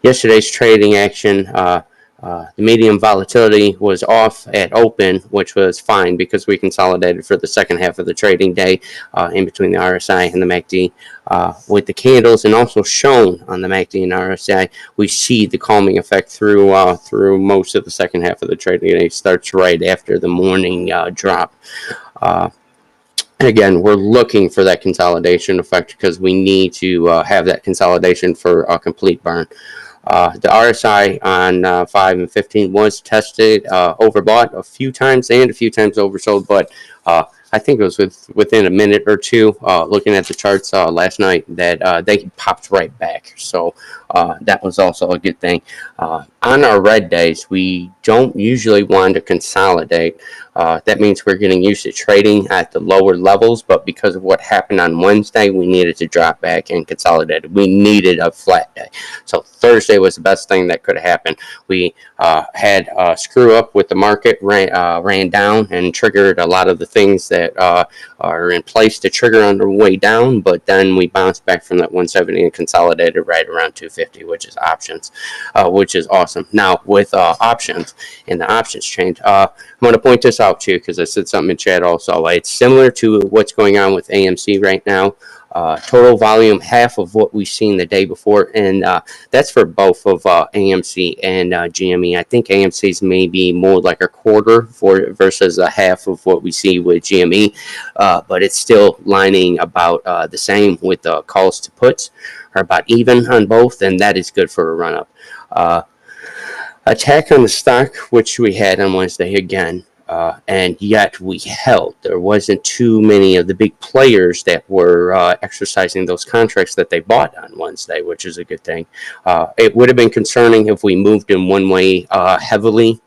Yesterday's trading action, the medium volatility was off at open, which was fine because we consolidated for the second half of the trading day in between the RSI and the MACD. With the candles and also shown on the MACD and RSI, we see the calming effect through most of the second half of the trading day. It starts right after the morning drop. Again, we're looking for that consolidation effect because we need to have that consolidation for a complete burn. The RSI on 5 and 15 was tested, overbought a few times and a few times oversold, but I think it was within a minute or two, looking at the charts last night, that they popped right back. So that was also a good thing. On our red days, we don't usually want to consolidate. That means we're getting used to trading at the lower levels, but because of what happened on Wednesday, we needed to drop back and consolidate. We needed a flat day. So Thursday was the best thing that could have happened. We had a screw up with the market, ran down and triggered a lot of the things that are in place to trigger on the way down, but then we bounced back from that 170 and consolidated right around 250, which is options, which is awesome. Now with options and the options change, I'm going to point this out to you because I said something in chat also. It's similar to what's going on with AMC right now. Total volume, half of what we've seen the day before, and that's for both of AMC and GME. I think AMC's maybe more like a quarter versus a half of what we see with GME, but it's still lining about the same with the calls to puts, are about even on both, and that is good for a run-up. Attack on the stock, which we had on Wednesday again. And yet we held. There wasn't too many of the big players that were exercising those contracts that they bought on Wednesday, which is a good thing. It would have been concerning if we moved in one way heavily,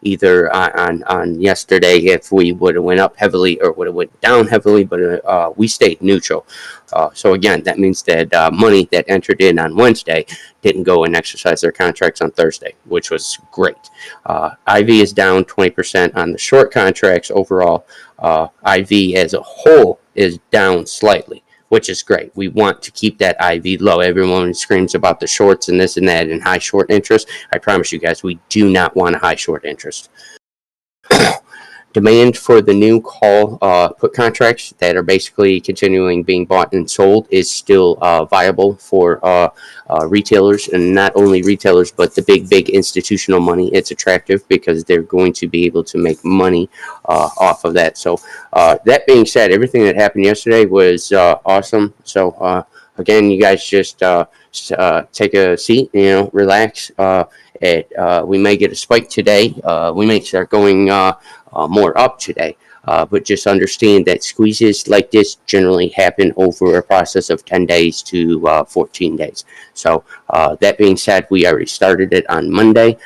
either on yesterday if we would have went up heavily or would have went down heavily, but we stayed neutral. So again, that means that money that entered in on Wednesday didn't go and exercise their contracts on Thursday, which was great. IV is down 20% on the short contracts overall. IV as a whole is down slightly, which is great. We want to keep that IV low. Everyone screams about the shorts and this and that and high short interest. I promise you guys, we do not want a high short interest. Demand for the new call put contracts that are basically continuing being bought and sold is still viable for retailers, and not only retailers, but the big institutional money. It's attractive because they're going to be able to make money off of that. So that being said, everything that happened yesterday was awesome. So again, you guys just take a seat, relax. We may get a spike today. We may start going more up today. But just understand that squeezes like this generally happen over a process of 10 days to 14 days. So that being said, we already started it on Monday.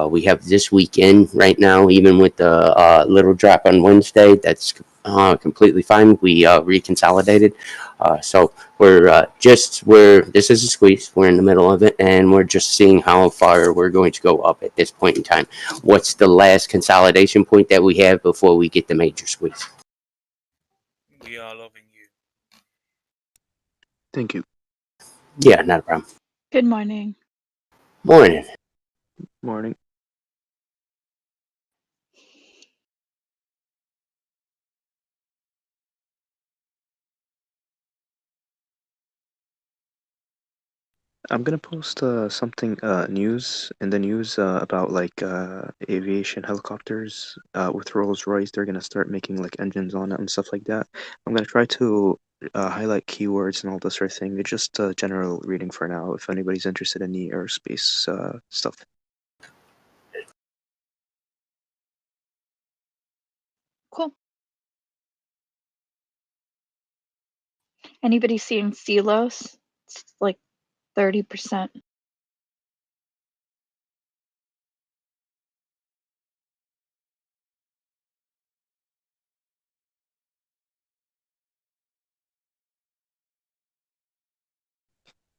We have this weekend right now, even with the little drop on Wednesday. That's completely fine. We reconsolidated. So this is a squeeze. We're in the middle of it, and we're just seeing how far we're going to go up at this point in time. What's the last consolidation point that we have before we get the major squeeze? We are loving you. Thank you. Yeah, not a problem. Good morning. Morning. Morning. I'm gonna post something news in the news about like aviation helicopters with Rolls-Royce. They're gonna start making like engines on it and stuff like that. I'm gonna try to highlight keywords and all this sort of thing. It's just general reading for now. If anybody's interested in the aerospace stuff. Cool. Anybody seeing silos? It's like 30%.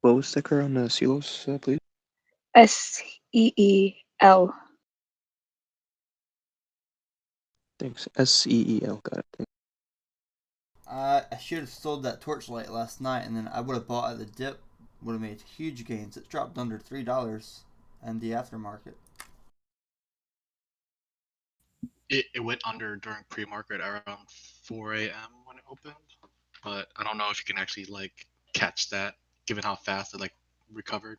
What was the ticker on the silos, please? SEEL. Thanks. SEEL. Got it. Thanks. I should have sold that Torchlight last night, and then I would have bought at the dip, would have made huge gains. It dropped under $3 in the aftermarket. It went under during pre-market around 4 a.m. when it opened, but I don't know if you can actually like catch that given how fast it like recovered.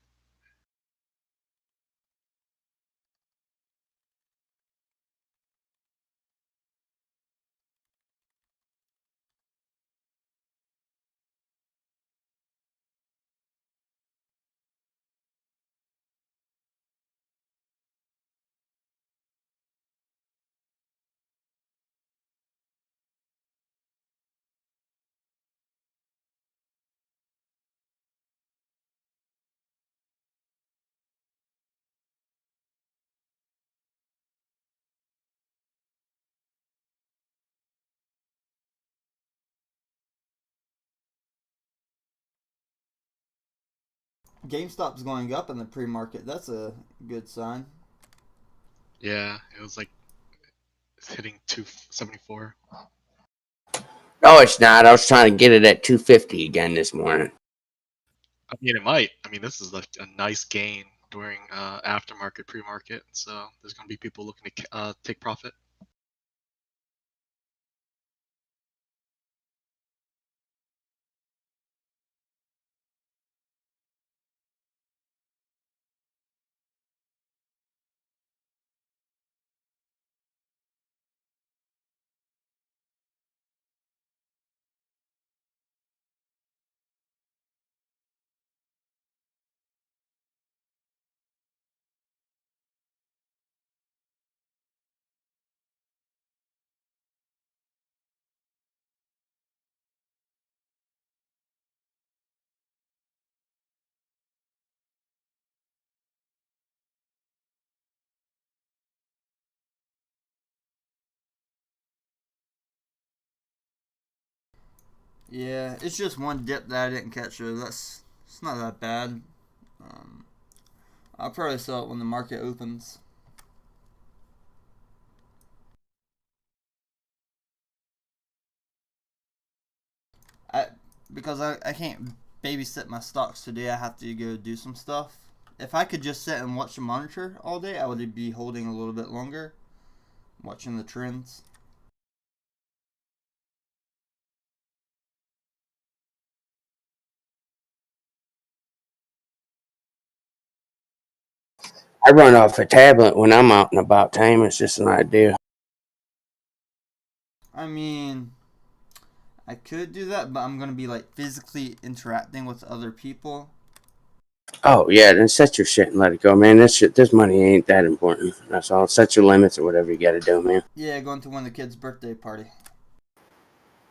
GameStop's going up in the pre-market. That's a good sign. Yeah, it was like hitting 274. No, it's not. I was trying to get it at 250 again this morning. I mean, it might. I mean, this is like a nice gain during aftermarket, pre-market. So there's gonna be people looking to take profit. Yeah, it's just one dip that I didn't catch. So it's not that bad. I'll probably sell it when the market opens. Because I can't babysit my stocks today. I have to go do some stuff. If I could just sit and watch the monitor all day, I would be holding a little bit longer, watching the trends. I run off a tablet when I'm out and about. Time it's just an idea. I mean, I could do that, but I'm gonna be like physically interacting with other people. Oh yeah, then set your shit and let it go, man. This money ain't that important. That's all. Set your limits or whatever you got to do, man. Yeah, going to one of the kids' birthday party.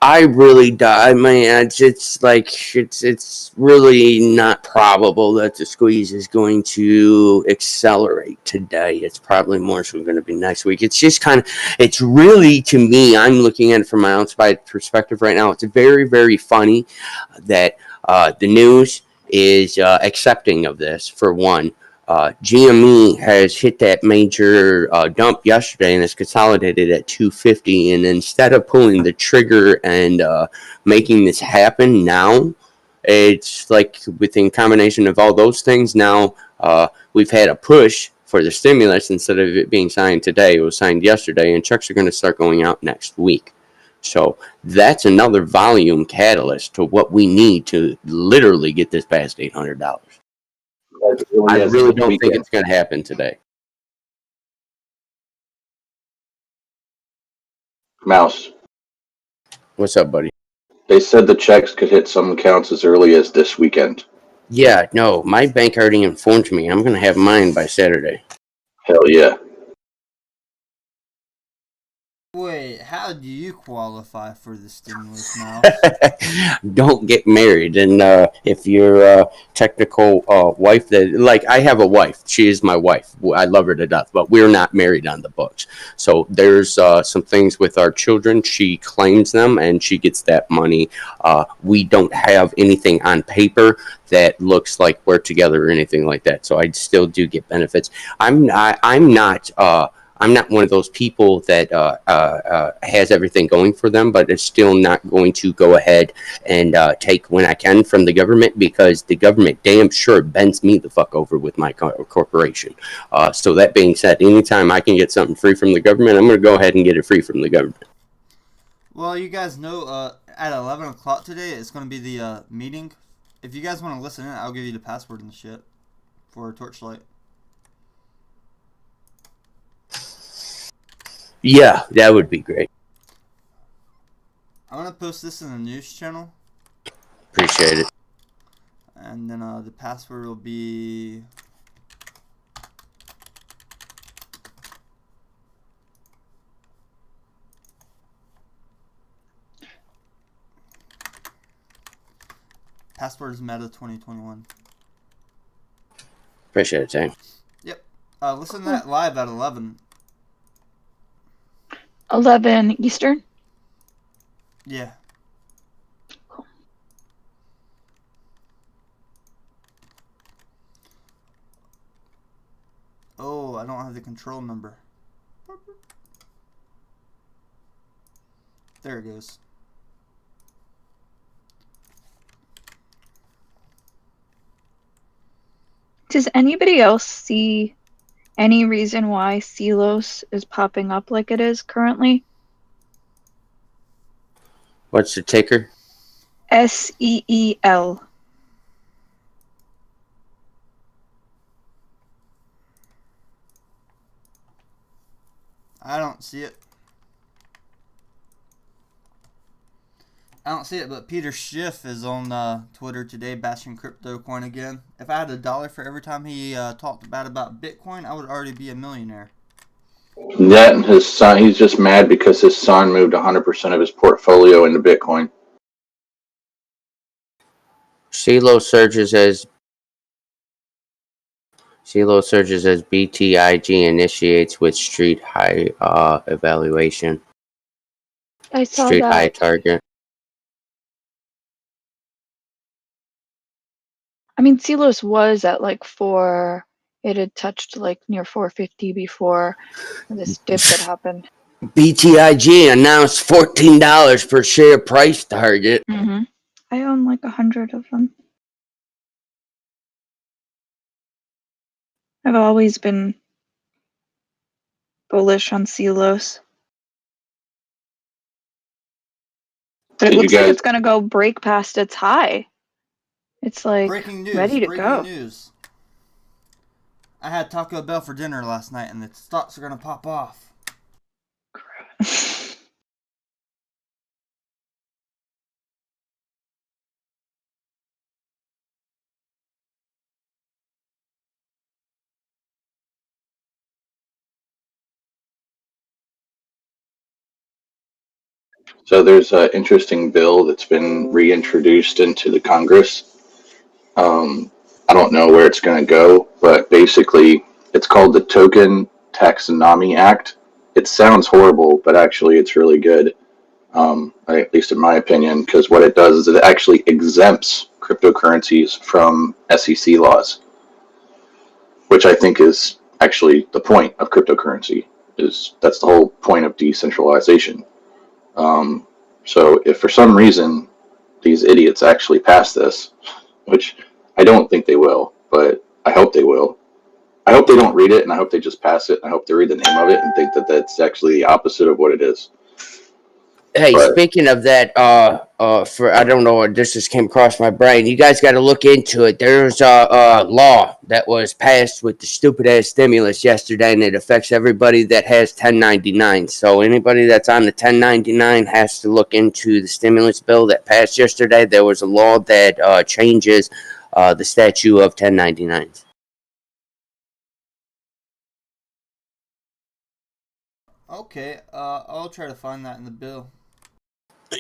I really do. I mean, it's like it's really not probable that the squeeze is going to accelerate today. It's probably more so going to be next week. It's just kind of, it's really, to me, I'm looking at it from my own perspective right now. It's very, very funny that the news is accepting of this, for one. GME has hit that major dump yesterday and is consolidated at 250. And instead of pulling the trigger and making this happen now, it's like within combination of all those things, now we've had a push for the stimulus. Instead of it being signed today, it was signed yesterday, and checks are going to start going out next week. So that's another volume catalyst to what we need to literally get this past $800. I really don't think it's going to happen today. Mouse. What's up, buddy? They said the checks could hit some accounts as early as this weekend. Yeah, no, my bank already informed me. I'm going to have mine by Saturday. Hell yeah. Wait, how do you qualify for the stimulus now? Don't get married. And if your technical wife, like I have a wife, she is my wife. I love her to death, but we're not married on the books. So there's some things with our children. She claims them and she gets that money. We don't have anything on paper that looks like we're together or anything like that. So I still do get benefits. I'm not I'm not one of those people that has everything going for them, but it's still not going to go ahead and take when I can from the government, because the government damn sure bends me the fuck over with my corporation. So that being said, anytime I can get something free from the government, I'm going to go ahead and get it free from the government. Well, you guys know at 11 o'clock today it's going to be the meeting. If you guys want to listen in, I'll give you the password and the shit for Torchlight. Yeah, that would be great. I'm going to post this in the news channel. Appreciate it. And then the password will be... Password is Meta 2021. Appreciate it, Sam. Yep. Listen to that live at 11. 11 Eastern. Yeah. Oh, I don't have the control number. There it goes. Does anybody else see any reason why Celos is popping up like it is currently? What's the ticker? SEEL. I don't see it. I don't see it, but Peter Schiff is on Twitter today bashing crypto coin again. If I had $1 for every time he talked bad about Bitcoin, I would already be a millionaire. That and his son, he's just mad because his son moved 100% of his portfolio into Bitcoin. CeeLo surges as BTIG initiates with street high evaluation. I saw Street high that. target. I mean, Celos was at like 4. It had touched like near 450 before this dip that happened. BTIG announced $14 per share price target. Mm-hmm. I own like 100 of them. I've always been bullish on Celos. But it Did you looks like guys? it's going to go break past its high. It's like Breaking news. ready to Breaking go. news. I had Taco Bell for dinner last night, and the stocks are gonna pop off. So there's an interesting bill that's been reintroduced into the Congress. I don't know where it's going to go, but basically it's called the Token Taxonomy Act. It sounds horrible, but actually it's really good, at least in my opinion, because what it does is it actually exempts cryptocurrencies from SEC laws, which I think is actually the point of cryptocurrency. That's the whole point of decentralization. So if for some reason these idiots actually pass this, which I don't think they will, but I hope they will. I hope they don't read it, and I hope they just pass it. I hope they read the name of it and think that that's actually the opposite of what it is. Hey, But speaking of that, for I don't know, this just came across my brain. You guys got to look into it. There's a law that was passed with the stupid ass stimulus yesterday, and it affects everybody that has 1099. So anybody that's on the 1099 has to look into the stimulus bill that passed yesterday. There was a law that changes the statute of 1099s. Okay, I'll try to find that in the bill.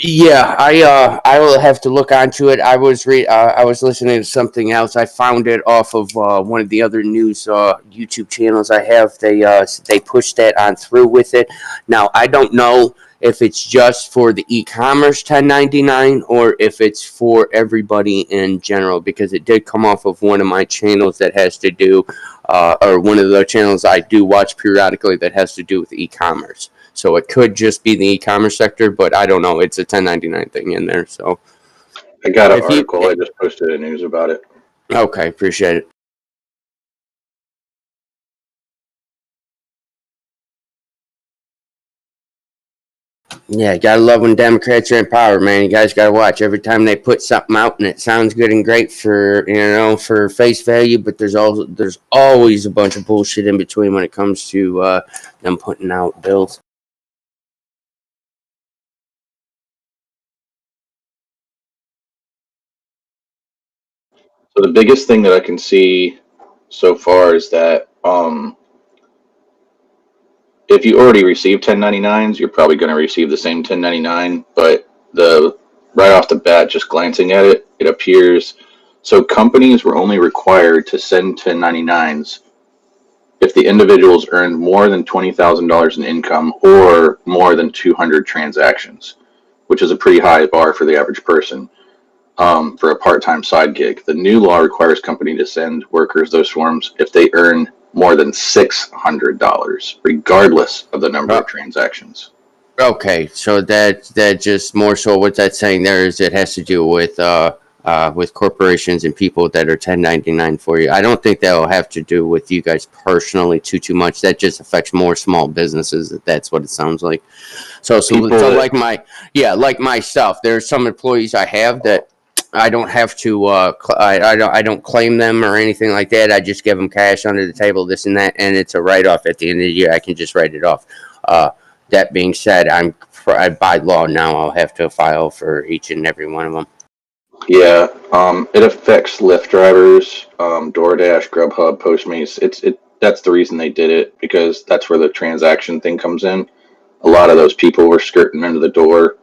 Yeah, I will have to look onto it. I was listening to something else. I found it off of one of the other news YouTube channels I have. They pushed that on through with it. Now I don't know if it's just for the e-commerce 1099 or if it's for everybody in general, because it did come off of one of my channels that has to do or one of the channels I do watch periodically that has to do with e-commerce. So it could just be the e-commerce sector, but I don't know. It's a 1099 thing in there. So I got an if you, article. I just posted a news about it. okay, appreciate it. Yeah, gotta love when Democrats are in power, man. You guys gotta watch every time they put something out, and it sounds good and great for for face value, but there's always a bunch of bullshit in between when it comes to them putting out bills. So the biggest thing that I can see so far is that if you already received 1099s, you're probably going to receive the same 1099. But right off the bat, just glancing at it, it appears so companies were only required to send 1099s if the individuals earned more than $20,000 in income or more than 200 transactions, which is a pretty high bar for the average person. For a part-time side gig. The new law requires company to send workers those forms if they earn more than $600, regardless of the number of transactions. Okay, so that just more so what that's saying there is it has to do with corporations and people that are 1099 for you. I don't think that'll have to do with you guys personally too much. That just affects more small businesses. That's what it sounds like. So like like myself, there's some employees I have that I don't have to I don't claim them or anything like that. I just give them cash under the table, this and that, and it's a write off at the end of the year. I can just write it off. That being said, by law now I'll have to file for each and every one of them. Yeah, it affects Lyft drivers, DoorDash, Grubhub, Postmates. That's the reason they did it, because that's where the transaction thing comes in. A lot of those people were skirting under the door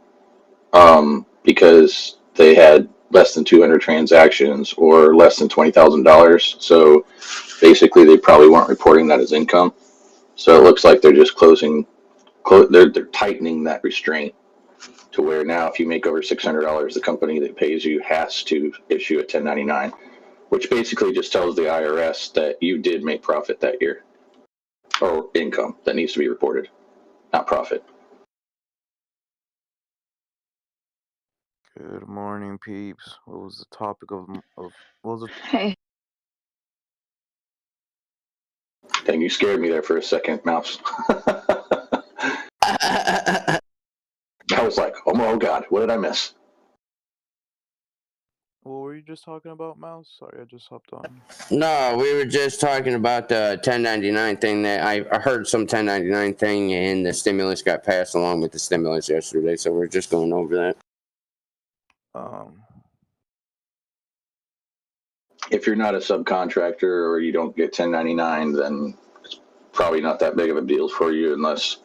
because they had less than 200 transactions or less than $20,000. So basically, they probably weren't reporting that as income. So it looks like they're just they're tightening that restraint to where now if you make over $600, the company that pays you has to issue a 1099, which basically just tells the IRS that you did make profit that year, or income that needs to be reported, not profit. Good morning, peeps. What was the topic of what was it? Hey, Dang, you scared me there for a second, Mouse. I was like, oh my God, what did I miss? What were you just talking about, Mouse? Sorry, I just hopped on. No, we were just talking about the 1099 thing that I heard some 1099 thing, and the stimulus got passed along with the stimulus yesterday. So we're just going over that. If you're not a subcontractor or you don't get 1099, then it's probably not that big of a deal for you, unless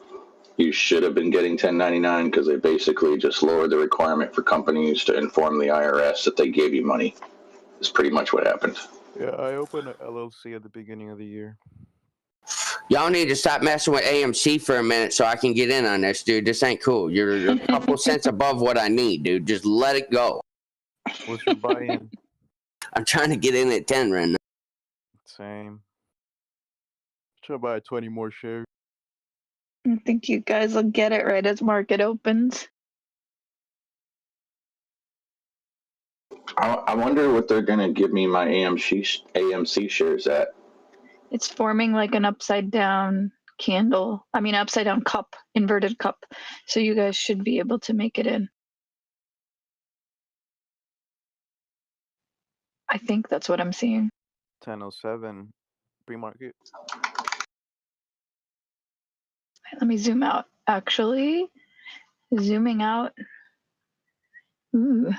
you should have been getting 1099, because they basically just lowered the requirement for companies to inform the IRS that they gave you money. Is pretty much what happened. Yeah, I opened an LLC at the beginning of the year. Y'all need to stop messing with AMC for a minute so I can get in on this, dude. This ain't cool. You're a couple cents above what I need, dude. Just let it go. What's your buy-in? I'm trying to get in at 10 right now. Same. Try to buy 20 more shares. I think you guys will get it right as market opens. I wonder what they're going to give me my AMC shares at. It's forming like an upside down candle. I mean, upside down cup, inverted cup. So you guys should be able to make it in. I think that's what I'm seeing. 1007 pre-market. Let me zoom out. Actually, zooming out. Ooh.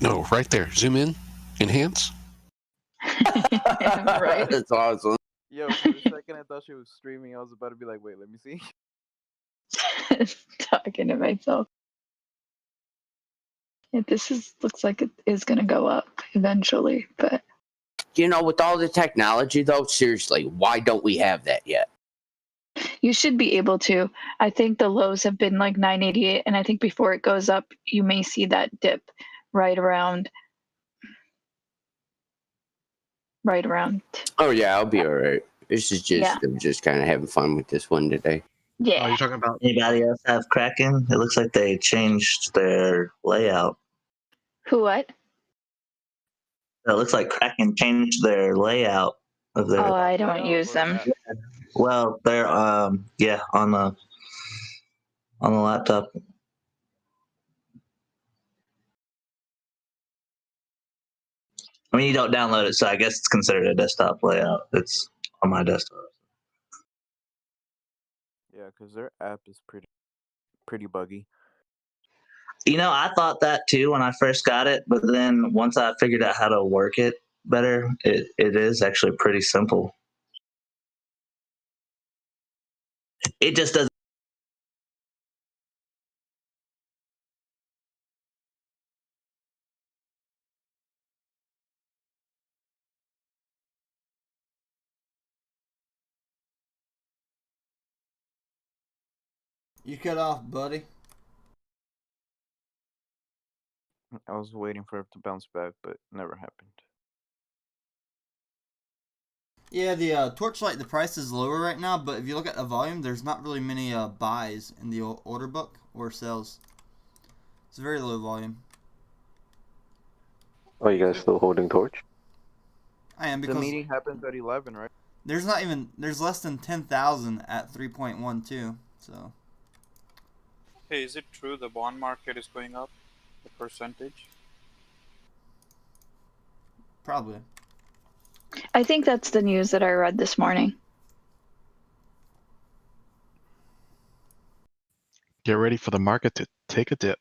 No, right there. Zoom in. Enhance. Right. That's awesome. Yo, for a second I thought she was streaming. I was about to be like, wait, let me see. Talking to myself. Yeah, looks like it is gonna go up eventually, but You know, with all the technology, though, seriously, why don't we have that yet? you should be able to. I think the lows have been like 988, and I think before it goes up, you may see that dip right around. Oh, yeah, I'll be all right. This is just, Yeah. I'm just kind of having fun with this one today. Oh, Yeah. you're talking about Anybody else have Kraken? It looks like they changed their layout. Who what? It looks like Kraken changed their layout of their. Oh, I don't use them. Well, they're on the laptop. I mean, you don't download it, so I guess it's considered a desktop layout. It's on my desktop. Yeah, because their app is pretty buggy. You know, I thought that too when I first got it, but then once I figured out how to work it better, it is actually pretty simple. It just doesn't. You cut off, buddy. I was waiting for it to bounce back, but never happened. Yeah, the Torchlight, the price is lower right now, but if you look at the volume, there's not really many buys in the order book or sales. It's very low volume. Oh, you guys still holding Torch? I am, The because meeting happens at 11, right? there's less than 10,000 at 3.12, so. Hey, is it true the bond market is going up? The percentage? Probably. I think that's the news that I read this morning. get ready for the market to take a dip.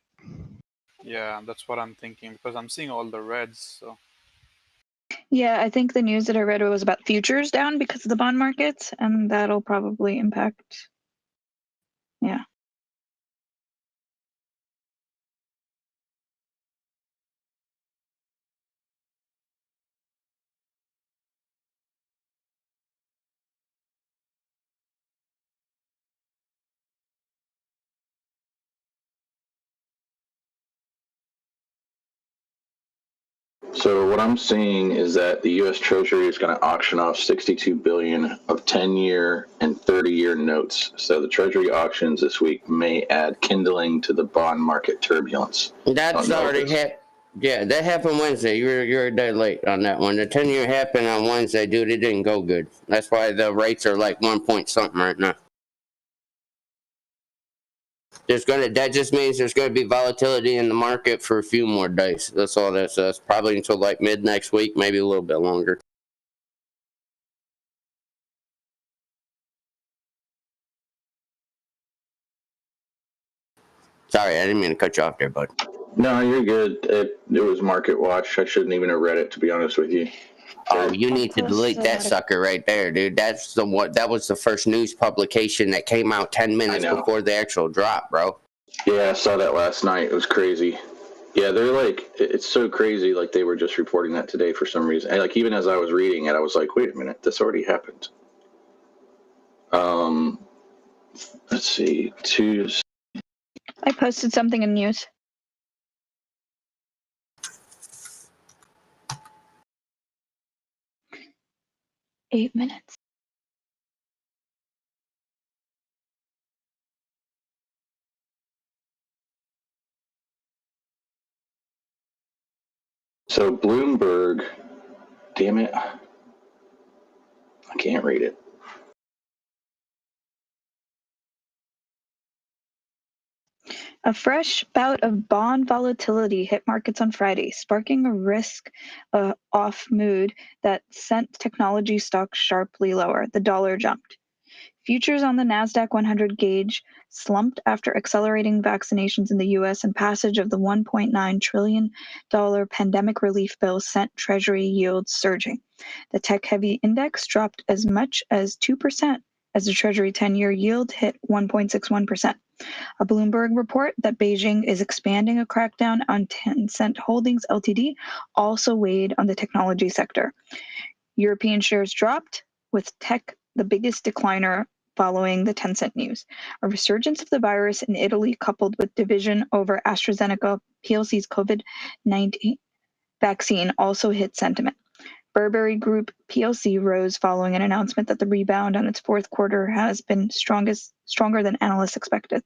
Yeah, that's what I'm thinking because I'm seeing all the reds. So Yeah, I think the news that I read was about futures down because of the bond markets, and that'll probably impact. Yeah. So what I'm seeing is that the U.S. Treasury is going to auction off $62 billion of 10-year and 30-year notes. So the Treasury auctions this week may add kindling to the bond market turbulence. That's already happened. Yeah, that happened Wednesday. You're a day late on that one. The 10-year happened on Wednesday, dude. It didn't go good. That's why the rates are like 1 point something right now. That just means there's gonna be volatility in the market for a few more days. That's all that says. Probably until like mid next week, maybe a little bit longer. Sorry, I didn't mean to cut you off there, bud. No, you're good. It was Market Watch. I shouldn't even have read it, to be honest with you. Oh, you need to delete that sucker right there, dude. That's the one. That was the first news publication that came out 10 minutes before the actual drop, bro. Yeah, I saw that last night. It was crazy. Yeah, they're like, it's so crazy. Like they were just reporting that today for some reason. And like even as I was reading it, I was like, wait a minute, this already happened. Let's see, Tuesday. I posted something in news. Eight minutes. So Bloomberg, damn it, I can't read it. A fresh bout of bond volatility hit markets on Friday, sparking a risk-off mood that sent technology stocks sharply lower. The dollar jumped. Futures on the NASDAQ 100 gauge slumped after accelerating vaccinations in the U.S. and passage of the $1.9 trillion pandemic relief bill sent Treasury yields surging. The tech-heavy index dropped as much as 2% as the Treasury 10-year yield hit 1.61%. A Bloomberg report that Beijing is expanding a crackdown on Tencent Holdings Ltd. Also weighed on the technology sector. European shares dropped, with tech the biggest decliner following the Tencent news. A resurgence of the virus in Italy, coupled with division over AstraZeneca plc's COVID-19 vaccine, also hit sentiment. Burberry Group plc rose following an announcement that the rebound on its fourth quarter has been stronger than analysts expected.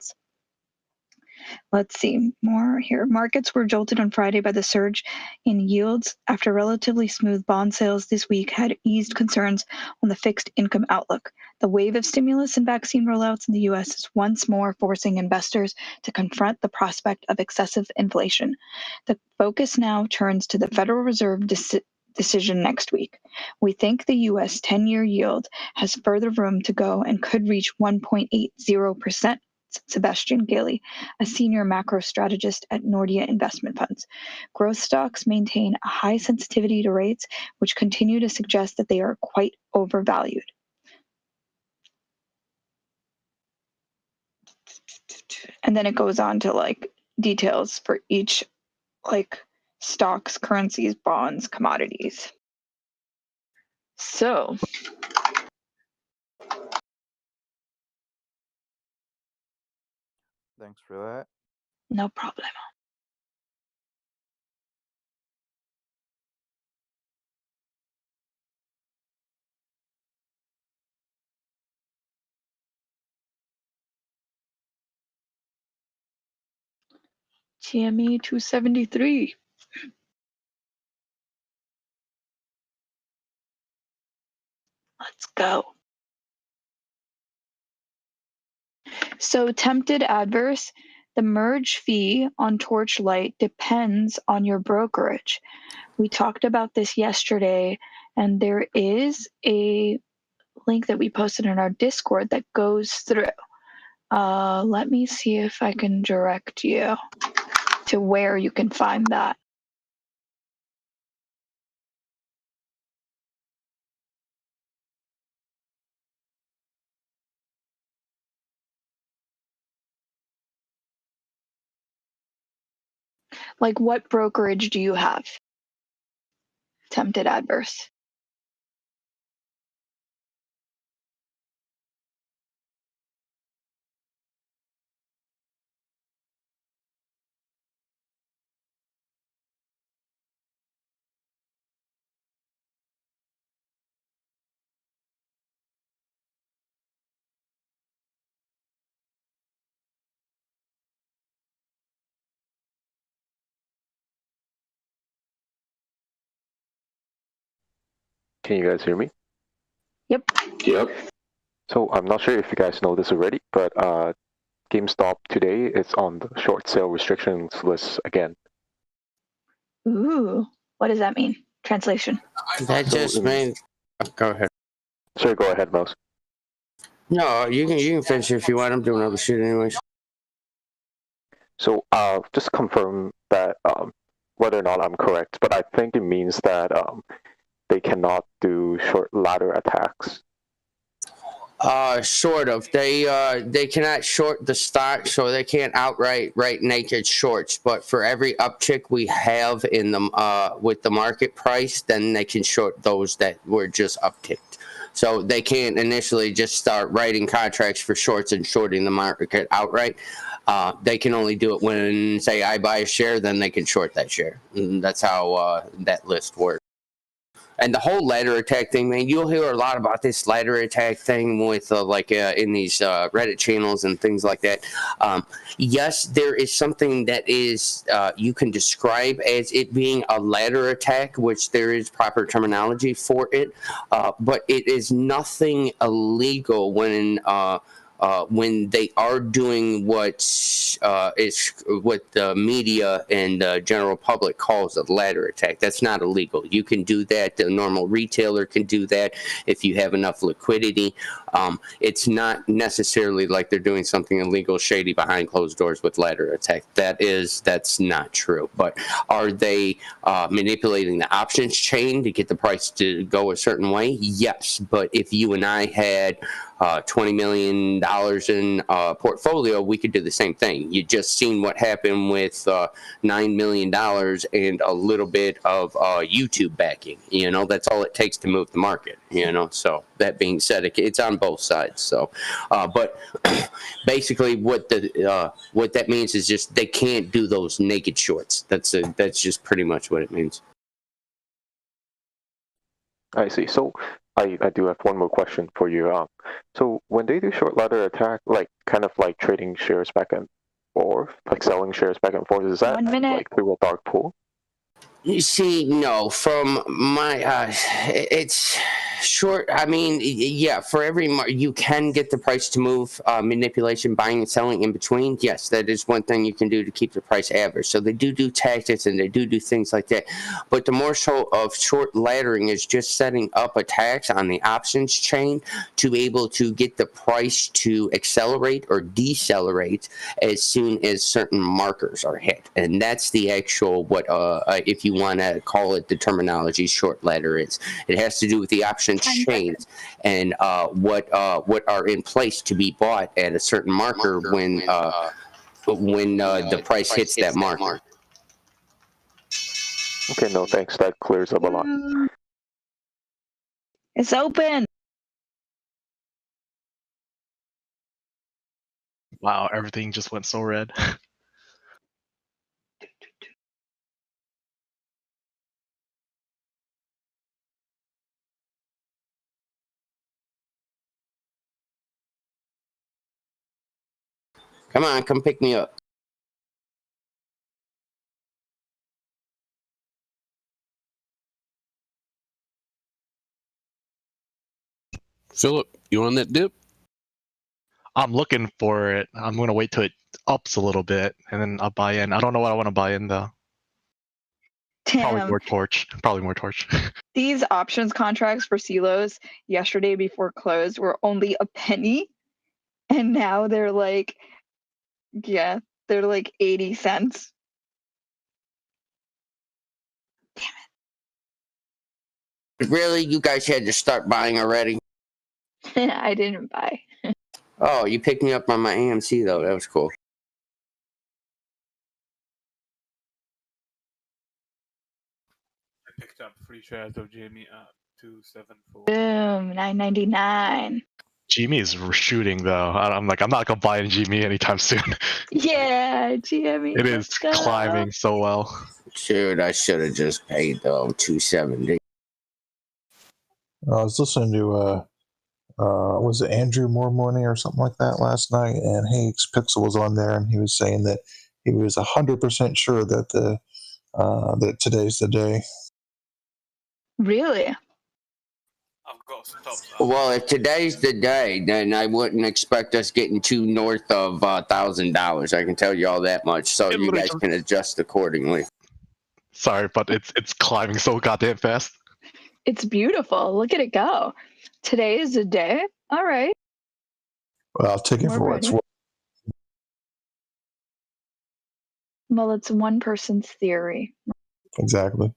Let's see more here. Markets were jolted on Friday by the surge in yields after relatively smooth bond sales this week had eased concerns on the fixed income outlook. The wave of stimulus and vaccine rollouts in the U.S. is once more forcing investors to confront the prospect of excessive inflation. The focus now turns to the Federal Reserve decision next week. We think the U.S. 10-year yield has further room to go and could reach 1.80%. Sebastian Gailey, a senior macro strategist at Nordea Investment Funds. Growth stocks maintain a high sensitivity to rates, which continue to suggest that they are quite overvalued. And then it goes on to like details for each like stocks, currencies, bonds, commodities. So Thanks for that. no problem. GME 273. Let's go. So tempted adverse, the merge fee on Torchlight depends on your brokerage. We talked about this yesterday, and there is a link that we posted in our Discord that goes through. Let me see if I can direct you to where you can find that. Like, what brokerage do you have? Tempted adverse. Can you guys hear me? Yep. Yep. So I'm not sure if you guys know this already, but GameStop today is on the short sale restrictions list again. Ooh, what does that mean? Translation. That just means. Go ahead. Sorry, go ahead, Mouse. No, you can finish if you want. I'm doing other shit anyways. So just confirm that whether or not I'm correct, but I think it means that they cannot do short ladder attacks. Sort of. They cannot short the stock, so they can't outright write naked shorts. But for every uptick we have in them with the market price, then they can short those that were just upticked. So they can't initially just start writing contracts for shorts and shorting the market outright. They can only do it when, say, I buy a share, then they can short that share. And that's how that list works. And the whole ladder attack thing, man, you'll hear a lot about this ladder attack thing with in these Reddit channels and things like that. Yes, there is something that is you can describe as it being a ladder attack, which there is proper terminology for it, but it is nothing illegal when they are doing what the media and the general public calls a ladder attack. That's not illegal. You can do that. The normal retailer can do that if you have enough liquidity. It's not necessarily like they're doing something illegal, shady behind closed doors with ladder attack. That's not true. But are they manipulating the options chain to get the price to go a certain way? Yes. But if you and I had $20 million in portfolio, we could do the same thing. You just seen what happened with $9 million and a little bit of YouTube backing. That's all it takes to move the market. So that being said, it's on both sides. So, but basically, what that means is just they can't do those naked shorts. That's just pretty much what it means. I see. So I do have one more question for you. So when they do short ladder attack, like kind of like trading shares back and forth, like selling shares back and forth, is that 1 minute. like through a dark pool? You see, no, from my, it's short. I mean, yeah, for every you can get the price to move, manipulation, buying and selling in between. Yes, that is one thing you can do to keep the price average. So they do tactics and they do things like that. But the more so of short laddering is just setting up attacks on the options chain to be able to get the price to accelerate or decelerate as soon as certain markers are hit. And that's the actual if you want to call it the terminology, short ladder is. It has to do with the options chains and what are in place to be bought at a certain marker when the price hits that marker. Okay, no thanks. That clears up a lot. It's open. Wow, everything just went so red. Come on, come pick me up. Philip, you on that dip? I'm looking for it. I'm gonna wait till it ups a little bit and then I'll buy in. I don't know what I want to buy in though. Probably Damn. more torch. Probably more torch. These options contracts for silos yesterday before close were only a penny. And now they're like, yeah, they're like 80 cents. Really? You guys had to start buying already? I didn't buy. Oh, you picked me up on my AMC, though. That was cool. I picked up 3 shares of GME at 274. Boom, $9.99. GME is shooting though. I'm not gonna buy in GME anytime soon. Yeah, GME. It is climbing so well. Dude, I should have just paid though $270. I was listening to was it Andrew Mormoni or something like that last night, and Hanks Pixel was on there, and he was saying that he was 100% sure that that today's the day. Really? I've got stops. Well, if today's the day, then I wouldn't expect us getting too north of $1,000. I can tell you all that much. So you guys can adjust accordingly. Sorry, but it's climbing so goddamn fast. It's beautiful. Look at it go. Today is the day. All right. Well, I'll take it for what it's worth. Well, it's one person's theory. Exactly.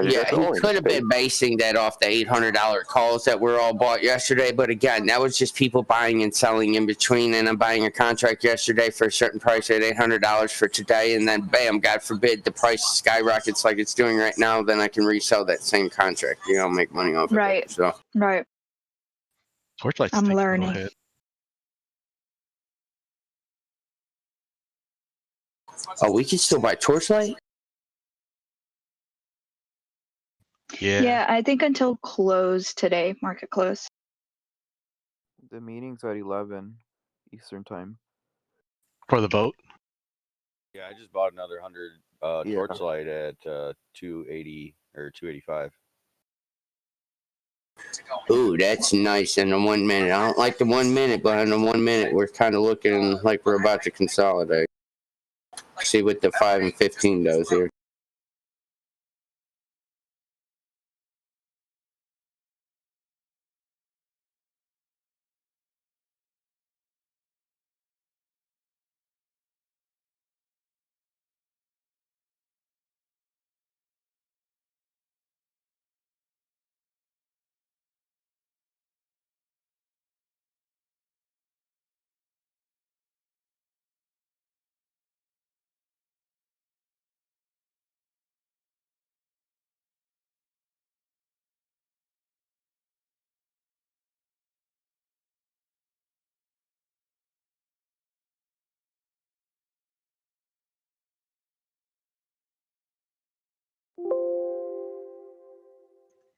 Yeah, he could have been basing that off the $800 calls that were all bought yesterday. But again, that was just people buying and selling in between. And I'm buying a contract yesterday for a certain price at $800 for today. And then, bam, God forbid, the price skyrockets like it's doing right now. Then I can resell that same contract. Make money off of it. So. Right. Torchlight's I'm learning. Oh, we can still buy Torchlight? Yeah, I think until close today, market close. The meeting's at 11 Eastern time. For the vote? Yeah, I just bought another 100 Torchlight at 280 or 285. Ooh, that's nice in the 1 minute. I don't like the 1 minute, but in the 1 minute, we're kind of looking like we're about to consolidate. See what the 5 and 15 does here.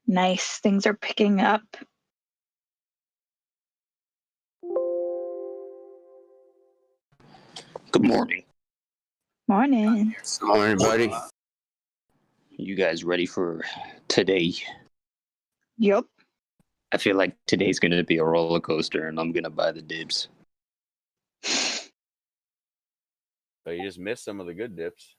Nice. Things are picking up. Good morning. Morning. Morning, buddy. You guys ready for today? Yep. I feel like today's going to be a roller coaster, and I'm going to buy the dibs. So you just missed some of the good dips.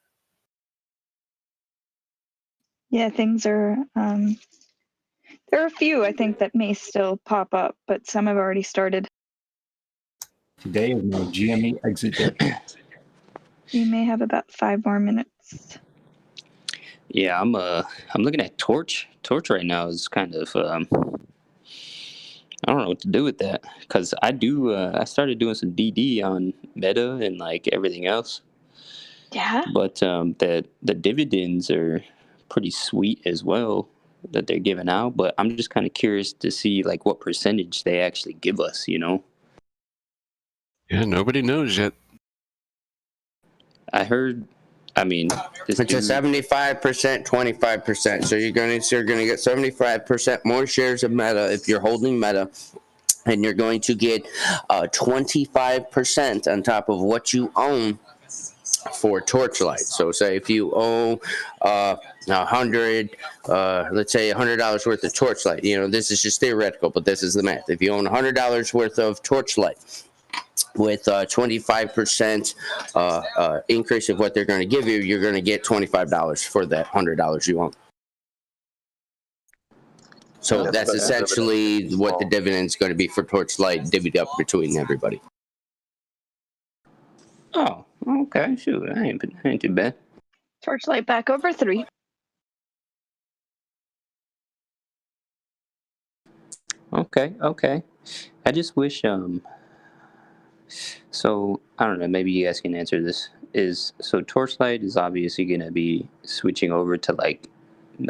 Yeah, things are. There are a few I think that may still pop up, but some have already started. Today is my GME exit day. We may have about 5 more minutes. Yeah, I'm looking at Torch. Torch right now is kind of I don't know what to do with that, because I started doing some DD on Meta and like everything else. Yeah. But the dividends are pretty sweet as well that they're giving out. But I'm just kind of curious to see like what percentage they actually give us. Yeah, nobody knows yet. I heard. I mean, It's a 75%, 25%. So you're gonna get 75% more shares of Meta if you're holding Meta, and you're going to get 25% on top of what you own for Torchlight. So say if you owe let's say $100 worth of Torchlight. This is just theoretical, but this is the math. If you own $100 worth of Torchlight, with 25% increase of what they're going to give you, you're going to get $25 for that $100 you own. So that's essentially what the dividend's going to be for Torchlight, divvied up between everybody. Oh, okay, shoot, ain't too bad. Torchlight back over 3. Okay. I just wish so I don't know, maybe you guys can answer this. So Torchlight is obviously gonna be switching over to like,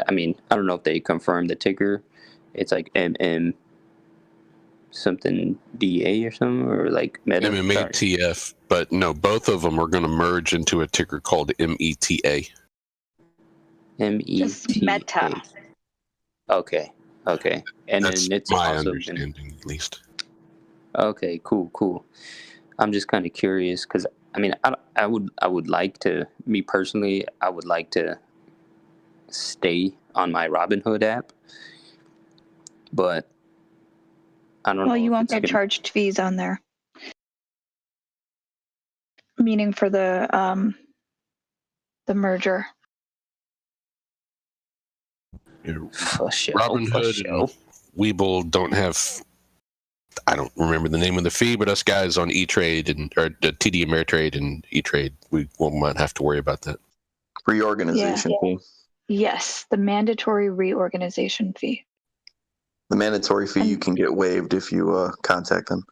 I mean, I don't know if they confirmed the ticker. It's like MM something DA or something, or like Meta. MMATF, but no, both of them are going to merge into a ticker called META. Just Meta. Okay. And That's then it's my also understanding, at least. Okay, cool. I'm just kind of curious because I mean, I would like to, me personally, I would like to stay on my Robinhood app, but I don't know. Well, you if won't it's get gonna- charged fees on there. Meaning for the merger. Robinhood and Webull don't have, I don't remember the name of the fee, but us guys on E-Trade or TD Ameritrade and E-Trade, we might have to worry about that. Reorganization fee. Yes, the mandatory reorganization fee. The mandatory fee you can get waived if you contact them.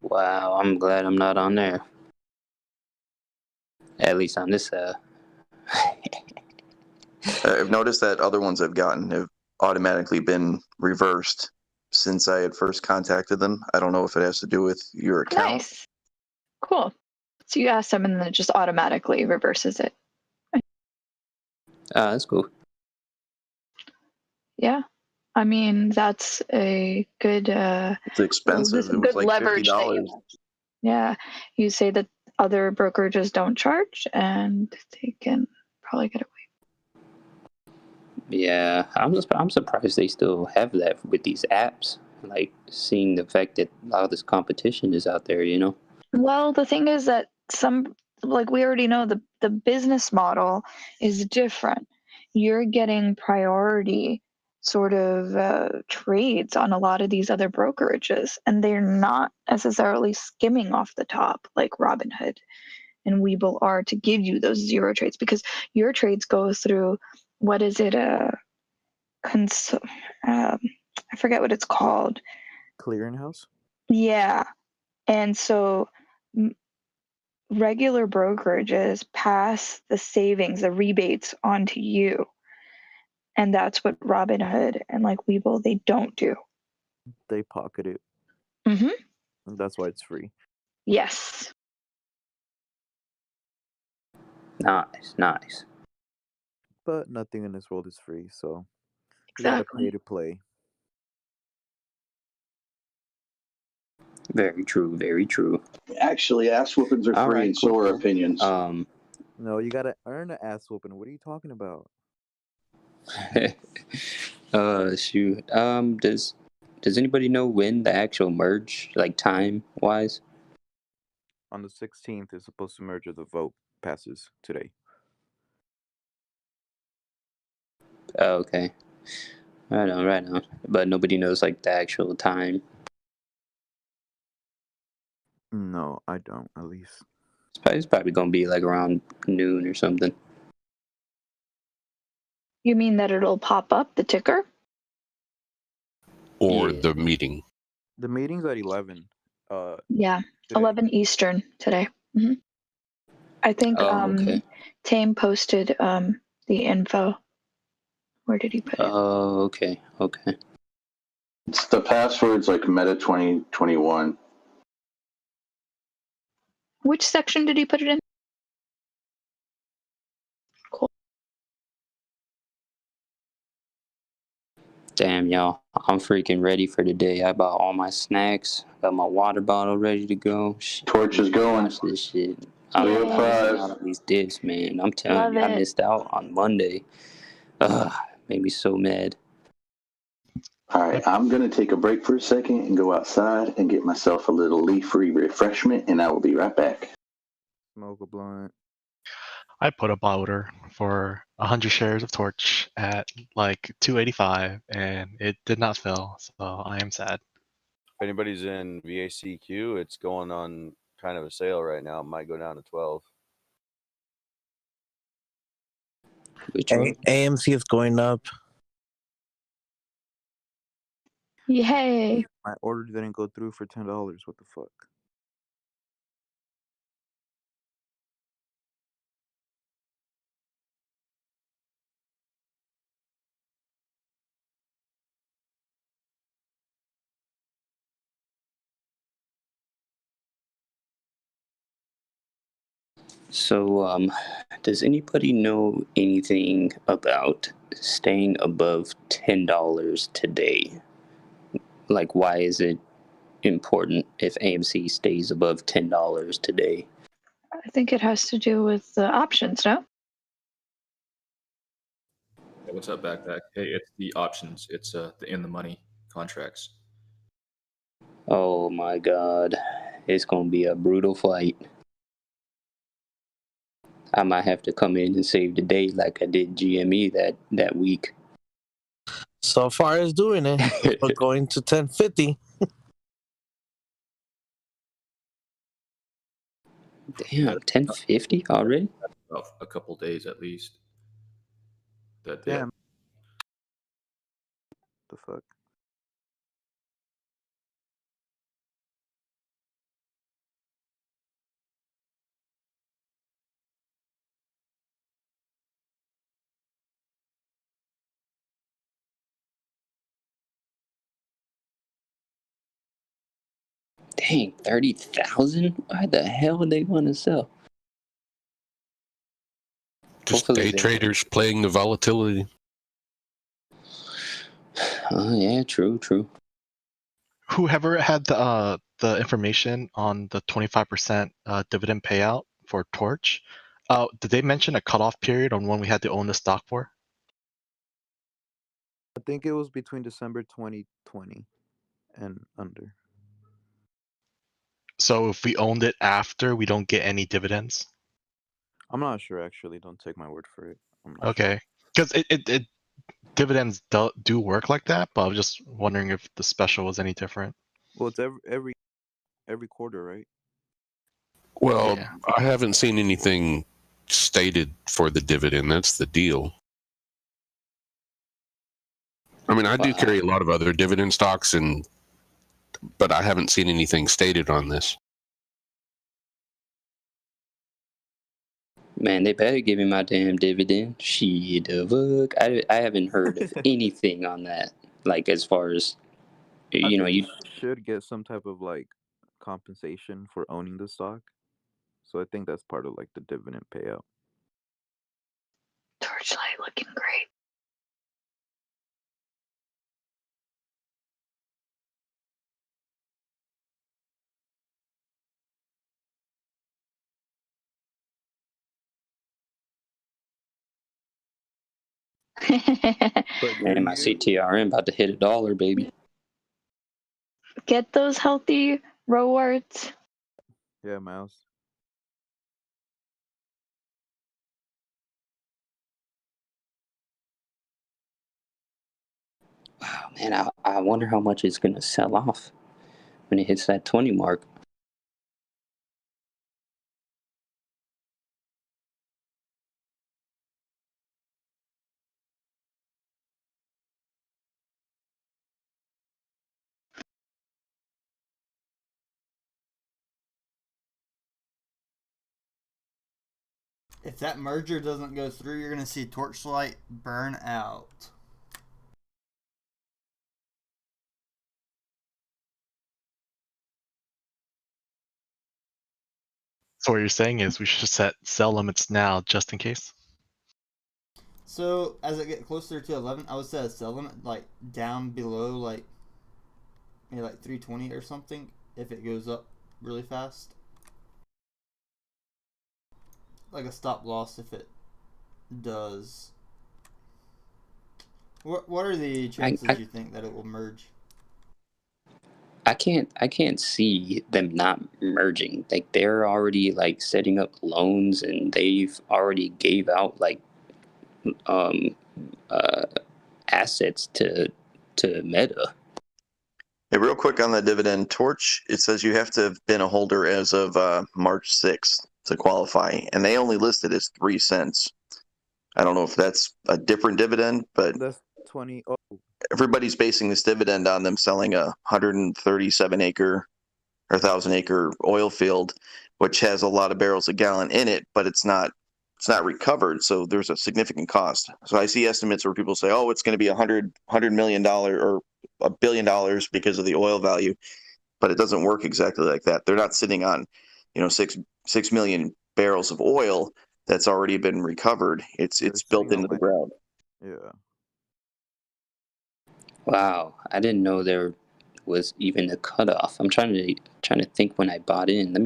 Wow, I'm glad I'm not on there. At least on this. I've noticed that other ones I've gotten have automatically been reversed since I had first contacted them. I don't know if it has to do with your account. Nice. Cool. So you ask them and then it just automatically reverses it. That's cool. Yeah. I mean, that's a good It's expensive. It was good like leverage that $50. Yeah. You say that other brokerages don't charge and they can probably get away. Yeah, I'm surprised they still have that with these apps. Like seeing the fact that a lot of this competition is out there, Well, the thing is that like we already know, the business model is different. You're getting priority sort of trades on a lot of these other brokerages, and they're not necessarily skimming off the top like Robinhood and Webull are to give you those zero trades, because your trades go through, what is it? I forget what it's called. Clearinghouse? Yeah. And so regular brokerages pass the savings, the rebates onto you. And that's what Robinhood and like Webull, they don't do. They pocket it. Mm-hmm. That's why it's free. Nice. But nothing in this world is free, so you gotta pay to play. Very true. Very true. Actually, ass whoopings are All free, right, and so cool, are cool. opinions. No, you gotta earn an ass whooping. What are you talking about? Shoot. Does anybody know when the actual merge, like time wise? On the 16th, it's supposed to merge if the vote passes today. Oh, okay. Right on, right on. But nobody knows like the actual time. No, I don't. At least. It's probably gonna be like around noon or something. You mean that it'll pop up the ticker? Or the meeting. The meeting's at 11. Yeah, today. 11 Eastern today. hmm I think okay. Tame posted the info. Where did he put it? Oh, okay, okay. It's the password's like Meta 2021. Which section did he put it in? Cool. Damn, y'all. I'm freaking ready for the day. I bought all my snacks. Got my water bottle ready to go. Shit, Torch is going. watch this shit. I'm missing out on these dips, man. I'm telling Love you, I it. missed out on Monday. Ugh, made me so mad. All right, I'm going to take a break for a second and go outside and get myself a little leaf-free refreshment, and I will be right back. Smoke a blunt. I put a order for 100 shares of Torch at like 285, and it did not fill, so I am sad. If anybody's in VACQ, it's going on kind of a sale right now. It might go down to 12. AMC is going up. Yay! My order didn't go through for $10. What the fuck? So, does anybody know anything about staying above $10 today? Like, why is it important if AMC stays above $10 today? I think it has to do with the options, no? Hey, what's up, Backpack? Hey, it's the options. It's the in the money contracts. Oh my god. It's gonna be a brutal fight. I might have to come in and save the day like I did GME that week. So far as doing it, but going to 1050. Damn, 1050 already? About a couple days at least. That Damn. The fuck? Dang, 30,000? Why the hell would they want to sell? Just Hopefully day traders playing the volatility. Oh yeah, true. Whoever had the information on the 25% dividend payout for Torch, did they mention a cutoff period on when we had to own the stock for? I think it was between December 2020 and under. So if we owned it after, we don't get any dividends? I'm not sure, actually. Don't take my word for it. I'm not Okay. Because it dividends do work like that, but I was just wondering if the special was any different. Well, it's every quarter, right? Well, Yeah. I haven't seen anything stated for the dividend. That's the deal. I mean, I do carry a lot of other dividend stocks, but I haven't seen anything stated on this. Man, they better give me my damn dividend. Shit, the fuck. I haven't heard of anything on that. Like, as far as, I you know, think you. should get some type of like compensation for owning the stock. So I think that's part of like the dividend payout. Torchlight looking great. Man, my CTRM about to hit $1, baby. Get those healthy rewards. Yeah, Mouse. Wow, man, I wonder how much it's gonna sell off when it hits that 20 mark. If that merger doesn't go through, you're gonna see Torchlight burn out. So what you're saying is we should set sell limits now just in case. So as it get closer to 11, I would set a sell limit like down below like maybe like 320 or something if it goes up really fast. Like a stop loss if it does. What are the chances you think that it will merge? I can't see them not merging. Like they're already like setting up loans and they've already gave out like assets to Meta. Hey, real quick on the dividend, Torch, it says you have to have been a holder as of March 6th to qualify, and they only listed as 3 cents. I don't know if that's a different dividend, but That's 20. Oh, everybody's basing this dividend on them selling a 137 acre or 1,000 acre oil field, which has a lot of barrels a gallon in it, but it's not recovered, so there's a significant cost. So I see estimates where people say, oh, it's going to be $100 million or $1 billion because of the oil value, but it doesn't work exactly like that. They're not sitting on, 6 million barrels of oil that's already been recovered. It's built into the ground. yeah. Wow, I didn't know there was even a cutoff. I'm trying to think when I bought in. I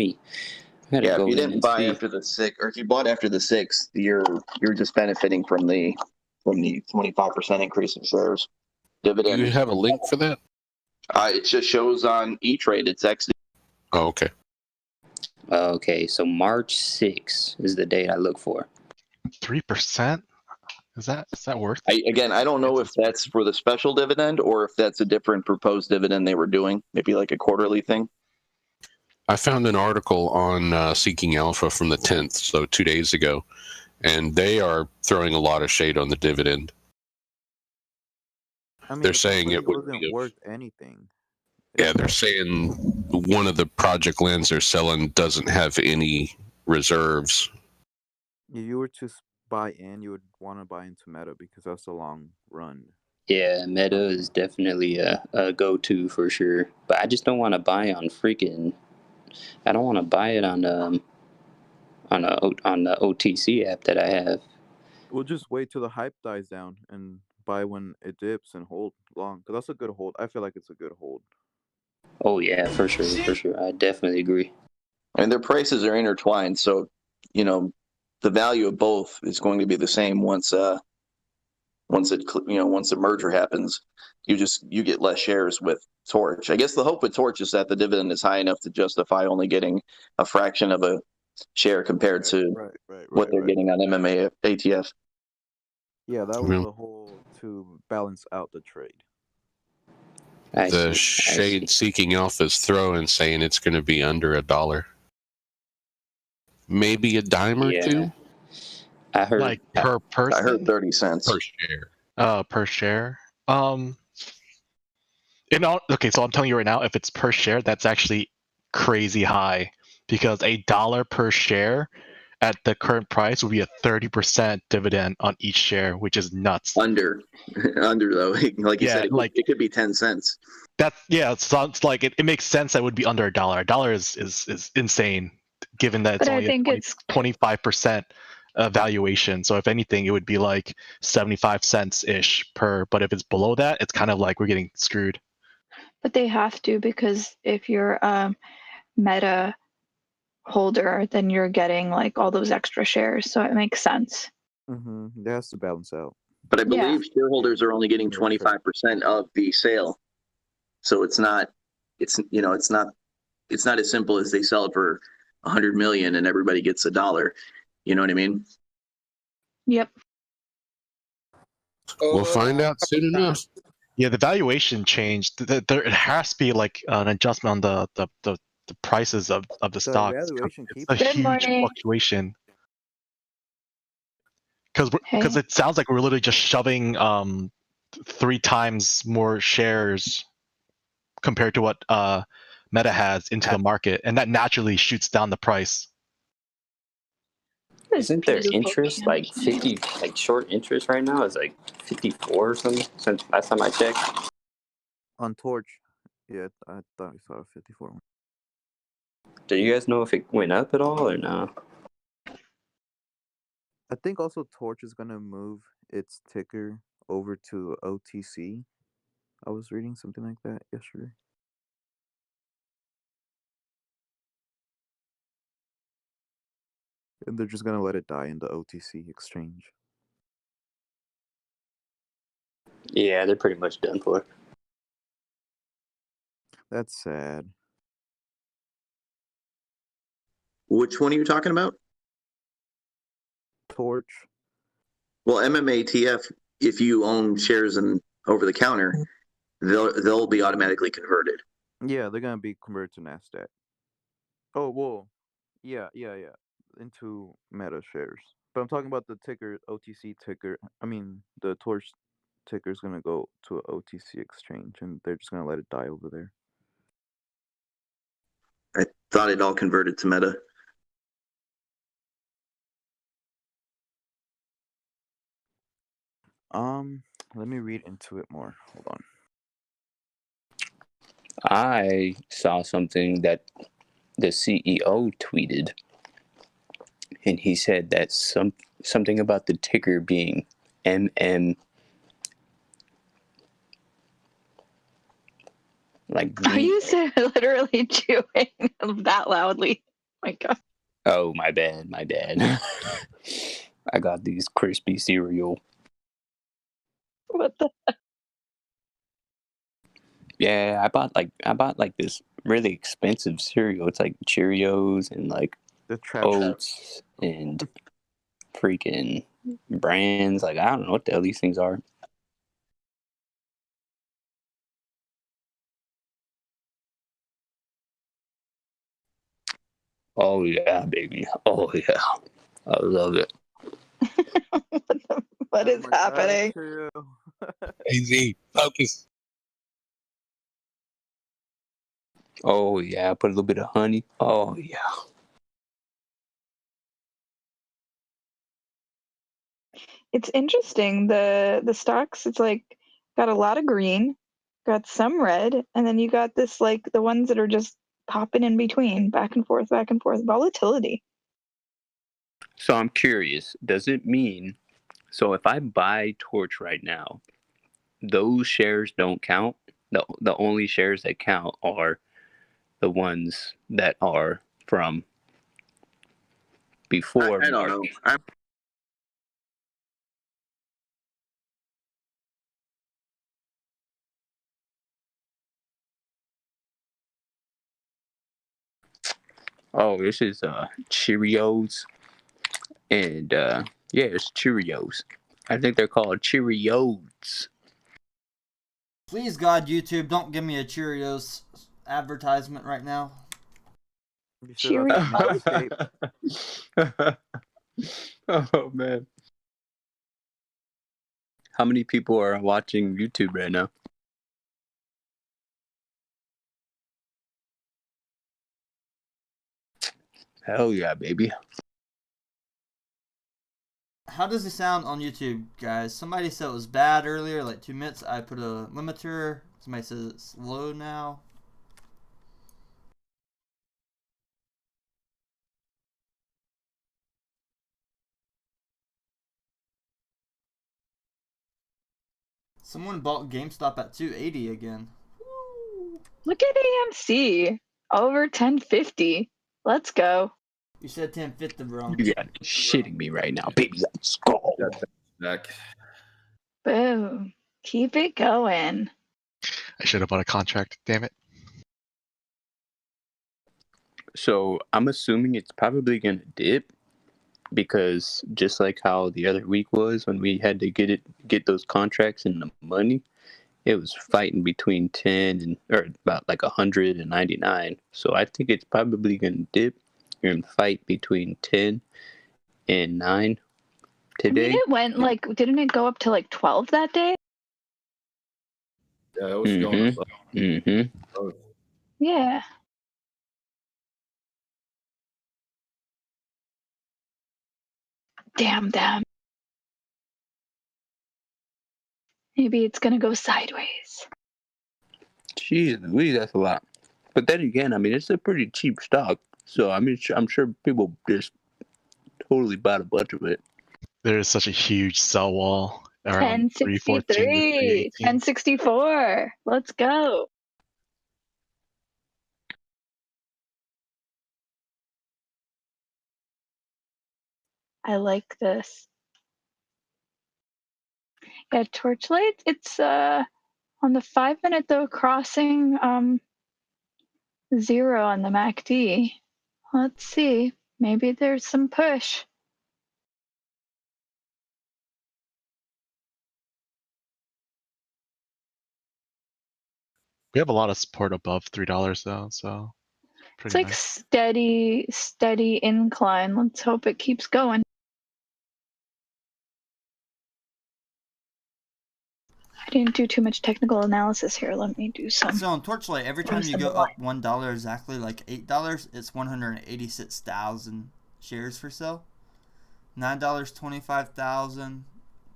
gotta Yeah, go if you in didn't and buy see. after the 6th, or if you bought after the 6th, you're just benefiting from the 25% increase in shares. Dividend. Do you have a link for that? It just shows on E-Trade. It's actually. Oh, okay. Okay, so March 6th is the date I look for. 3%? Is that worth? I don't know if that's for the special dividend or if that's a different proposed dividend they were doing, maybe like a quarterly thing. I found an article on Seeking Alpha from the 10th, so 2 days ago, and they are throwing a lot of shade on the dividend. I mean, They're saying it would wasn't be worth anything. Yeah, they're saying one of the project lands they're selling doesn't have any reserves. If you were to buy in, you would want to buy into Meta because that's a long run. Yeah, Meta is definitely a go-to for sure. But I just don't want to buy on freaking. I don't want to buy it on the OTC app that I have. We'll just wait till the hype dies down and buy when it dips and hold long. Because that's a good hold. I feel like it's a good hold. Oh yeah, for sure. I definitely agree. And their prices are intertwined, so the value of both is going to be the same once the merger happens. You get less shares with Torch. I guess the hope with Torch is that the dividend is high enough to justify only getting a fraction of a share compared to what they're getting on MMA ATF. Yeah, that was the whole to balance out the trade. The shade Seeking Alpha is throwing, saying it's going to be under $1. Maybe a dime or two. I heard like per person. I heard 30 cents per share. Per share. Okay, so I'm telling you right now, if it's per share, that's actually crazy high because $1 per share at the current price would be a 30% dividend on each share, which is nuts. Under though, like you said, it could be 10 cents. It sounds like it makes sense that it would be under $1. $1 is insane, given that it's only 25% valuation. So if anything, it would be like 75 cents ish per. But if it's below that, it's kind of like we're getting screwed. But they have to, because if you're a Meta holder, then you're getting like all those extra shares. So it makes sense. It has to balance out. But I Yeah. believe shareholders are only getting Yeah, sure. 25% of the sale. So it's not as simple as they sell it for 100 million and everybody gets $1. You know what I mean? Yep. We'll find out soon enough. Yeah, the valuation changed. There it has to be like an adjustment on the prices of the stock. valuation It's keeps a Good huge morning. fluctuation. Because it sounds like we're literally just shoving 3 times more shares compared to what Meta has into the market, and that naturally shoots down the price. Isn't there interest like 50, like short interest right now is like 54 or something since last time I checked? On Torch. Yeah, I thought I saw a 54. Do you guys know if it went up at all or no? I think also Torch is gonna move its ticker over to OTC. I was reading something like that yesterday. And they're just gonna let it die in the OTC exchange. Yeah, they're pretty much done for. That's sad. Which one are you talking about? Torch. Well, MMATF, if you own shares in over the counter, they'll be automatically converted. Yeah, they're gonna be converted to NASDAQ. Oh, whoa. Yeah. Into Meta shares. But I'm talking about the ticker, OTC ticker. I mean, the Torch ticker is gonna go to an OTC exchange, and they're just gonna let it die over there. I thought it all converted to Meta. Let me read into it more. Hold on. I saw something that the CEO tweeted, and he said that something about the ticker being MM. Like Are you literally chewing that loudly? My God. Oh, my bad. I got these crispy cereal. What the heck? Yeah, I bought like this really expensive cereal. It's like Cheerios and like oats and freaking brands. Like I don't know what the hell these things are. Oh yeah, baby. Oh yeah. I love it. What is happening? AZ, focus. Oh yeah, put a little bit of honey. Oh yeah. It's interesting. The stocks, it's like got a lot of green, got some red, and then you got this like the ones that are just popping in between, back and forth, volatility. So I'm curious, does it mean so if I buy Torch right now, those shares don't count? The only shares that count are the ones that are from before I don't know. Oh, this is Cheerios, and yeah, it's Cheerios. I think they're called Cheerios. Please God, YouTube, don't give me a Cheerios advertisement right now. Oh man. How many people are watching YouTube right now? Hell yeah, baby. How does it sound on YouTube, guys? Somebody said it was bad earlier, like 2 minutes. I put a limiter. Somebody says it's slow now. Someone bought GameStop at 280 again. Look at AMC over 1050. Let's go. You said 1050 wrong. You got shitting me right now, baby. Let's go. Back. Boom. Keep it going. I should have bought a contract. Damn it. So I'm assuming it's probably gonna dip because just like how the other week was when we had to get those contracts and the money, it was fighting between 10 and or about like 199. So I think it's probably gonna dip and fight between 10 and 9 today. I mean, it went like, didn't it go up to like 12 that day? Yeah, it was going up. Mm-hmm. Yeah. Damn. Maybe it's gonna go sideways. Jeez Louise, that's a lot. But then again, I mean, it's a pretty cheap stock. So, I mean, I'm sure people just totally bought a bunch of it. There is such a huge sell wall around 314 to 1063, 318. 1064. Let's go. I like this. Yeah, Torchlight, it's on the 5-minute though, crossing 0 on the MACD. Let's see. Maybe there's some push. We have a lot of support above $3 though, so It's pretty like nice. steady incline. Let's hope it keeps going. I didn't do too much technical analysis here. Let me do some. So on Torchlight, every time you go up $1 exactly, like $8, it's 186,000 shares for sale. $9, 25,000.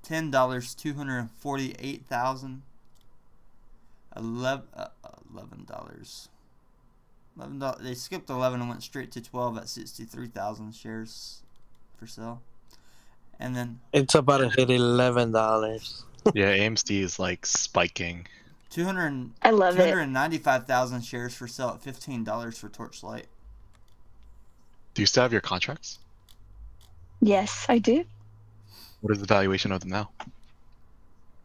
$10, 248,000. $11. They skipped 11 and went straight to 12 at 63,000 shares for sale. And then It's about to hit $11. Yeah, AMC is like spiking. I love it. 295,000 shares for sale at $15 for Torchlight. Do you still have your contracts? Yes, I do. What is the valuation of them now?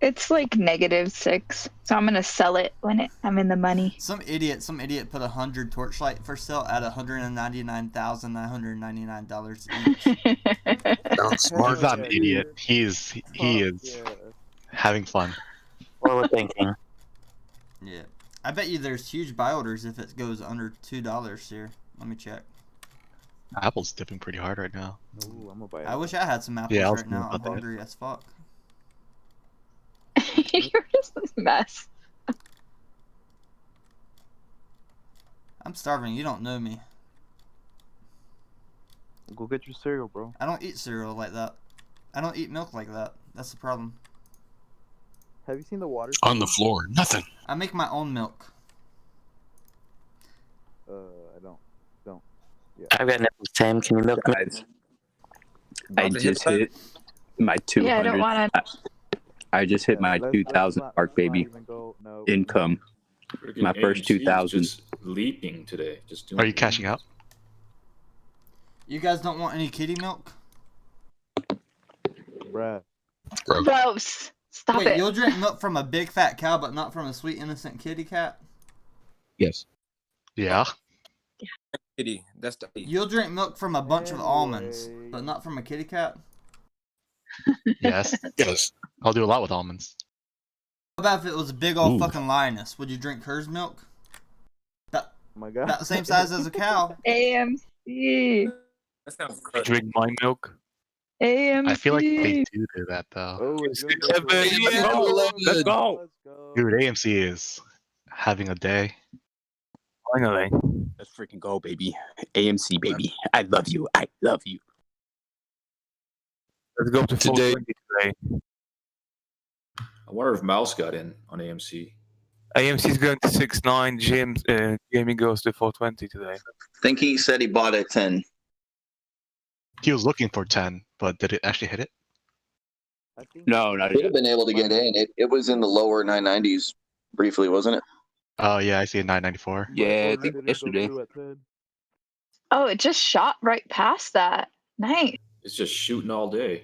It's like -6, so I'm gonna sell it when I'm in the money. Some idiot put 100 Torchlight for sale at $199,999 each. Sounds smart. He's not an idiot. He is having fun. What we're thinking. Yeah, I bet you there's huge buy orders if it goes under $2 here. Let me check. Apple's dipping pretty hard right now. Ooh, I'm gonna buy I wish I had some apples Yeah, I was right now. thinking I'm about that. hungry as fuck. You're just a mess. I'm starving. You don't know me. Go get your cereal, bro. I don't eat cereal like that. I don't eat milk like that. That's the problem. Have you seen the water? On the floor, nothing. I make my own milk. I don't. Yeah. I've got nipples, Tim. Can you milk me? I just hit my 200. Yeah, I don't wanna- I just hit my 2,000 mark, baby. Income. Freaking My first AMC is 2,000. Just leaping today. Just doing Are you cashing out? You guys don't want any kitty milk? Bruh. Gross. Stop Wait, it. you'll drink milk from a big fat cow, but not from a sweet innocent kitty cat? Yes. Yeah. Kitty, that's the. You'll drink milk from a bunch of almonds, but not from a kitty cat? Yes. Yes. I'll do a lot with almonds. How about if it was a big old Ooh. fucking lioness? Would you drink hers milk? Oh my god. About the same size as a cow. AMC. That sounds You gross. drink my milk. AMC. I feel like they do that though. Oh, it's good. Let's go. Dude, AMC is having a day. Finally. Let's freaking go, baby. AMC, baby. I love you. I love you. Let's go to Today- 420 today. I wonder if Mouse got in on AMC. AMC is going to 6.9. Jamie goes to 420 today. I think he said he bought at 10. He was looking for 10, but did it actually hit it? No, not Should yet. have been able to get in. It was in the lower 990s briefly, wasn't it? Oh yeah, I see a 994. Yeah, I think yesterday. Oh, it just shot right past that. Nice. It's just shooting all day.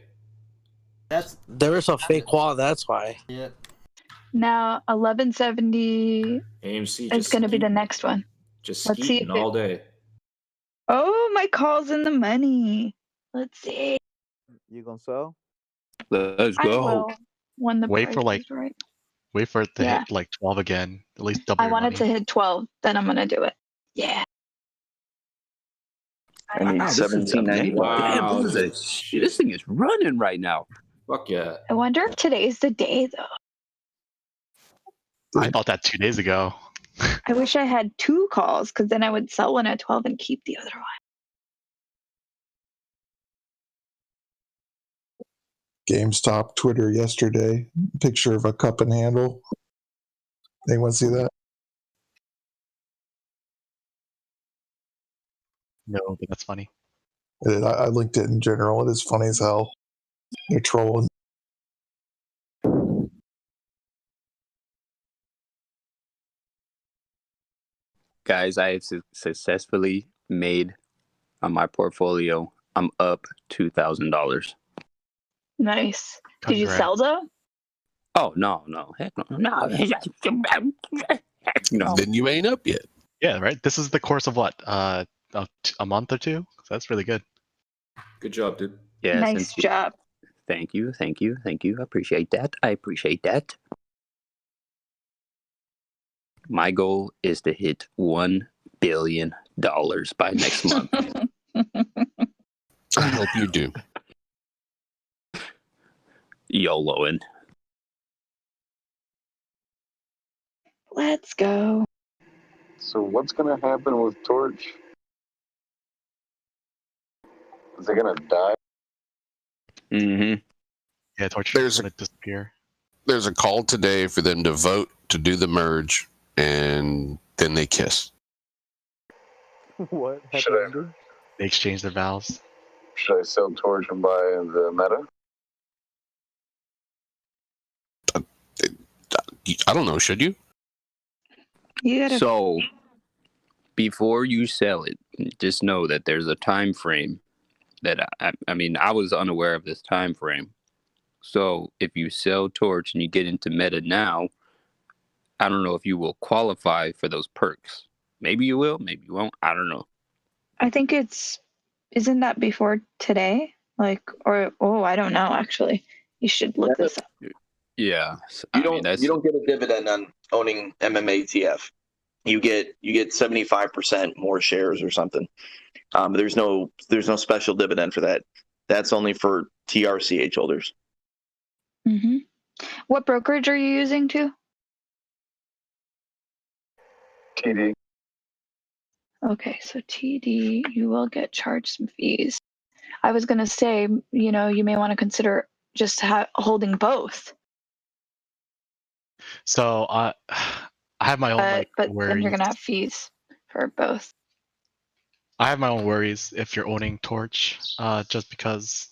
There is a fake wall. That's why. Yep. Now 1170 AMC is just going to be the skeeting. next one. Just Let's see skeeting if all it. day. Oh, my call's in the money. Let's see. You gonna sell? Let's I go. will when the Wait price for like is right. wait for it to Yeah. hit like 12 again. At least double I your want money. it to hit 12. Then I'm going to do it. Yeah. I need Wow, this is amazing. 1795. Damn, this thing is running right now. Fuck yeah. I wonder if today's the day, though. I thought that 2 days ago. I wish I had 2 calls because then I would sell one at 12 and keep the other one. GameStop Twitter yesterday. Picture of a cup and handle. Anyone see that? No, but that's funny. I linked it in general. It is funny as hell. They're trolling. Guys, I have successfully made on my portfolio. I'm up $2,000. Nice. Did you Congrats. sell though? Oh no, heck no. No. Then you ain't up yet. Yeah, right. This is the course of what? A month or two. So that's really good. Good job, dude. Yeah, Nice job. Thank you. I appreciate that. My goal is to hit $1 billion by next month. I hope you do. YOLOing. Let's go. So what's gonna happen with Torch? Is it gonna die? Mm-hmm. Yeah, Torch There's gonna disappear. There's a call today for them to vote to do the merge, and then they kiss. What? Should I, They exchange their vows. should I sell Torch and buy the meta? I don't know. Should you? You gotta. So, before you sell it, just know that there's a time frame that I mean, I was unaware of this time frame. So, if you sell Torch and you get into meta now, I don't know if you will qualify for those perks. Maybe you will, maybe you won't. I don't know. I think isn't that before today? I don't know actually. You should look this up. Yeah. You don't get a dividend on owning MMATF. You get 75% more shares or something. There's no special dividend for that. That's only for TRCH holders. Mm-hmm. What brokerage are you using too? TD. Okay, so TD, you will get charged some fees. I was gonna say, you may want to consider just holding both. So I have my own but worries. then you're gonna have fees for both. I have my own worries if you're owning Torch, just because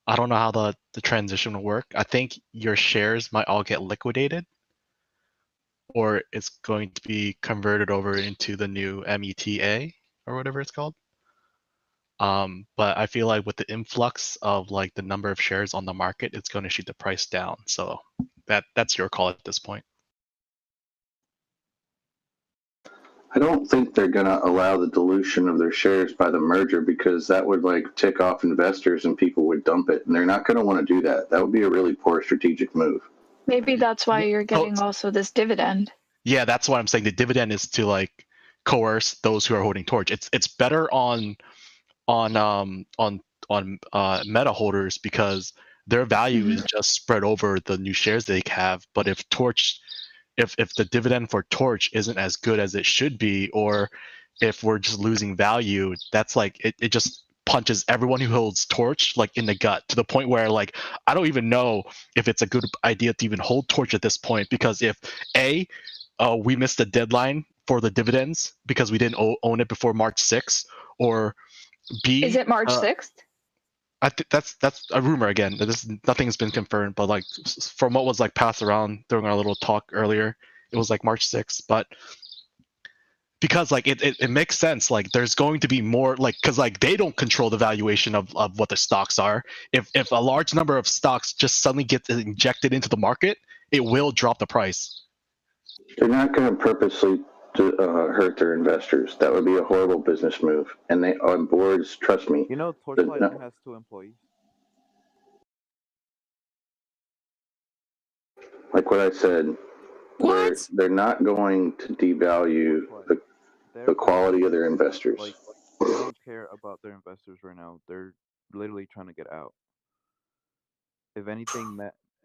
I don't know how the transition will work. I think your shares might all get liquidated, or it's going to be converted over into the new META or whatever it's called. But I feel like with the influx of the number of shares on the market, it's going to shoot the price down. So that's your call at this point. I don't think they're going to allow the dilution of their shares by the merger, because that would tick off investors and people would dump it, and they're not going to want to do that. That would be a really poor strategic move. Maybe that's why you're getting also this dividend. Yeah, that's what I'm saying. The dividend is to coerce those who are holding Torch. It's better on meta holders because their value is just spread over the new shares they have. But if the dividend for Torch isn't as good as it should be, or if we're just losing value, that's it just punches everyone who holds Torch in the gut, to the point where I don't even know if it's a good idea to even hold Torch at this point, because if we missed the deadline for the dividends because we didn't own it before March 6th, or B, is it March 6th? that's a rumor again. Nothing's been confirmed, but like from what was like passed around during our little talk earlier, it was like March 6th. But because like it makes sense, like there's going to be more, like, because like they don't control the valuation of what the stocks are. If a large number of stocks just suddenly get injected into the market, it will drop the price. They're not going to purposely hurt their investors. That would be a horrible business move. And they on boards, trust me. You know, Torchlight has 2 employees. Like what I said, they're not going to devalue the quality of their investors. Like, they don't care about their investors right now. They're literally trying to get out. If anything,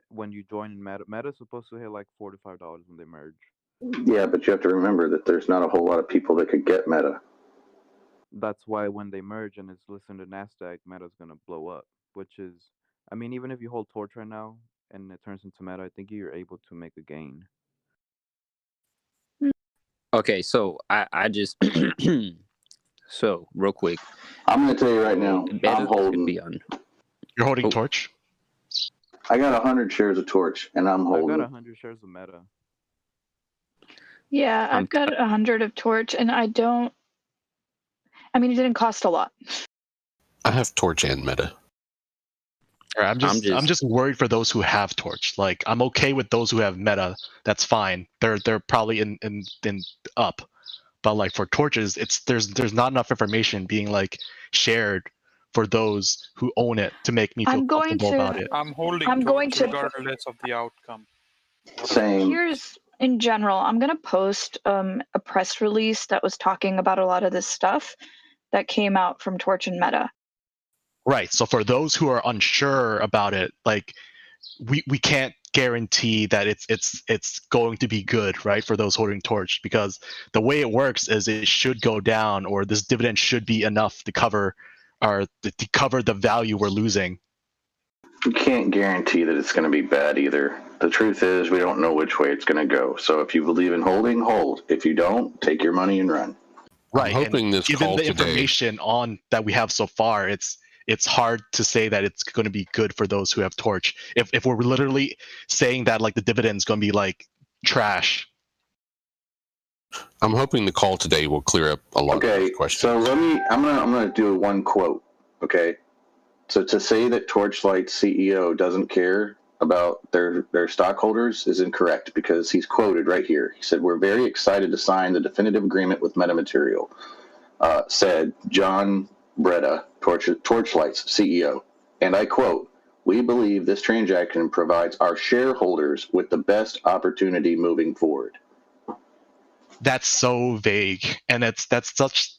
when you join in Meta's supposed to hit like $4 to $5 when they merge. Yeah, but you have to remember that there's not a whole lot of people that could get Meta. That's why when they merge and it's listed to NASDAQ, Meta's going to blow up, which is, I mean, even if you hold Torch right now and it turns into Meta, I think you're able to make a gain. Okay, so I just so real quick, I'm going to tell you right now, I'm holding. You're holding Torch? I got 100 shares of Torch, and I'm holding. I got 100 shares of Meta. Yeah, I've got 100 of Torch, and I mean, it didn't cost a lot. I have Torch and Meta. I'm just worried for those who have Torch. Like, I'm okay with those who have Meta. That's fine. They're probably in up. But like for Torches, there's not enough information being like shared for those who own it to make me feel comfortable about it. I'm holding Torch regardless of the outcome. Same. Here's, in general, I'm going to post a press release that was talking about a lot of this stuff that came out from Torch and Meta. Right. So for those who are unsure about it, like we can't guarantee that it's going to be good, right, for those holding Torch, because the way it works is it should go down, or this dividend should be enough to cover the value we're losing. You can't guarantee that it's going to be bad either. The truth is, we don't know which way it's going to go. So if you believe in holding, hold. If you don't, take your money and run. Right. I'm hoping this given call the today, information on that we have so far, it's hard to say that it's going to be good for those who have Torch. If we're literally saying that like the dividend's going to be like trash. I'm hoping the call today will clear up a lot of those questions. So I'm gonna do one quote. Okay. So to say that Torchlight's CEO doesn't care about their stockholders is incorrect, because he's quoted right here. He said, "We're very excited to sign the definitive agreement with Metamaterial," said John Breda, Torchlight's CEO. And I quote, "We believe this transaction provides our shareholders with the best opportunity moving forward." That's so vague, and that's such,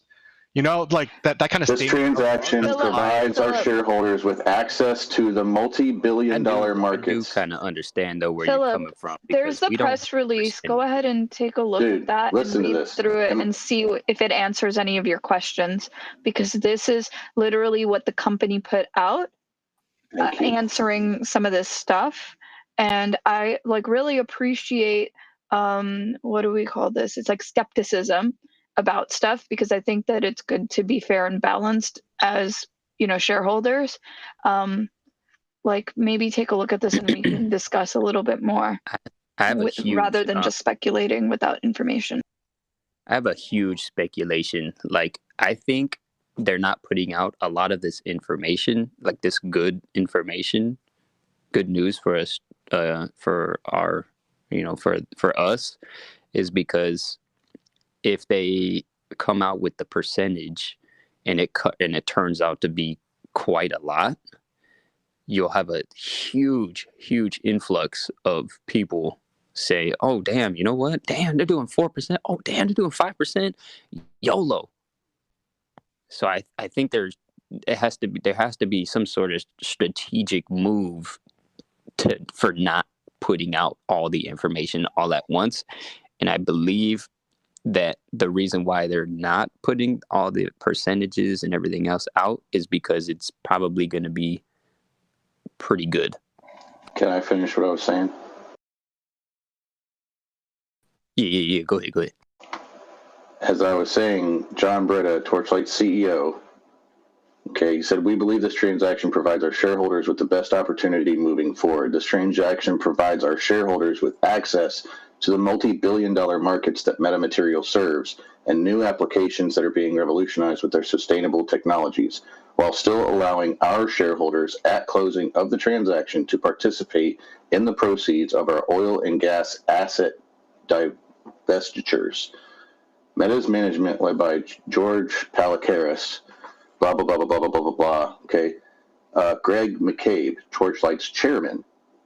like that kind of This transaction provides our shareholders with access to the multi-billion-dollar markets. I do kind of understand though where you're Philip, coming from. there's the press release. Go ahead and take a look at that and read through it and see if it answers any of your questions, because this is literally what the company put out, answering some of this stuff. And I really appreciate what do we call this? It's like skepticism about stuff, because I think that it's good to be fair and balanced as shareholders. Maybe take a look at this and we can discuss a little bit more rather than just speculating without information. I have a huge speculation. I think they're not putting out a lot of this information, like this good information, good news for us, for our, for us, is because if they come out with the percentage and it turns out to be quite a lot, you'll have a huge influx of people say, "Oh, damn, you know what? Damn, they're doing 4%. Oh, damn, they're doing 5%. YOLO." So I think there has to be some sort of strategic move for not putting out all the information all at once. And I believe that the reason why they're not putting all the percentages and everything else out is because it's probably going to be pretty good. Can I finish what I was saying? Yeah. Go ahead. As I was saying, John Breda, Torchlight CEO, Okay, he said, we believe this transaction provides our shareholders with the best opportunity moving forward. This transaction provides our shareholders with access to the multi-billion-dollar markets that metamaterial serves and new applications that are being revolutionized with their sustainable technologies, while still allowing our shareholders at closing of the transaction to participate in the proceeds of our oil and gas asset divestitures. Meta's management, led by George Palikaris, blah, blah, blah, blah, blah, blah, blah, blah, okay? Greg McCabe, Torchlight's chairman,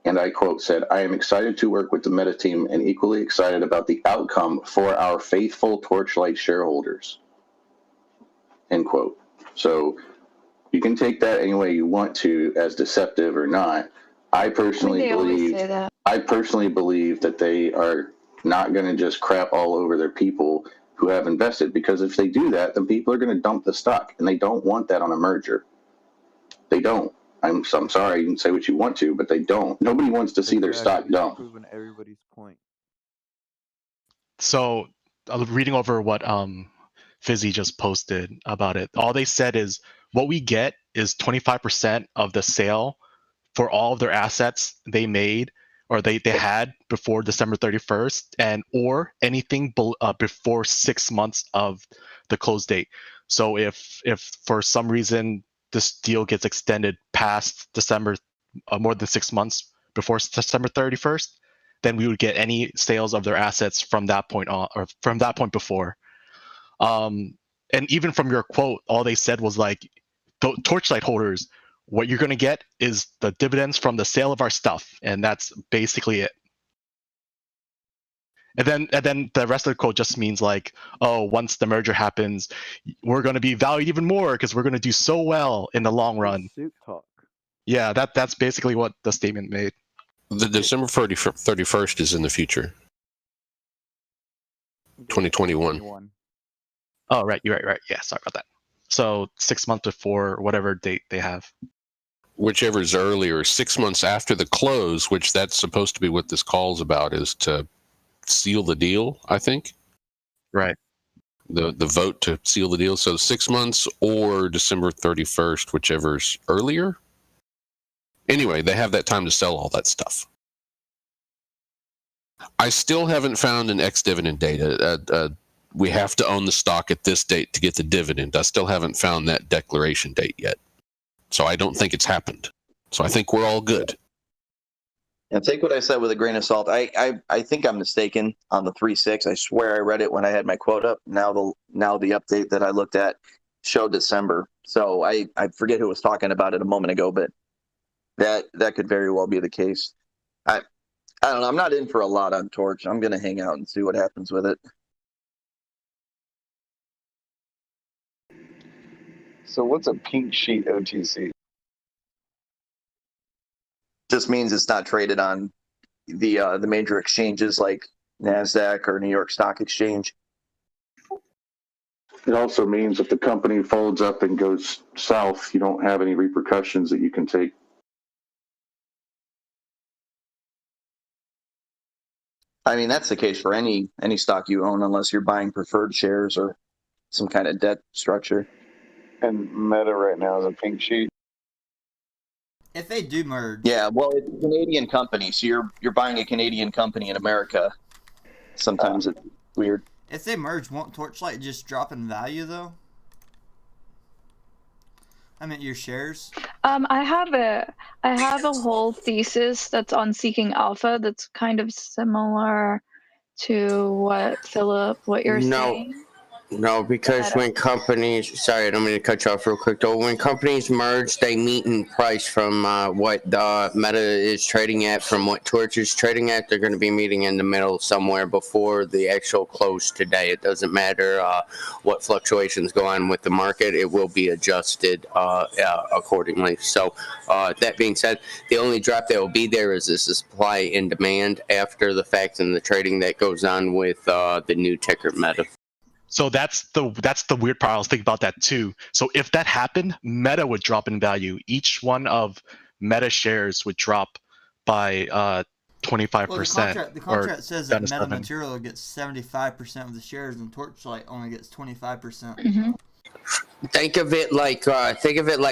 and I quote, said, I am excited to work with the Meta team and equally excited about the outcome for our faithful Torchlight shareholders, end quote. So you can take that any way you want to as deceptive or not. I personally believe that they are not going to just crap all over their people who have invested, because if they do that, then people are going to dump the stock, and they don't want that on a merger. They don't. I'm sorry, you can say what you want to, but they don't. Nobody wants to see their stock dump. Proving everybody's point. So, reading over what Fizzy just posted about it, all they said is what we get is 25% of the sale for all of their assets they made or they had before December 31st, and or anything before 6 months of the close date. So if for some reason this deal gets extended past December, more than 6 months before December 31st, then we would get any sales of their assets from that point on, or from that point before. And even from your quote, all they said was like, Torchlight holders, what you're going to get is the dividends from the sale of our stuff, and that's basically it. And then the rest of the quote just means like, oh, once the merger happens, we're going to be valued even more because we're going to do so well in the long run. Suit talk. Yeah, that's basically what the statement made. The December 31st is in the future. 2021. Oh, right. You're right. Yeah, sorry about that. So 6 months before whatever date they have. Whichever is earlier, 6 months after the close, which that's supposed to be what this call's about, is to seal the deal, I think. Right. The vote to seal the deal. So 6 months or December 31st, whichever's earlier. Anyway, they have that time to sell all that stuff. I still haven't found an ex-dividend date. We have to own the stock at this date to get the dividend. I still haven't found that declaration date yet. So I don't think it's happened. So I think we're all good. And take what I said with a grain of salt. I think I'm mistaken on the 3.6. I swear I read it when I had my quote up. Now the update that I looked at showed December. So I forget who was talking about it a moment ago, but that could very well be the case. I don't know. I'm not in for a lot on Torch. I'm going to hang out and see what happens with it. So what's a pink sheet OTC? Just means it's not traded on the major exchanges like NASDAQ or New York Stock Exchange. It also means if the company folds up and goes south, you don't have any repercussions that you can take. I mean, that's the case for any stock you own, unless you're buying preferred shares or some kind of debt structure. And Meta right now is a pink sheet. If they do merge. Yeah, well, it's a Canadian company, so you're buying a Canadian company in America. Sometimes it's weird. If they merge, won't Torchlight just drop in value though? I mean, your shares. I have a whole thesis that's on Seeking Alpha that's kind of similar to what you're saying. No, because when companies, sorry, I don't mean to cut you off real quick though. When companies merge, they meet in price from what Meta is trading at, from what Torch is trading at. They're going to be meeting in the middle somewhere before the actual close today. It doesn't matter what fluctuations go on with the market. It will be adjusted accordingly. So that being said, the only drop that will be there is the supply and demand after the fact and the trading that goes on with the new ticker Meta. So that's the weird part. I was thinking about that too. So if that happened, Meta would drop in value. Each one of Meta shares would drop by 25%. Well, the contract says that Meta Material gets 75% of the shares, and Torchlight only gets 25%. Mm-hmm. Think of it like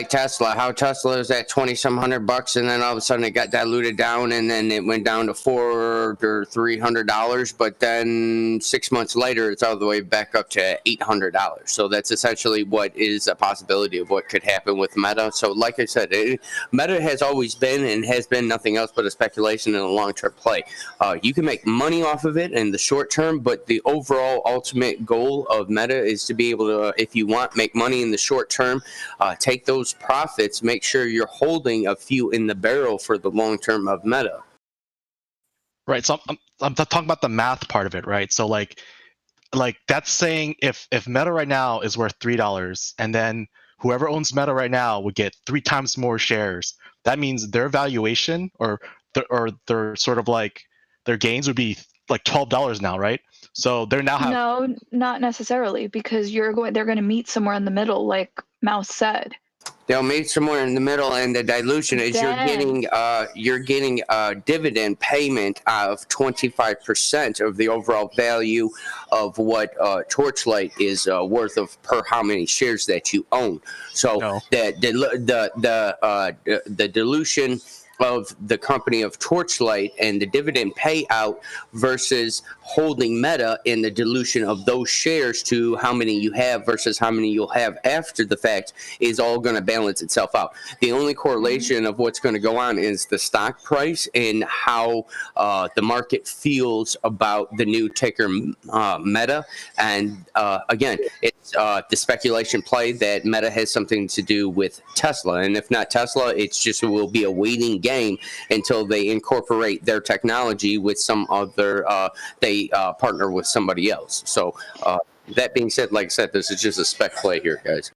Tesla. How Tesla is at 20-some $100, and then all of a sudden it got diluted down, and then it went down to $400 or $300. But then 6 months later, it's all the way back up to $800. So that's essentially what is a possibility of what could happen with Meta. So, like I said, Meta has always been and has been nothing else but a speculation and a long-term play. You can make money off of it in the short term, but the overall ultimate goal of Meta is to be able to, if you want, make money in the short term, take those profits, make sure you're holding a few in the barrel for the long term of Meta. Right. So I'm talking about the math part of it, right? So like that's saying if Meta right now is worth $3, and then whoever owns Meta right now would get 3 times more shares, that means their valuation or their sort of like their gains would be like $12 now, right? So they're now have No, not necessarily, because they're going to meet somewhere in the middle, like Mouse said. They'll meet somewhere in the middle, and the dilution is you're getting a dividend payment of 25% of the overall value of what Torchlight is worth of per how many shares that you own. So the dilution of the company of Torchlight and the dividend payout versus holding Meta in the dilution of those shares to how many you have versus how many you'll have after the fact is all going to balance itself out. The only correlation of what's going to go on is the stock price and how the market feels about the new ticker Meta. And again, it's the speculation play that Meta has something to do with Tesla. And if not Tesla, it's just will be a waiting game until they incorporate their technology with some other, they partner with somebody else. So that being said, like I said, this is just a spec play here, guys.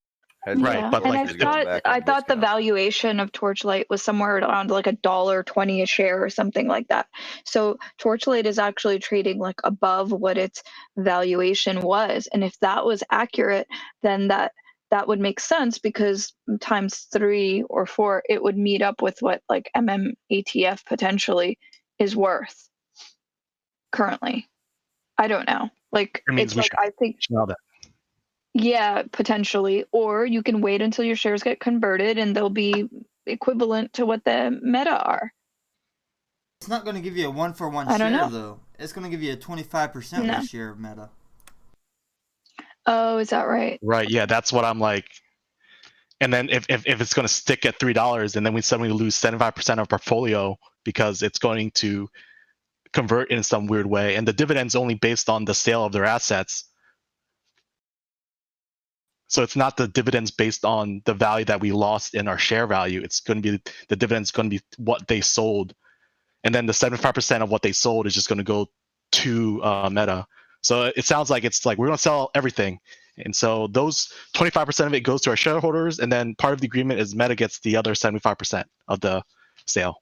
Right, but and I thought the valuation of Torchlight was somewhere around like $1.20 a share or something like that. So Torchlight is actually trading like above what its valuation was, and if that was accurate, then that would make sense, because times 3 or 4 it would meet up with what like MMATF potentially is worth currently. I don't know. Like it's like I think know that. Yeah, potentially. Or you can wait until your shares get converted and they'll be equivalent to what the Meta are. It's not going to give you a 1-for-1 I don't share, know. though. It's going to give you a 25% of the share of Meta. Oh, is that right? Right. Yeah, that's what I'm like. And then if it's going to stick at $3, and then we suddenly lose 75% of our portfolio because it's going to convert in some weird way, and the dividend's only based on the sale of their assets. So it's not the dividends based on the value that we lost in our share value. It's going to be the dividends going to be what they sold, and then the 75% of what they sold is just going to go to Meta. So it sounds like it's like we're going to sell everything, and so those 25% of it goes to our shareholders, and then part of the agreement is Meta gets the other 75% of the sale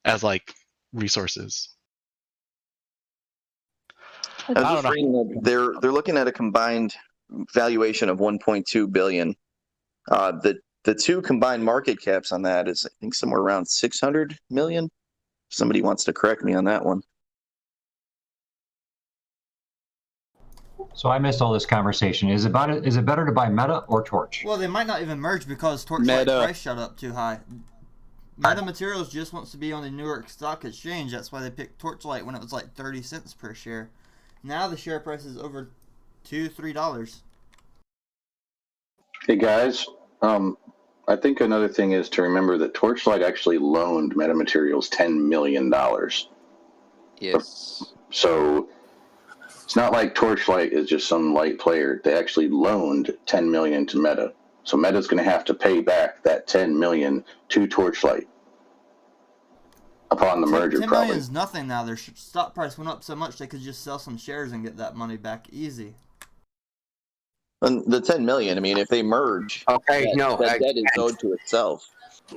as like resources. I was just reading that they're looking at a combined valuation of 1.2 billion. The two combined market caps on that is I think somewhere around 600 million. Somebody wants to correct me on that one. So I missed all this conversation. Is it better to buy Meta or Torch? Well, they might not even merge because Torchlight price shot up too high. Meta Materials just wants to be on the New York Stock Exchange. That's why they picked Torchlight when it was like 30 cents per share. Now the share price is over $2-3. Hey guys, I think another thing is to remember that Torchlight actually loaned Metamaterials $10 million. Yes. So it's not like Torchlight is just some light player. They actually loaned $10 million to Meta. So Meta's going to have to pay back that $10 million to Torchlight upon the merger. $10 million is nothing now. Their stock price went up so much they could just sell some shares and get that money back easy. And the 10 million, I mean, if they merge, that debt is owed to itself.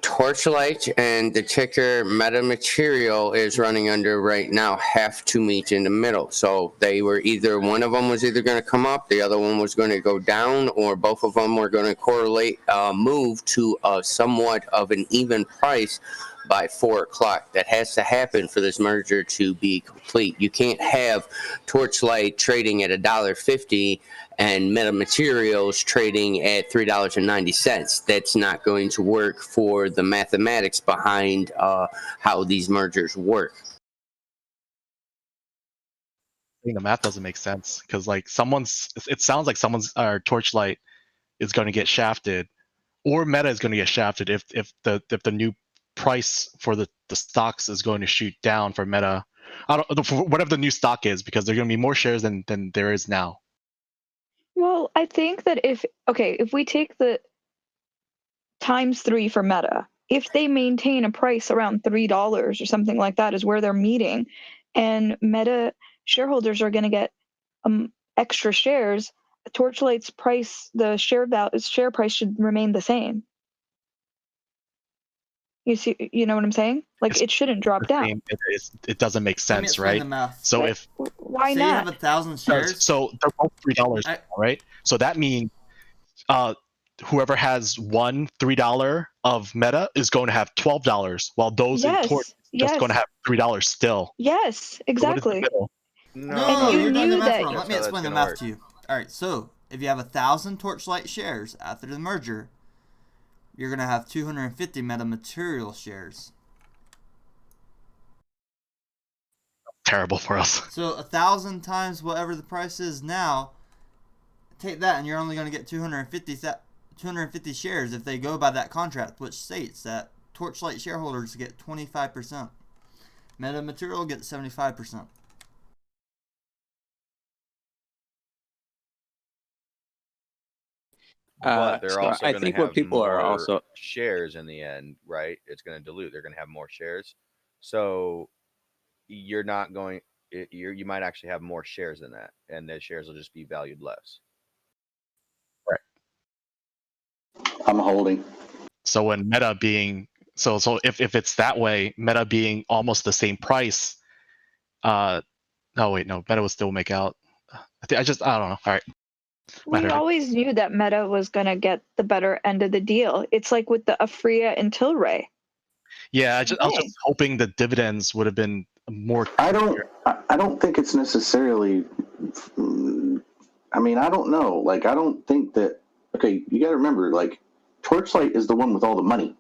Torchlight and the ticker Metamaterial is running under right now have to meet in the middle. So they were either, one of them was either going to come up, the other one was going to go down, or both of them were going to correlate, move to somewhat of an even price by 4 o'clock. That has to happen for this merger to be complete. You can't have Torchlight trading at $1.50 and Meta Materials trading at $3.90. That's not going to work for the mathematics behind how these mergers work. I think the math doesn't make sense because like it sounds like someone's Torchlight is going to get shafted, or Meta is going to get shafted if the new price for the stocks is going to shoot down for Meta. I don't for whatever the new stock is, because there are going to be more shares than there is now. Well, I think that if we take the ×3 for Meta, if they maintain a price around $3 or something like that is where they're meeting, and Meta shareholders are going to get extra shares, Torchlight's price, the share price should remain the same. You know what I'm saying? Like it shouldn't drop down. It doesn't make sense, right? So if why Say not? you have 1,000 shares. So they're both $3, right? So that means whoever has one $3 of Meta is going to have $12, while those in Torch just going to have $3 still. Yes, exactly. No, you you're doing knew the math that- wrong. Let me That's how explain the that's math gonna to you. All right, so if you have 1,000 Torchlight shares after the merger, you're gonna have 250 Meta Material shares. Terrible for us. So 1,000 times whatever the price is now, take that, and you're only gonna get 250 shares if they go by that contract, which states that Torchlight shareholders get 25%. Meta Material gets 75%. But they're also I going to think have what people are more also shares in the end, right? It's going to dilute. They're going to have more shares, so you're not going. You might actually have more shares than that, and the shares will just be valued less. Right. I'm holding. So when Meta being so if it's that way, Meta being almost the same price, no, Meta will still make out. I don't know. All right. We always knew that Meta was going to get the better end of the deal. It's like with the Afria and Tilray. Yeah, I was just hoping the dividends would have been more. I don't think it's necessarily. I mean, I don't know. Like, I don't think that. Okay, you got to remember, like, Torchlight is the one with all the money.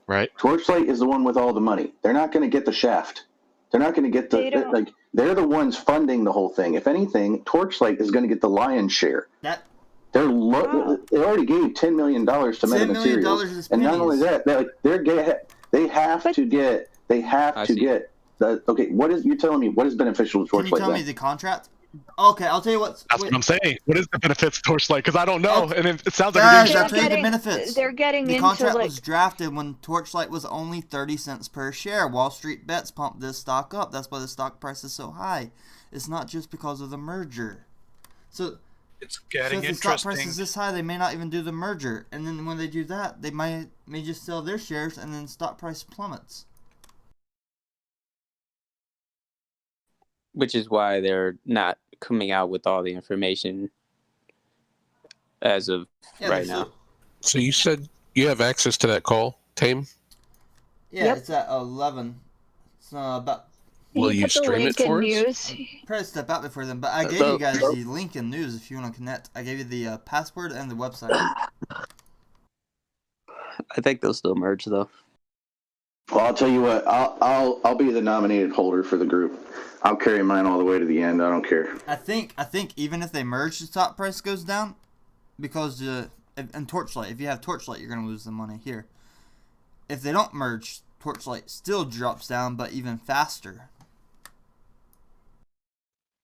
Right. Torchlight is the one with all the money. They're not going to get the shaft. They're not going to get they're the ones funding the whole thing. If anything, Torchlight is going to get the lion's share. They already gave $10 million to Meta Materials, and not only that, they have to get what is you're telling me? What is beneficial to Torchlight? Can you tell me the contract? Okay, I'll tell you what. That's what I'm saying. What is the benefits of Torchlight? Because I don't know, and it sounds like Guys, we're I'll tell you the benefits. They're getting the into contract like was drafted when Torchlight was only 30 cents per share. Wall Street bets pumped this stock up. That's why the stock price is so high. It's not just because of the merger. So it's getting if the stock interesting. price is this high, they may not even do the merger, and then when they do that, they may just sell their shares, and then stock price plummets. which is why they're not coming out with all the information as of right now. So you said you have access to that call, Tame? Yeah, it's at 11. It's about. Will you stream it for us? Probably step out before then, but I gave you guys the link in news if you want to connect. I gave you the password and the website. I think they'll still merge though. Well, I'll tell you what. I'll be the nominated holder for the group. I'll carry mine all the way to the end. I don't care. I think even if they merge, the stock price goes down because and Torchlight. If you have Torchlight, you're gonna lose the money here. If they don't merge, Torchlight still drops down, but even faster.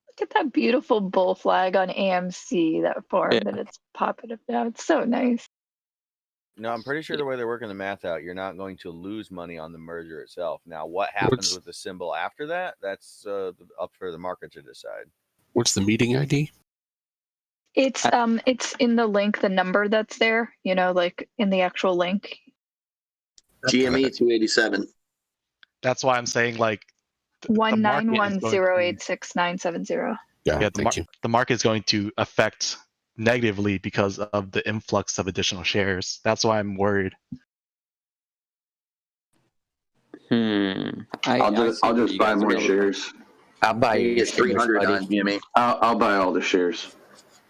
Look at that beautiful bull flag on AMC that formed, and it's popping up now. It's so nice. No, I'm pretty sure the way they're working the math out, you're not going to lose money on the merger itself. Now, what happens with the symbol after that? That's up for the market to decide. What's the meeting ID? It's in the link, the number that's there. You know, like in the actual link. GME 287. That's why I'm saying like 191086970. Yeah, the market is going to affect negatively because of the influx of additional shares. That's why I'm worried. I'll just buy more shares. I'll buy your It's 300 buddy. on GME. I'll buy all the shares.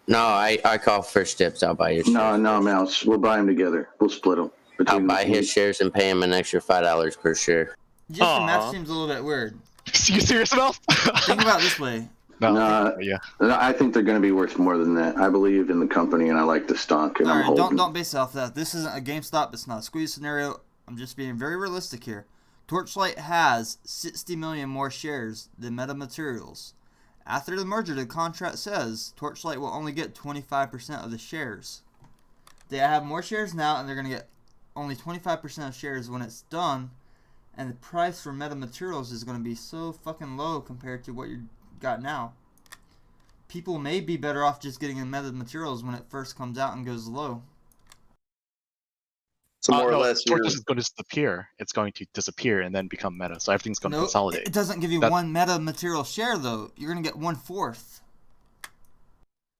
No, I call first dips. I'll buy your shares. No, Mouse. We'll buy them together. We'll split them. I'll buy his shares and pay him an extra $5 per share. Just the math seems a little bit weird. You serious enough? Think about it this way. Yeah. I think they're going to be worth more than that. I believe in the company and I like the stock, and I'm holding. Don't base it off that. This isn't a GameStop. It's not a squeeze scenario. I'm just being very realistic here. Torchlight has 60 million more shares than Meta Materials. After the merger, the contract says Torchlight will only get 25% of the shares. They have more shares now, and they're going to get only 25% of shares when it's done. And the price for Meta Materials is going to be so fucking low compared to what you got now. People may be better off just getting in Meta Materials when it first comes out and goes low. So more or less, Torch is going to disappear. It's going to disappear and then become Meta. So everything's going to consolidate. It doesn't give you one Meta Material share though. You're going to get 1/4.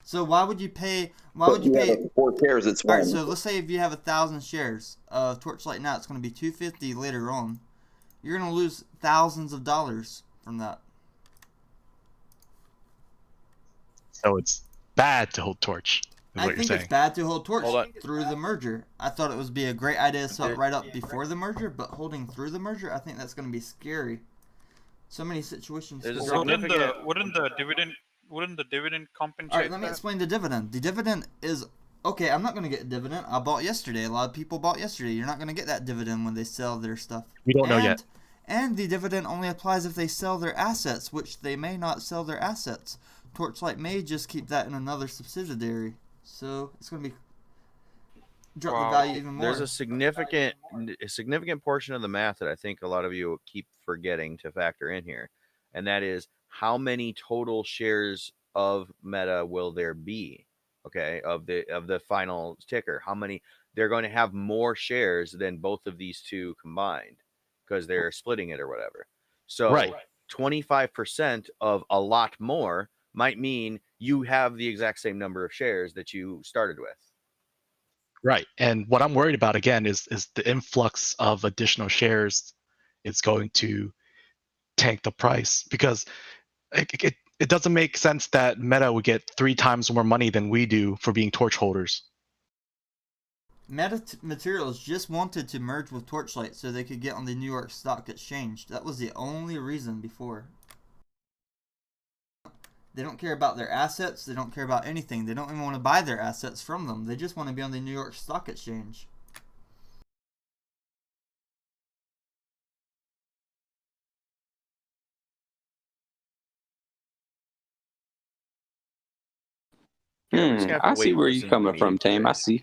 So why would you pay? Why would you pay? 4 shares. It's one. Alright, so let's say if you have 1,000 shares of Torchlight now, it's going to be 250 later on. You're going to lose thousands of dollars from that. So it's bad to hold Torch. I think it's bad to hold Torch through the merger. I thought it would be a great idea to sell it right up before the merger, but holding through the merger, I think that's going to be scary. So many situations. Wouldn't the dividend compensate? All right, let me explain the dividend. The dividend is okay. I'm not going to get a dividend. I bought yesterday. A lot of people bought yesterday. You're not going to get that dividend when they sell their stuff. We don't know yet. And the dividend only applies if they sell their assets, which they may not sell their assets. Torchlight may just keep that in another subsidiary. So it's going to be drop the value even more. There's a significant portion of the math that I think a lot of you keep forgetting to factor in here, and that is how many total shares of Meta will there be? Okay, of the final ticker, how many? They're going to have more shares than both of these two combined because they're splitting it or whatever. So 25% of a lot more might mean you have the exact same number of shares that you started with. Right. And what I'm worried about, again, is the influx of additional shares is going to tank the price, because it doesn't make sense that Meta would get 3 times more money than we do for being Torch holders. Meta Materials just wanted to merge with Torchlight so they could get on the New York Stock Exchange. That was the only reason before. They don't care about their assets. They don't care about anything. They don't even want to buy their assets from them. They just want to be on the New York Stock Exchange. I see where you're coming from, Tame. I see.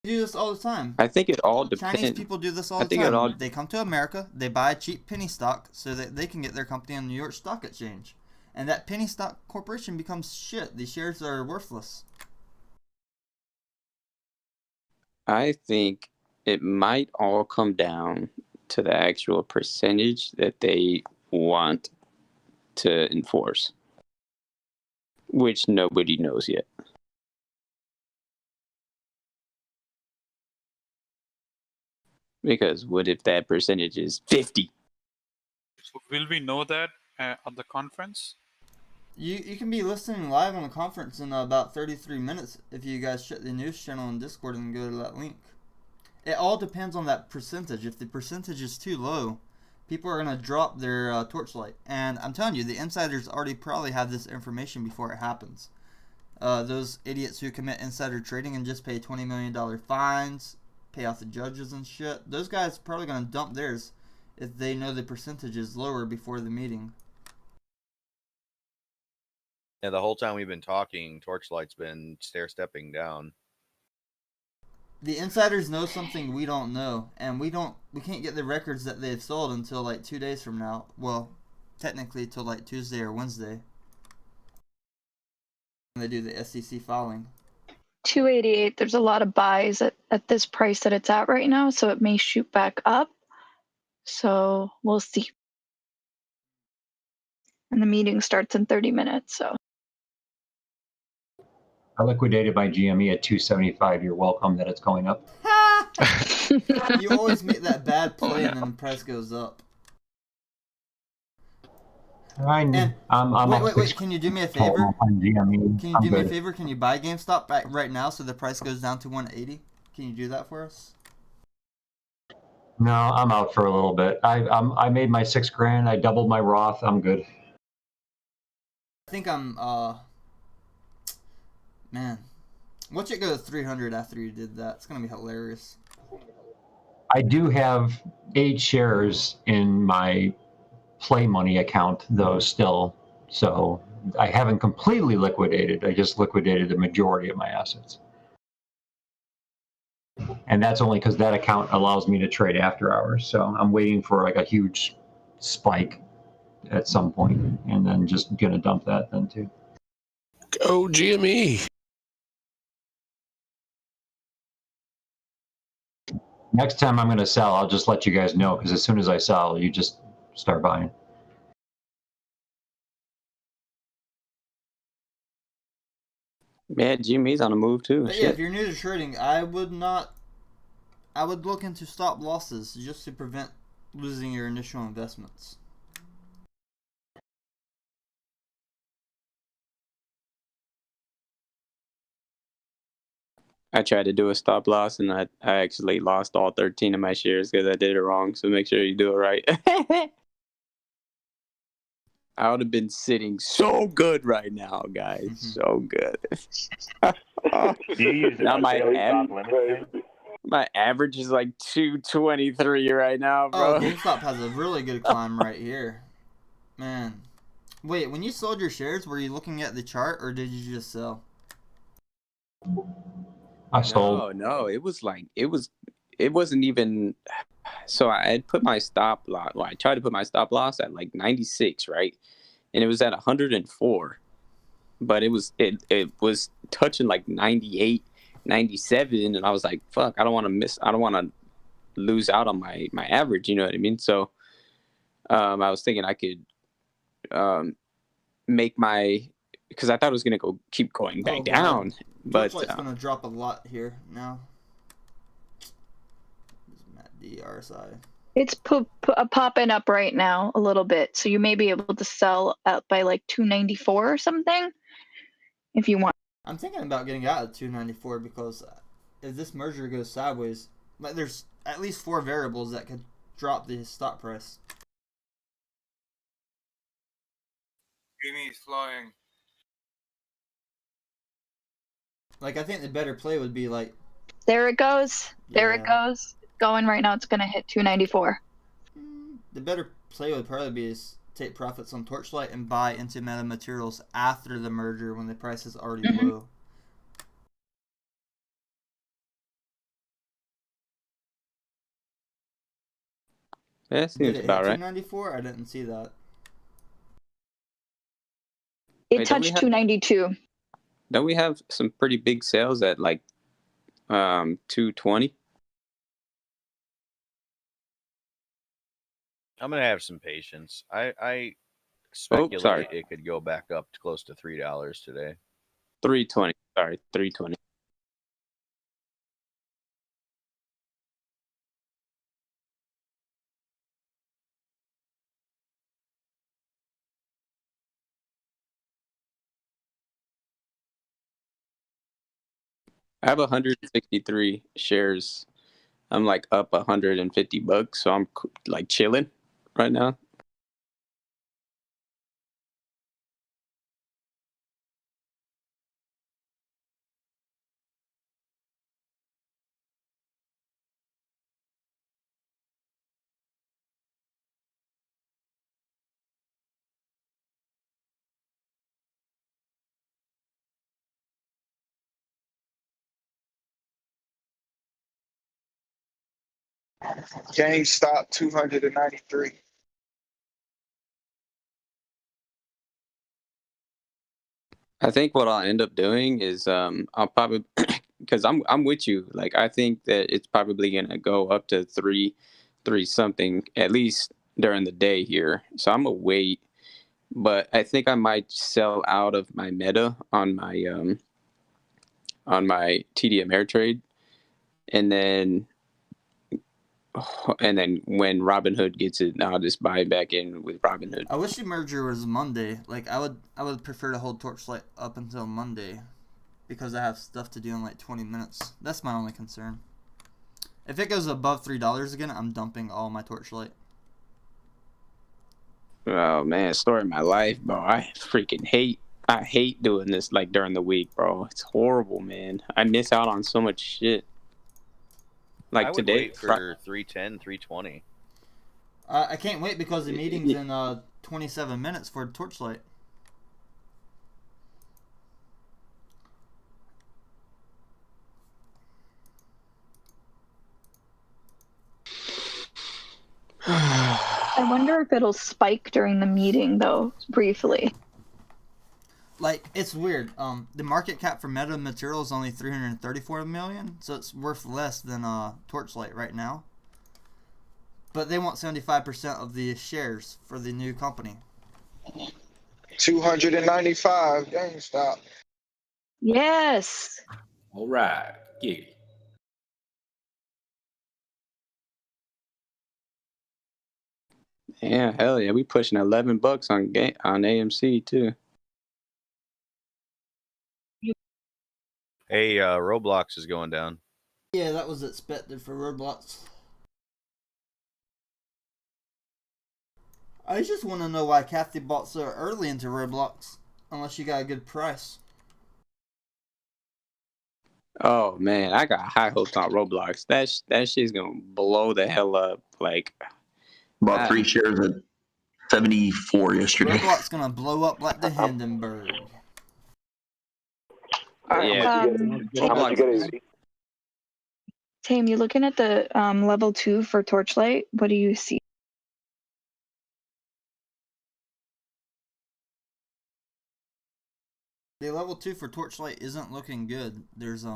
They do this all the time. I think it all depends. Chinese people do this all the time. They come to America, they buy cheap penny stock so that they can get their company on the New York Stock Exchange. And that penny stock corporation becomes shit. The shares are worthless. I think it might all come down to the actual percentage that they want to enforce, which nobody knows yet. Because what if that percentage is 50? So will we know that at the conference? You can be listening live on the conference in about 33 minutes if you guys check the news channel on Discord and go to that link. It all depends on that percentage. If the percentage is too low, people are going to drop their Torchlight. And I'm telling you, the insiders already probably have this information before it happens. Those idiots who commit insider trading and just pay $20 million fines, pay off the judges and shit, those guys are probably going to dump theirs if they know the percentage is lower before the meeting. Yeah, the whole time we've been talking, Torchlight's been stair-stepping down. The insiders know something we don't know, and we can't get the records that they've sold until like 2 days from now. Well, technically till like Tuesday or Wednesday. When they do the SEC filing. 288. There's a lot of buys at this price that it's at right now, so it may shoot back up. So we'll see. And the meeting starts in 30 minutes, so. I liquidated my GME at 275. You're welcome that it's going up. You always make that bad play and then the price goes up. I'm Wait. Can you do me a favor? GME. Can you do me a favor? Can you buy GameStop right now so the price goes down to 180? Can you do that for us? No, I'm out for a little bit. I made my $6,000. I doubled my Roth. I'm good. I think I'm man. Watch it go to 300 after you did that. It's gonna be hilarious. I do have 8 shares in my Play Money account though still, so I haven't completely liquidated. I just liquidated the majority of my assets, and that's only because that account allows me to trade after hours. So I'm waiting for like a huge spike at some point, and then just gonna dump that then too. Go GME. Next time I'm gonna sell, I'll just let you guys know, because as soon as I sell, you just start buying. Yeah, GME's on the move too. But yeah, if you're new to trading, I would look into stop losses just to prevent losing your initial investments. I tried to do a stop loss and I actually lost all 13 of my shares because I did it wrong. So make sure you do it right. I would have been sitting so good right now, guys. So good. Now my average is like 223 right now, bro. Oh, GameStop has a really good climb right here. Man. Wait, when you sold your shares, were you looking at the chart or did you just sell? I sold. No, it wasn't even. So I had put my stop loss. Well, I tried to put my stop loss at like 96, right? And it was at 104, but it was touching like 98, 97, and I was like, "Fuck, I don't want to lose out on my average." You know what I mean? So, I was thinking I could make my, because I thought it was gonna keep going back down, but Torchlight's gonna drop a lot here now. The RSI. It's popping up right now a little bit, so you may be able to sell out by like 294 or something if you want. I'm thinking about getting out at 294 because if this merger goes sideways, like there's at least 4 variables that could drop the stock price. GME is flying. Like I think the better play would be like. There it goes. There it goes. Going right now. It's gonna hit 294. The better play would probably be is take profits on Torchlight and buy into Meta Materials after the merger when the price is already low. Yeah, seems about right. 294? I didn't see that. It touched 292. Don't we have some pretty big sales at like 220? I'm gonna have some patience. I speculate it could go back up to close to $3 today. 320. Sorry, 320. I have 163 shares. I'm like up $150, so I'm like chilling right now. GameStop 293. I think what I'll end up doing is I'll probably because I'm with you. Like I think that it's probably gonna go up to three something at least during the day here. So I'm gonna wait, but I think I might sell out of my Meta on my TD Ameritrade, and then and then when Robinhood gets it, I'll just buy back in with Robinhood. I wish the merger was Monday. Like I would prefer to hold Torchlight up until Monday, because I have stuff to do in like 20 minutes. That's my only concern. If it goes above $3 again, I'm dumping all my Torchlight. Oh man, story of my life, bro. I hate doing this like during the week, bro. It's horrible, man. I miss out on so much shit. Like I would today, wait for 310, 320. I can't wait because the meeting's in 27 minutes for Torchlight. I wonder if it'll spike during the meeting, though, briefly. Like, it's weird. The market cap for Meta Material is only 334 million, so it's worth less than Torchlight right now. But they want 75% of the shares for the new company. 295 GameStop. Yes. All right. Yeah. Yeah, hell yeah, we pushing $11 on AMC too. Hey, Roblox is going down. Yeah, that was expected for Roblox. I just want to know why Kathy bought so early into Roblox, unless you got a good price. Oh man, I got high hopes on Roblox. That shit's gonna blow the hell up. Like, Bought 3 shares at 74 yesterday. Roblox gonna blow up like the Hindenburg. yeah, How much you get, AC? Tam, you looking at the level 2 for Torchlight? What do you see? The level 2 for Torchlight isn't looking good. There's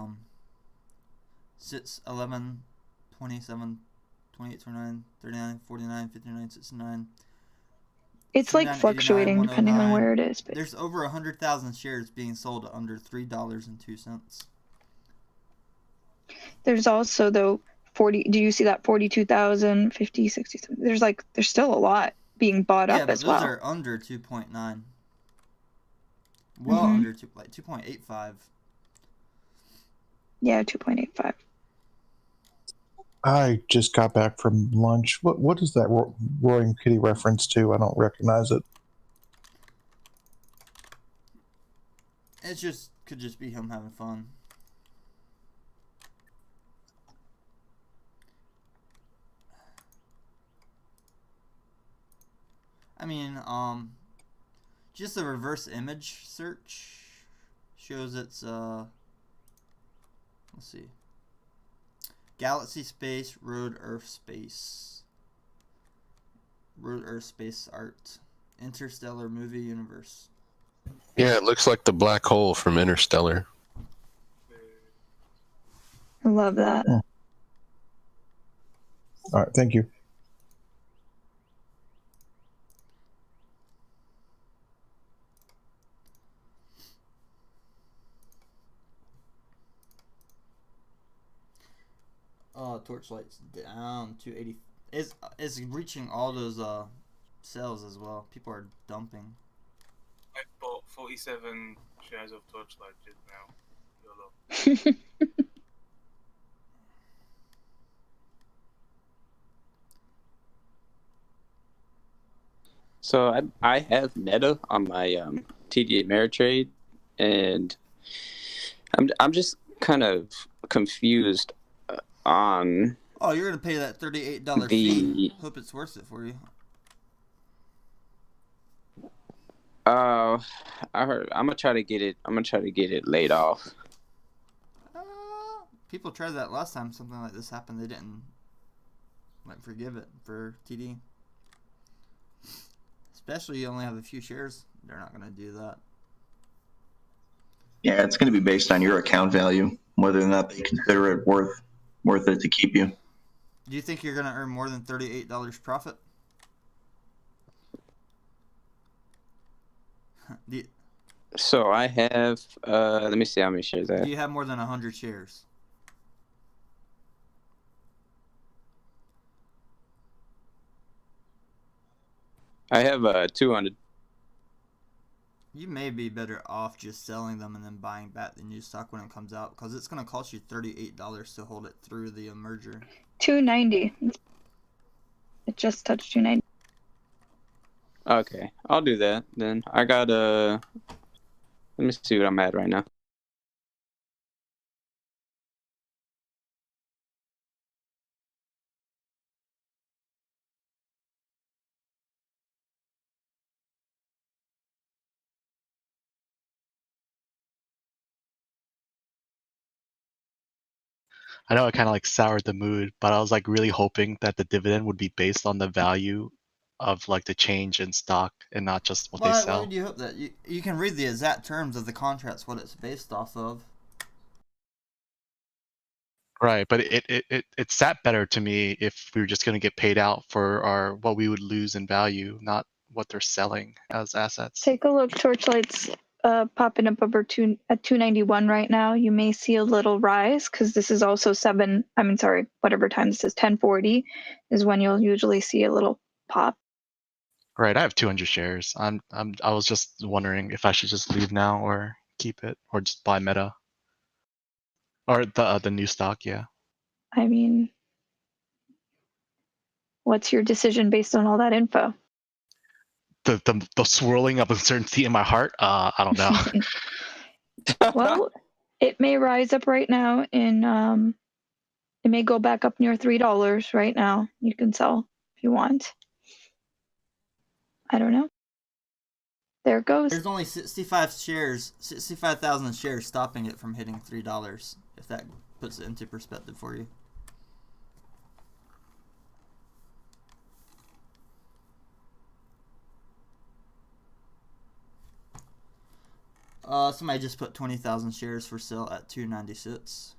6, 11, 27, 28, 29, 39, 49, 59, 69. It's like 79, fluctuating 89, depending on 109. where it is. But There's over 100,000 shares being sold at under $3.02. there's also, though, 40. Do you see that 42,000, 50, 60? There's still a lot being bought Yeah, up but as those well. are under 2.9. Well, Mhm. under 2.85. Yeah, 2.85. I just got back from lunch. What is that Roaring Kitty reference to? I don't recognize it. It could just be him having fun. I mean, just a reverse image search shows it's let's see. Galaxy Space, Road Earth Space. Road Earth Space Art. Interstellar Movie Universe. Yeah, it looks like the black hole from Interstellar. I love that. All right, thank you. Torchlight's down to 80. It's reaching all those sales as well. People are dumping. I bought 47 shares of Torchlight just now. YOLO. so I have Meta on my TD Ameritrade, and I'm just kind of confused on. Oh, you're gonna pay that $38 fee. Hope it's worth it for you. I heard I'm gonna try to get it laid off. People tried that last time something like this happened. They didn't forgive it for TD. Especially you only have a few shares. They're not gonna do that. Yeah, it's going to be based on your account value, whether or not they consider it worth it to keep you. Do you think you're gonna earn more than $38 profit? So I have let me see how many shares I have. Do you have more than 100 shares? I have 200. You may be better off just selling them and then buying back the new stock when it comes out, because it's going to cost you $38 to hold it through the merger. 290. It just touched 290. Okay, I'll do that then. I got let me see what I'm at right now. I know I kind of like soured the mood, but I was like really hoping that the dividend would be based on the value of like the change in stock and not just what they Why sell. would you hope that? You can read the exact terms of the contracts, what it's based off of. Right, but it sat better to me if we were just going to get paid out for our what we would lose in value, not what they're selling as assets. Take a look. Torchlight's popping up over at 291 right now. You may see a little rise because this is also whatever time this is, 1040 is when you'll usually see a little pop. Right, I have 200 shares. I was just wondering if I should just leave now or keep it or just buy Meta or the new stock. Yeah. I mean, what's your decision based on all that info? The swirling of uncertainty in my heart. I don't know. Well, it may rise up right now, and it may go back up near $3 right now. You can sell if you want. I don't know. There it goes. There's only 65,000 shares stopping it from hitting $3. If that puts it into perspective for you. Somebody just put 20,000 shares for sale at 296.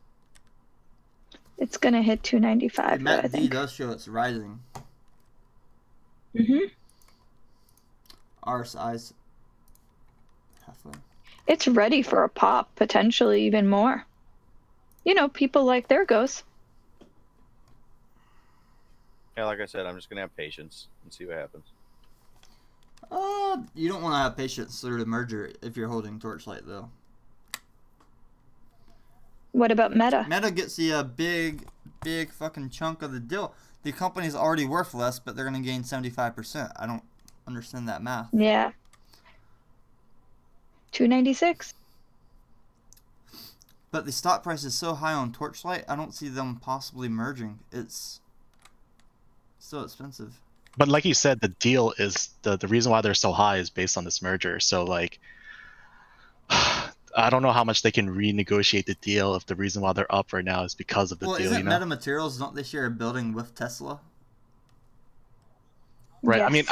It's gonna hit 295. MACD does show it's rising. RSI's halfway. It's ready for a pop, potentially even more. You know, people like there goes. Yeah, like I said, I'm just gonna have patience and see what happens. You don't want to have patience through the merger if you're holding Torchlight, though. What about Meta? Meta gets the big fucking chunk of the deal. The company's already worth less, but they're going to gain 75%. I don't understand that math. Yeah. 296. But the stock price is so high on Torchlight, I don't see them possibly merging. It's so expensive. But like you said, the deal is the reason why they're so high is based on this merger. So like, I don't know how much they can renegotiate the deal if the reason why they're up right now is because of the deal. Isn't you know? Meta Materials, don't they share a building with Tesla? Right. Yes. I mean,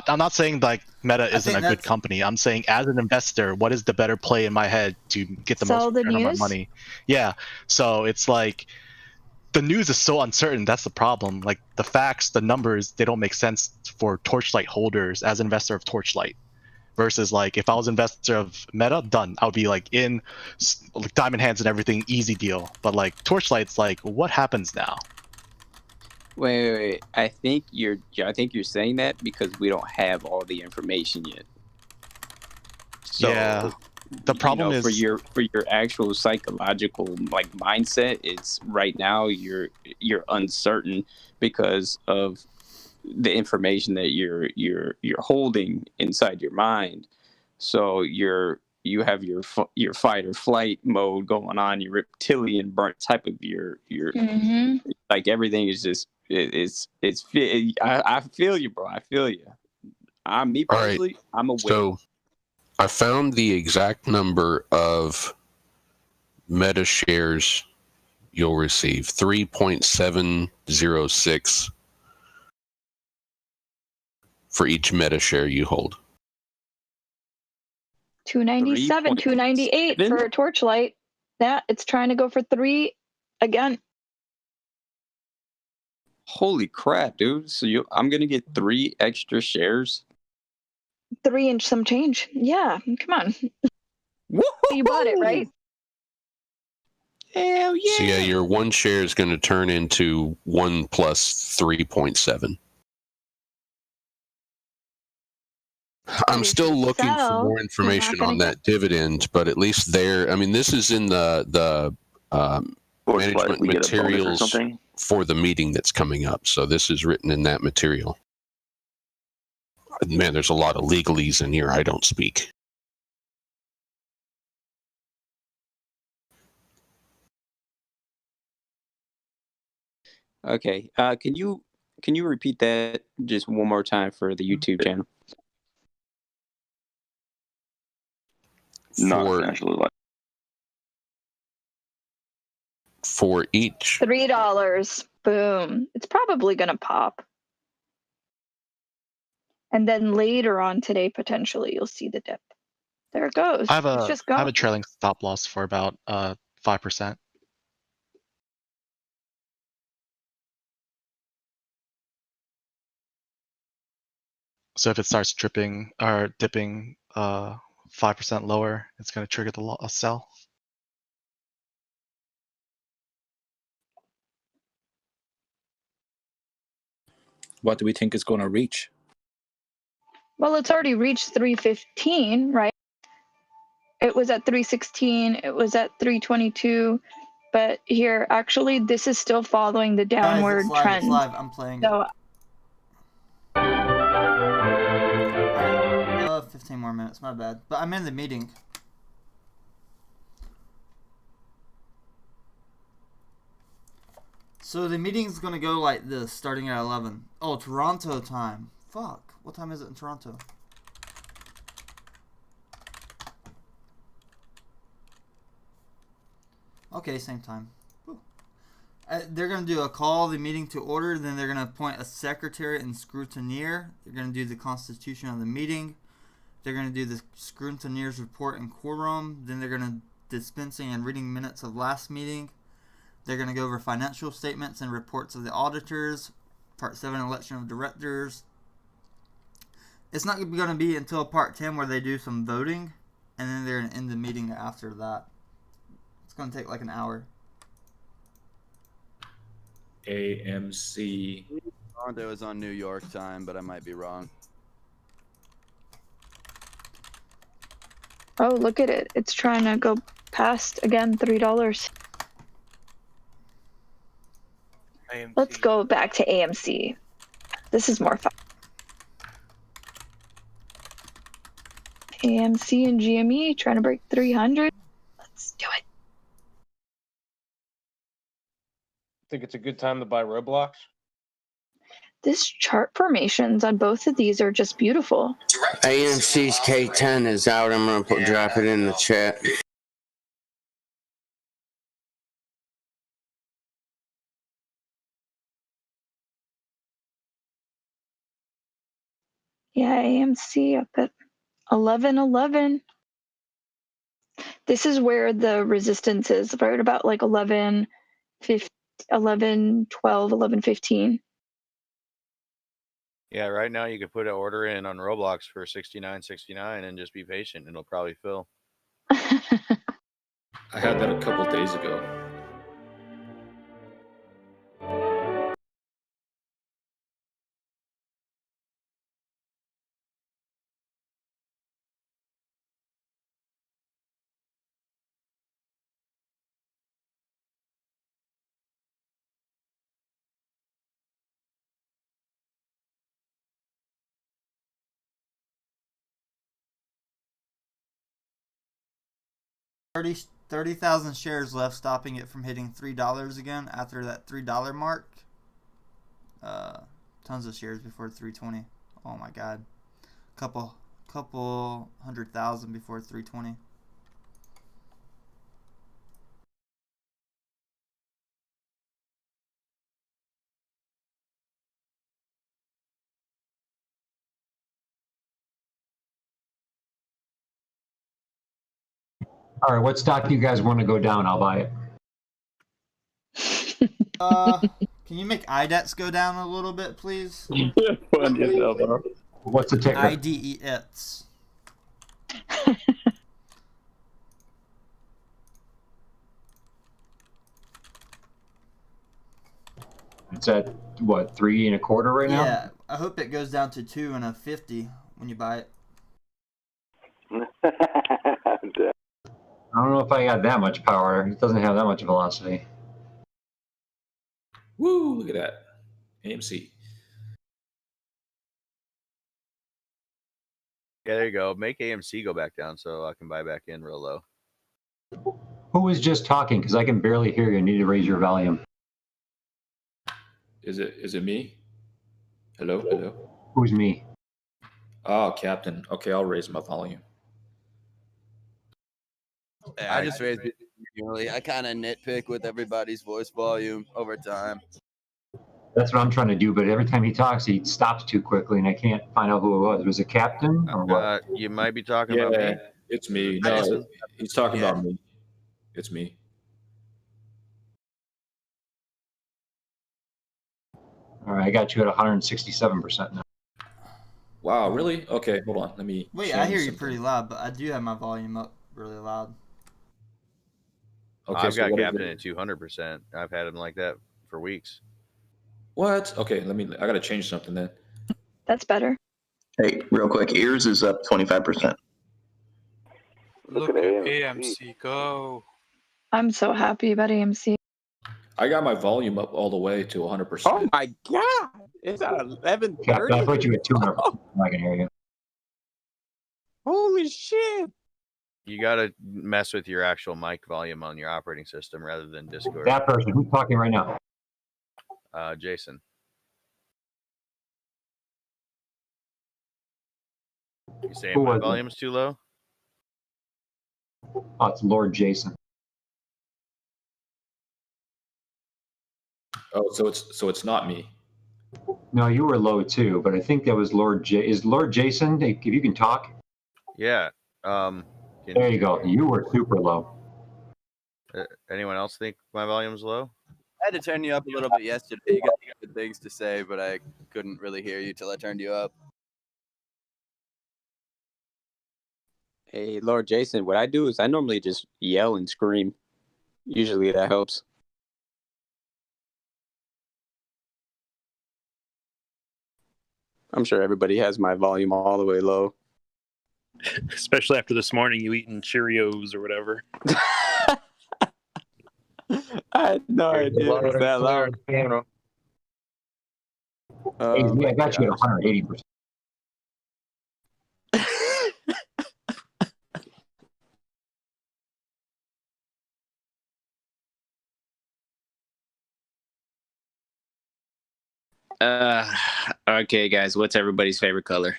I'm not saying like Meta isn't a good company. I'm saying as an investor, what is the better play in my head to get the Sell most the return on my news? money? Yeah. So it's like the news is so uncertain. That's the problem. Like the facts, the numbers, they don't make sense for Torchlight holders as an investor of Torchlight. Versus like if I was an investor of Meta, done. I would be like in like diamond hands and everything, easy deal. But like Torchlight's like, what happens now? Wait. I think you're saying that because we don't have all the information yet. So, yeah. The problem is for your actual psychological like mindset, it's right now you're uncertain because of the information that you're holding inside your mind. So you have your fight or flight mode going on, your reptilian burnt type of your like everything is just I feel you, bro. I feel you. Me personally, I'm aware. So I found the exact number of Meta shares you'll receive, 3.706 for each Meta share you hold. 297, 298 for a Torchlight. Yeah, it's trying to go for 3 again. Holy crap, dude. So I'm going to get 3 extra shares? 3 and some change. Yeah, come on. You bought it, right? Hell yeah. So yeah, your one share is going to turn into 1 plus 3.7. But I'm if still you looking for sell, more you're not information gonna on get. that dividend, but at least there, I mean, this is in the Torchlight, management we get a bonus or materials something. for the meeting that's coming up. So this is written in that material. Man, there's a lot of legalese in here I don't speak. Okay. Can you repeat that just one more time for the YouTube channel? Not financially like. For each $3. Boom. It's probably gonna pop. And then later on today, potentially, you'll see the dip. There it goes. I have It's a just I have gone. a trailing stop loss for about 5%. So if it starts dripping or dipping 5% lower, it's going to trigger the sell. What do we think it's going to reach? Well, it's already reached 315, right? It was at 316. It was at 322. But here, actually, this is still following the downward Guys, it's live. trend. It's live. I'm playing So, it. 15 more minutes. My bad. But I'm in the meeting. So the meeting's gonna go like this, starting at 11. Oh, Toronto time. Fuck. What time is it in Toronto? Okay, same time. They're going to do a call the meeting to order. Then they're going to appoint a secretary and scrutineer. They're going to do the constitution of the meeting. They're going to do the scrutineer's report and quorum. Then they're going to dispensing and reading minutes of last meeting. They're going to go over financial statements and reports of the auditors. Part 7, election of directors. It's not going to be until part 10 where they do some voting. And then they're going to end the meeting after that. It's going to take like an hour. AMC. Toronto is on New York time, but I might be wrong. oh, look at it. It's trying to go past, again, $3. Let's go back to AMC. This is more fun. AMC and GME trying to break 300. Let's do it. Think it's a good time to buy Roblox? This chart formations on both of these are just beautiful. AMC's K10 is out. I'm going to drop it in the chat. Yeah, AMC up at 11.11. This is where the resistance is, right about like 11, 12, 11.15. Yeah, right now you could put an order in on Roblox for $69.69 and just be patient. It'll probably fill. I had that a couple days ago. $30,000 shares left, stopping it from hitting $3 again after that $3 mark. Tons of shares before 320. Oh my god, couple 100,000 before 320. All right, what stock do you guys want to go down? I'll buy it. Can you make IDEX go down a little bit, please? What's the ticker? IDEX. It's at what, 3 1/4 right now? Yeah, I hope it goes down to 2 and a 50 when you buy it. I don't know if I got that much power. It doesn't have that much velocity. Woo! Look at that. AMC. Yeah, there you go. Make AMC go back down so I can buy back in real low. Who was just talking? Because I can barely hear you. I need to raise your volume. Is it me? Hello? Who's me? Oh, Captain. Okay, I'll raise my volume. Yeah, I just raised it manually. I kind of nitpick with everybody's voice volume over time. That's what I'm trying to do, but every time he talks, he stops too quickly, and I can't find out who it was. Was it Captain or what? You might be talking Yeah, about me. it's me. No, he's talking about me. It's me. All right, I got you at 167% now. Wow, really? Okay, hold on. Let me. Wait, I hear you pretty loud, but I do have my volume up really loud. Okay, I've so got what is Captain it? at 200%. I've had him like that for weeks. What? Okay, I gotta change something then. That's better. Hey, real quick, ears is up 25%. Look at AMC go. I'm so happy about AMC. I got my volume up all the way to 100%. Oh my god! It's at 11:30. Captain, I put you at 200%. I can hear you. Holy shit! You got to mess with your actual mic volume on your operating system rather than Discord. That person, who's talking right now? Jason. You saying Who my was it? volume's too low? Oh, it's Lord Jason. Oh, so it's not me. No, you were low too, but I think that was Lord J. Is Lord Jason? If you can talk. Yeah. There you go. You were super low. Anyone else think my volume's low? I had to turn you up a little bit yesterday. You got good things to say, but I couldn't really hear you till I turned you up. Hey, Lord Jason, what I do is I normally just yell and scream. Usually that helps. I'm sure everybody has my volume all the way low. Especially after this morning, you eating Cheerios or whatever. I had no idea it was that loud. Hey, I got you at 180%. Okay, guys, what's everybody's favorite color?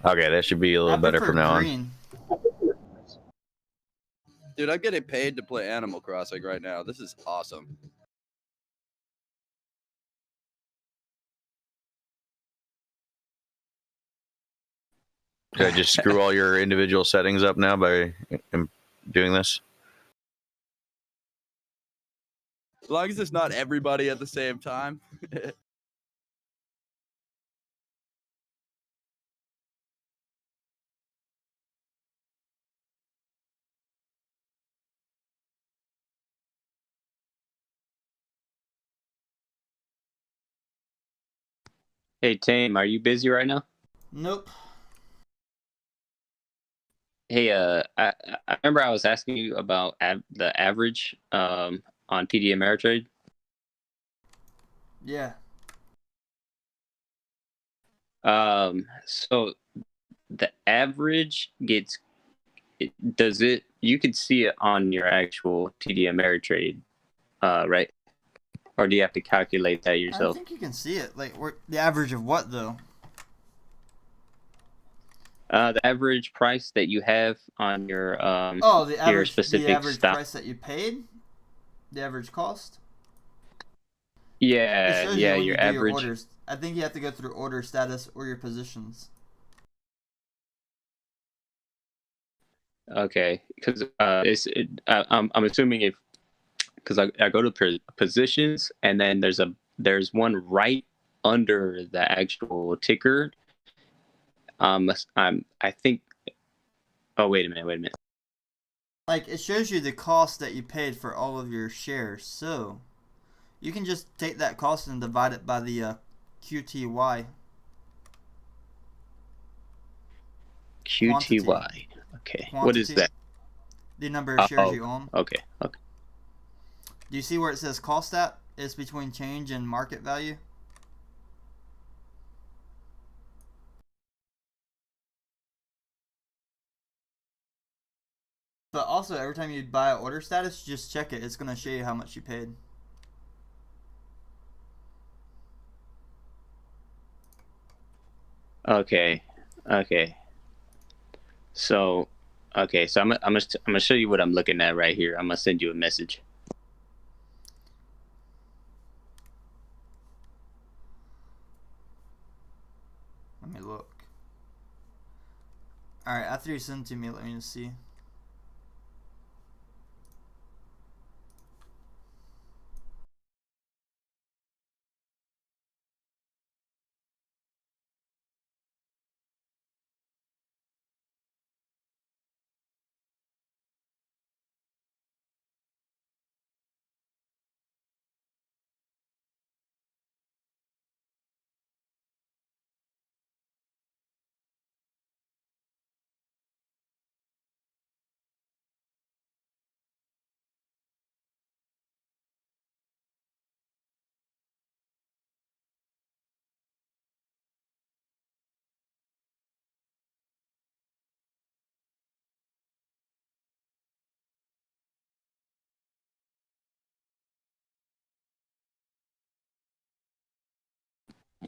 Okay, that should be a little better from now on. Dude, I'm getting paid to play Animal Crossing right now. This is awesome. Did I just screw all your individual settings up now by doing this? As long as it's not everybody at the same time. Hey, Tame, are you busy right now? Nope. Hey, I remember I was asking you about the average on TD Ameritrade. Yeah. So the average gets you could see it on your actual TD Ameritrade, right? Or do you have to calculate that I yourself? think you can see it. Like, the average of what though? The average price that you have on your the average, your specific the average stock. price that you paid, the average cost. Yeah, It shows yeah, you when your you do average. your orders. I think you have to go through order status or your positions. Okay, because I'm assuming if because I go to positions and then there's one right under the actual ticker. I think. Oh, wait a minute. Like, it shows you the cost that you paid for all of your shares. So you can just take that cost and divide it by the QTY. QTY. Okay. What Quantity. is that? The number of shares you own. Okay. Okay. Do you see where it says cost at? It's between change and market value. But also, every time you buy an order status, just check it. It's going to show you how much you paid. Okay. Okay. So, okay. So I'm gonna show you what I'm looking at right here. I'm gonna send you a message. Let me look. Alright, after you send it to me, let me just see.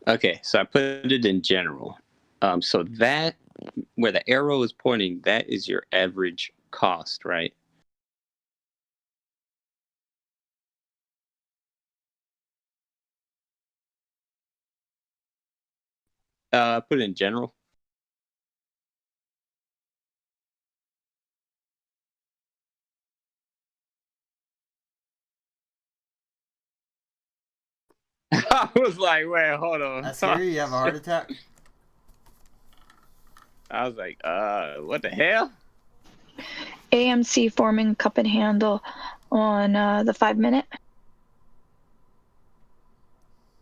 Okay. So I put it in general. So that where the arrow is pointing, that is your average cost, right? Put it in general. I was like, wait, hold on. That's scary. You have a heart attack? I was like, what the hell? AMC forming cup and handle on the 5 minute.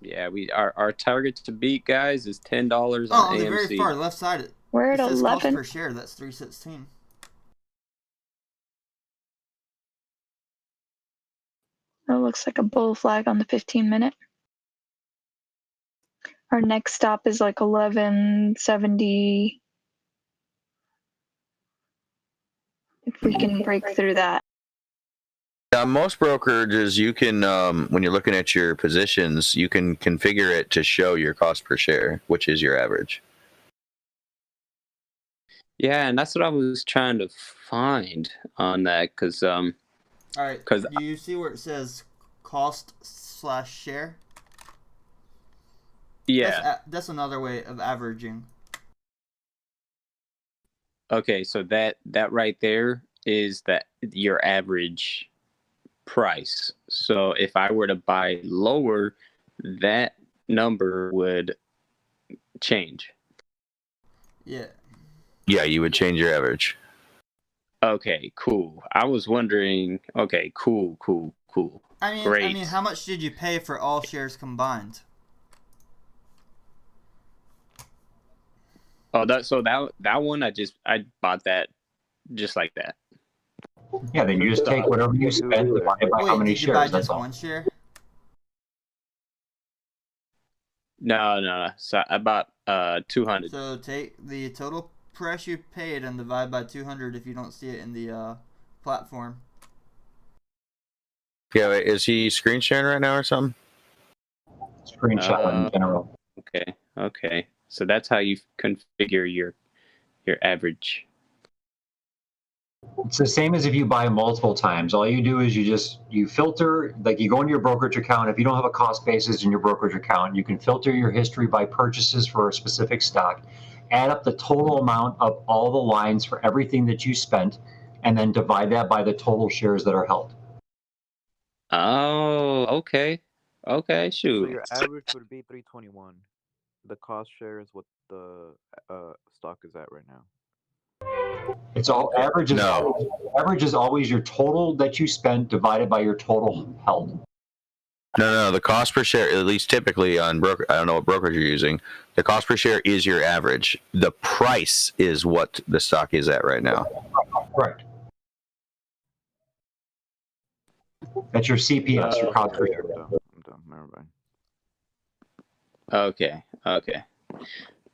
Yeah, our target to beat, guys, is $10 on AMC. The very far left side. We're at it says 11 cost per share. That's 316. It looks like a bull flag on the 15 minute. Our next stop is like 1170. If we can break through that. Most brokerages, you can, when you're looking at your positions, you can configure it to show your cost per share, which is your average. Yeah, and that's what I was trying to find on that, because all right. Do you see where it says cost/share? Yeah. That's another way of averaging. Okay, so that right there is your average price. So if I were to buy lower, that number would change. Yeah. Yeah, you would change your average. Okay, cool. I was wondering. Okay, cool. Great. I mean, how much did you pay for all shares combined? Oh, that one I bought that just like that. Yeah, then you just take whatever you spent divided by how many did you buy shares. That's just all. one share? No. So I bought 200. So take the total price you paid and divide by 200 if you don't see it in the platform. Yeah, wait, is he screen sharing right now or something? Screenshot in general. Okay. So that's how you configure your average. It's the same as if you buy multiple times. All you do is you filter, like you go into your brokerage account. If you don't have a cost basis in your brokerage account, you can filter your history by purchases for a specific stock, add up the total amount of all the lines for everything that you spent, and then divide that by the total shares that are held. Oh, okay. Okay, shoot. So your average would be 321. The cost share is what the stock is at right now. It's all average is always your total that you spent divided by your total held. No. The cost per share, at least typically on broker, I don't know what brokerage you're using. The cost per share is your average. The price is what the stock is at right now. Correct. That's your CPS, your cost per share. I'm done. Never mind. Okay. Okay.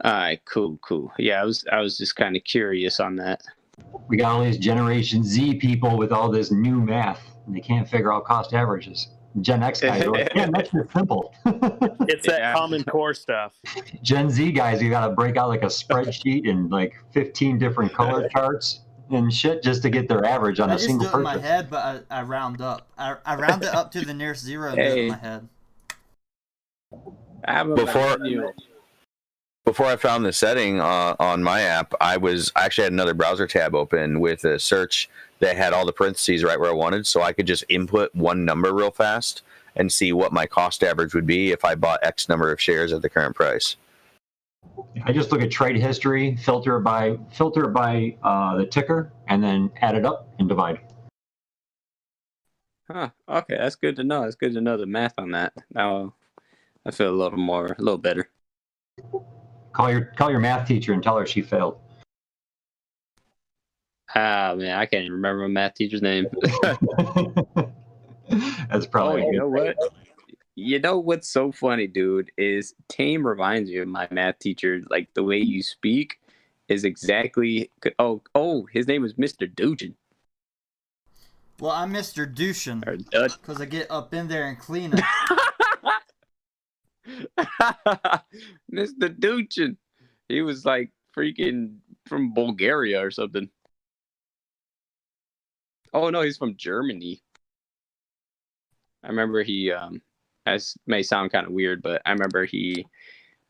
All right. Cool. Cool. Yeah, I was just kind of curious on that. We got all these Generation Z people with all this new math, and they can't figure out cost averages. Gen X guys are like, yeah, that's just simple. It's that Common Core stuff. Gen Z guys, you got to break out like a spreadsheet and like 15 different color charts and shit just to get their average on I a just single do it in my purchase. head, but I round up. I round it up to the nearest zero and do it in my head. Before I found the setting on my app, I actually had another browser tab open with a search that had all the parentheses right where I wanted, so I could just input one number real fast and see what my cost average would be if I bought X number of shares at the current price. I just look at trade history, filter it by the ticker, and then add it up and divide. Huh. Okay, that's good to know. It's good to know the math on that. Now I feel a little better. Call your math teacher and tell her she failed. Ah, man, I can't even remember my math teacher's name. That's probably. Oh, you know what? You know what's so funny, dude, is Tame reminds you of my math teacher. Like, the way you speak is exactly... Oh, his name was Mr. Dugin. Well, I'm Mr. Dushin, because I get up in there and clean it. Mr. Dugin. He was like freaking from Bulgaria or something. Oh, no, he's from Germany. I remember he... This may sound kind of weird, but I remember he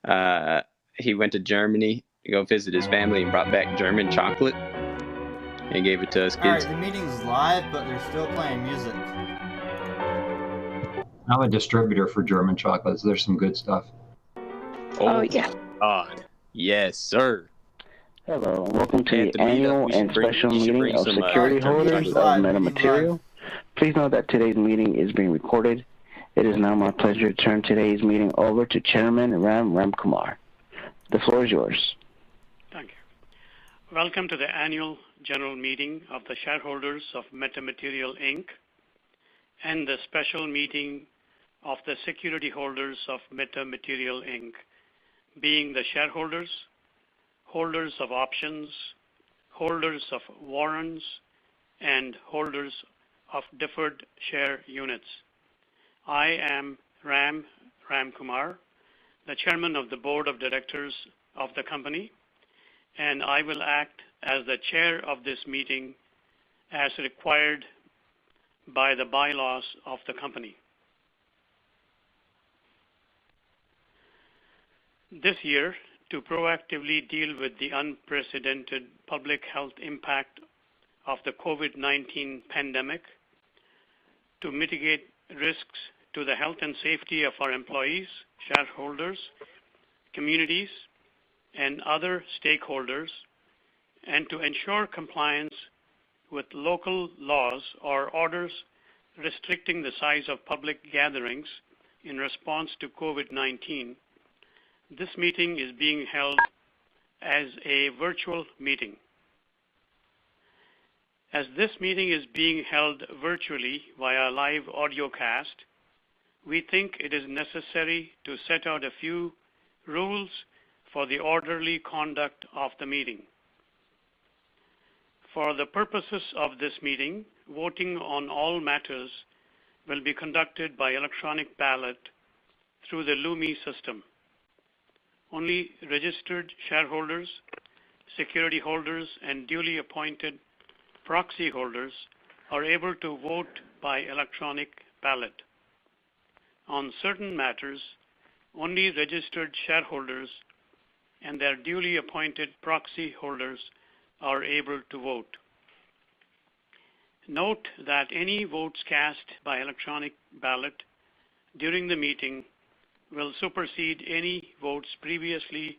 went to Germany to go visit his family and brought back German chocolate and gave it to us kids. Alright, the meeting's live, but they're still playing music. I'm a distributor for German chocolates. There's some good stuff. Oh yeah. God. Yes, sir. Hello, welcome to the annual and special meeting of security holders of Metamaterial. Please note that today's meeting is being recorded. It is now my pleasure to turn today's meeting over to Chairman Ram Kumar. The floor is yours. Thank you. Welcome to the annual general meeting of the shareholders of Metamaterial Inc. and the special meeting of the security holders of Metamaterial Inc., being the shareholders, holders of options, holders of warrants, and holders of deferred share units. I am Ram Kumar, the chairman of the board of directors of the company, and I will act as the chair of this meeting as required by the bylaws of the company. This year, to proactively deal with the unprecedented public health impact of the COVID-19 pandemic, to mitigate risks to the health and safety of our employees, shareholders, communities, and other stakeholders, and to ensure compliance with local laws or orders restricting the size of public gatherings in response to COVID-19, this meeting is being held as a virtual meeting. As this meeting is being held virtually via live audio cast, we think it is necessary to set out a few rules for the orderly conduct of the meeting. For the purposes of this meeting, voting on all matters will be conducted by electronic ballot through the Lumi system. Only registered shareholders, security holders, and duly appointed proxy holders are able to vote by electronic ballot. On certain matters, only registered shareholders and their duly appointed proxy holders are able to vote. Note that any votes cast by electronic ballot during the meeting will supersede any votes previously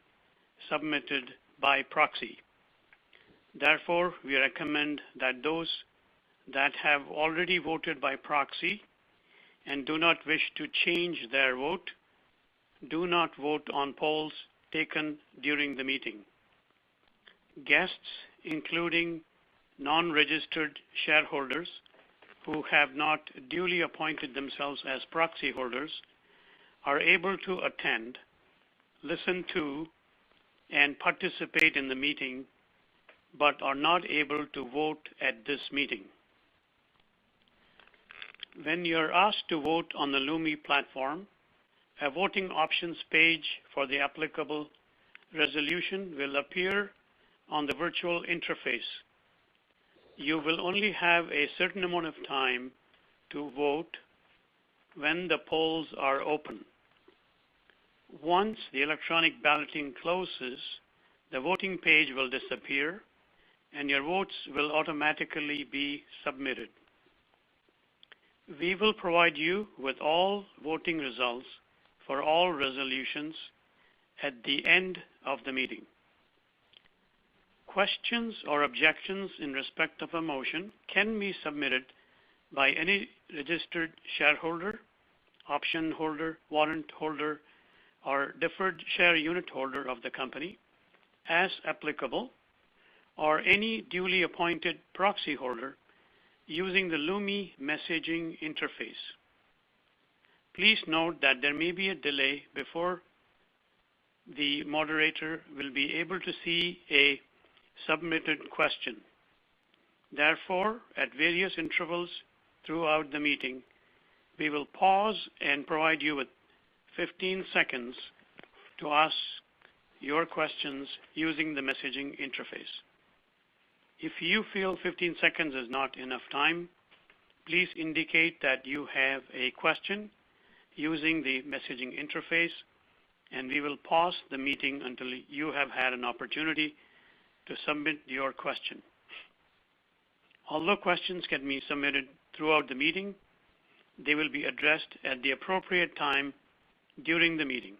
submitted by proxy. Therefore, we recommend that those that have already voted by proxy and do not wish to change their vote do not vote on polls taken during the meeting. Guests, including non-registered shareholders who have not duly appointed themselves as proxy holders, are able to attend, listen to, and participate in the meeting, but are not able to vote at this meeting. When you're asked to vote on the Lumi platform, a voting options page for the applicable resolution will appear on the virtual interface. You will only have a certain amount of time to vote when the polls are open. Once the electronic balloting closes, the voting page will disappear and your votes will automatically be submitted. We will provide you with all voting results for all resolutions at the end of the meeting. Questions or objections in respect of a motion can be submitted by any registered shareholder, option holder, warrant holder, or deferred share unit holder of the company, as applicable, or any duly appointed proxy holder using the Lumi messaging interface. Please note that there may be a delay before the moderator will be able to see a submitted question. Therefore, at various intervals throughout the meeting, we will pause and provide you with 15 seconds to ask your questions using the messaging interface. If you feel 15 seconds is not enough time, please indicate that you have a question using the messaging interface, and we will pause the meeting until you have had an opportunity to submit your question. Although questions can be submitted throughout the meeting, they will be addressed at the appropriate time during the meeting.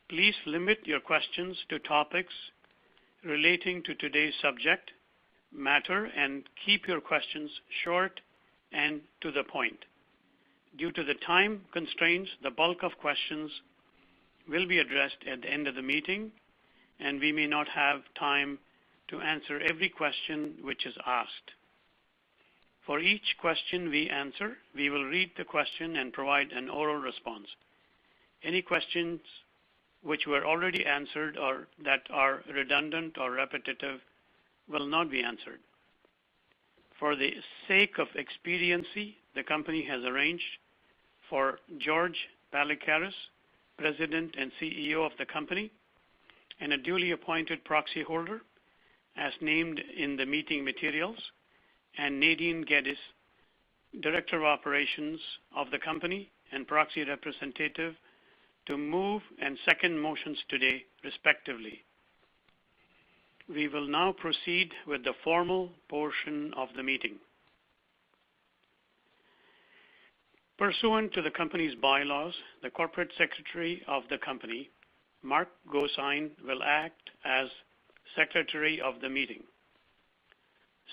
Please limit your questions to topics relating to today's subject matter and keep your questions short and to the point. Due to the time constraints, the bulk of questions will be addressed at the end of the meeting, and we may not have time to answer every question which is asked. For each question we answer, we will read the question and provide an oral response. Any questions which were already answered or that are redundant or repetitive will not be answered. For the sake of expediency, the company has arranged for George Balikaris, President and CEO of the company, and a duly appointed proxy holder, as named in the meeting materials, and Nadine Geddes, Director of Operations of the company and proxy representative, to move and second motions today, respectively. We will now proceed with the formal portion of the meeting. Pursuant to the company's bylaws, the Corporate Secretary of the company, Mark Gosine, will act as Secretary of the meeting.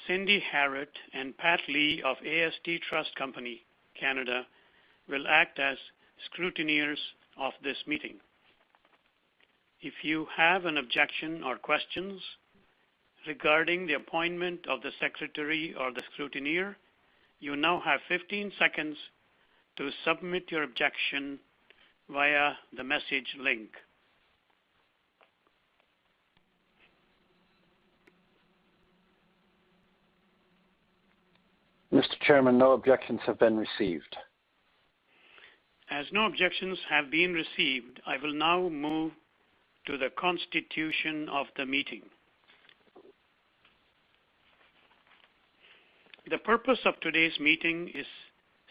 Cindy Harrett and Pat Lee of AST Trust Company, Canada, will act as scrutineers of this meeting. If you have an objection or questions regarding the appointment of the Secretary or the scrutineer, you now have 15 seconds to submit your objection via the message link. Mr. Chairman, no objections have been received. As no objections have been received, I will now move to the constitution of the meeting. The purpose of today's meeting is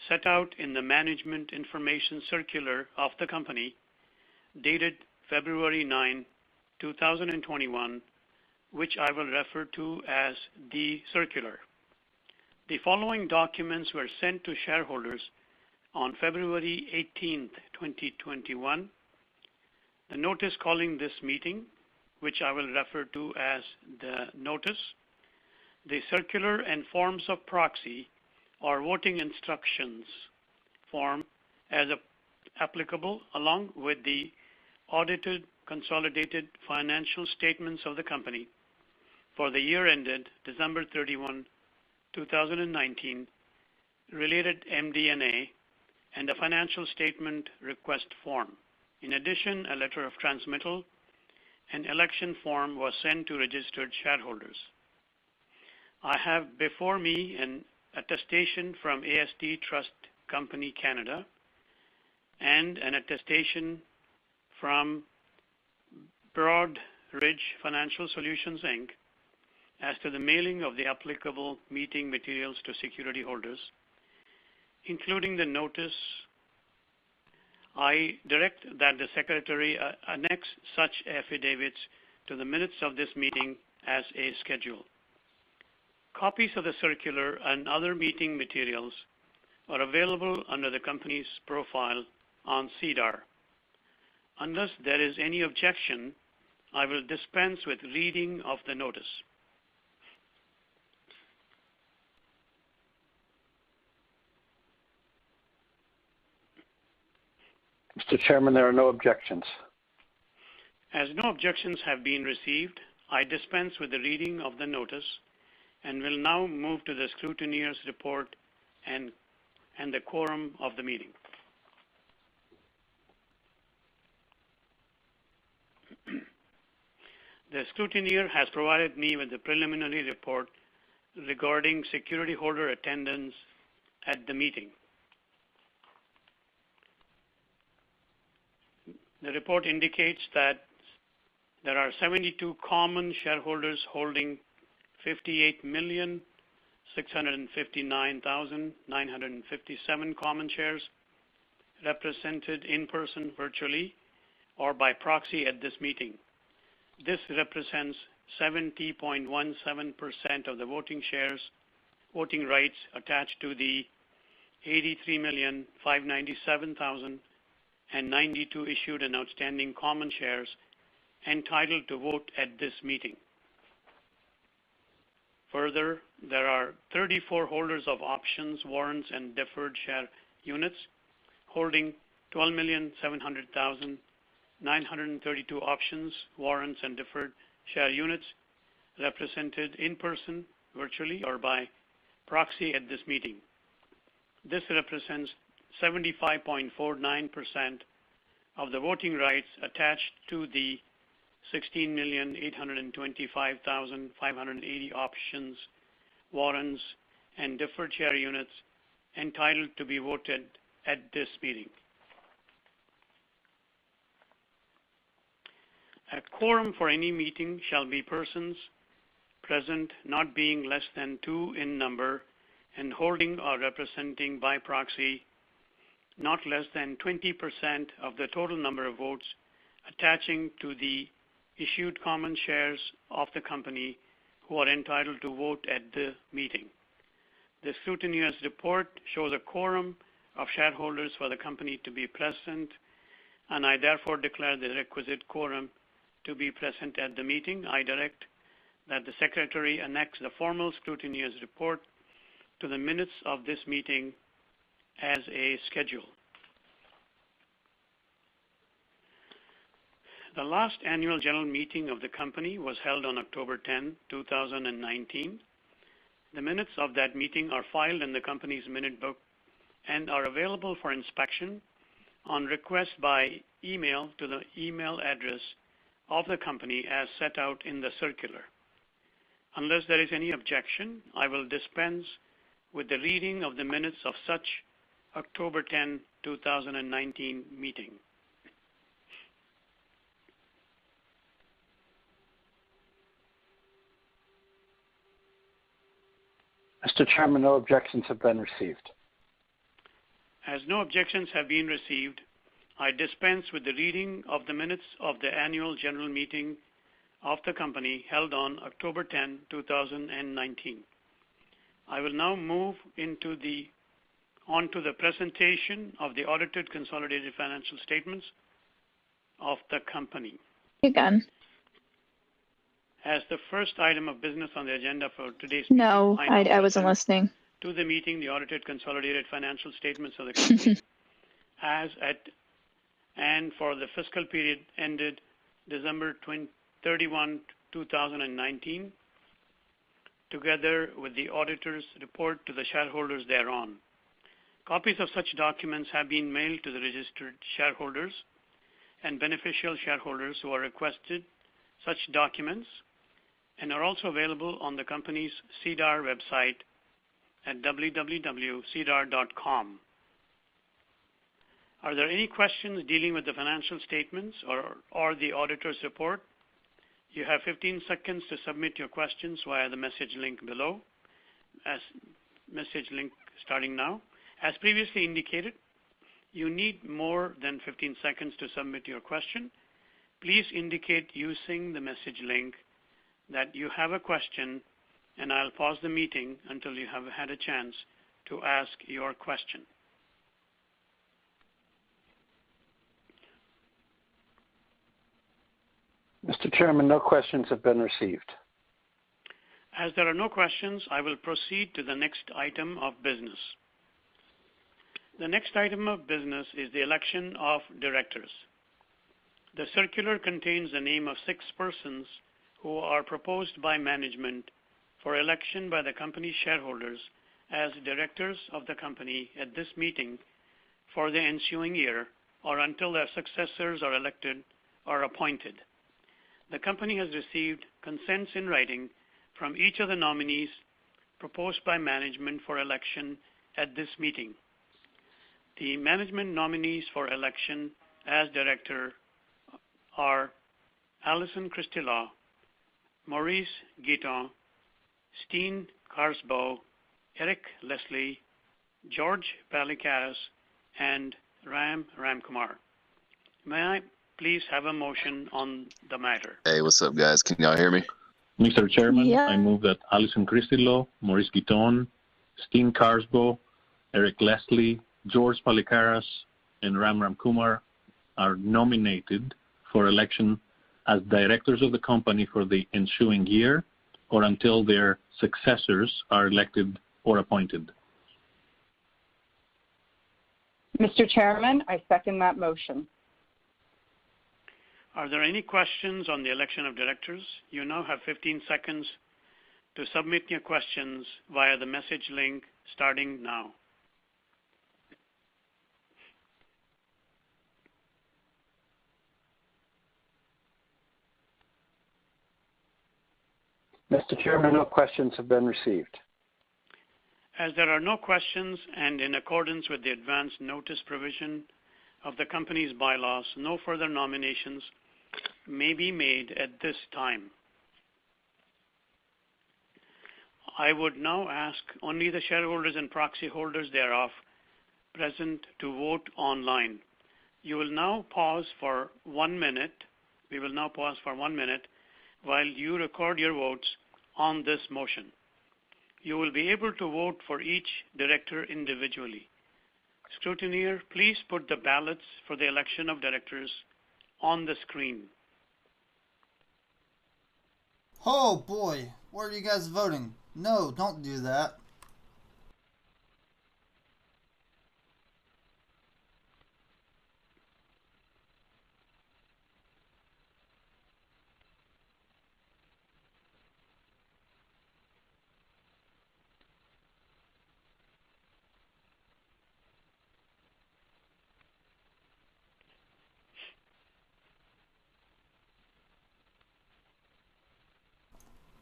set out in the Management Information Circular of the company, dated February 9, 2021, which I will refer to as the circular. The following documents were sent to shareholders on February 18, 2021. The notice calling this meeting, which I will refer to as the notice, the circular and forms of proxy or voting instructions form as applicable, along with the audited consolidated financial statements of the company for the year ended December 31, 2019, related MD&A, and a financial statement request form. In addition, a letter of transmittal and election form was sent to registered shareholders. I have before me an attestation from AST Trust Company Canada and an attestation from Broadridge Financial Solutions, Inc. as to the mailing of the applicable meeting materials to security holders, including the notice. I direct that the Secretary annex such affidavits to the minutes of this meeting as a schedule. Copies of the circular and other meeting materials are available under the company's profile on SEDAR. Unless there is any objection, I will dispense with reading of the notice. Mr. Chairman, there are no objections. As no objections have been received, I dispense with the reading of the notice and will now move to the scrutineer's report and the quorum of the meeting. The scrutineer has provided me with the preliminary report regarding security holder attendance at the meeting. The report indicates that there are 72 common shareholders holding 58,659,957 common shares represented in person, virtually, or by proxy at this meeting. This represents 70.17% of the voting rights attached to the 83,597,092 issued and outstanding common shares entitled to vote at this meeting. Further, there are 34 holders of options, warrants, and deferred share units holding 12,700,932 options, warrants, and deferred share units represented in person, virtually, or by proxy at this meeting. This represents 75.49% of the voting rights attached to the 16,825,580 options, warrants, and deferred share units entitled to be voted at this meeting. A quorum for any meeting shall be persons present not being less than 2 in number and holding or representing by proxy not less than 20% of the total number of votes attaching to the issued common shares of the company who are entitled to vote at the meeting. The scrutineer's report shows a quorum of shareholders for the company to be present, and I therefore declare the requisite quorum to be present at the meeting. I direct that the Secretary annex the formal scrutineer's report to the minutes of this meeting as a schedule. The last annual general meeting of the company was held on October 10, 2019. The minutes of that meeting are filed in the company's minute book and are available for inspection on request by email to the email address of the company as set out in the circular. Unless there is any objection, I will dispense with the reading of the minutes of such October 10, 2019 meeting. Mr. Chairman, no objections have been received. As no objections have been received, I dispense with the reading of the minutes of the annual general meeting of the company held on October 10, 2019. I will now move onto the presentation of the audited consolidated financial statements of the company. Again. As the first item of business on the agenda for today's No, meeting, I wasn't listening. to the meeting the audited consolidated financial statements of the company as at and for the fiscal period ended December 31, 2019, together with the auditor's report to the shareholders thereon. Copies of such documents have been mailed to the registered shareholders and beneficial shareholders who are requested such documents and are also available on the company's SEDAR website at www.sedar.com. Are there any questions dealing with the financial statements or the auditor's report? You have 15 seconds to submit your questions via the message link below. As message link starting now. As previously indicated, you need more than 15 seconds to submit your question. Please indicate using the message link that you have a question, and I'll pause the meeting until you have had a chance to ask your question. Mr. Chairman, no questions have been received. As there are no questions, I will proceed to the next item of business. The next item of business is the election of directors. The circular contains the name of 6 persons who are proposed by management for election by the company's shareholders as directors of the company at this meeting for the ensuing year or until their successors are elected or appointed. The company has received consents in writing from each of the nominees proposed by management for election at this meeting. The management nominees for election as director are Alison Christilaw, Maurice Guiton, Steen Karsbo, Eric Leslie, George Palikaris, and Ram Ramkumar. May I please have a motion on the matter? Hey, what's up, guys? Can y'all hear me? Mr. Chairman, I move that Alison Christilaw, Maurice Guiton, Steen Karsbo, Eric Leslie, George Palikaras, and Ram Ramkumar are nominated for election as directors of the company for the ensuing year or until their successors are elected or appointed. Mr. Chairman, I second that motion. Are there any questions on the election of directors? You now have 15 seconds to submit your questions via the message link starting now. Mr. Chairman, no questions have been received. As there are no questions and in accordance with the advance notice provision of the company's bylaws, no further nominations may be made at this time. I would now ask only the shareholders and proxy holders thereof present to vote online. You will now pause for 1 minute. We will now pause for 1 minute while you record your votes on this motion. You will be able to vote for each director individually. Scrutineer, please put the ballots for the election of directors on the screen. Oh boy, where are you guys voting? No, don't do that.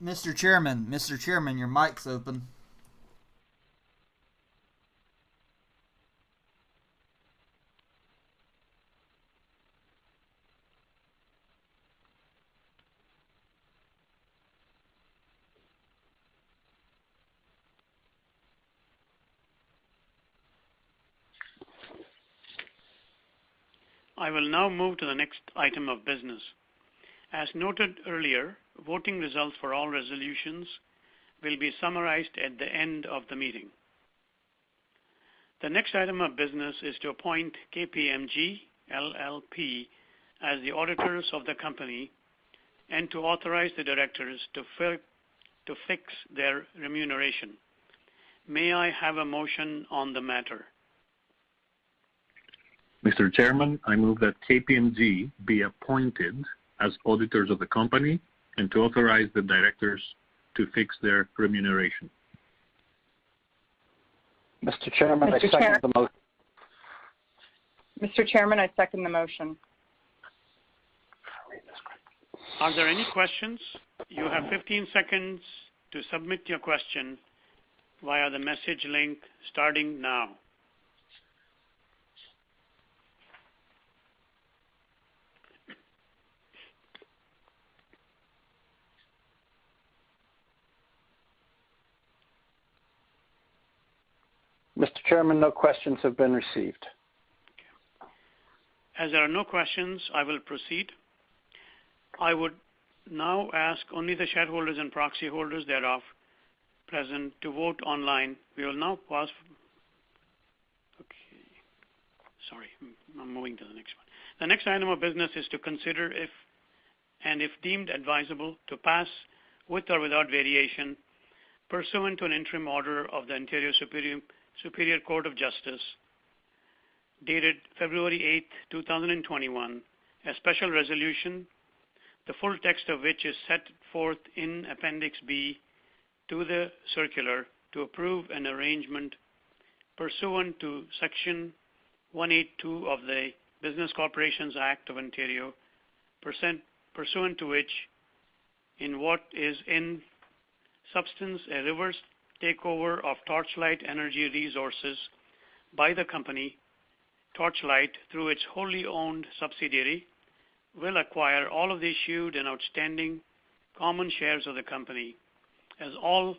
Mr. Chairman, your mic's open. I will now move to the next item of business. As noted earlier, voting results for all resolutions will be summarized at the end of the meeting. The next item of business is to appoint KPMG LLP as the auditors of the company and to authorize the directors to fix their remuneration. May I have a motion on the matter? Mr. Chairman, I move that KPMG be appointed as auditors of the company and to authorize the directors to fix their remuneration. Mr. Chairman, I second the motion. Mr. Chairman, I second the motion. Are there any questions? You have 15 seconds to submit your question via the message link starting now. Mr. Chairman, no questions have been received. As there are no questions, I will proceed. I would now ask only the shareholders and proxy holders thereof present to vote online. We will now pause. Okay. Sorry, I'm moving to the next one. The next item of business is to consider if deemed advisable to pass with or without variation pursuant to an interim order of the Ontario Superior Court of Justice dated February 8, 2021, a special resolution, the full text of which is set forth in Appendix B to the circular, to approve an arrangement pursuant to Section 182 of the Business Corporations Act of Ontario, pursuant to which, in what is in substance a reverse takeover of Torchlight Energy Resources by the company, Torchlight, through its wholly owned subsidiary, will acquire all of the issued and outstanding common shares of the company, as all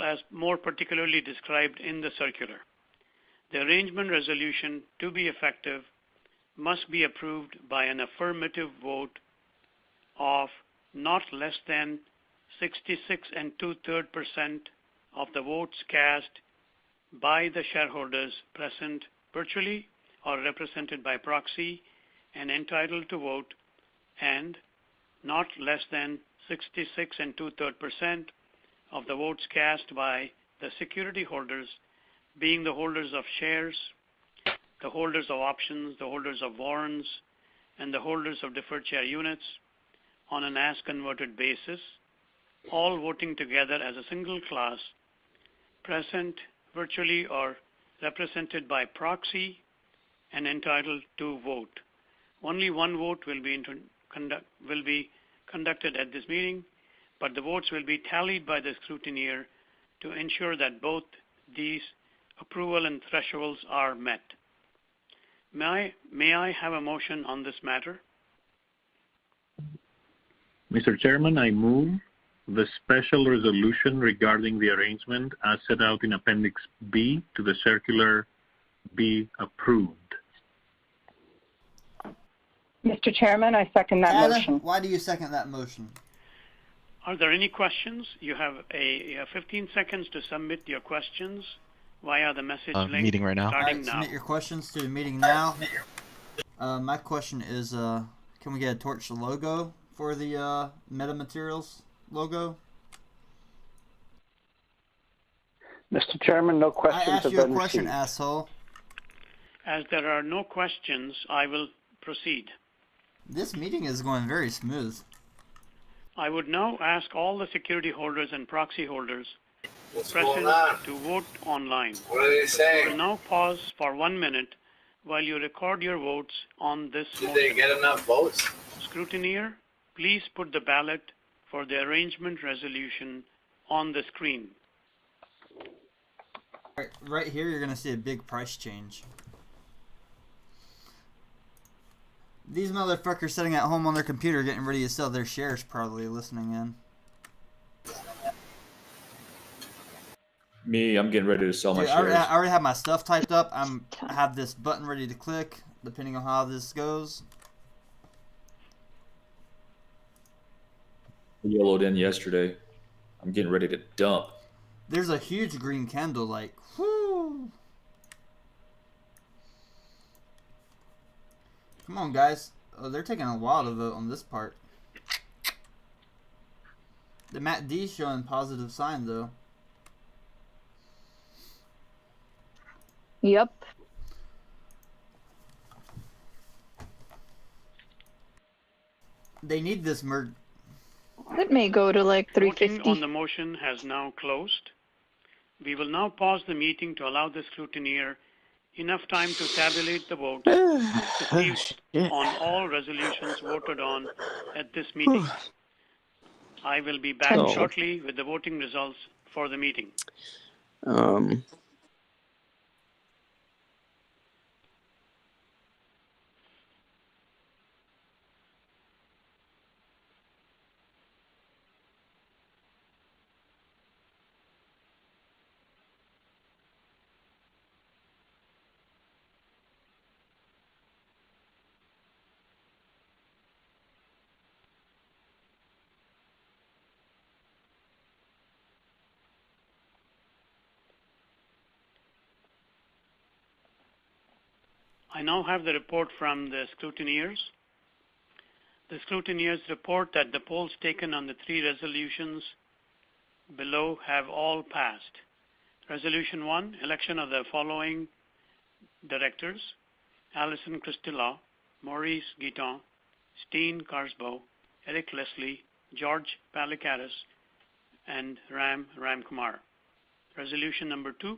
as more particularly described in the circular. The arrangement resolution, to be effective, must be approved by an affirmative vote of not less than 66 2/3% of the votes cast by the shareholders present virtually or represented by proxy and entitled to vote, and not less than 66 2/3% of the votes cast by the security holders, being the holders of shares, the holders of options, the holders of warrants, and the holders of deferred share units on an as converted basis, all voting together as a single class, present virtually or represented by proxy and entitled to vote. Only one vote will be conducted at this meeting, but the votes will be tallied by the scrutineer to ensure that both these approval and thresholds are met. May I have a motion on this matter? Mr. Chairman, I move the special resolution regarding the arrangement as set out in Appendix B to the circular be approved. Mr. Chairman, I second that motion. Why do you second that motion? Are there any questions? You have 15 seconds to submit your questions via the message link. Meeting right now. Starting now. Submit your questions to the meeting now. My question is, can we get a Torch logo for the metamaterials logo? Mr. Chairman, no questions have been received. I asked you a question, asshole. As there are no questions, I will proceed. This meeting is going very smooth. I would now ask all the security holders and proxy holders present to vote online. What are they saying? We will now pause for 1 minute while you record your votes on this motion. Did they get enough votes? Scrutineer, please put the ballot for the arrangement resolution on the screen. Right here, you're going to see a big price change. These motherfuckers sitting at home on their computer getting ready to sell their shares, probably listening in. Me, I'm getting ready to sell my Dude, shares. I already have my stuff typed up. I have this button ready to click, depending on how this goes. I yellowed in yesterday. I'm getting ready to dump. There's a huge green candle, like, whoo! Come on, guys. Oh, they're taking a while to vote on this part. The Matt D's showing positive sign, though. Yep. They need this merge. It may go to like Voting 350. on the motion has now closed. We will now pause the meeting to allow the scrutineer enough time to tabulate the votes received on all resolutions voted on at this meeting. I will be back shortly with the voting results for the meeting. I now have the report from the scrutineers. The scrutineers report that the polls taken on the 3 resolutions below have all passed. Resolution 1, election of the following directors: Alison Christila, Maurice Guiton, Steen Karsbo, Eric Leslie, George Palikaris, and Ram Kumar. Resolution number 2,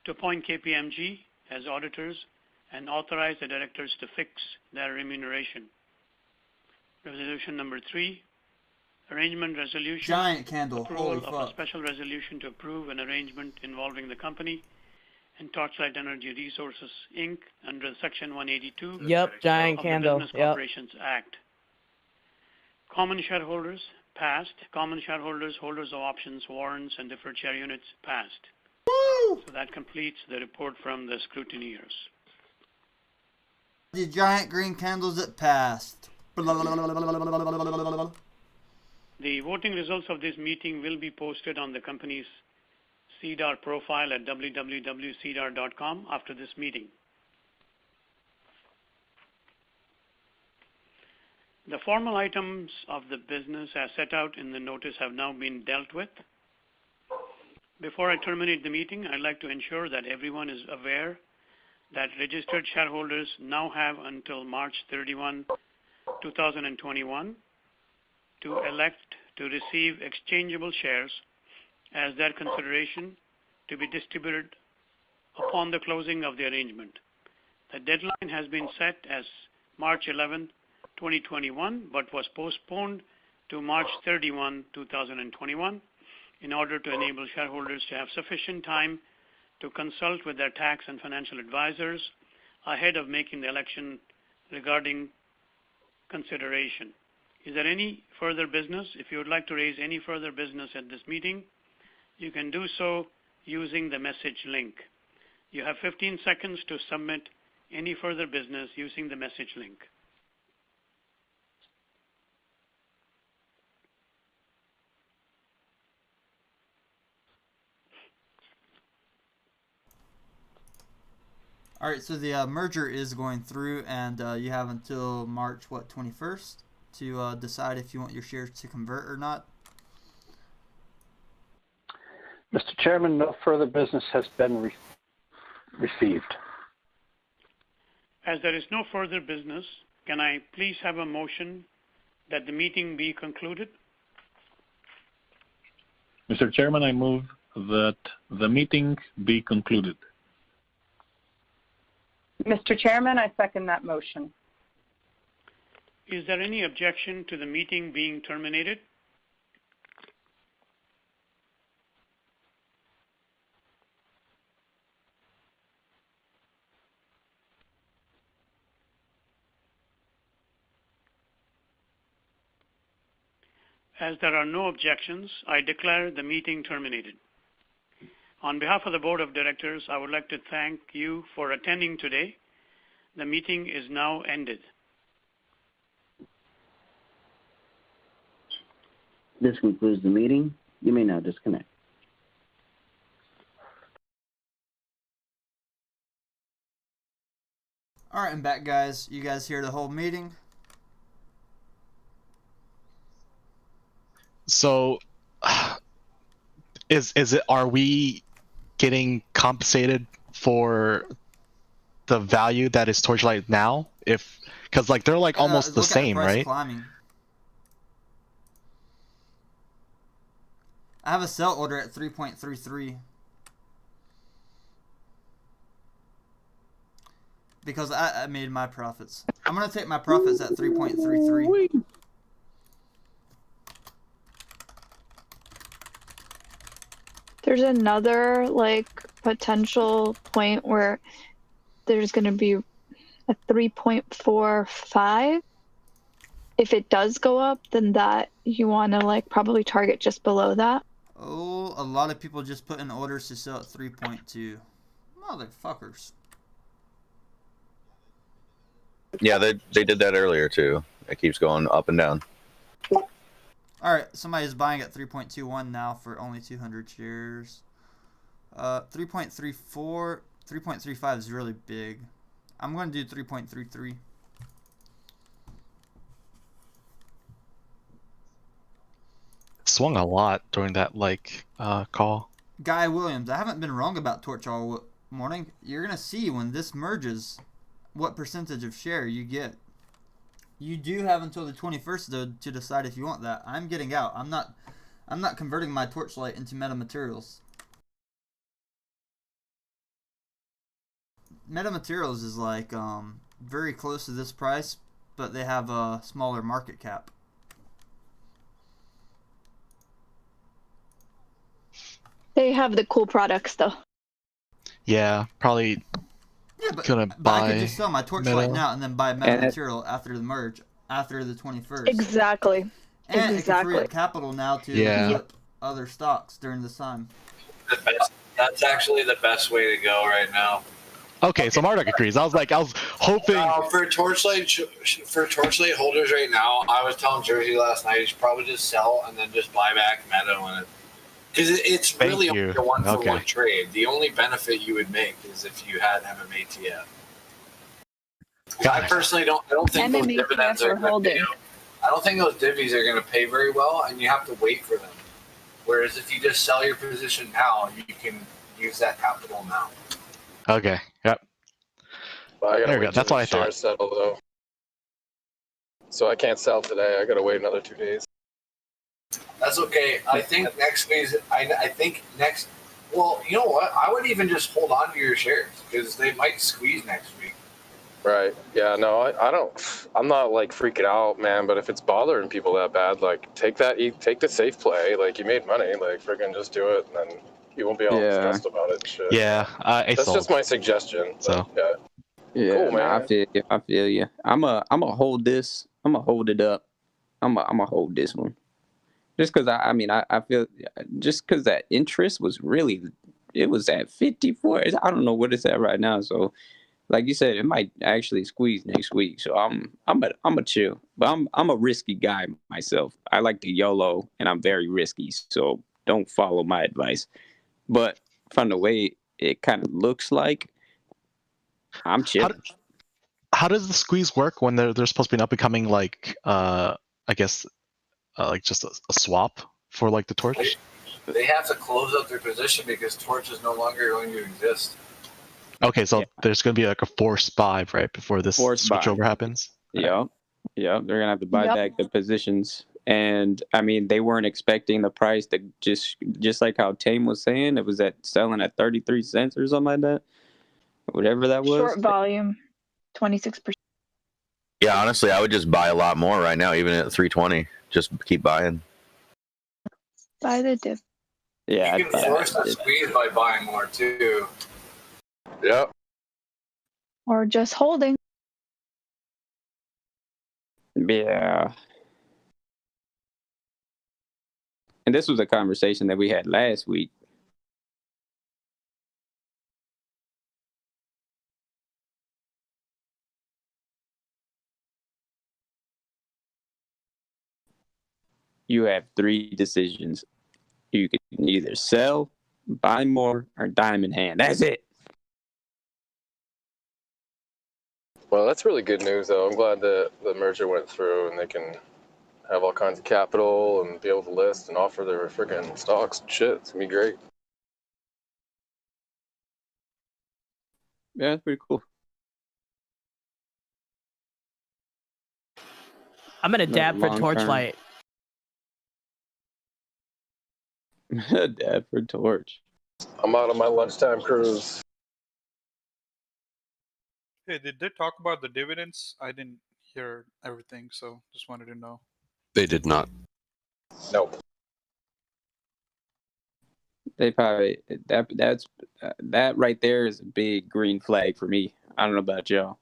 to appoint KPMG as auditors and authorize the directors to fix their remuneration. Resolution number 3, arrangement resolution. Giant candle. Approval Holy of fuck. a special resolution to approve an arrangement involving the company and Torchlight Energy Resources, Inc. under Section 182 Yep, giant of candle. the Business Corporations Act. Common shareholders passed. Common shareholders, holders of options, warrants, and deferred share units passed. Woo! So that completes the report from the scrutineers. The giant green candles that passed. The voting results of this meeting will be posted on the company's SEDAR profile at www.sedar.com after this meeting. The formal items of the business as set out in the notice have now been dealt with. Before I terminate the meeting, I'd like to ensure that everyone is aware that registered shareholders now have until March 31, 2021 to elect to receive exchangeable shares as their consideration to be distributed upon the closing of the arrangement. The deadline has been set as March 11, 2021, but was postponed to March 31, 2021 in order to enable shareholders to have sufficient time to consult with their tax and financial advisors ahead of making the election regarding consideration. Is there any further business? If you would like to raise any further business at this meeting, you can do so using the message link. You have 15 seconds to submit any further business using the message link. All right, so the merger is going through, and you have until March 21st to decide if you want your shares to convert or not. Mr. Chairman, no further business has been received. As there is no further business, can I please have a motion that the meeting be concluded? Mr. Chairman, I move that the meeting be concluded. Mr. Chairman, I second that motion. Is there any objection to the meeting being terminated? As there are no objections, I declare the meeting terminated. On behalf of the Board of Directors, I would like to thank you for attending today. The meeting is now ended. This concludes the meeting. You may now disconnect. All right, I'm back, guys. You guys hear the whole meeting? So, are we getting compensated for the value that is Torchlight now? Because like they're like almost the look at same, price right? climbing. I have a sell order at 3.33 because I made my profits. I'm gonna take my profits at 3.33. There's another like potential point where there's going to be a 3.45. If it does go up, then that you want to like probably target just below that. Oh, a lot of people just put in orders to sell at 3.2. Motherfuckers. Yeah, they did that earlier too. It keeps going up and down. Alright, somebody's buying at 3.21 now for only 200 shares. 3.34, 3.35 is really big. I'm going to do 3.33. Swung a lot during that like call. Guy Williams, I haven't been wrong about Torch all morning. You're going to see when this merges what percentage of share you get. You do have until the 21st though to decide if you want that. I'm getting out. I'm not converting my Torchlight into metamaterials. Metamaterials is like very close to this price, but they have a smaller market cap. They have the cool products though. Yeah, probably gonna But buy. I could just sell my Torchlight Meta. now and then buy metamaterial after the merge, after the 21st. Exactly. And it can free Exactly. up capital now to Yeah. flip other stocks during this time. That's actually the best way to go right now. Okay, so Marduk agrees. I was hoping. For Torchlight holders right now, I was telling Jersey last night, you should probably just sell and then just buy back Meta when it, because it's Thank really you. only a one-for-one Okay. trade. The only benefit you would make is if you had MMATF. I personally don't think those MMATF dividends are are holding. I don't think those divvies are going to pay very well, and you have to wait for them. Whereas if you just sell your position now, you can use that capital now. Okay. Yep. Well, I gotta There we wait go. That's till what the I shares settle though. So I can't sell today. I gotta wait another 2 days. That's okay. I think next week. I think next. Well, you know what? I would even just hold on to your shares because they might squeeze next week. Right. Yeah. No, I don't. I'm not like freaking out, man. But if it's bothering people that bad, like take the safe play. Like you made money. Like freaking just do it, and then you won't be all stressed about it. And shit. Yeah. I That's sold. just my suggestion. So. Yeah. Yeah, Cool, nah, man. I feel you. I'm a hold this. I'm a hold it up. I'm a hold this one. Just because I feel just because that interest was really, it was at 54. I don't know what it's at right now. So, like you said, it might actually squeeze next week. So I'm a chill, but I'm a risky guy myself. I like to YOLO, and I'm very risky. So don't follow my advice. But from the way it kind of looks like, I'm chilling. How does the squeeze work when they're supposed to be an up and coming like I guess like just a swap for like the Torch? They have to close out their position because Torch is no longer going to exist. Okay, so there's gonna be like a forced buy right before this Forced buy. switchover happens. Yeah, they're gonna have to buy back the positions, and I mean they weren't expecting the price to just like how Tame was saying, it was selling at 33 cents or something like that, whatever that was. Short volume, 26%. Yeah, honestly, I would just buy a lot more right now, even at 320. Just keep buying. Buy the dip. Yeah, You can force the squeeze by buying more too. Yep. Or just holding. Yeah. And this was a conversation that we had last week. You have 3 decisions. You can either sell, buy more, or dime in hand. That's it. Well, that's really good news, though. I'm glad that the merger went through and they can have all kinds of capital and be able to list and offer their freaking stocks and shit. It's gonna be great. Yeah, that's pretty cool. I'm gonna dab for Torchlight. Dab for Torch. I'm out on my lunchtime cruise. Hey, did they talk about the dividends? I didn't hear everything, so just wanted to know. They did not. Nope. They probably that right there is a big green flag for me. I don't know about y'all.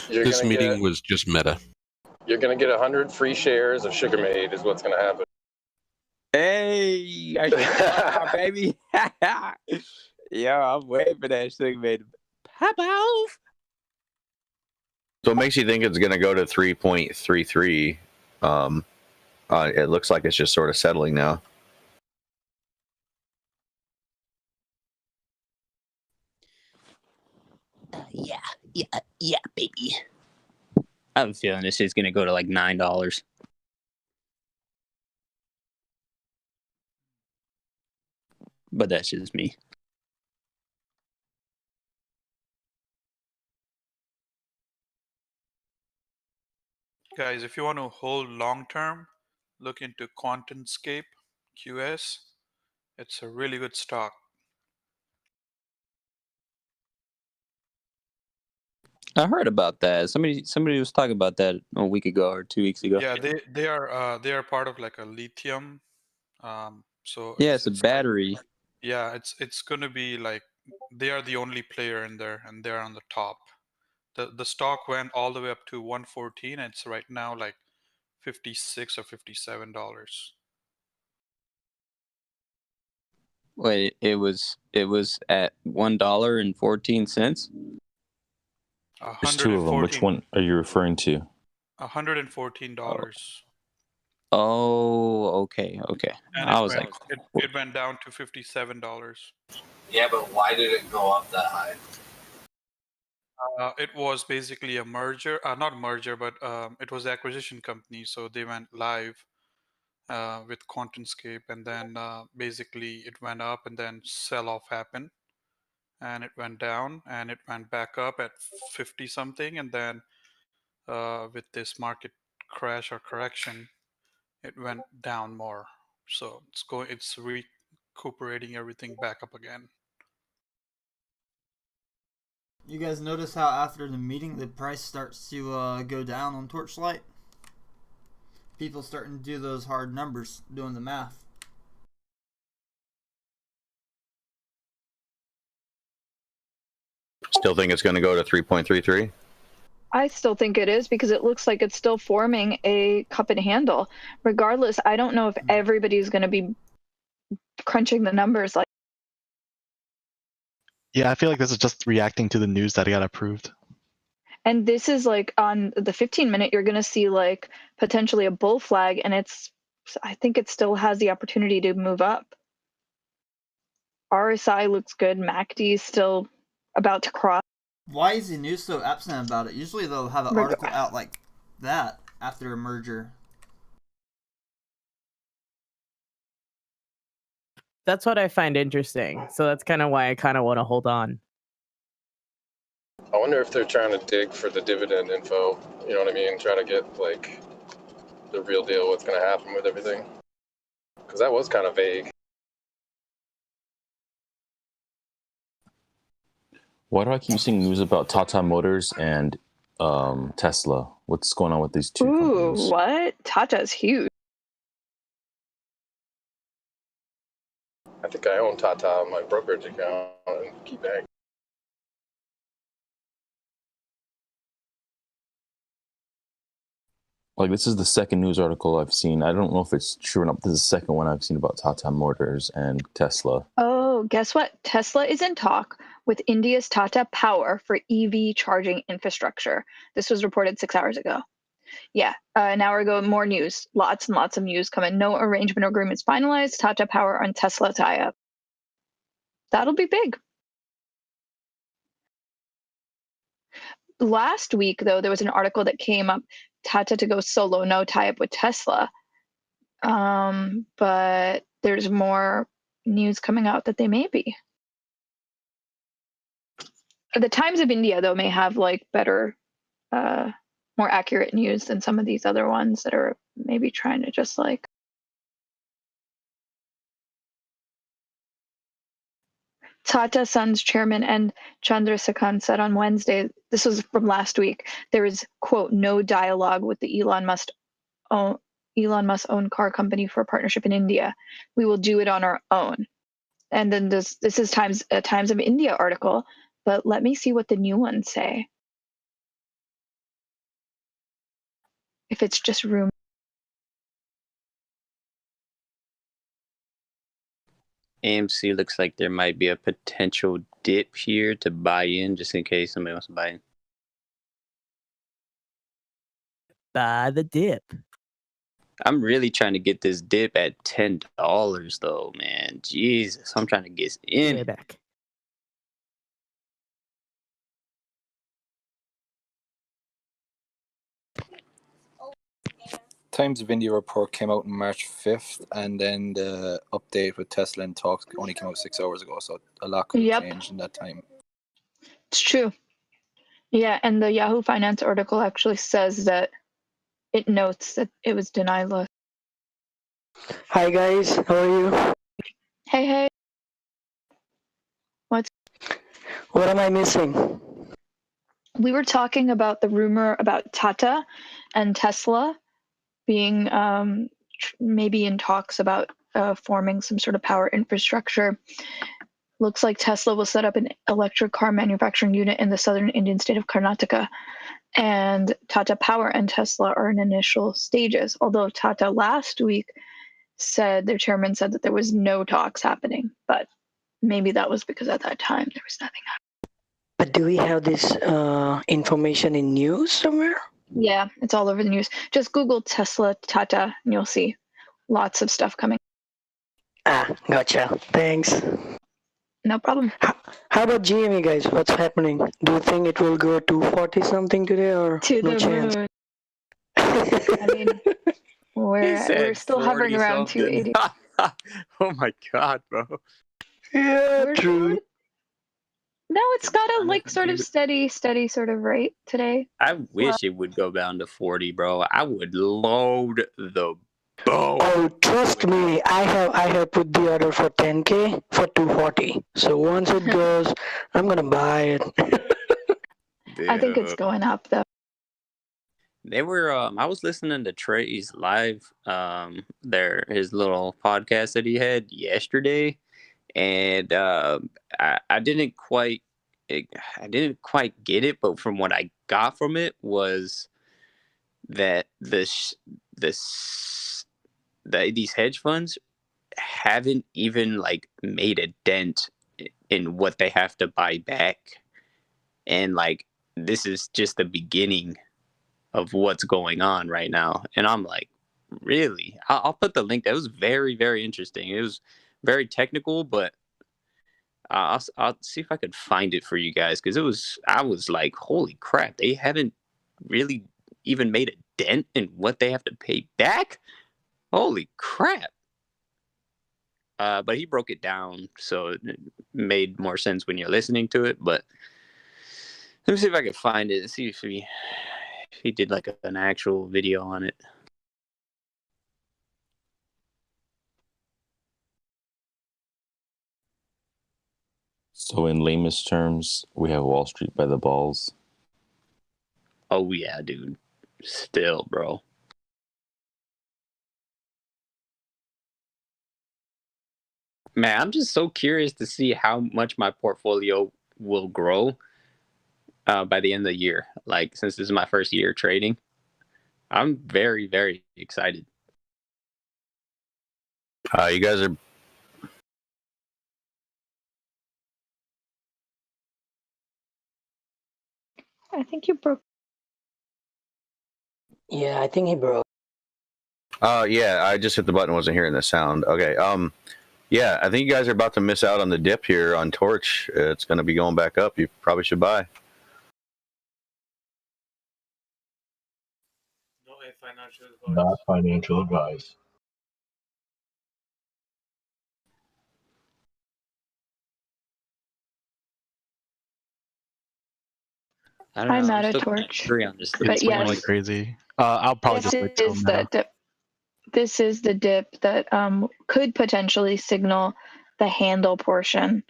This meeting was just meta. You're gonna get 100 free shares of Sugarmade is what's gonna happen. Hey, baby. Yo, I'm waiting for that Sugarmade to pop off. So it makes you think it's going to go to 3.33. It looks like it's just sort of settling now. Yeah, baby. I have a feeling this is gonna go to like $9. But that's just me. Guys, if you want to hold long term, look into QuantumScape QS. It's a really good stock. I heard about that. Somebody was talking about that a week ago or 2 weeks ago. Yeah, they are part of like a lithium. So Yeah, it's a battery. Like, yeah, it's gonna be like they are the only player in there, and they're on the top. The stock went all the way up to 114, and it's right now like $56 or $57. Wait, it was at $1.14. There's two of them. Which one are you referring to? $114. Oh, okay. And I was like, it went down to $57. Yeah, but why did it go up that high? It was basically a merger, not a merger, but it was an acquisition company. So they went live with QuantumScape, and then basically it went up, and then sell-off happened, and it went down, and it went back up at 50 something, and then with this market crash or correction, it went down more. So it's recuperating everything back up again. You guys notice how after the meeting the price starts to go down on Torchlight? People starting to do those hard numbers, doing the math. Still think it's going to go to 3.33? I still think it is because it looks like it's still forming a cup and handle. Regardless, I don't know if everybody's going to be crunching the numbers like. Yeah, I feel like this is just reacting to the news that it got approved. And this is like on the 15-minute, you're going to see like potentially a bull flag, and I think it still has the opportunity to move up. RSI looks good. MACD is still about to cross. Why is the news so absent about it? Usually they'll have an article out like that after a merger. That's what I find interesting. So that's kind of why I kind of want to hold on. I wonder if they're trying to dig for the dividend info. You know what I mean? Try to get like the real deal, what's going to happen with everything. Because that was kind of vague. Why do I keep seeing news about Tata Motors and Tesla? What's going on with these two companies? What? Tata's huge. I think I own Tata on my brokerage account and keep bank. Like, this is the second news article I've seen. I don't know if it's true or not. This is the second one I've seen about Tata Motors and Tesla. Oh, guess what? Tesla is in talk with India's Tata Power for EV charging infrastructure. This was reported 6 hours ago. Yeah, an hour ago, more news. Lots and lots of news coming. No arrangement agreements finalized. Tata Power on Tesla tie-up. That'll be big. Last week, though, there was an article that came up, Tata to go solo, no tie-up with Tesla. But there's more news coming out that they may be. The Times of India, though, may have like better, more accurate news than some of these other ones that are maybe trying to just like. Tata Sons chairman N. Chandrasekaran said on Wednesday, this was from last week, there is, quote, no dialogue with the Elon Musk owned car company for a partnership in India. We will do it on our own. And then this is a Times of India article, but let me see what the new ones say. If it's just rumor. AMC looks like there might be a potential dip here to buy in, just in case somebody wants to buy in. Buy the dip. I'm really trying to get this dip at $10 though, man. Jesus, I'm trying to get in. Way back. Times of India report came out on March 5th, and then the update with Tesla and talks only came out 6 hours ago, so a lot could have changed in that time. It's true. Yeah, and the Yahoo Finance article actually says that it notes that it was denial. Hi guys, how are you? Hey. What am I missing? We were talking about the rumor about Tata and Tesla being maybe in talks about forming some sort of power infrastructure. Looks like Tesla will set up an electric car manufacturing unit in the southern Indian state of Karnataka. And Tata Power and Tesla are in initial stages, although Tata last week their chairman said that there was no talks happening, but maybe that was because at that time there was nothing happening. But do we have this information in news somewhere? Yeah, it's all over the news. Just Google Tesla Tata and you'll see lots of stuff coming. Gotcha. Thanks. No problem. How about GME, guys? What's happening? Do you think it will go 240 something today, or to no the chance? Moon. I mean, we're still hovering around 280. Oh my god, bro. Yeah, true. No, it's got a like sort of steady sort of rate today. I wish it would go down to 40, bro. I would load the boat. Oh, trust me, I have put the order for 10K for 240. So once it goes, I'm gonna buy it. I think it's going up though. They were I was listening to Trey's live his little podcast that he had yesterday, and I didn't quite get it, but from what I got from it was that these hedge funds haven't even like made a dent in what they have to buy back, and like this is just the beginning of what's going on right now. And I'm like, really? I'll put the link. That was very, very interesting. It was very technical, but I'll see if I could find it for you guys, because I was like, holy crap, they haven't really even made a dent in what they have to pay back. Holy crap. But he broke it down, so it made more sense when you're listening to it. But let me see if I can find it and see if he did like an actual video on it. So in lamest terms, we have Wall Street by the balls. Oh yeah, dude. Still, bro. Man, I'm just so curious to see how much my portfolio will grow by the end of the year. Like, since this is my first year trading, I'm very, very excited. You guys are... I think you broke. Yeah, I think he broke. Yeah, I just hit the button, wasn't hearing the sound. Okay, yeah, I think you guys are about to miss out on the dip here on Torch. It's going to be going back up. You probably should buy. Not financial advice. I don't know. I'm out of still Torch. agree on this. But It's going yes, like crazy. I'll probably this just wait till is now. this is the dip that could potentially signal the handle portion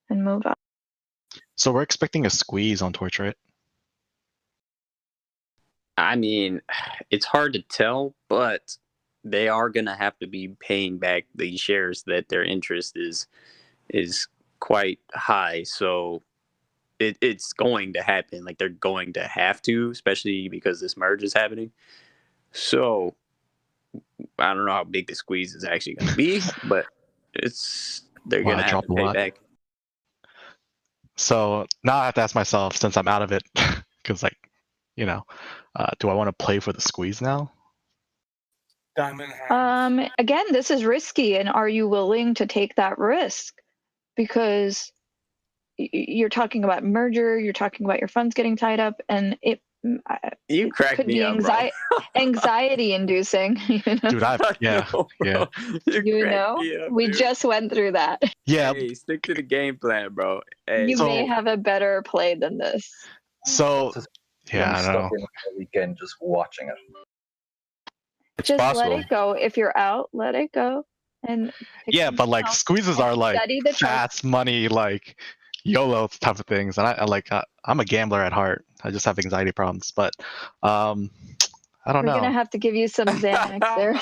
and move up. So we're expecting a squeeze on Torch, right? I mean, it's hard to tell, but they are gonna have to be paying back these shares that their interest is quite high. So it's going to happen. Like they're going to have to, especially because this merge is happening. So I don't know how big the squeeze is actually going to be, but they're Wow, going to have dropped to a pay lot. back. So now I have to ask myself, since I'm out of it, because like, do I want to play for the squeeze now? Again, this is risky, and are you willing to take that risk? Because you're talking about merger, you're talking about your funds getting tied up, and it could be anxiety inducing. Dude, yeah. We just went through that. Yeah. Hey, stick to the game plan, bro. Hey, You may have a better play than this. So, yeah, I don't know. In the weekend just watching it. It's just possible. let it go. If you're out, let it go. And yeah, but like squeezes are like fast money, like YOLO type of things, and I'm a gambler at heart. I just have anxiety problems, but I don't know. We're gonna have to give you some Xanax there.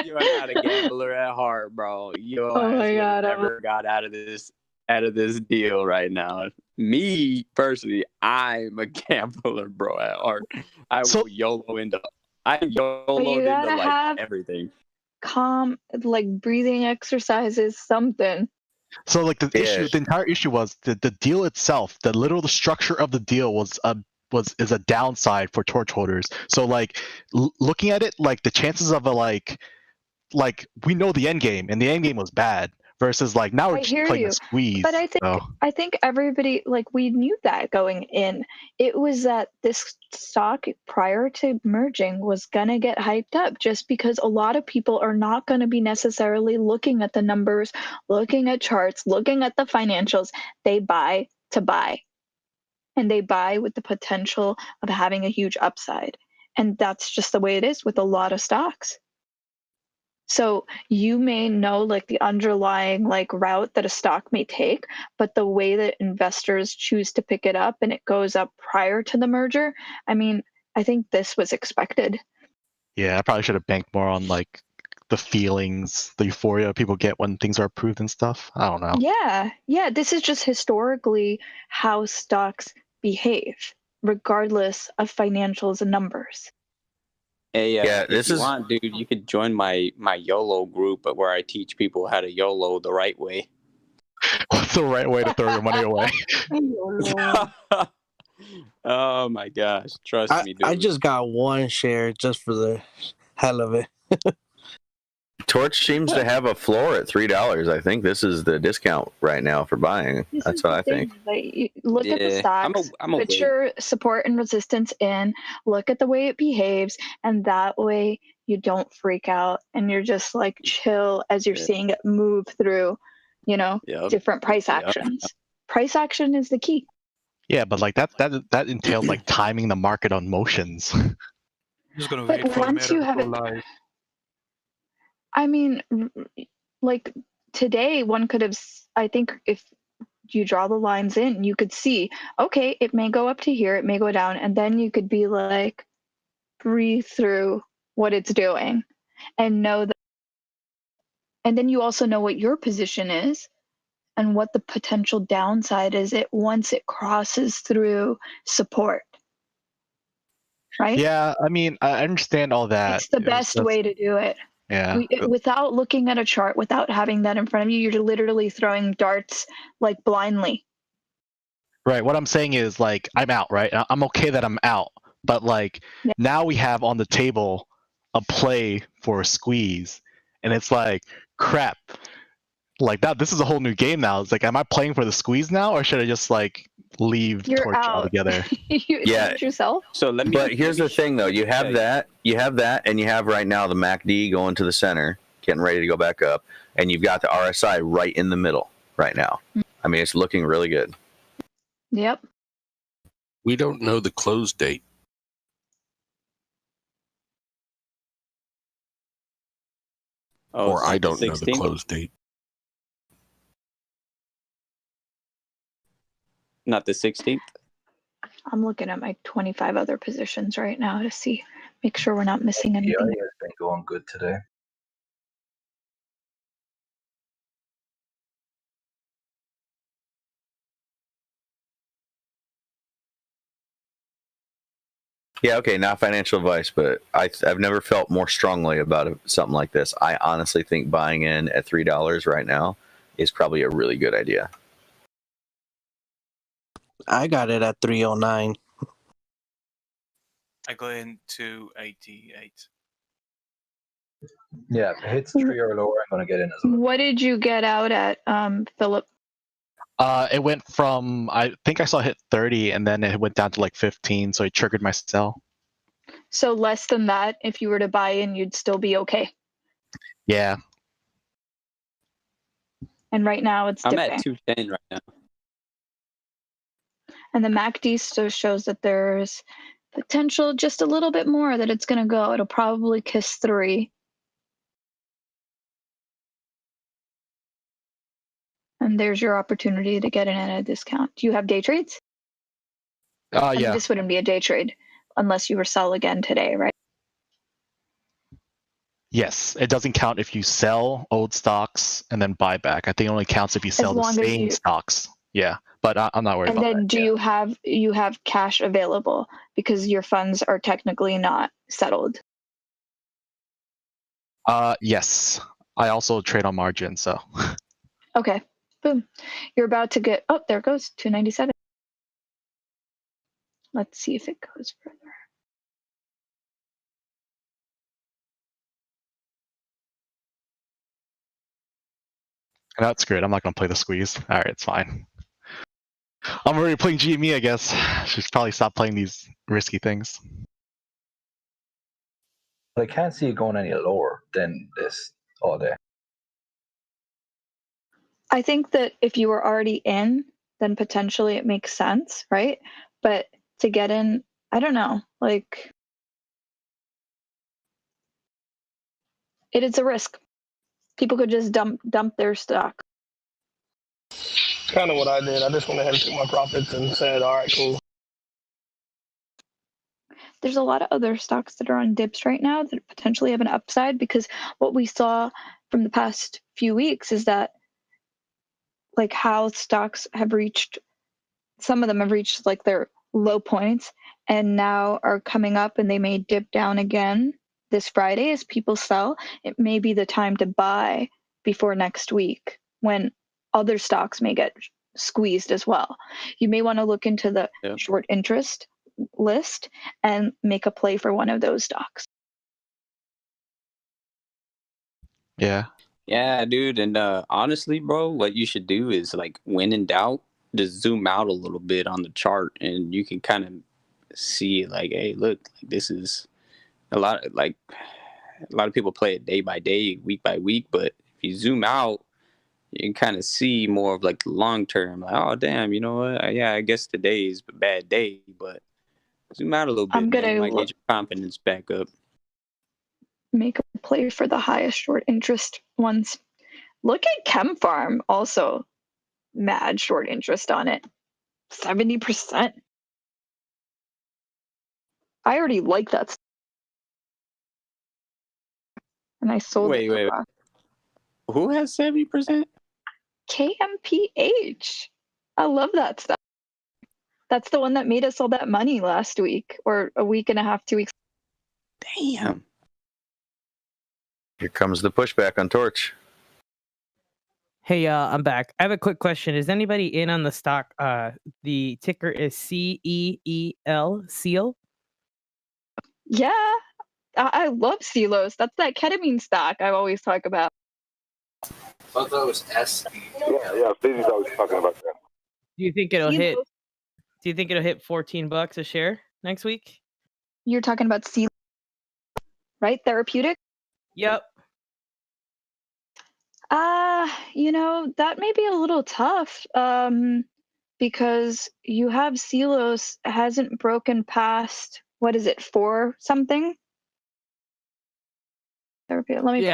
You are not a gambler at heart, bro. Oh my God, never got out of this deal right now. Me personally, I'm a gambler, bro, at heart. I will YOLO into like everything. Calm, like breathing exercises, something. So like the entire issue was the deal itself, the structure of the deal is a downside for torch holders. So like looking at it, like the chances of like we know the end game, and the end game was bad. Versus like now we're just playing a squeeze. But I think everybody, like, we knew that going in. It was that this stock prior to merging was gonna get hyped up just because a lot of people are not gonna be necessarily looking at the numbers, looking at charts, looking at the financials. They buy to buy. And they buy with the potential of having a huge upside. And that's just the way it is with a lot of stocks. So you may know like the underlying like route that a stock may take, but the way that investors choose to pick it up and it goes up prior to the merger, I mean, I think this was expected. Yeah, I probably should have banked more on like the feelings, the euphoria people get when things are approved and stuff. I don't know. Yeah, this is just historically how stocks behave, regardless of financials and numbers. Hey, if you want, dude, you could join my YOLO group where I teach people how to YOLO the right way. What's the right way to throw your money away? Oh my gosh, trust me, dude. I just got one share just for the hell of it. Torch seems to have a floor at $3. I think this is the discount right now for buying. That's what I think. Like, you look at the stocks, put your support and resistance in, look at the way it behaves, and that way you don't freak out and you're just like chill as you're seeing it move through, different price actions. Price action is the key. Yeah, but like that entailed like timing the market on motions. I'm just gonna wait for once you have it, I mean, like today, one could have, I think if you draw the lines in, you could see, okay, it may go up to here, it may go down, and then you could be like, breathe through what it's doing and know that. And then you also know what your position is and what the potential downside is once it crosses through support. Right? Yeah, I mean, I understand all that. It's the best way to do it. Yeah. Without looking at a chart, without having that in front of you, you're literally throwing darts like blindly. Right. What I'm saying is like I'm out, right? I'm okay that I'm out, but like now we have on the table a play for a squeeze, and it's like crap. Like that, this is a whole new game now. It's like, am I playing for the squeeze now, or should I just like leave Torch altogether? Yourself. So let me. But here's the thing, though. You have that, and you have right now the MACD going to the center, getting ready to go back up, and you've got the RSI right in the middle right now. I mean, it's looking really good. Yep. We don't know the close date. Oh, Or it's I not the don't know the 16th? close date. Not the 16th? I'm looking at my 25 other positions right now to see, make sure we're not missing anything. Yeah, has been going good today. Yeah, okay, not financial advice, but I've never felt more strongly about something like this. I honestly think buying in at $3 right now is probably a really good idea. I got it at 309. I go into 88. Yeah, if it hits 3 or lower, I'm going to get in as well. What did you get out at, Philip? It went from, I think I saw it hit 30 and then it went down to like 15, so it triggered my sell. So less than that, if you were to buy in, you'd still be okay. Yeah. And right now it's I'm dipping. at 210 right now. And the MACD still shows that there's potential just a little bit more that it's going to go. It'll probably kiss 3. And there's your opportunity to get in at a discount. Do you have day trades? I mean, Yeah. this wouldn't be a day trade unless you were sell again today, right? Yes, it doesn't count if you sell old stocks and then buy back. I think it only counts if you sell the long as same you- stocks. Yeah, but I'm not worried And about then that. do you have cash available because your funds are technically not settled? Yes. I also trade on margin, so. Okay, boom. You're about to get, oh, there it goes, 297. Let's see if it goes further. That's good. I'm not going to play the squeeze. All right, it's fine. I'm already playing GME, I guess. Should probably stop playing these risky things. But I can't see it going any lower than this all day. I think that if you were already in, then potentially it makes sense, right? But to get in, I don't know, like it is a risk. People could just dump their stock. Kind of what I did. I just went ahead and took my profits and said, all right, cool. There's a lot of other stocks that are on dips right now that potentially have an upside, because what we saw from the past few weeks is that like how stocks have reached, some of them have reached like their low points and now are coming up, and they may dip down again this Friday as people sell. It may be the time to buy before next week when other stocks may get squeezed as well. You may want to look into the short interest list and make a play for one of those stocks. Yeah. Yeah, dude. And honestly, bro, what you should do is like when in doubt, just zoom out a little bit on the chart and you can kind of see like, hey, look, like this is a lot of people play it day by day, week by week, but if you zoom out, you can kind of see more of like the long term. Like, oh damn, you know what? Yeah, I guess today is a bad day, but zoom out a little bit, man. You might get your confidence back up. Make a play for the highest short interest ones. Look at Chem Farm, also mad short interest on it, 70%. I already like that. And I sold it. Wait. Who has 70%? KMPH. I love that stuff. That's the one that made us all that money last week, or a week and a half, 2 weeks. Damn. Here comes the pushback on Torch. Hey, I'm back. I have a quick question. Is anybody in on the stock? The ticker is CEEL, SEAL. Yeah, I love Celos. That's that ketamine stock I always talk about. I thought that was S. Yeah, Stacey's always talking about that. Do you think it'll hit? Do you think it'll hit $14 a share next week? You're talking about Celos, right? Therapeutic? Yep. You know, that may be a little tough. because you have Celos hasn't broken past, what is it, 4 something? Let me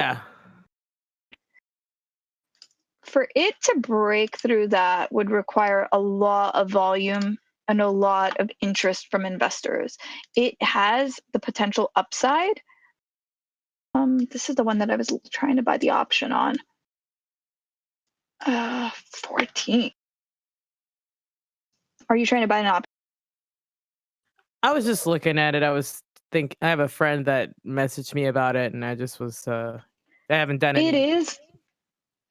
for it to break through that would require a lot of volume and a lot of interest from investors. It has the potential upside. This is the one that I was trying to buy the option on. 14. Are you trying to buy an option? I was just looking at it. I have a friend that messaged me about it, and I just was I haven't done it.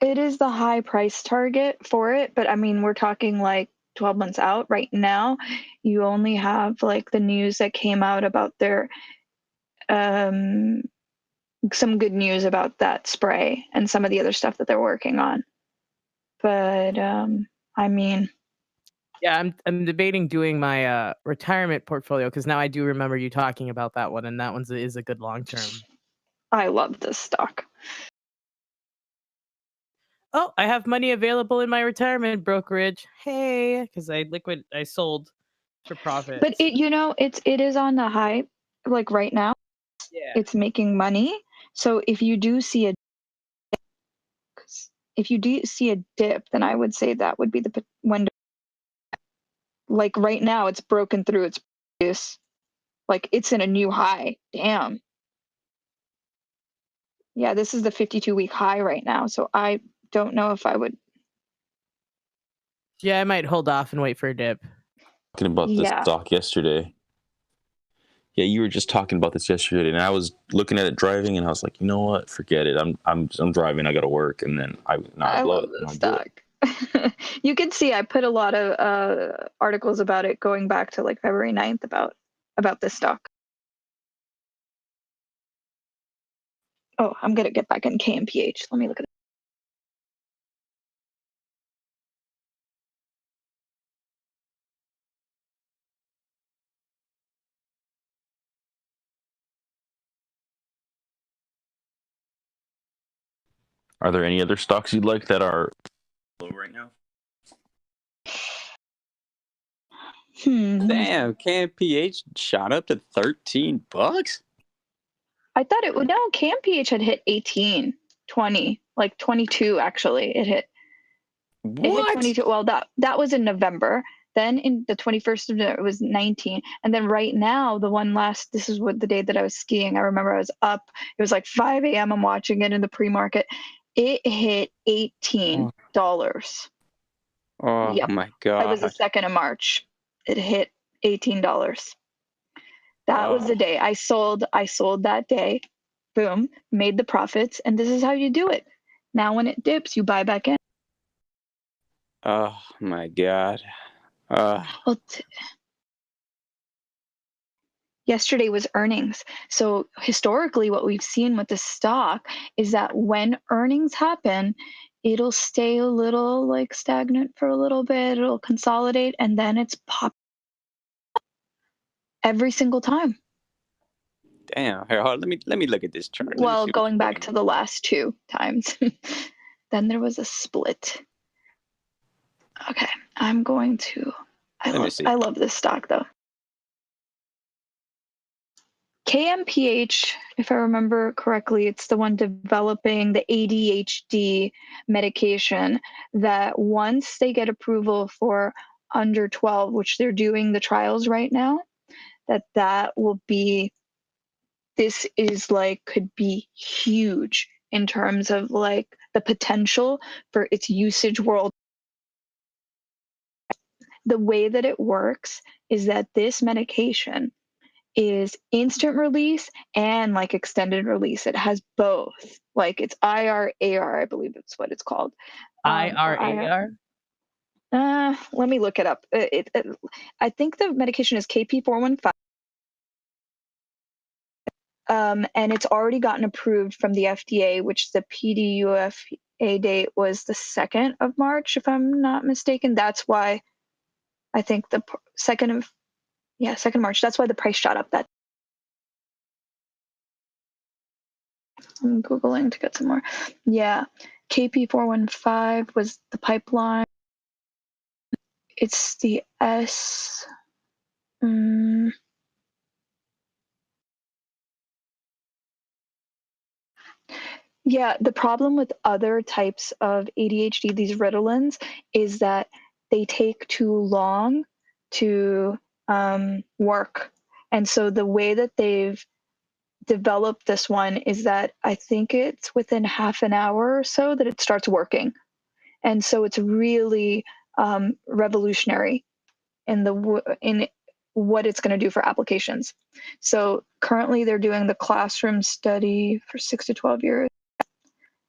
It is the high price target for it, but I mean, we're talking like 12 months out right now. You only have like the news that came out about their some good news about that spray and some of the other stuff that they're working on. But I mean, yeah, I'm debating doing my retirement portfolio because now I do remember you talking about that one, and that one is a good long term. I love this stock. Oh, I have money available in my retirement brokerage. Hey, because I sold for profit. But it is on the high, like right now. Yeah. It's making money. So if you do see a dip, then I would say that would be the window. Like right now, it's broken through its previous, like it's in a new high. Damn. Yeah, this is the 52-week high right now. So I don't know if I would. Yeah, I might hold off and wait for a dip. Talking about this stock yesterday. Yeah, you were just talking about this yesterday, and I was looking at it driving, and I was like, you know what? Forget it. I'm driving. I got to work, and then I blow love this stock. You can see I put a lot of articles about it going back to like February 9th about this stock. Oh, I'm gonna get back in KMPH. Let me look at it. Are there any other stocks you'd like that are low right now? Damn, KMPH shot up to $13. I thought it would. No, KMPH had hit 18, 20, like 22 actually. It hit. What? It hit 22. Well, that was in November. Then in the 21st of November, it was 19. And then right now, this is what the day that I was skiing. I remember I was up. It was like 5 a.m. I'm watching it in the pre-market. It hit $18. Oh Yep. my God. It was the 2nd of March. It hit $18. That was the day I sold that day. Boom, made the profits. And this is how you do it. Now, when it dips, you buy back in. Oh my God. Yesterday was earnings. So historically, what we've seen with the stock is that when earnings happen, it'll stay a little like stagnant for a little bit. It'll consolidate, and then it's pop every single time. Damn. Here, hold on, let me look at this chart. Well, going back to the last 2 times, then there was a split. Okay, I'm going to. I love this stock though. KMPH, if I remember correctly, it's the one developing the ADHD medication that once they get approval for under 12, which they're doing the trials right now, that will be, this is like, could be huge in terms of like the potential for its usage world. The way that it works is that this medication is instant release and like extended release. It has both. Like it's IR, AR, I believe it's what it's called. IR? Let me look it up. I think the medication is KP415. And it's already gotten approved from the FDA, which the PDUFA date was the 2nd of March, if I'm not mistaken. That's why I think the 2nd of March. That's why the price shot up. That I'm Googling to get some more. Yeah. KP415 was the pipeline. It's the S. Yeah, the problem with other types of ADHD, these Ritalins, is that they take too long to work. And so the way that they've developed this one is that I think it's within half an hour or so that it starts working. And so it's really revolutionary in what it's going to do for applications. So currently they're doing the classroom study for 6 to 12 years.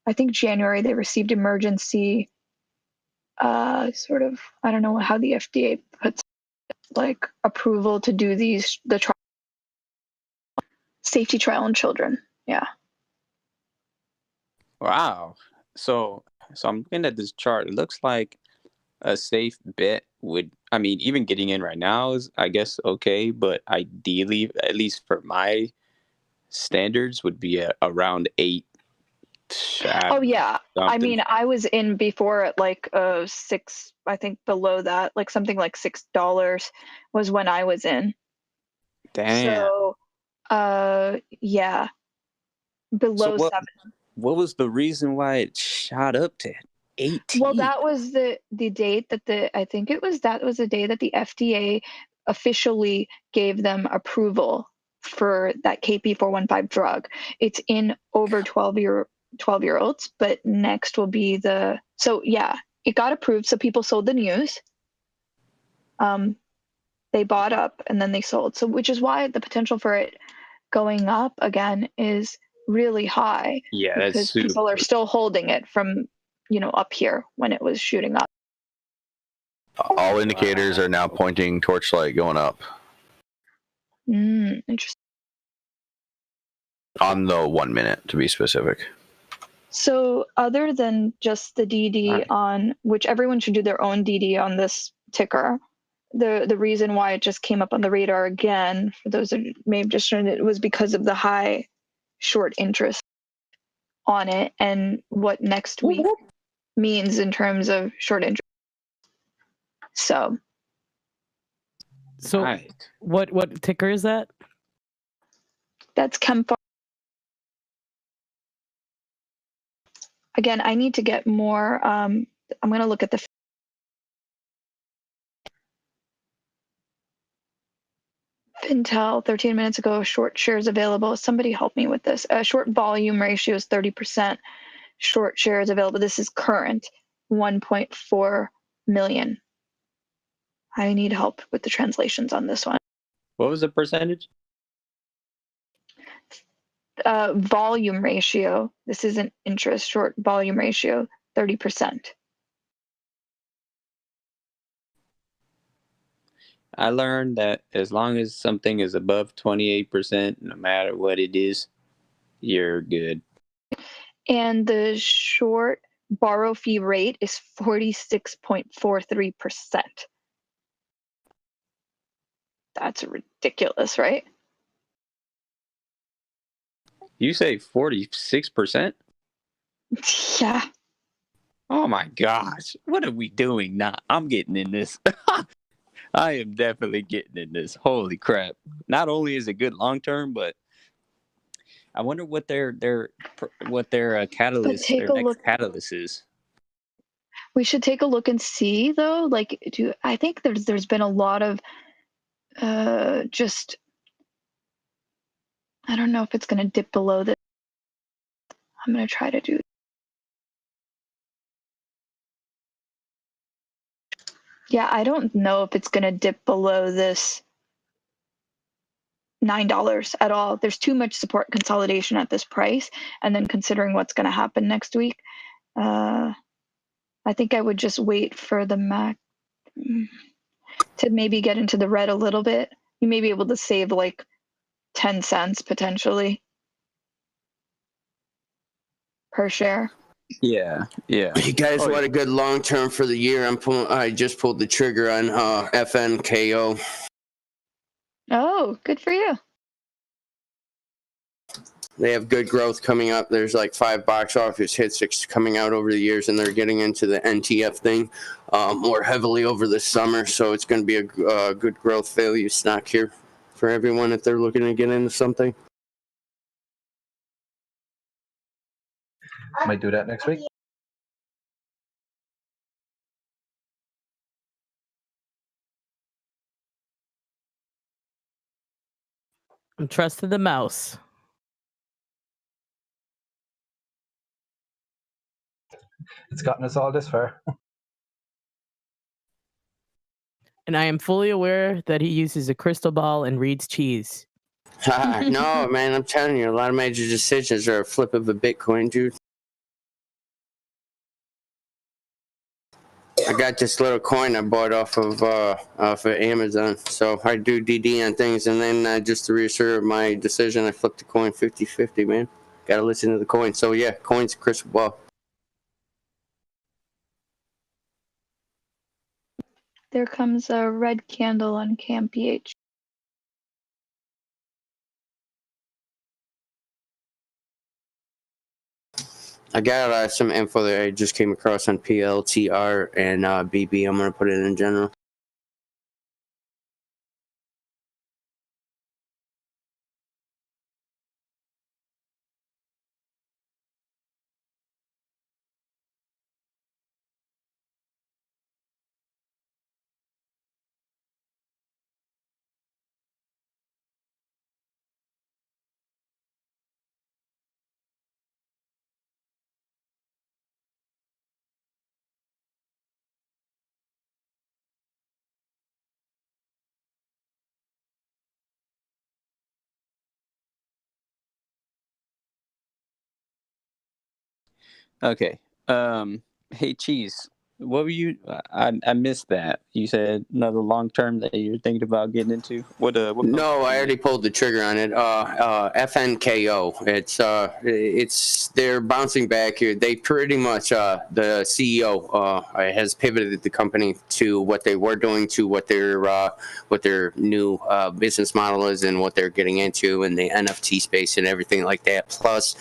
I think January they received emergency I don't know how the FDA puts like approval to do the safety trial in children. Yeah. Wow. So I'm looking at this chart. It looks like a safe bet would, I mean, even getting in right now is, I guess, okay, but ideally, at least for my standards, would be around 8. Oh yeah. I Something. mean, I was in before at like 6, I think below that, like something like $6 was when I was in. Damn. So yeah. Below 7. What was the reason why it shot up to 18? Well, that was the date that that was the day that the FDA officially gave them approval for that KP415 drug. It's in over 12-year-olds, but next will be it got approved, so people sold the news. They bought up and then they sold. So which is why the potential for it going up again is really high. Yeah, because people are still holding it from up here when it was shooting up. All indicators are now pointing Torchlight going up. Interesting. On the 1 minute, to be specific. So other than just the DD on, which everyone should do their own DD on this ticker, the reason why it just came up on the radar again, for those that may have just shown it, was because of the high short interest on it and what next week means in terms of short interest. So what ticker is that? That's Chemphar. Again, I need to get more. I'm going to look at the Intel 13 minutes ago. Short shares available. Somebody help me with this. Short volume ratio is 30%. Short shares available. This is current 1.4 million. I need help with the translations on this one. What was the percentage? Volume ratio. This isn't interest. Short volume ratio 30%. I learned that as long as something is above 28%, no matter what it is, you're good. And the short borrow fee rate is 46.43%. That's ridiculous, right? You say 46%? Yeah. Oh my gosh. What are we doing now? I'm getting in this. I am definitely getting in this. Holy crap. Not only is it good long term, but I wonder what their catalyst, their next catalyst is. We should take a look and see though. I think there's been a lot of just, I don't know if it's going to dip below this. I'm going to try to do. Yeah, I don't know if it's going to dip below this $9 at all. There's too much support consolidation at this price. And then considering what's going to happen next week, I think I would just wait for the MAC to maybe get into the red a little bit. You may be able to save like 10 cents potentially per share. Yeah. You guys want a good long term for the year? I just pulled the trigger on FNKO. Oh, good for you. They have good growth coming up. There's like 5 box office hits coming out over the years, and they're getting into the NTF thing more heavily over the summer. So it's going to be a good growth value stock here for everyone if they're looking to get into something. Might do that next week. I'm trusting the mouse. It's gotten us all this far. And I am fully aware that he uses a crystal ball and reads cheese. No, man, I'm telling you, a lot of major decisions are a flip of a Bitcoin, dude. I got this little coin I bought off of Amazon. So I do DD on things, and then just to reassure my decision, I flipped the coin 50-50, man. Got to listen to the coin. So yeah, coin's a crystal ball. There comes a red candle on CAMPH. I got some info that I just came across on PLTR and BB. I'm going to put it in general. Okay. Hey, Cheese. What were you? I missed that. You said another long term that you're thinking about getting into. What No, I already pulled the trigger on it. FNKO. It's they're bouncing back here. They pretty much the CEO has pivoted the company to what they were doing to what their new business model is and what they're getting into in the NFT space and everything like that. Plus,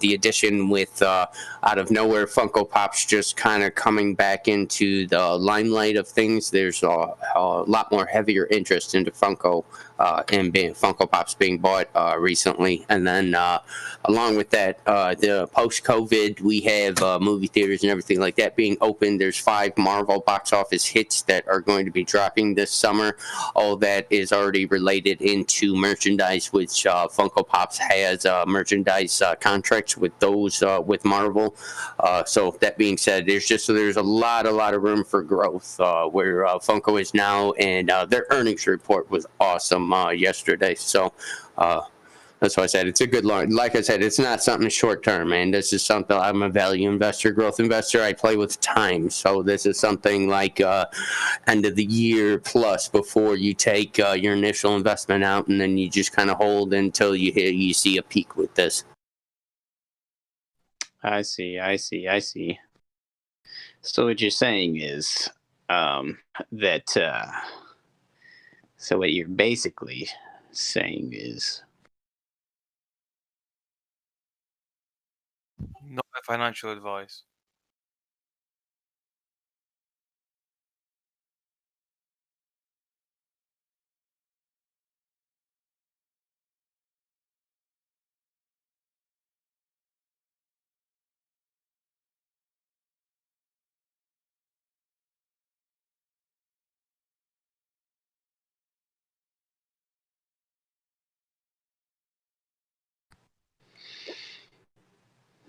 the addition with out of nowhere Funko Pop's just kind of coming back into the limelight of things. There's a lot more heavier interest into Funko and Funko Pop's being bought recently. And then along with that, the post-COVID, we have movie theaters and everything like that being open. There's 5 Marvel box office hits that are going to be dropping this summer. All that is already related into merchandise, which Funko Pop's has merchandise contracts with those with Marvel. So that being said, there's a lot of room for growth where Funko is now, and their earnings report was awesome yesterday. So that's why I said it's a good long. Like I said, it's not something short term, man. This is something. I'm a value investor, growth investor. I play with time, so this is something like end of the year plus before you take your initial investment out, and then you just kind of hold until you see a peak with this. I see. So what you're saying is that. So what you're basically saying is. Not a financial advice.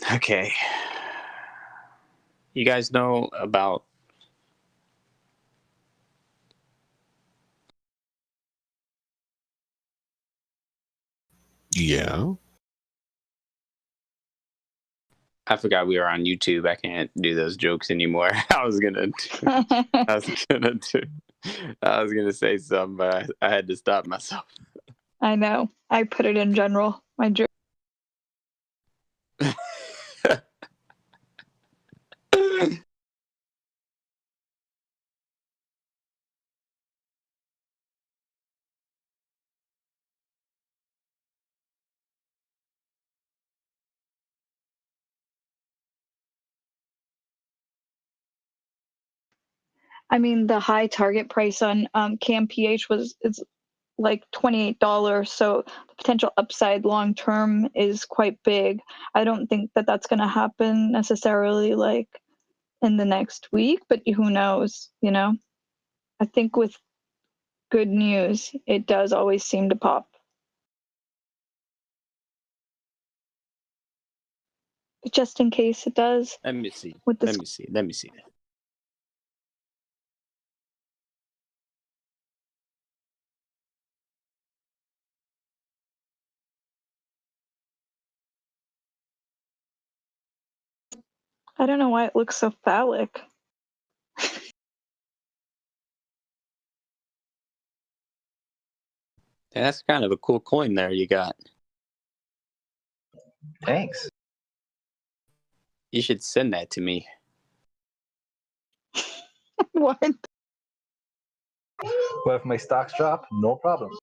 Okay. You guys know about Yeah. I forgot we were on YouTube. I can't do those jokes anymore. I was gonna say something, but I had to stop myself. I know. I put it in general. My I mean, the high target price on CAMPH is like $28, so the potential upside long term is quite big. I don't think that that's going to happen necessarily like in the next week, but who knows, you know? I think with good news, it does always seem to pop. But just in case it does. Let me see. With this... Let me see. I don't know why it looks so phallic. That's kind of a cool coin there you got. Thanks. You should send that to me. What? Well, if my stocks drop, no problem.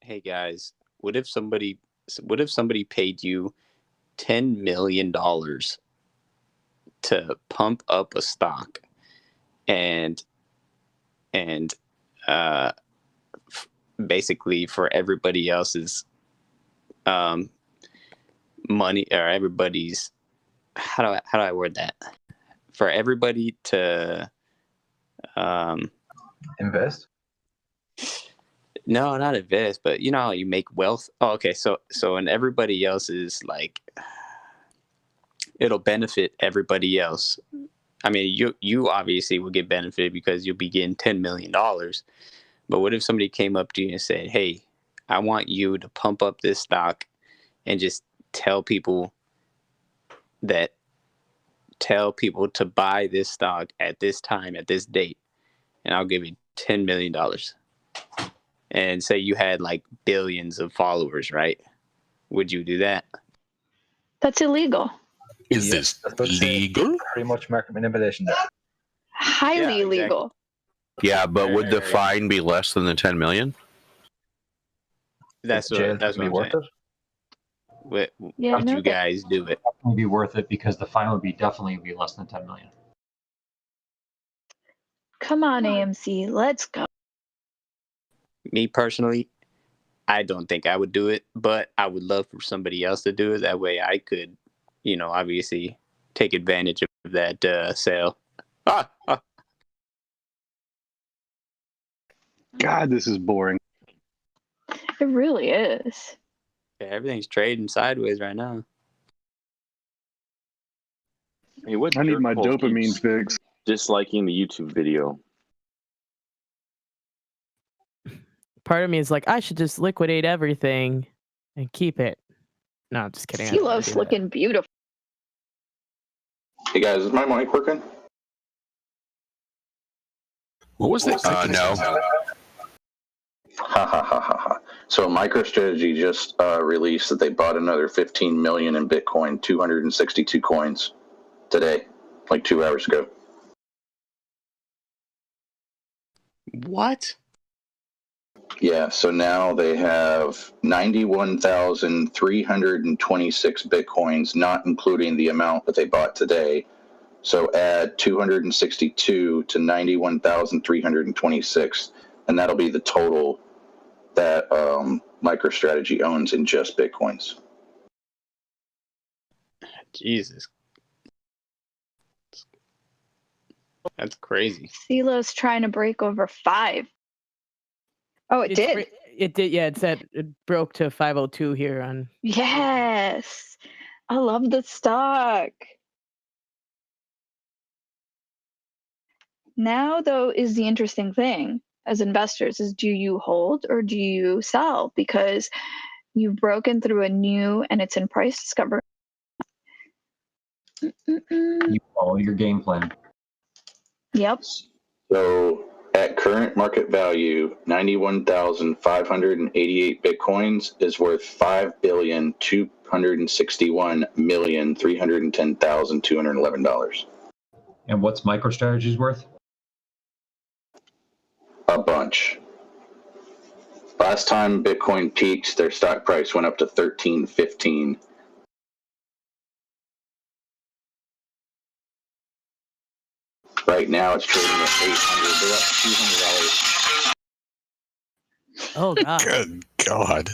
Hey guys, what if somebody paid you $10 million to pump up a stock and basically for everybody else's money, or everybody's, how do I word that, for everybody to invest? No, not invest, but you know how you make wealth. Oh, okay, so and everybody else is like, it'll benefit everybody else. I mean, you obviously will get benefited because you'll be getting $10 million. But what if somebody came up to you and said, "Hey, I want you to pump up this stock and just tell people to buy this stock at this time, at this date, and I'll give you $10 million." And say you had like billions of followers, right? Would you do that? That's illegal. Is this legal? Pretty much market manipulation there. Highly illegal. Yeah, but would the fine be less than the 10 million? That's what I'm saying. Would you guys do it? It would be worth it because the fine would definitely be less than 10 million. Come on, AMC, let's go. Me personally, I don't think I would do it, but I would love for somebody else to do it. That way I could, obviously take advantage of that sale. God, this is boring. It really is. Yeah, everything's trading sideways right now. Hey, what I need my jerkhole dopamine keeps fix. disliking the YouTube video? Part of me is like, I should just liquidate everything and keep it. No, I'm just kidding. CeeLo's looking beautiful. Hey guys, is my mic working? What was that? No. Ha ha ha ha ha. So MicroStrategy just released that they bought another 15 million in Bitcoin, 262 coins today, like 2 hours ago. What? Yeah, so now they have 91,326 Bitcoins, not including the amount that they bought today. So add 262 to 91,326, and that'll be the total that MicroStrategy owns in just Bitcoins. Jesus. That's crazy. CeeLo's trying to break over 5. Oh, it did. It did. Yeah, it broke to 502 here on. Yes. I love the stock. Now, though, is the interesting thing as investors is, do you hold or do you sell? Because you've broken through a new and it's in price discovery. You follow your game plan. Yep. So At current market value, 91,588 bitcoins is worth $5,261,310,211. And what's MicroStrategy's worth? A bunch. Last time Bitcoin peaked, their stock price went up to $13.15. Right now, it's trading at $800. They're up $200. Oh god. Good God.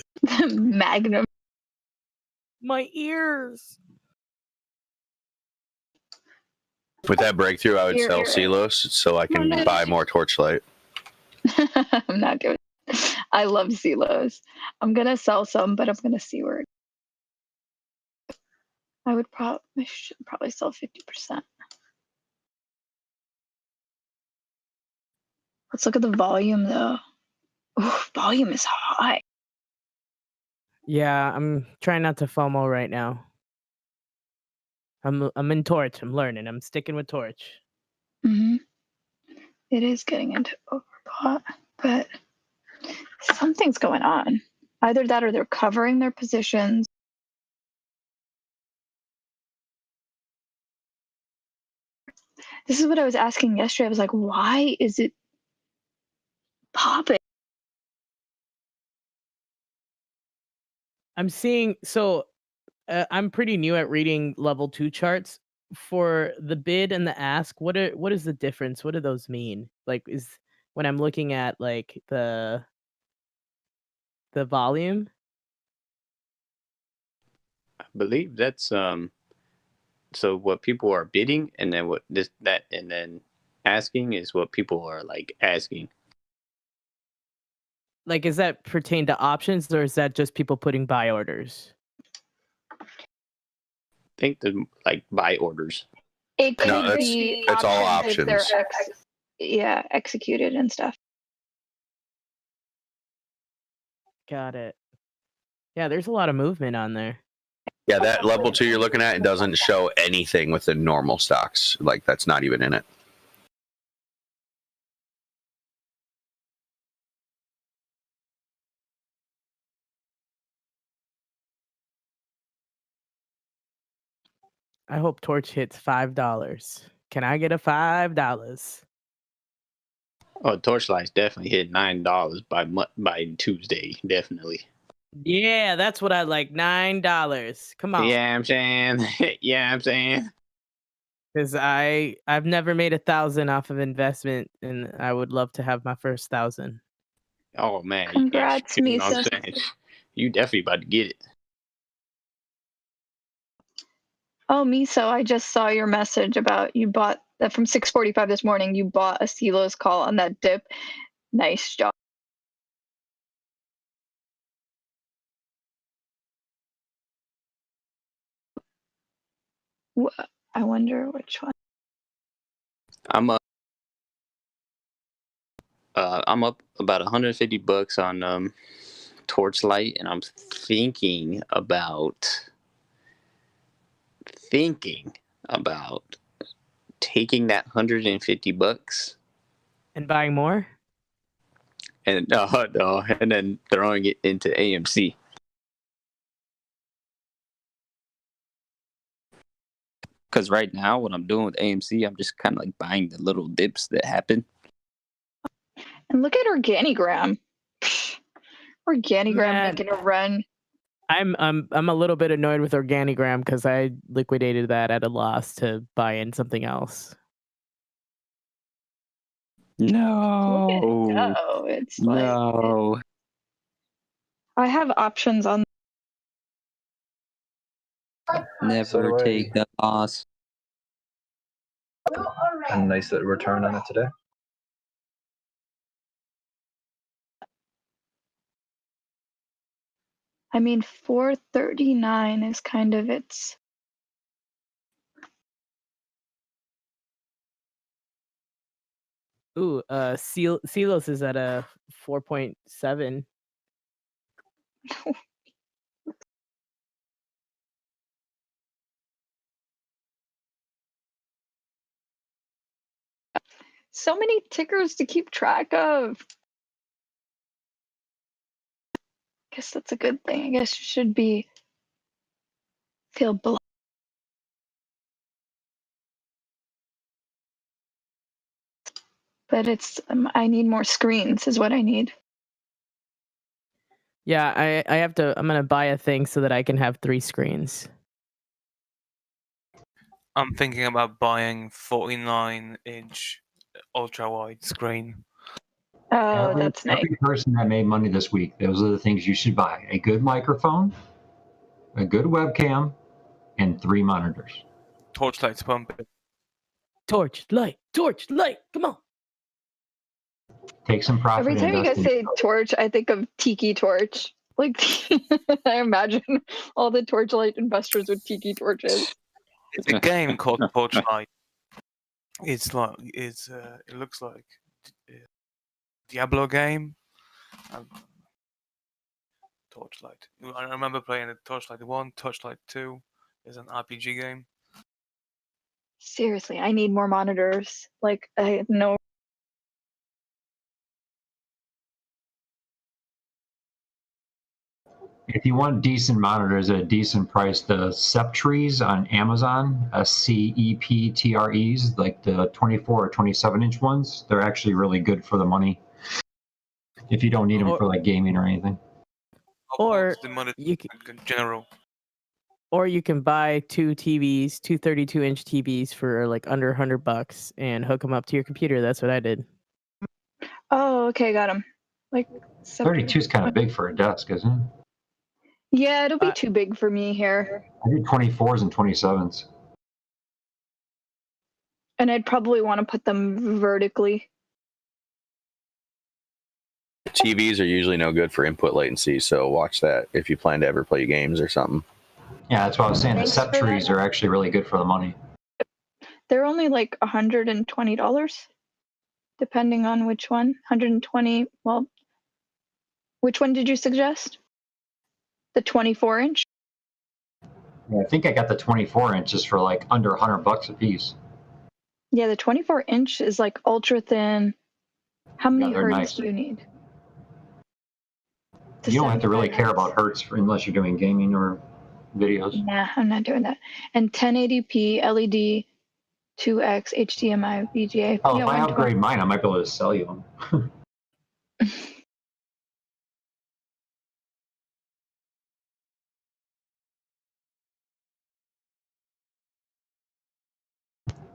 Magnum. My ears. With that breakthrough, I would Here, sell here. Silos so I can buy more Torchlight. I'm not doing it. I love Silos. I'm gonna sell some, but I'm gonna see where I should probably sell 50%. Let's look at the volume though. Ooh, volume is high. Yeah, I'm trying not to FOMO right now. I'm in Torch. I'm learning. I'm sticking with Torch. Mm-hmm. It is getting into overbought, but something's going on. Either that or they're covering their positions. This is what I was asking yesterday. I was like, why is it popping? I'm seeing I'm pretty new at reading level 2 charts. For the bid and the ask, what is the difference? What do those mean? Like, is when I'm looking at like the volume? I believe that's so what people are bidding, and then and then asking is what people are like asking. Like, is that pertain to options, or is that just people putting buy orders? I think the like buy orders. It could No, be it's all if they're options. executed and stuff. Got it. Yeah, there's a lot of movement on there. Yeah, that level 2 you're looking at, it doesn't show anything with the normal stocks. Like, that's not even in it. I hope Torch hits $5. Can I get a $5? Oh, Torchlight's definitely hit $9 by Tuesday, definitely. Yeah, that's what I like. $9. Come on. Yeah, I'm saying. Yeah, I'm saying. Because I've never made 1,000 off of investment, and I would love to have my first 1,000. Oh man, Congrats, you know what I'm Misa. saying? You definitely about to get it. Oh, Miso, I just saw your message about you bought that from 6:45 this morning. You bought a Silos call on that dip. Nice job. I wonder which one. I'm up about $150 on Torchlight, and I'm thinking about taking that $150 And buying more? and no, and then throwing it into AMC. Because right now, what I'm doing with AMC, I'm just kind of like buying the little dips that happen. And look at Organigram. Organigram making a run. I'm a little bit annoyed with Organigram because I liquidated that at a loss to buy in something else. No. No, it's like No. I have options on. Never take the loss. A nice little return on it today. I mean, 439 is kind of its. Ooh, Silos is at a 4.7. So many tickers to keep track of. Guess that's a good thing. I guess you should feel blessed. But it's I need more screens is what I need. Yeah, I have to. I'm gonna buy a thing so that I can have 3 screens. I'm thinking about buying 49-inch ultra wide screen. Oh, that's nice. Every person that made money this week, those are the things you should buy: a good microphone, a good webcam, and 3 monitors. Torchlight's pumping. Torchlight, come on. Take some profit. Every time you guys say torch, I think of Tiki Torch. Like I imagine all the Torchlight investors with Tiki torches. It's a game called Torchlight. It looks like Diablo game. Torchlight. I remember playing it. Torchlight 1, Torchlight 2 is an RPG game. Seriously, I need more monitors. Like I have no. If you want decent monitors at a decent price, the Septrees on Amazon, CEPTREs, like the 24 or 27-inch ones, they're actually really good for the money. If you don't need them for like gaming or anything. Or the monitor you can, in general. Or you can buy 2 TVs, 2 32-inch TVs for like under $100 and hook them up to your computer. That's what I did. Oh, okay, got them. Like 32 is kind of big for a desk, isn't it? Yeah, it'll be too big for me here. I did 24s and 27s. And I'd probably want to put them vertically. TVs are usually no good for input latency, so watch that if you plan to ever play games or something. Yeah, that's what I was saying. Thanks the for that. Septrees are actually really good for the money. They're only like $120, depending on which one. 120. Well, which one did you suggest? The 24-inch? Yeah, I think I got the 24 inches for like under $100 a piece. Yeah, the 24-inch is like ultra thin. How many they're hertz nice. do you need? You don't have to really 75 care about hertz unless you're doing gaming or videos. Nah, I'm not doing that. And 1080p LED 2x HDMI VGA. Oh, Yeah, if I 120. upgrade mine, I might be able to sell you them.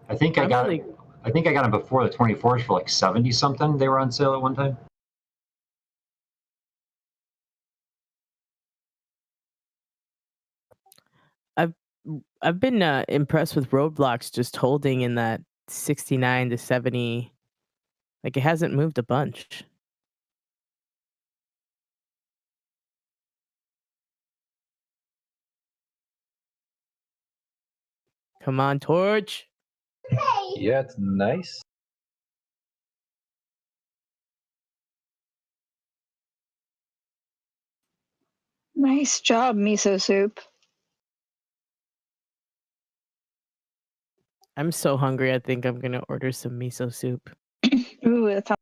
I think I got them before the 24s for like 70 something. They were on sale at one time. I've been impressed with Roblox just holding in that 69 to 70. Like it hasn't moved a bunch. Come on, Torch. Yeah, it's nice. Nice job, miso soup. I'm so hungry. I think I'm gonna order some miso soup. Ooh, that sounds.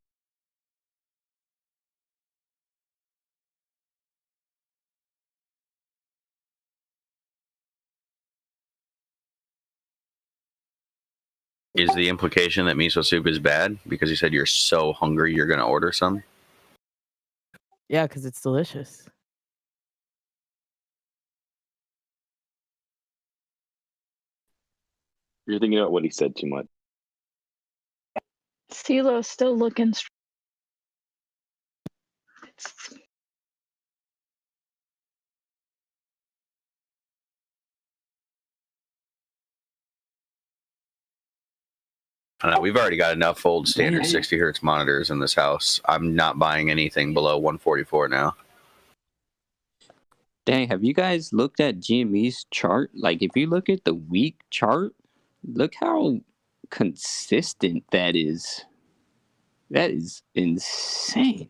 Is the implication that miso soup is bad because you said you're so hungry you're going to order some? Yeah, because it's delicious. You're thinking about what he said too much. CeeLo's still looking. I know, we've already got enough old standard 60 hertz monitors in this house. I'm not buying anything below 144 now. Dang, have you guys looked at GME's chart? Like, if you look at the week chart, look how consistent that is. That is insane.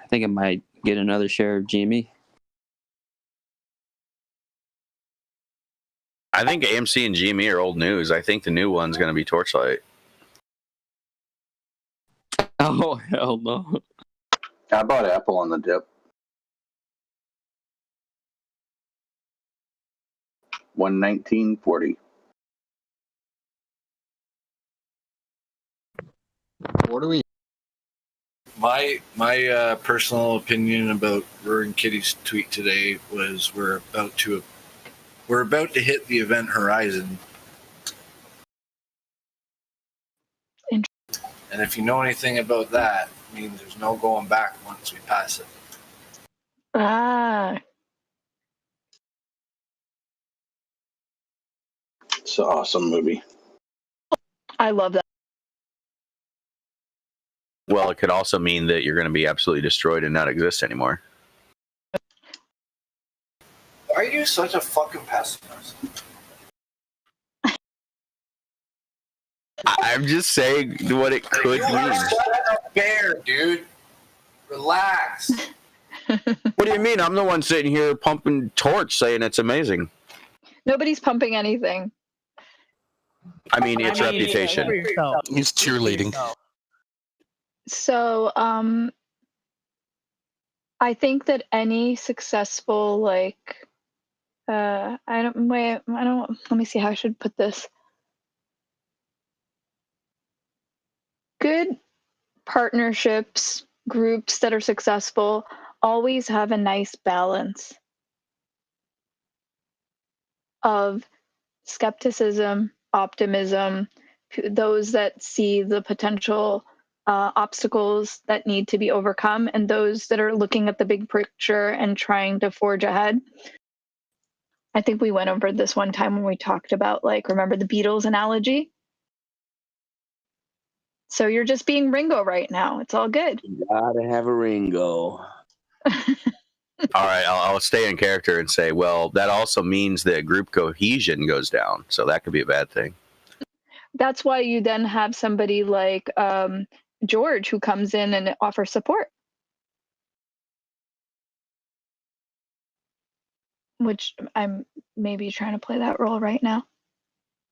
I think I might get another share of GME. I think AMC and GME are old news. I think the new one's going to be Torchlight. Oh, hell no. I bought Apple on the dip. 119.40. What do we? My personal opinion about Roaring Kitty's tweet today was we're about to hit the event horizon. And if you know anything about that, it means there's no going back once we pass it. Ah. It's an awesome movie. I love that. Well, it could also mean that you're going to be absolutely destroyed and not exist anymore. Why are you such a fucking pessimist? I'm just saying what it could You are mean. such a bear, dude. Relax. What do you mean? I'm the one sitting here pumping torch saying it's amazing. Nobody's pumping anything. I mean, its reputation. He's cheerleading. So, I think that any successful, like, let me see how I should put this. Good partnerships, groups that are successful, always have a nice balance of skepticism, optimism, those that see the potential obstacles that need to be overcome, and those that are looking at the big picture and trying to forge ahead. I think we went over this one time when we talked about, like, remember the Beatles analogy? So you're just being Ringo right now. It's all good. You gotta have a Ringo. All right, I'll stay in character and say, well, that also means that group cohesion goes down, so that could be a bad thing. That's why you then have somebody like George who comes in and offers support. Which I'm maybe trying to play that role right now.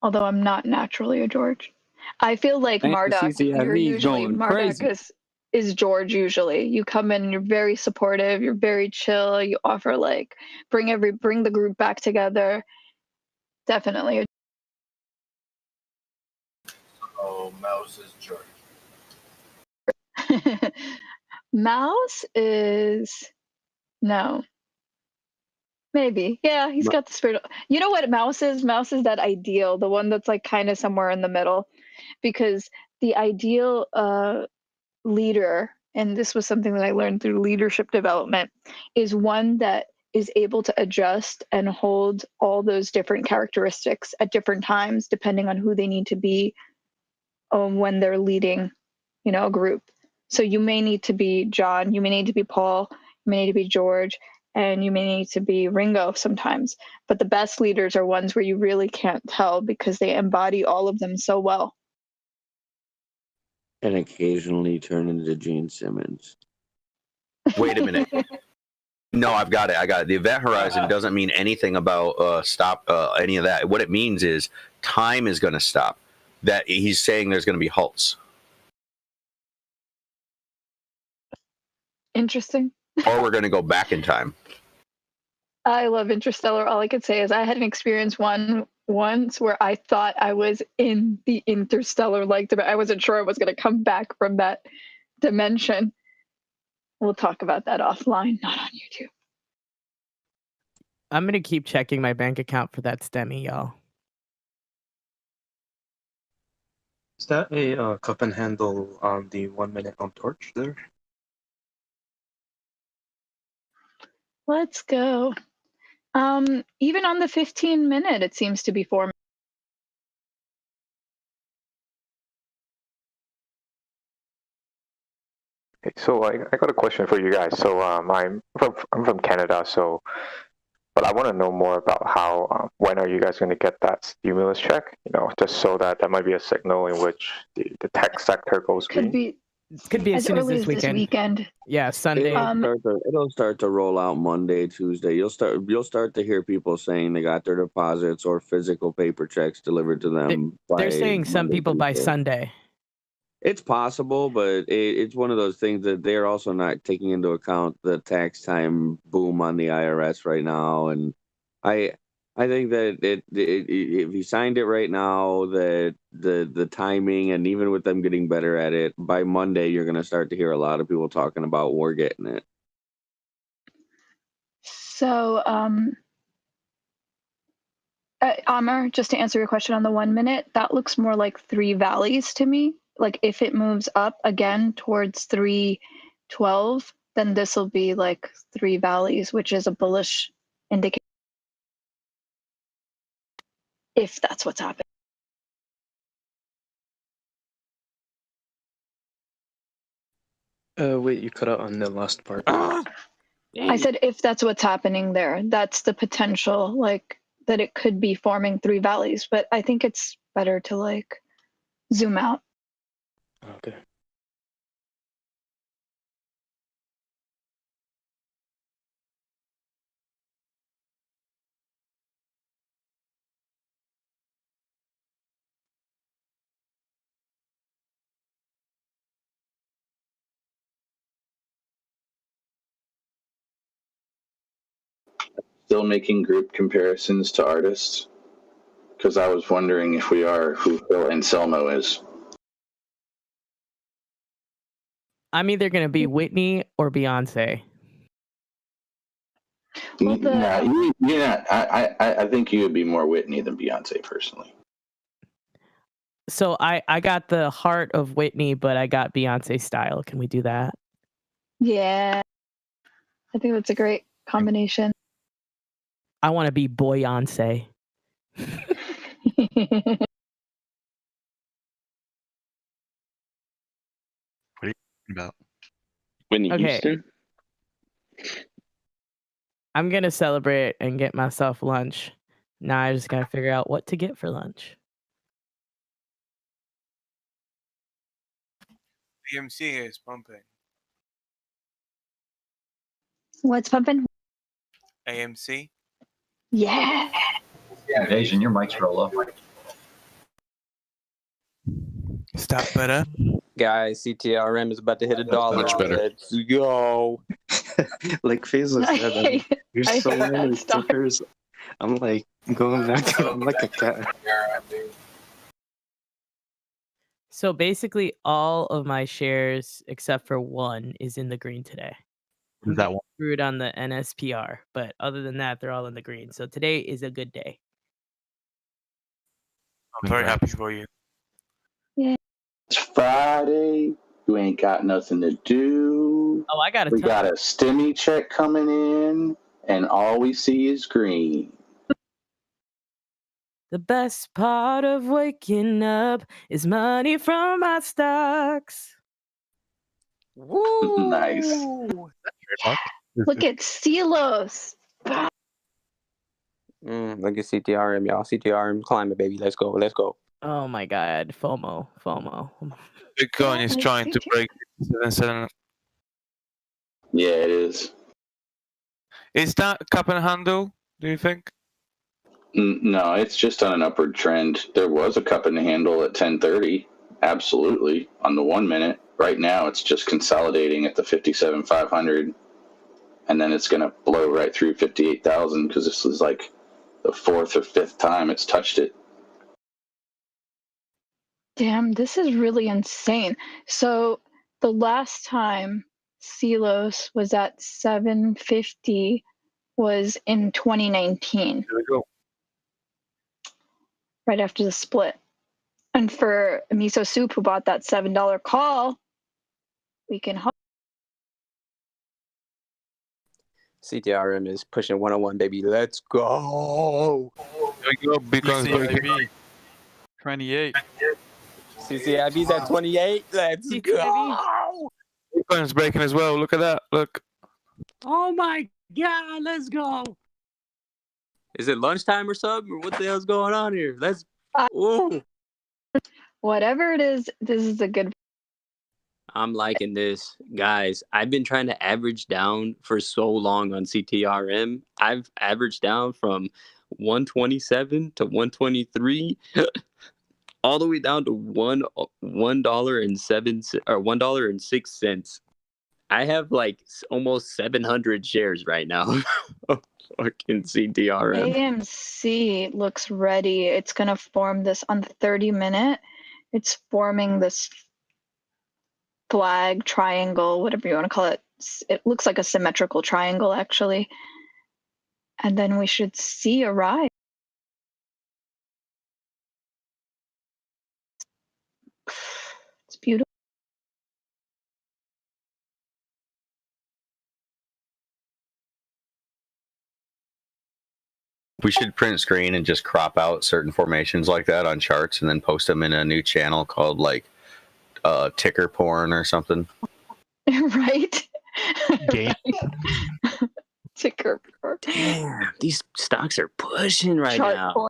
Although I'm not naturally a George. I feel like Marduk, you're usually Marduk is George usually. You come in and you're very supportive, you're very chill, you offer like bring the group back together. Definitely. Oh, Mouse is George. Mouse is no. Maybe. Yeah, he's got the spirit. You know what Mouse is? Mouse is that ideal, the one that's like kind of somewhere in the middle. Because the ideal leader, and this was something that I learned through leadership development, is one that is able to adjust and hold all those different characteristics at different times, depending on who they need to be when they're leading, a group. So you may need to be John, you may need to be Paul, you may need to be George, and you may need to be Ringo sometimes. But the best leaders are ones where you really can't tell because they embody all of them so well. And occasionally turn into Gene Simmons. Wait a minute. No, I've got it. The event horizon doesn't mean anything about stop any of that. What it means is time is going to stop. That he's saying there's going to be halts. Interesting. Or we're going to go back in time. I love Interstellar. All I could say is I had an experience once where I thought I was in the interstellar I wasn't sure I was going to come back from that dimension. We'll talk about that offline, not on YouTube. I'm going to keep checking my bank account for that STEMI, y'all. Is that a cup and handle on the 1 minute on torch there? Let's go. Even on the 15-minute, it seems to be 4 minutes. So I got a question for you guys. So I'm from Canada, but I want to know more about how when are you guys going to get that stimulus check? Just so that might be a signal in which the tech sector goes green. Could be as As soon as early this as this weekend. weekend. Yeah, Sunday. It'll start to roll out Monday, Tuesday. You'll start to hear people saying they got their deposits or physical paper checks delivered to them. They're by saying some Monday, people by Tuesday. Sunday. It's possible, but it's one of those things that they're also not taking into account the tax time boom on the IRS right now. And I think that if you signed it right now, that the timing, and even with them getting better at it, by Monday you're going to start to hear a lot of people talking about we're getting it. So, Amr, just to answer your question on the 1 minute, that looks more like 3 valleys to me. Like if it moves up again towards 312, then this will be like 3 valleys, which is a bullish indicator. If that's what's happening. Wait, you cut out on the last part. I said if that's what's happening there, that's the potential, like that it could be forming 3 valleys, but I think it's better to like zoom out. Okay. Still making group comparisons to artists? Because I was wondering if we are who Phil Anselmo is. I'm either gonna be Whitney or Beyonce. Well, I think you would be more Whitney than Beyonce personally. So I got the heart of Whitney, but I got Beyonce style. Can we do that? Yeah. I think that's a great combination. I want to be Boyonce. What are you talking about? Whitney Okay. Houston? I'm gonna celebrate and get myself lunch. Now I just gotta figure out what to get for lunch. AMC is pumping. What's pumping? AMC. Yeah. Yeah, Asian, your mic's real low. Is that better? Guys, CTRM is about to hit $1. Much better. Let's go. Like Faisal said, you're I so heard many that start. stickers. I'm like going back. I'm like a cat. So basically, all of my shares except for one is in the green today. Is that one? Screwed on the NSPR, but other than that, they're all in the green. So today is a good day. I'm very happy for you. It's Friday. You ain't got nothing to do. Oh, I got a We ton. got a STEMI check coming in, and all we see is green. The best part of waking up is money from my stocks. Woo! Nice. Look at Silos. Look at CTRM, y'all. CTRM climbing, baby. Let's go. Let's go. Oh my god, FOMO. Bitcoin is trying to break 7.7. Yeah, it is. Is that cup and handle, do you think? No, it's just on an upward trend. There was a cup and handle at 10:30. Absolutely. On the 1 minute. Right now, it's just consolidating at the 57,500. And then it's going to blow right through 58,000 because this is like the 4th or 5th time it's touched it. Damn, this is really insane. So the last time Silos was at 750 was in 2019. There we go. Right after the split. And for Miso Soup, who bought that $7 call, we can hope. CTRM is pushing 101, baby. Let's go. There we go. Bitcoin's breaking. 28. CCIB's at 28. Let's go. Bitcoin's breaking as well. Look at that. Look. Oh my God. Let's go. Is it lunchtime or something? Or what the hell's going on here? Let's. Ooh. Whatever it is, this is a good. I'm liking this. Guys, I've been trying to average down for so long on CTRM. I've averaged down from 127 to 123 all the way down to $1.07 or $1.06. I have like almost 700 shares right now. Fucking CTRM. AMC looks ready. It's going to form this on the 30-minute. It's forming this flag, triangle, whatever you want to call it. It looks like a symmetrical triangle, actually. And then we should see a rise. It's beautiful. We should print screen and just crop out certain formations like that on charts and then post them in a new channel called like ticker porn or something. Right? Game. Ticker porn. Damn, these stocks are pushing right Chart now. porn.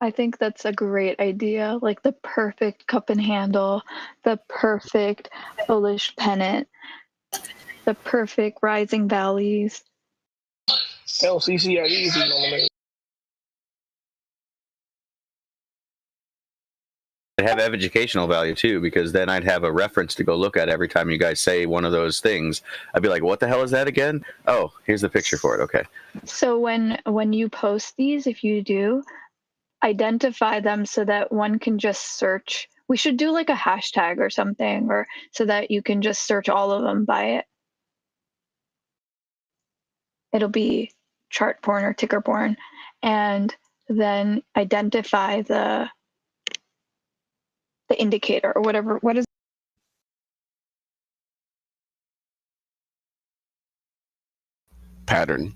I think that's a great idea. Like the perfect cup and handle, the perfect bullish pennant, the perfect rising valleys. LCCID is even on the move. It'd have educational value too, because then I'd have a reference to go look at every time you guys say one of those things. I'd be like, what the hell is that again? Oh, here's the picture for it. Okay. So when you post these, if you do, identify them so that one can just search. We should do like a hashtag or something, or so that you can just search all of them by it. It'll be chart porn or ticker porn, and then identify the indicator or whatever. What is Pattern.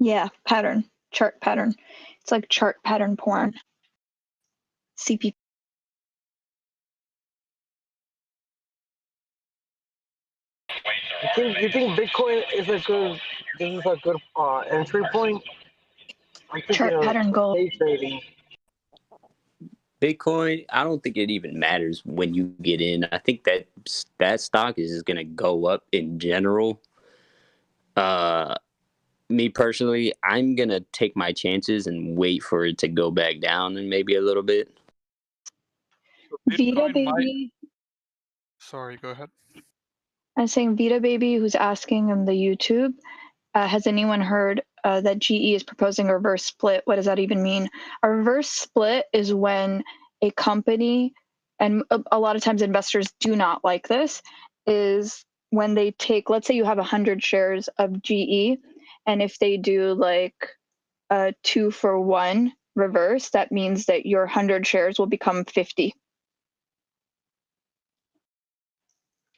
Yeah, pattern, chart pattern. It's like chart pattern porn. CP. You think Bitcoin is a good? This is a good entry point. I'm thinking Chart pattern gold. Day trading. Bitcoin, I don't think it even matters when you get in. I think that stock is just gonna go up in general. Me personally, I'm gonna take my chances and wait for it to go back down and maybe a little bit. Vita baby. Sorry, go ahead. I'm saying Vita baby, who's asking on the YouTube, has anyone heard that GE is proposing a reverse split? What does that even mean? A reverse split is when a company, and a lot of times investors do not like this, is when they take, let's say you have 100 shares of GE, and if they do like a 2-for-1 reverse, that means that your 100 shares will become 50.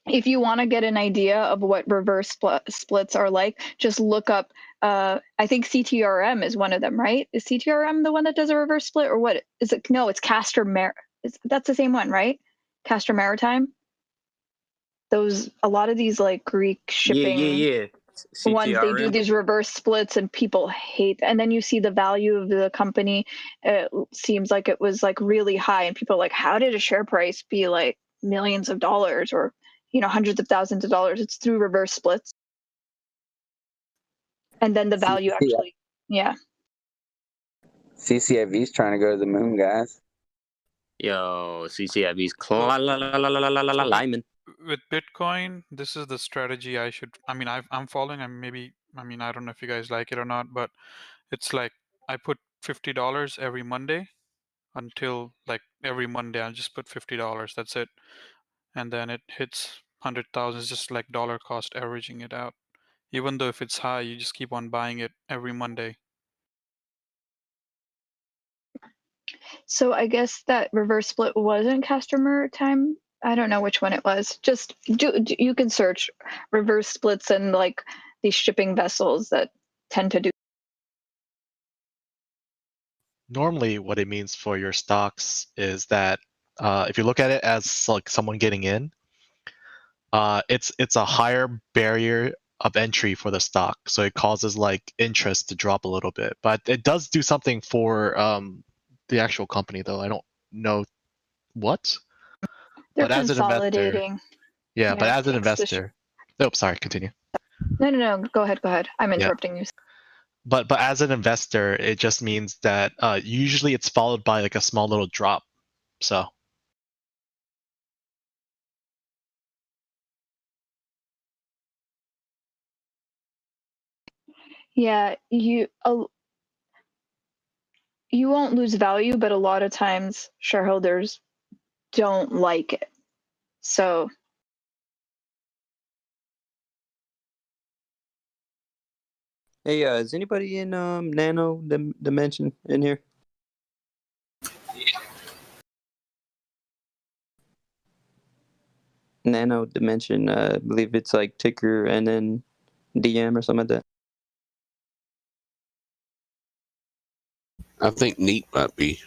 If you want to get an idea of what reverse splits are like, just look up, I think CTRM is one of them, right? Is CTRM the one that does a reverse split, or what is it? No, it's that's the same one, right? Castor Maritime. A lot of these like Greek shipping Yeah. ones, they do CTRM. these reverse splits and people hate, and then you see the value of the company. It seems like it was like really high, and people are like, how did a share price be like millions of dollars or hundreds of thousands of dollars? It's through reverse splits. And then the value actually, yeah. CCIV's trying to go to the moon, guys. Yo, CCIV's climbing. With Bitcoin, this is the strategy I'm following. I don't know if you guys like it or not, but it's like I put $50 every Monday until like every Monday I'll just put $50. That's it. And then it hits 100,000. It's just like dollar cost averaging it out. Even though if it's high, you just keep on buying it every Monday. So I guess that reverse split wasn't Castor Maritime. I don't know which one it was. Just you can search reverse splits and like these shipping vessels that tend to do. Normally, what it means for your stocks is that if you look at it as like someone getting in, it's a higher barrier of entry for the stock, so it causes like interest to drop a little bit. But it does do something for the actual company, though. I don't know what. They're But as an investor, consolidating. yeah. But as an Yes, investor, oh, sorry, continue. No. Go ahead. I'm Yeah. interrupting you. But as an investor, it just means that usually it's followed by like a small little drop. So Yeah, you won't lose value, but a lot of times shareholders don't like it. So Hey, is anybody in Nano Dimension in here? Nano Dimension, I believe it's like ticker and then DM or something like that. I think Neat might be.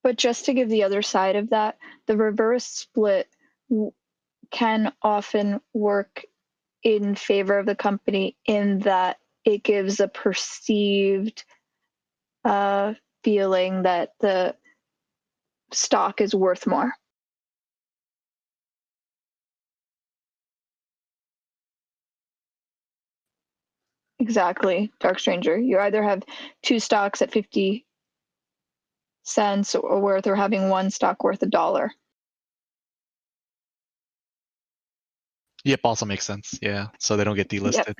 but just to give the other side of that, the reverse split can often work in favor of the company in that it gives a perceived feeling that the stock is worth more. Exactly, Dark Stranger. You either have two stocks at 50 cents or worth, or having one stock worth $1. yep, also makes sense. Yeah, so they don't get delisted. Yep.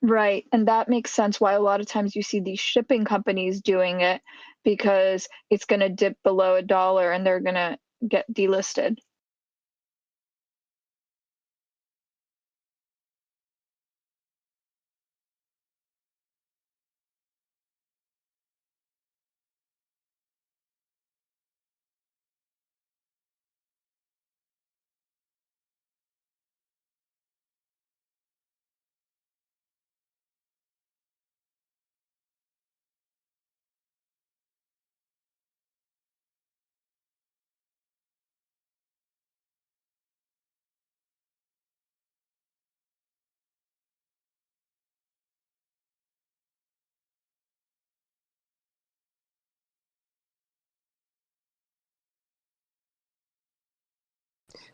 Right. And that makes sense why a lot of times you see these shipping companies doing it, because it's going to dip below $1 and they're going to get delisted.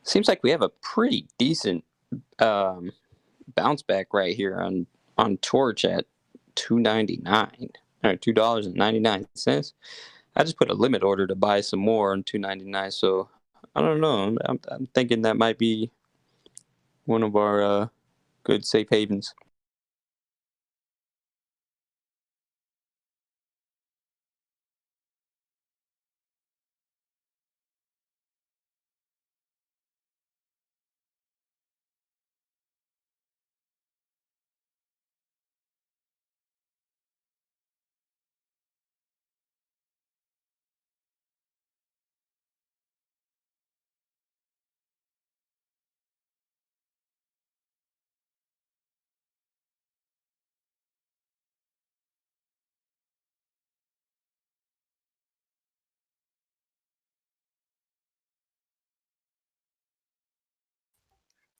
Seems like we have a pretty decent bounce back right here on Torch at $2.99 or $2.99. I just put a limit order to buy some more on $2.99. So I don't know. I'm thinking that might be one of our good safe havens.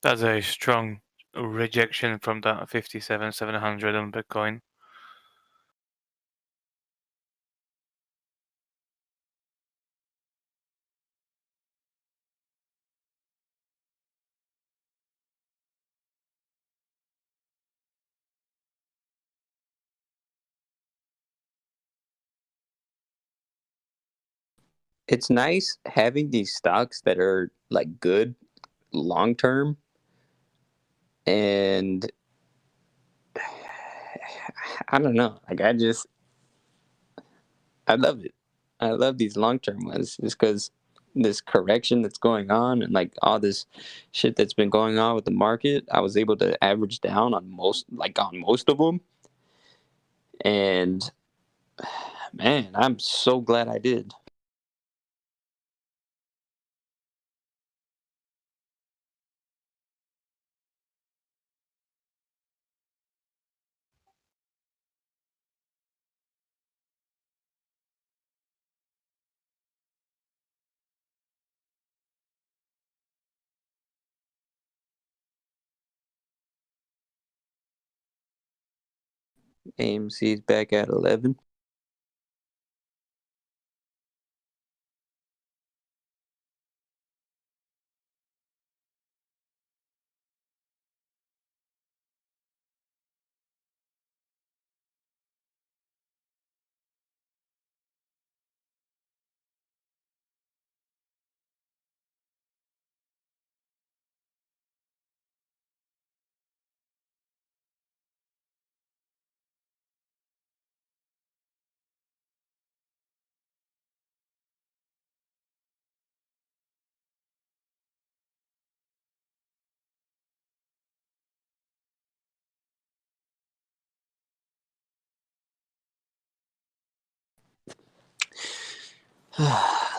That's a strong rejection from that 57,700 on Bitcoin. It's nice having these stocks that are like good long term, and I don't know, like I love it. I love these long term ones just because this correction that's going on and like all this shit that's been going on with the market, I was able to average down on most of them, and man, I'm so glad I did. AMC's back at 11.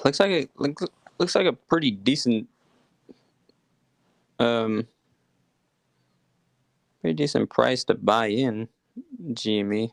looks like a pretty decent pretty decent price to buy in GME.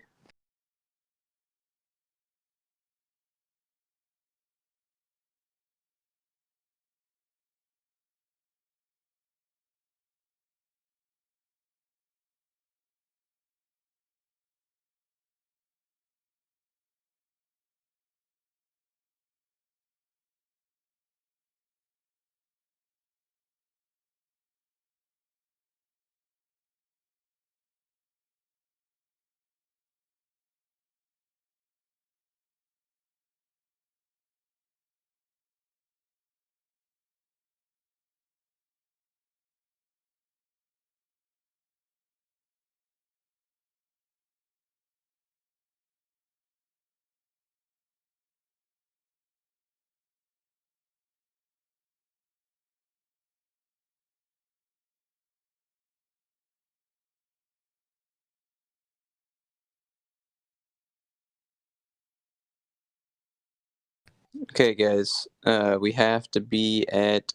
Okay, guys, we have to be at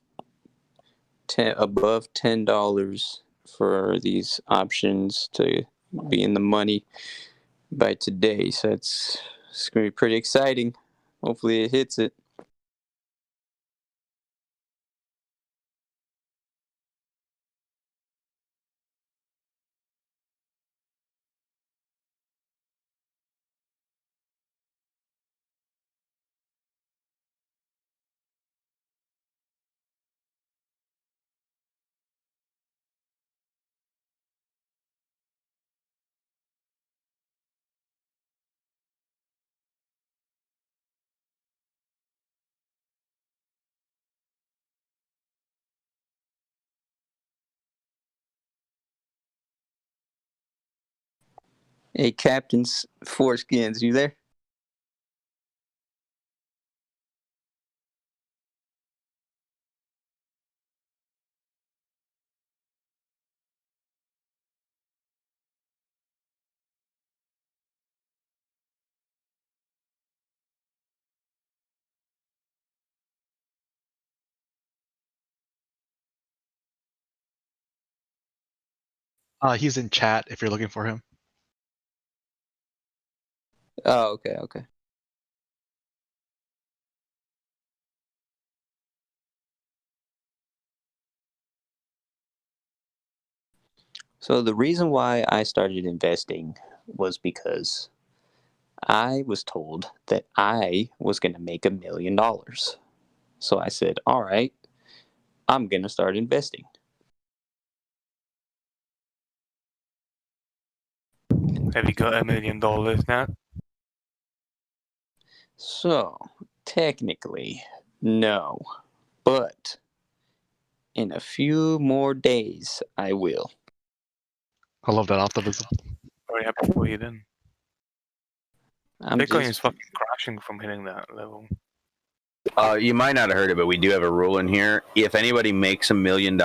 above $10 for these options to be in the money by today. So it's gonna be pretty exciting. Hopefully, it hits it. Hey, Captain's Foreskins, you there? He's in chat if you're looking for him. Oh, okay, okay. So the reason why I started investing was because I was told that I was going to make $1 million. So I said, all right, I'm going to start investing. Have you got $1 million now? So technically, no. But in a few more days, I will. I love that optimism. Very happy for you then. Bitcoin is fucking crashing from hitting that level. You might not have heard it, but we do have a rule in here. If anybody makes $1 million,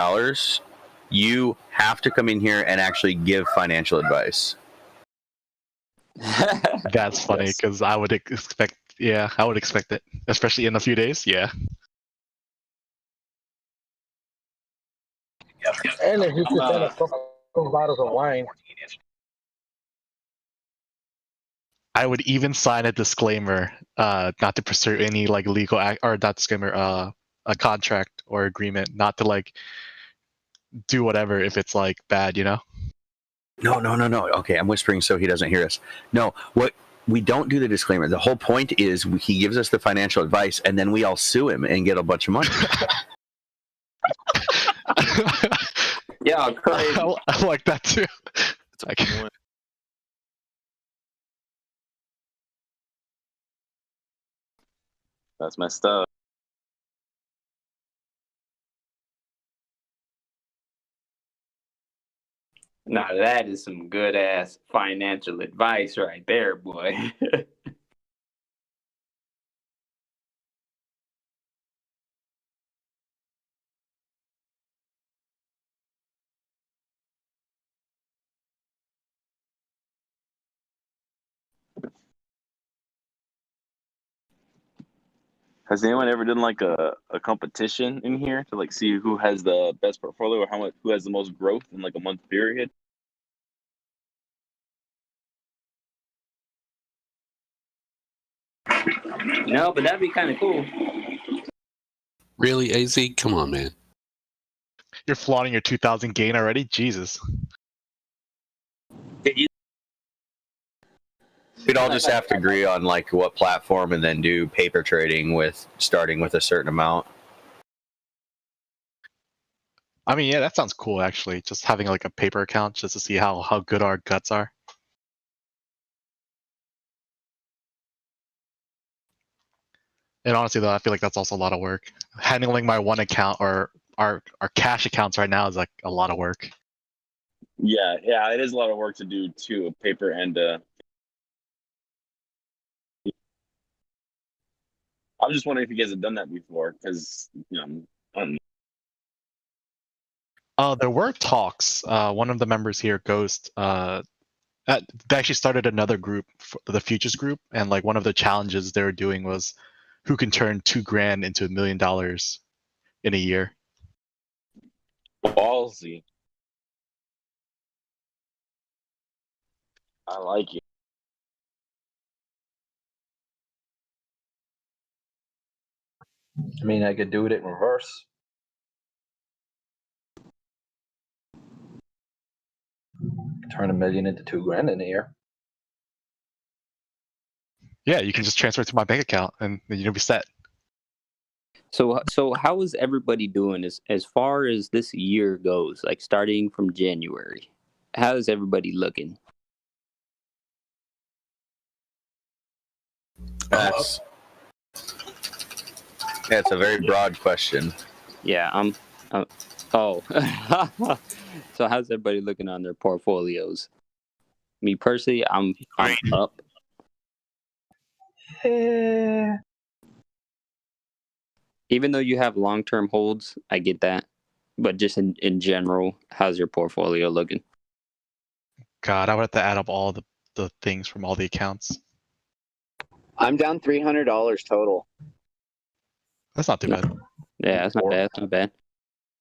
you have to come in here and actually give financial advice. That's funny because I would expect, I would expect it, especially in a few days. Yeah. And if you could send a couple bottles of wine. I would even sign a disclaimer, not to pursue any like legal act, or not disclaimer, a contract or agreement, not to like do whatever if it's like bad, you know. No. Okay, I'm whispering so he doesn't hear us. No, what we don't do the disclaimer. The whole point is he gives us the financial advice, and then we all sue him and get a bunch of money. Yeah, crazy. I like that too. It's like, That's messed up. Now that is some good ass financial advice right there, boy. Has anyone ever done like a competition in here to like see who has the best portfolio or who has the most growth in like a month period? No, but that'd be kind of cool. really, AZ? Come on, man. You're flaunting your 2,000 gain already? Jesus. We'd all just have to agree on like what platform and then do paper trading with starting with a certain amount. I mean, yeah, that sounds cool actually. Just having like a paper account just to see how good our guts are. And honestly though, I feel like that's also a lot of work. Handling my one account or our cash accounts right now is like a lot of work. Yeah, it is a lot of work to do too, paper and I was just wondering if you guys have done that before, because There were talks. One of the members here, Ghost, they actually started another group, the Futures group, and like one of the challenges they were doing was who can turn $2,000 into $1 million in a year. ballsy. I like it. I mean, I could do it in reverse. Turn $1 million into $2,000 in a year. Yeah, you can just transfer it to my bank account and you'll be set. So how is everybody doing as far as this year goes? Like starting from January, how is everybody looking? That's it's a very broad question. Yeah, oh. So how's everybody looking on their portfolios? Me personally, I'm up. Even though you have long-term holds, I get that. But just in general, how's your portfolio looking? God, I would have to add up all the things from all the accounts. I'm down $300 total. That's not too bad. Yeah, that's not bad. That's not bad.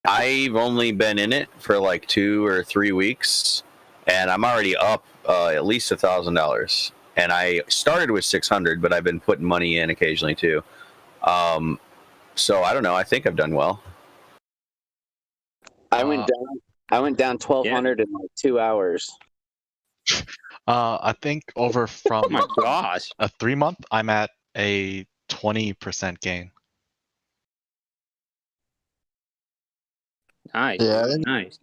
I've only been in it for like 2 or 3 weeks, and I'm already up at least $1,000. And I started with 600, but I've been putting money in occasionally too. So I don't know. I think I've done well. I went down 1,200 in like 2 hours. I think over from oh my gosh, a 3-month, I'm at a 20% gain. Nice. Yeah. Nice.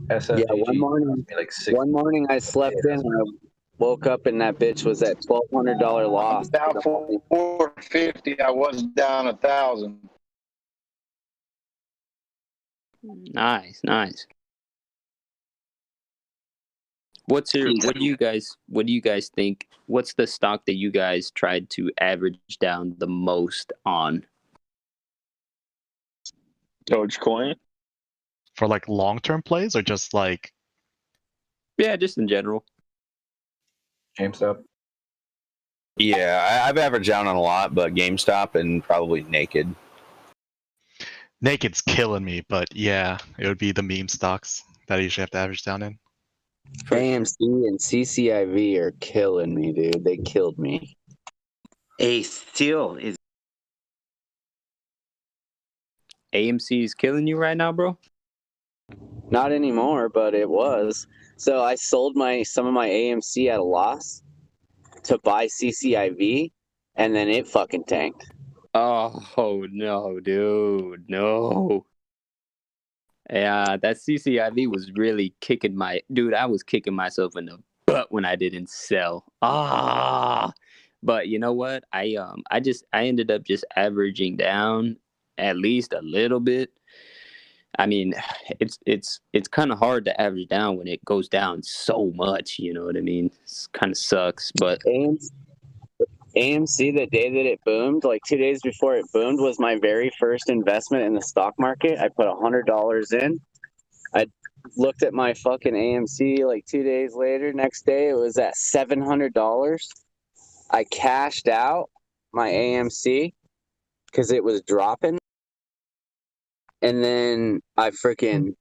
SFGG, yeah, one morning I slept in and I woke up and that bitch was at $1,200 loss. Down 450. I was down 1,000. Nice. What do you guys think? What's the stock that you guys tried to average down the most on? Dogecoin? For like long-term plays or just like? Yeah, just in general. GameStop. Yeah, I've averaged down on a lot, but GameStop and probably Naked. Naked's killing me, but yeah, it would be the meme stocks that I usually have to average down in. AMC and CCIV are killing me, dude. They killed me. Still is AMC is killing you right now, bro? Not anymore, but it was. So I sold some of my AMC at a loss to buy CCIV, and then it fucking tanked. Oh no, dude, no. Yeah, that CCIV was really kicking I was kicking myself in the butt when I didn't sell. But you know what? I ended up just averaging down at least a little bit. I mean, it's kind of hard to average down when it goes down so much, you know what I mean? It kind of sucks, but AMC, the day that it boomed, like 2 days before it boomed, was my very first investment in the stock market. I put $100 in. I looked at my fucking AMC like 2 days later. Next day, it was at $700. I cashed out my AMC because it was dropping. And then I freaking...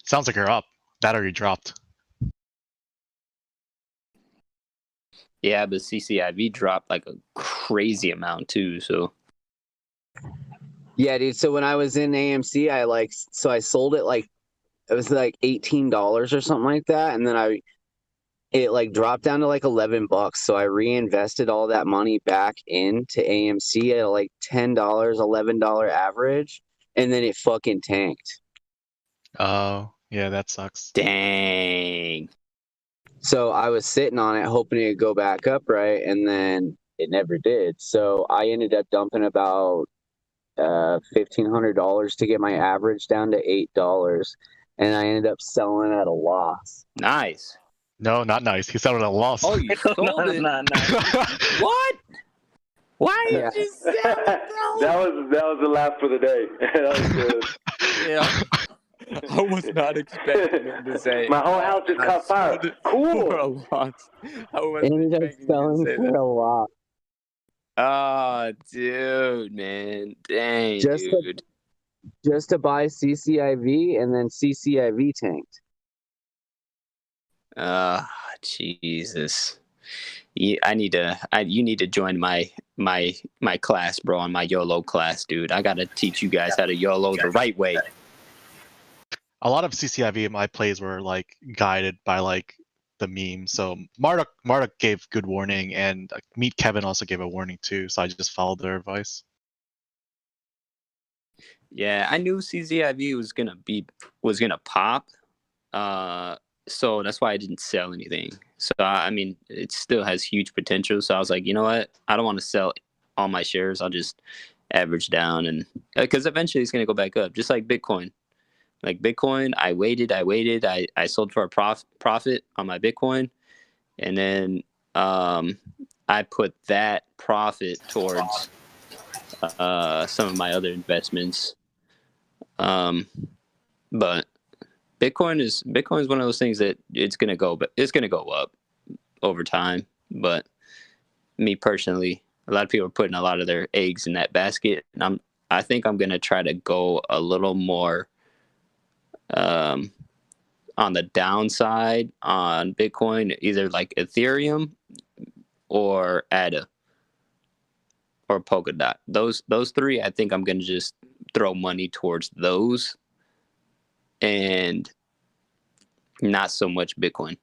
Sounds like you're up. That or you dropped. yeah, but CCIV dropped like a crazy amount too, so. Yeah, dude. So when I was in AMC, I sold it like, it was like $18 or something like that. And then it like dropped down to like $11. So I reinvested all that money back into AMC at like $10, $11 average. And then it fucking tanked. Oh, yeah, that sucks. Dang. So I was sitting on it hoping it'd go back up, right? And then it never did. So I ended up dumping about $1,500 to get my average down to $8. And I ended up selling at a loss. Nice. No, not nice. He sold at a loss. Oh, you sold it? What? Why did you sell it, bro? That was the laugh for the day. That was good. Yeah. I was not expecting him to say. My whole house just caught fire. Cool. For a loss. I was Ended up selling for a lot. Oh, dude, man. Dang, dude. Just to buy CCIV, and then CCIV tanked. Jesus. You need to join my class, bro, on my YOLO class, dude. I gotta teach you guys how to YOLO the right way. A lot of CCIV in my plays were like guided by like the meme. So Marduk gave good warning, and Meet Kevin also gave a warning too. So I just followed their advice. Yeah, I knew CCIV was gonna pop. So that's why I didn't sell anything. So I mean, it still has huge potential. So I was like, you know what? I don't want to sell all my shares. I'll just average down, and because eventually it's gonna go back up, just like Bitcoin. Like Bitcoin, I waited. I sold for a profit on my Bitcoin, and then I put that profit towards some of my other investments. But Bitcoin is one of those things that it's gonna go up over time. But me personally, a lot of people are putting a lot of their eggs in that basket, and I think I'm gonna try to go a little more on the downside on Bitcoin, either like Ethereum or ADA or Polkadot. Those three, I think I'm gonna just throw money towards those and not so much Bitcoin.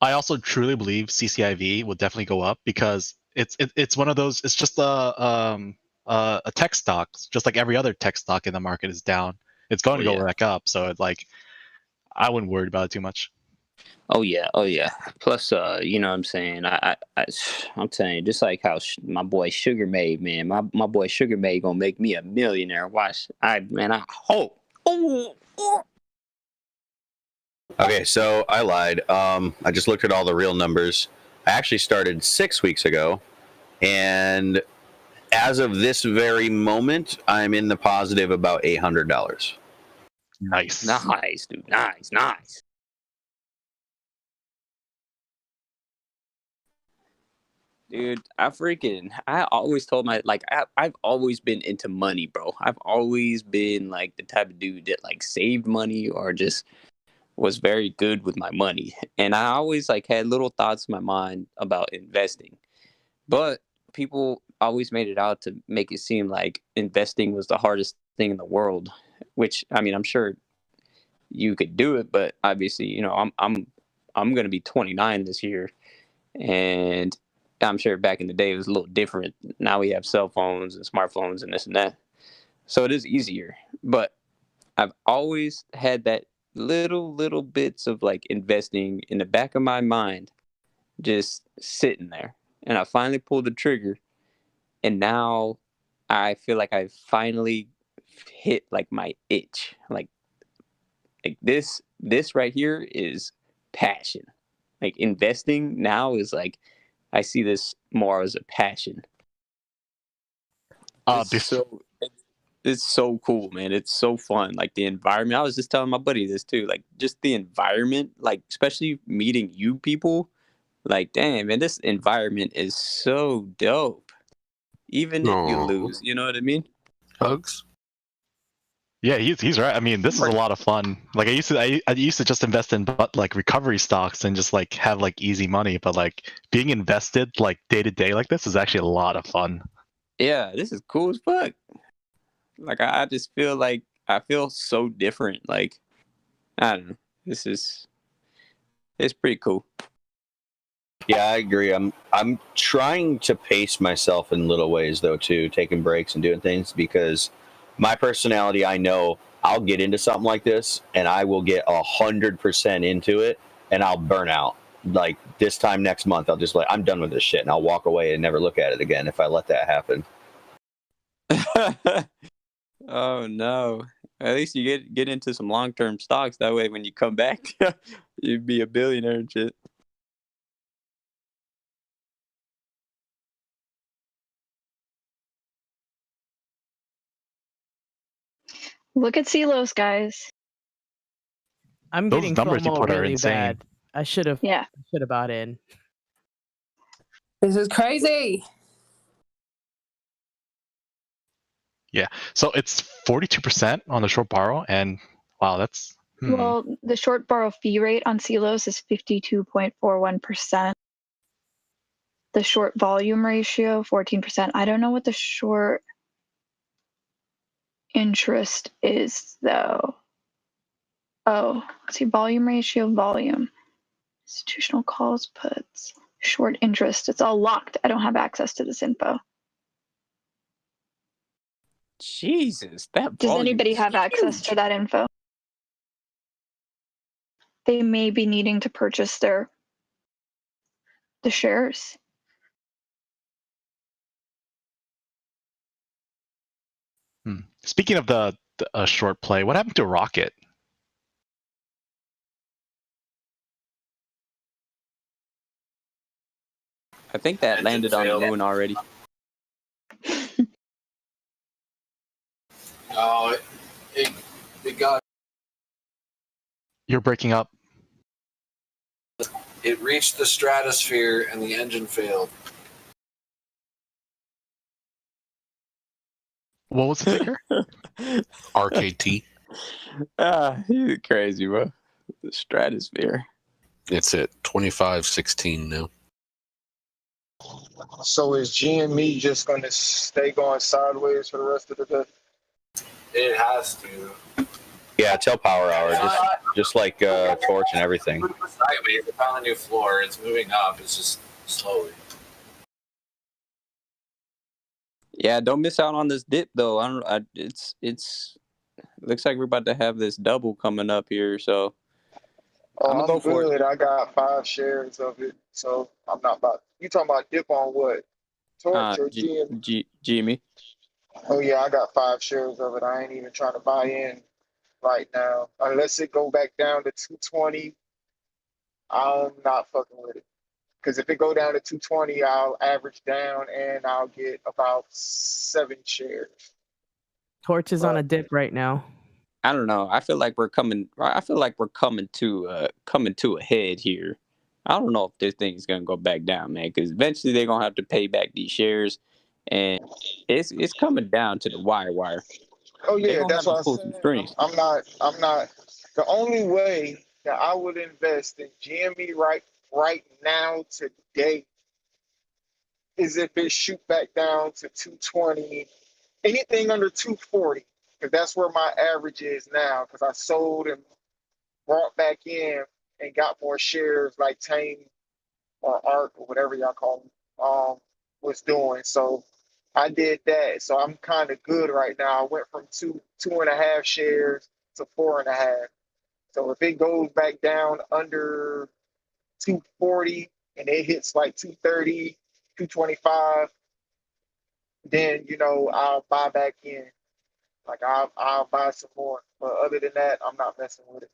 I also truly believe CCIV will definitely go up because it's one of those. It's just a tech stock, just like every other tech stock in the market is down. It's going to go back up, so I wouldn't worry about it too much. Oh yeah. Plus, you know what I'm saying? I'm telling you, just like how my boy Sugar Made, man, my boy Sugar Made gonna make me a millionaire. Watch, I hope. Oh. Okay, so I lied. I just looked at all the real numbers. I actually started 6 weeks ago, and as of this very moment, I'm in the positive about $800. Nice, dude. Nice. Dude, I always told I've always been into money, bro. I've always been like the type of dude that like saved money or just was very good with my money. And I always like had little thoughts in my mind about investing. But people always made it out to make it seem like investing was the hardest thing in the world. Which I mean, I'm sure you could do it, but obviously, you know, I'm going to be 29 this year, and I'm sure back in the day it was a little different. Now we have cell phones and smartphones and this and that, so it is easier. But I've always had that little bits of like investing in the back of my mind, just sitting there, and I finally pulled the trigger, and now I feel like I finally hit like my itch, like this right here is passion. Like investing now is like I see this more as a passion. It's so cool, man. It's so fun. Like the environment. I was just telling my buddy this too. Like just the environment, like especially meeting you people. Like, damn, man, this environment is so dope. Even if you lose, you know what I mean? Hugs. Yeah, he's right. I mean, this is a lot of fun. Like I used to just invest in like recovery stocks and just like have like easy money, but like being invested like day to day like this is actually a lot of fun. Yeah, this is cool as fuck. Like I just feel like I feel so different. Like I don't know. It's pretty cool. Yeah, I agree. I'm trying to pace myself in little ways though too, taking breaks and doing things, because my personality, I know I'll get into something like this and I will get 100% into it and I'll burn out. Like this time next month, I'll just I'm done with this shit and I'll walk away and never look at it again if I let that happen. Oh no. At least you get into some long-term stocks. That way when you come back, you'd be a billionaire and shit. Look at Celos, guys. I'm Those getting numbers you FOMO put are really insane. bad. I should have bought in. This is crazy. Yeah. So it's 42% on the short borrow, and wow, that's Well, the short borrow fee rate on Celos is 52.41%. The short volume ratio, 14%. I don't know what the short interest is, though. Oh, let's see, volume ratio, volume. Institutional calls, puts, short interest. It's all locked. I don't have access to this info. Jesus, that Does volume anybody is have access huge. to that info? They may be needing to purchase the shares. Speaking of the short play, what happened to Rocket? I think that landed on the moon already. No, it got. You're breaking up. It reached the stratosphere and the engine failed. What was the ticker? RKT. You're crazy, bro. The stratosphere. It's at 25.16 now. So is GME just going to stay going sideways for the rest of the day? It has to. Yeah, till power hour, just like Torch and everything. Sideways, it found a new floor. It's moving up. It's just slowly. Yeah, don't miss out on this dip though. It's looks like we're about to have this double coming up here, so I'm gonna go for it. I got 5 shares of it, so I'm not about. You talking about dip on what? Torch or GME? GME. Oh yeah, I got 5 shares of it. I ain't even trying to buy in right now, unless it go back down to 220. I'm not fucking with it. Because if it go down to 220, I'll average down and I'll get about 7 shares. Torch is on a dip right now. I don't know. I feel like we're coming to a head here. I don't know if this thing is gonna go back down, man. Because eventually they're gonna have to pay back these shares, and it's coming down to the wire. Oh yeah, that's what I'm saying. I'm not. The only way that I would invest in GME right now today is if it shoot back down to 220. Anything under 240 because that's where my average is now. Because I sold and brought back in and got more shares like Tame or Arc or whatever y'all call them was doing. So I did that. So I'm kind of good right now. I went from 2.5 shares to 4.5. So if it goes back down under 240 and it hits like 230, 225, then I'll buy back in. Like I'll buy some more. But other than that, I'm not messing with it.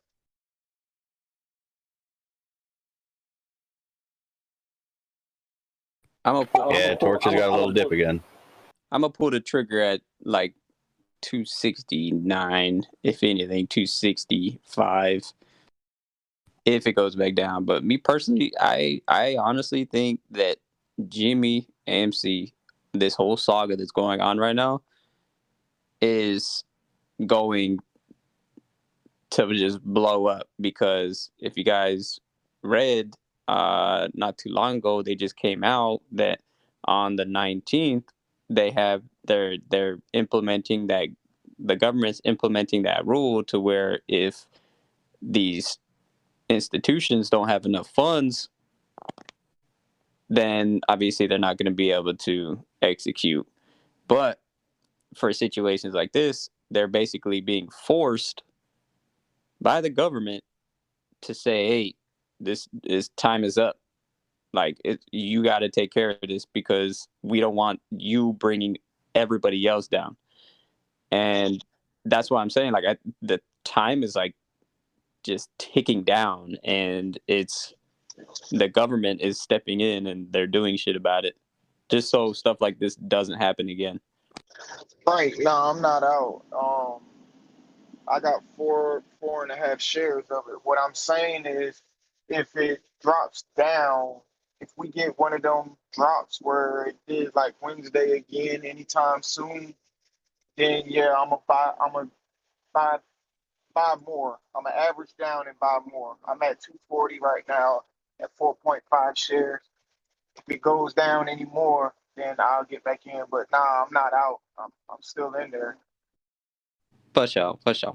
Torch has got a little dip again. I'm gonna pull the trigger at like 269, if anything, 265, if it goes back down. But me personally, I honestly think that GME AMC, this whole saga that's going on right now, is going to just blow up. Because if you guys read not too long ago, they just came out that on the 19th they're implementing that, the government's implementing that rule to where if these institutions don't have enough funds, then obviously they're not going to be able to execute. But for situations like this, they're basically being forced by the government to say, hey, this time is up. Like, you got to take care of this because we don't want you bringing everybody else down. And that's what I'm saying. Like, the time is like just ticking down, and the government is stepping in and they're doing shit about it, just so stuff like this doesn't happen again. Right. No, I'm not out. I got 4.5 shares of it. What I'm saying is, if it drops down, if we get one of them drops where it did like Wednesday again anytime soon, then yeah, I'm gonna buy more. I'm gonna average down and buy more. I'm at 240 right now at 4.5 shares. If it goes down anymore, then I'll get back in. But nah, I'm not out. I'm still in there. Push out. I just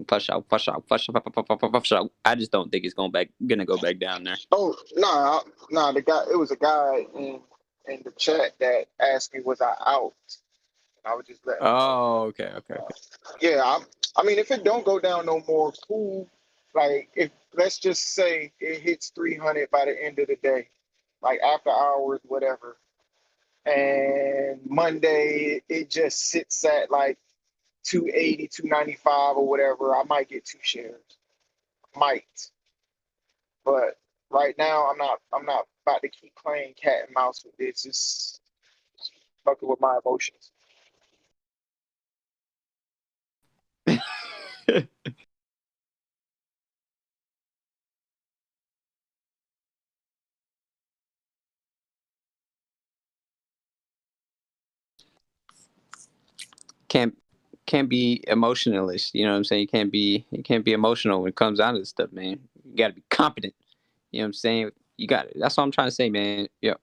don't think it's gonna go back down there. Oh no, it was a guy in the chat that asked me was I out. I was just letting. Oh, okay. Yeah, I mean, if it don't go down no more, cool. Like, if let's just say it hits 300 by the end of the day, like after hours, whatever, and Monday it just sits at like 280, 295 or whatever, I might get 2 shares. Might. But right now I'm not about to keep playing cat and mouse with this. It's fucking with my emotions. Can't be emotionalist, you know what I'm saying? You can't be emotional when it comes down to this stuff, man. You gotta be competent. You know what I'm saying? You got it. That's what I'm trying to say, man. Yo,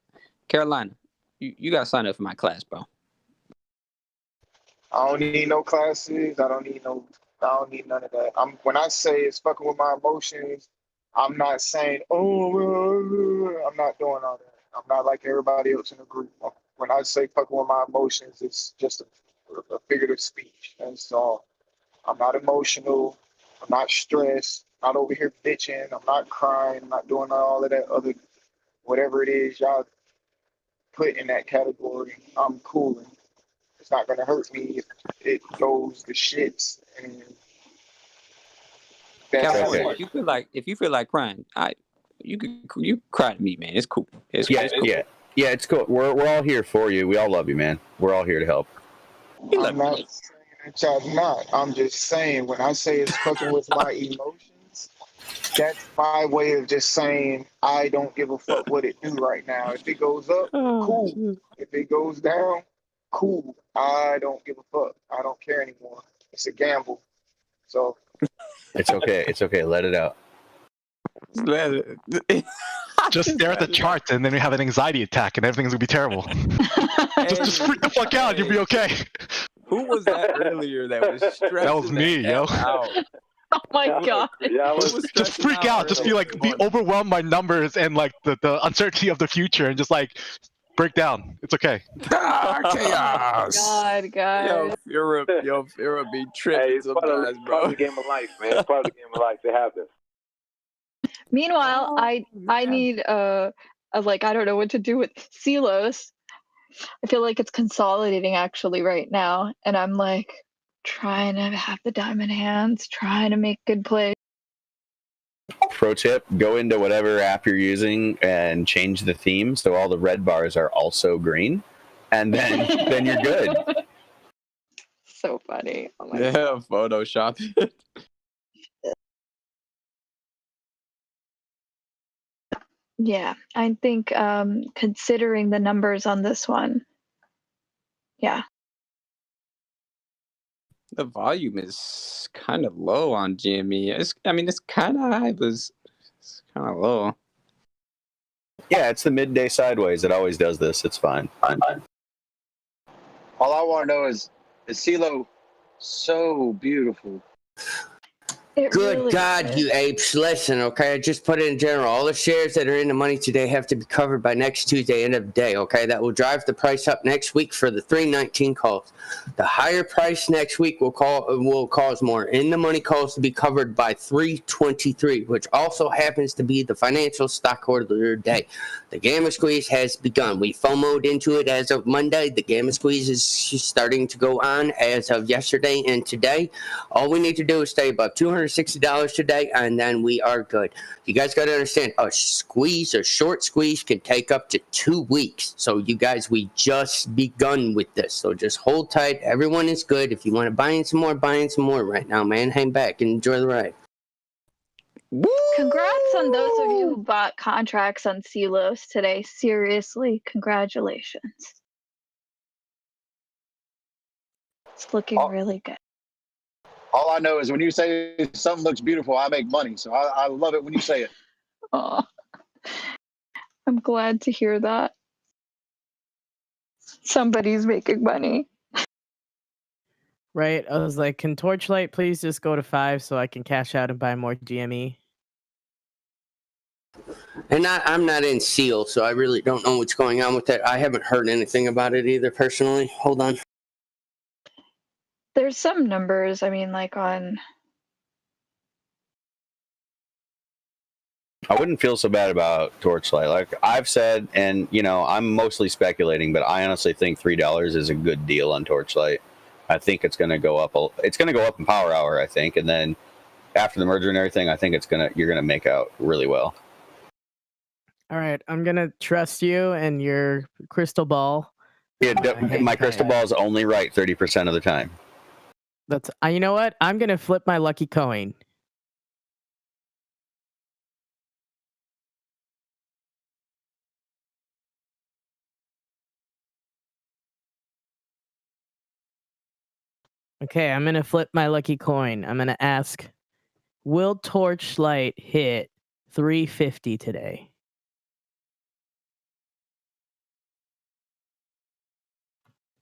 Carolina, you gotta sign up for my class, bro. I don't need no classes. I don't need none of that. When I say it's fucking with my emotions, I'm not saying, I'm not doing all that. I'm not like everybody else in the group. When I say fucking with my emotions, it's just a figurative speech. And so I'm not emotional. I'm not stressed. I'm not over here bitching. I'm not crying. I'm not doing all of that other, whatever it is y'all put in that category. I'm cooling. It's not gonna hurt me if it goes to shits. And California, if you feel like crying, you cry to me, man. It's cool. It's cool. It's cool. We're all here for you. We all love you, man. We're all here to help. I'm not saying that y'all not. I'm just saying when I say it's fucking with my emotions, that's my way of just saying I don't give a fuck what it do right now. If it goes up, cool. If it goes down, cool. I don't give a fuck. I don't care anymore. It's a gamble. So it's okay. It's okay. Let it out. Just stare at the charts and then you have an anxiety attack and everything's gonna be terrible. just freak the fuck out. You'll be okay. Who was that earlier that was stressing That was me, the yo. F out? Oh my god. Yeah, I was Just freak out, just be like, be overwhelmed by numbers and like the uncertainty of the future, and just like break down. It's okay. Chaos. God, guys. Yo, Fira be tripping Hey, it's part of, sometimes, part of bro. the game of life, man. It's part of the game of life. It happens. Meanwhile, I need a like I don't know what to do with Silos. I feel like it's consolidating actually right now, and I'm like trying to have the diamond hands, trying to make good plays. Pro tip: go into whatever app you're using and change the theme so all the red bars are also green, and then you're good. So funny. Oh my Yeah, god. Photoshop it. Yeah, I think considering the numbers on this one, yeah. The volume is kind of low on GME. It's kind of high, but it's kind of low. Yeah, it's the midday sideways. It always does this. It's fine. All I want to know is CeeLo so beautiful? Good really God, you apes. Listen, okay? I just put it in general. All the shares that are in the money today have to be covered by next Tuesday, end of the day, okay? That will drive the price up next week for the 319 calls. The higher price next week will cause more in-the-money calls to be covered by 323, which also happens to be the financial stockholder day. The Gamma Squeeze has begun. We FOMO'd into it as of Monday. The Gamma Squeeze is starting to go on as of yesterday and today. All we need to do is stay above $260 today, and then we are good. You guys got to understand, a short squeeze can take up to 2 weeks. So you guys, we just begun with this. So just hold tight. Everyone is good. If you want to buy in some more right now, man. Hang back and enjoy the ride. Congrats on those of you who bought contracts on Celos today. Seriously, congratulations. It's looking really good. All I know is when you say something looks beautiful, I make money. So I love it when you say it. Oh, I'm glad to hear that. Somebody's making money. Right? I was like, can Torchlight please just go to 5 so I can cash out and buy more GME? And I'm not in SEAL, so I really don't know what's going on with that. I haven't heard anything about it either, personally. Hold on. There's some numbers, I mean, like on... I wouldn't feel so bad about Torchlight. Like I've said, and I'm mostly speculating, but I honestly think $3 is a good deal on Torchlight. I think it's going to go up. It's going to go up in Power Hour, I think, and then after the merger and everything, I think you're going to make out really well. All right, I'm going to trust you and your crystal ball. Yeah, my crystal ball is only right 30% of the time. That's you know what? I'm going to flip my lucky coin. Okay, I'm going to flip my lucky coin. I'm going to ask, will Torchlight hit 350 today?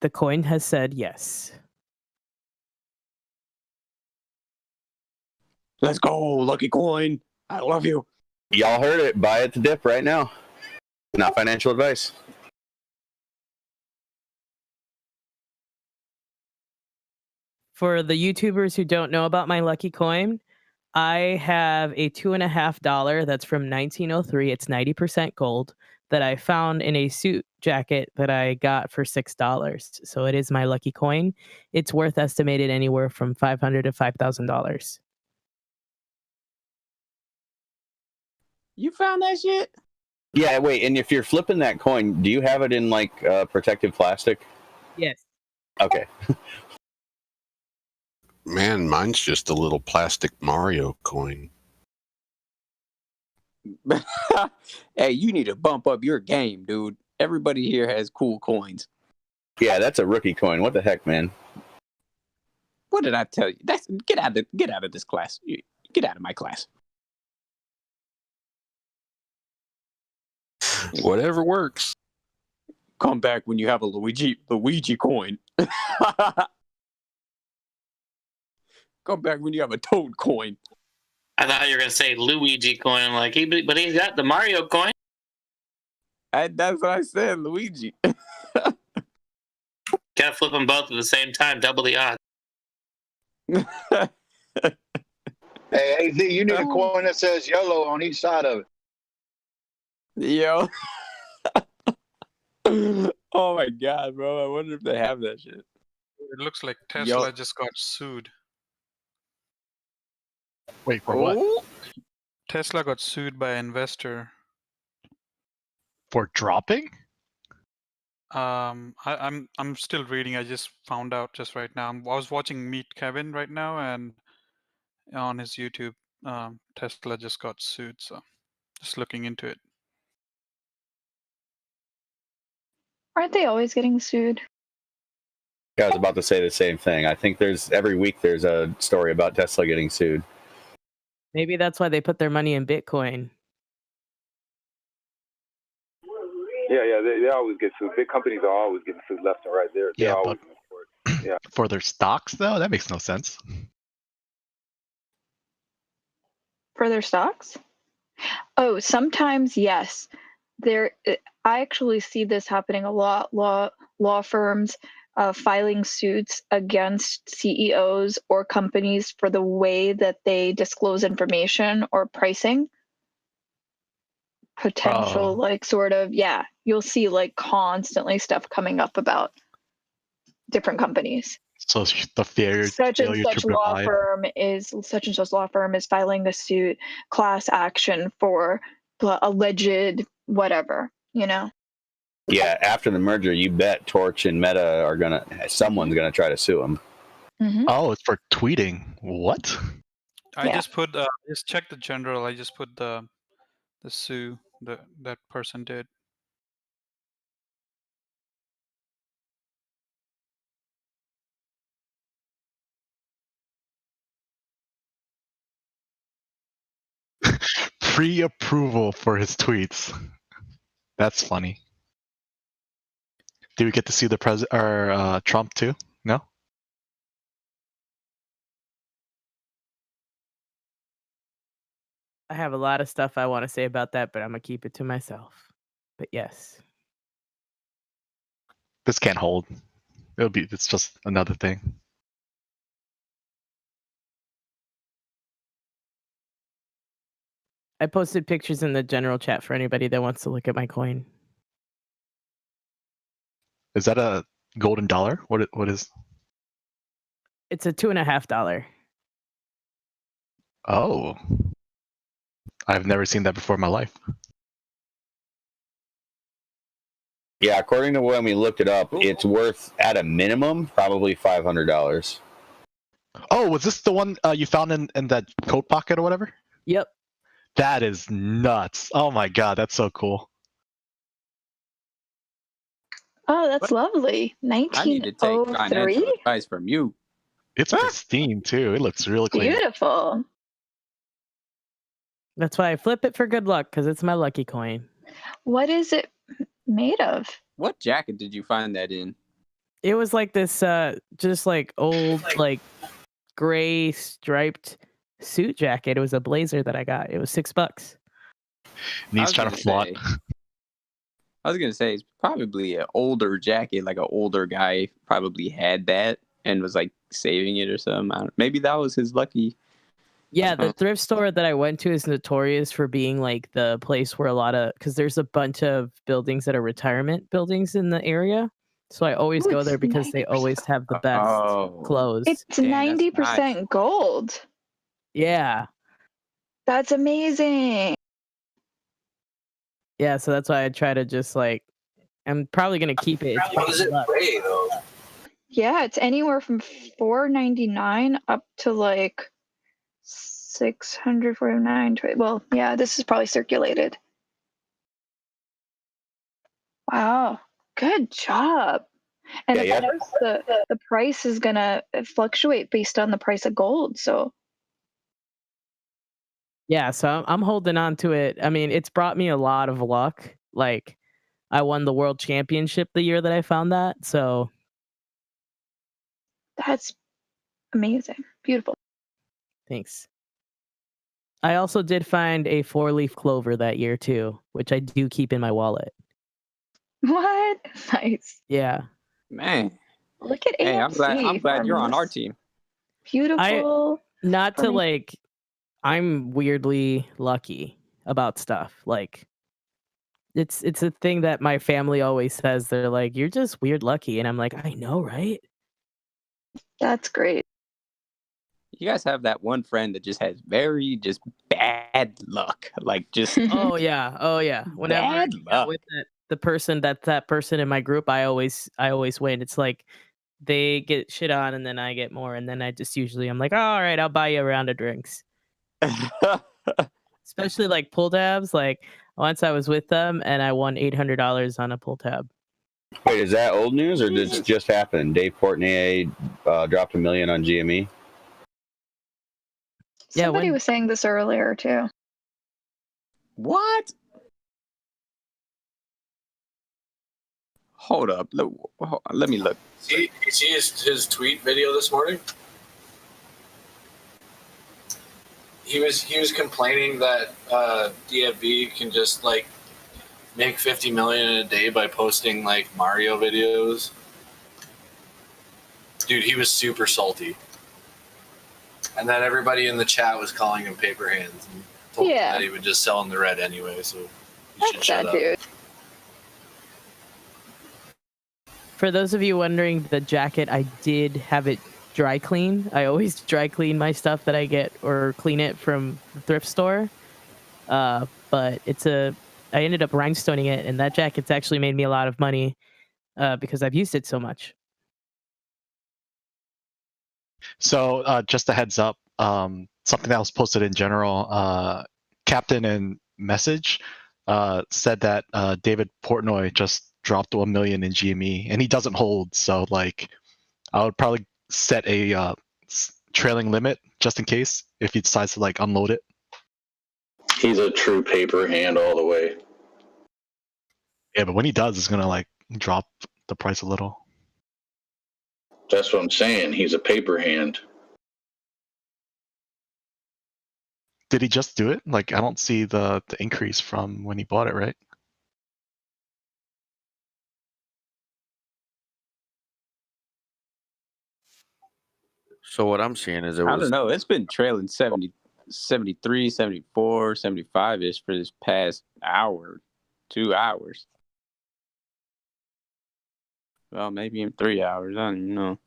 The coin has said yes. Let's go, lucky coin. I love you. Y'all heard it. Buy at the dip right now. Not financial advice. For the YouTubers who don't know about my lucky coin, I have a $2.50 that's from 1903. It's 90% gold that I found in a suit jacket that I got for $6. So it is my lucky coin. It's worth estimated anywhere from $500 to $5,000. You found that shit? Yeah, wait, and if you're flipping that coin, do you have it in like protective plastic? Yes. Okay. Man, mine's just a little plastic Mario coin. Hey, you need to bump up your game, dude. Everybody here has cool coins. Yeah, that's a rookie coin. What the heck, man? What did I tell you? Get out of this class. Get out of my class. Whatever works. Come back when you have a Luigi coin. Come back when you have a Toad coin. I thought you were gonna say Luigi coin. I'm like, but he's got the Mario coin. That's what I said, Luigi. Gotta flip them both at the same time, double the odds. Hey, AZ, you need a coin that says yellow on each side of it. Yo. Oh my god, bro. I wonder if they have that shit. It looks like Tesla just got sued. Wait, for what? Tesla got sued by an investor. For dropping? I'm still reading. I just found out just right now. I was watching Meet Kevin right now, and on his YouTube, Tesla just got sued. So just looking into it. Aren't they always getting sued? Yeah, I was about to say the same thing. I think every week there's a story about Tesla getting sued. Maybe that's why they put their money in Bitcoin. Yeah, they always get sued. Big companies are always getting sued left and right. They're always in court. Yeah. For their stocks, though, that makes no sense. For their stocks? Oh, sometimes yes. I actually see this happening a lot. Law firms filing suits against CEOs or companies for the way that they disclose information or pricing. Potential, like, sort of, yeah. You'll see, like, constantly stuff coming up about different companies. So the failure Such and such to law provide. firm is filing a suit, class action for alleged whatever, you know. Yeah, after the merger, you bet Torch and Meta someone's gonna try to sue them. Oh, it's for tweeting. What? I just put just check the general. I just put the sue that person did. Pre-approval for his tweets. That's funny. Do we get to see the president or Trump too? No. I have a lot of stuff I want to say about that, but I'm gonna keep it to myself. But yes. This can't hold. It's just another thing. I posted pictures in the general chat for anybody that wants to look at my coin. Is that a golden dollar? What is? It's a $2.50. Oh. I've never seen that before in my life. Yeah, according to when we looked it up, it's worth at a minimum probably $500. Oh, was this the one you found in that coat pocket or whatever? Yep. That is nuts. Oh my god, that's so cool. Oh, that's lovely. I need to take financial 1903. advice from you. It's pristine too. It looks really clean. Beautiful. That's why I flip it for good luck, because it's my lucky coin. What is it made of? What jacket did you find that in? It was like this just like old like gray striped suit jacket. It was a blazer that I got. It was $6. And he's trying to flaunt. I was gonna say it's probably an older jacket, like an older guy probably had that and was like saving it or something. Maybe that was his lucky. Yeah, the thrift store that I went to is notorious for being like the place where because there's a bunch of buildings that are retirement buildings in the area. So I always go there because they always have the best clothes. It's 90% gold. Yeah. That's amazing. Yeah, so that's why I try to just like, I'm probably going to keep it. What does it weigh though? Yeah, it's anywhere from $4.99 up to like $649. Well, yeah, this is probably circulated. Wow, good job. And Yeah, of course, the price is gonna fluctuate based on the price of gold. So Yeah, so I'm holding on to it. I mean, it's brought me a lot of luck. Like, I won the world championship the year that I found that. So that's amazing, beautiful. Thanks. I also did find a 4-leaf clover that year too, which I do keep in my wallet. What? Nice. Yeah. Man. Look at Hey, AMC. I'm glad you're on our farming team. this Beautiful. Not to farming. like, I'm weirdly lucky about stuff. Like, it's a thing that my family always says. They're like, "You're just weird lucky," and I'm like, "I know, right?" That's great. You guys have that one friend that just has very just bad luck. Like just Oh yeah. Whenever I bad hang out luck. with that person in my group, I always win. It's like they get shit on, and then I get more, and then I just usually I'm like, oh, all right, I'll buy you a round of drinks. Especially like pull tabs. Like once I was with them, and I won $800 on a pull tab. Wait, is that old news or did this just happen? Dave Portnoy dropped $1 million on GME. Somebody was saying this earlier too. What? Hold up. Let me look. See his tweet video this morning? He was complaining that DFV can just like make 50 million in a day by posting like Mario videos. Dude, he was super salty. And then everybody in the chat was calling him paper hands and told him that he would just sell in the red anyway, so he should shut up. Dude. For those of you wondering, the jacket, I did have it dry clean. I always dry clean my stuff that I get or clean it from the thrift store. But I ended up rhinestoning it, and that jacket's actually made me a lot of money because I've used it so much. So just a heads up, something that was posted in general, Captain and Message said that David Portnoy just dropped 1 million in GME, and he doesn't hold. So like, I would probably set a trailing limit just in case if he decides to like unload it. He's a true paper hand all the way. Yeah, but when he does, it's gonna like drop the price a little. That's what I'm saying. He's a paper hand. Did he just do it? Like, I don't see the increase from when he bought it, right? So what I'm seeing is I don't know. It's been trailing 70, 73, 74, 75-ish for this past hour, 2 hours. Well, maybe in 3 hours. I don't even know.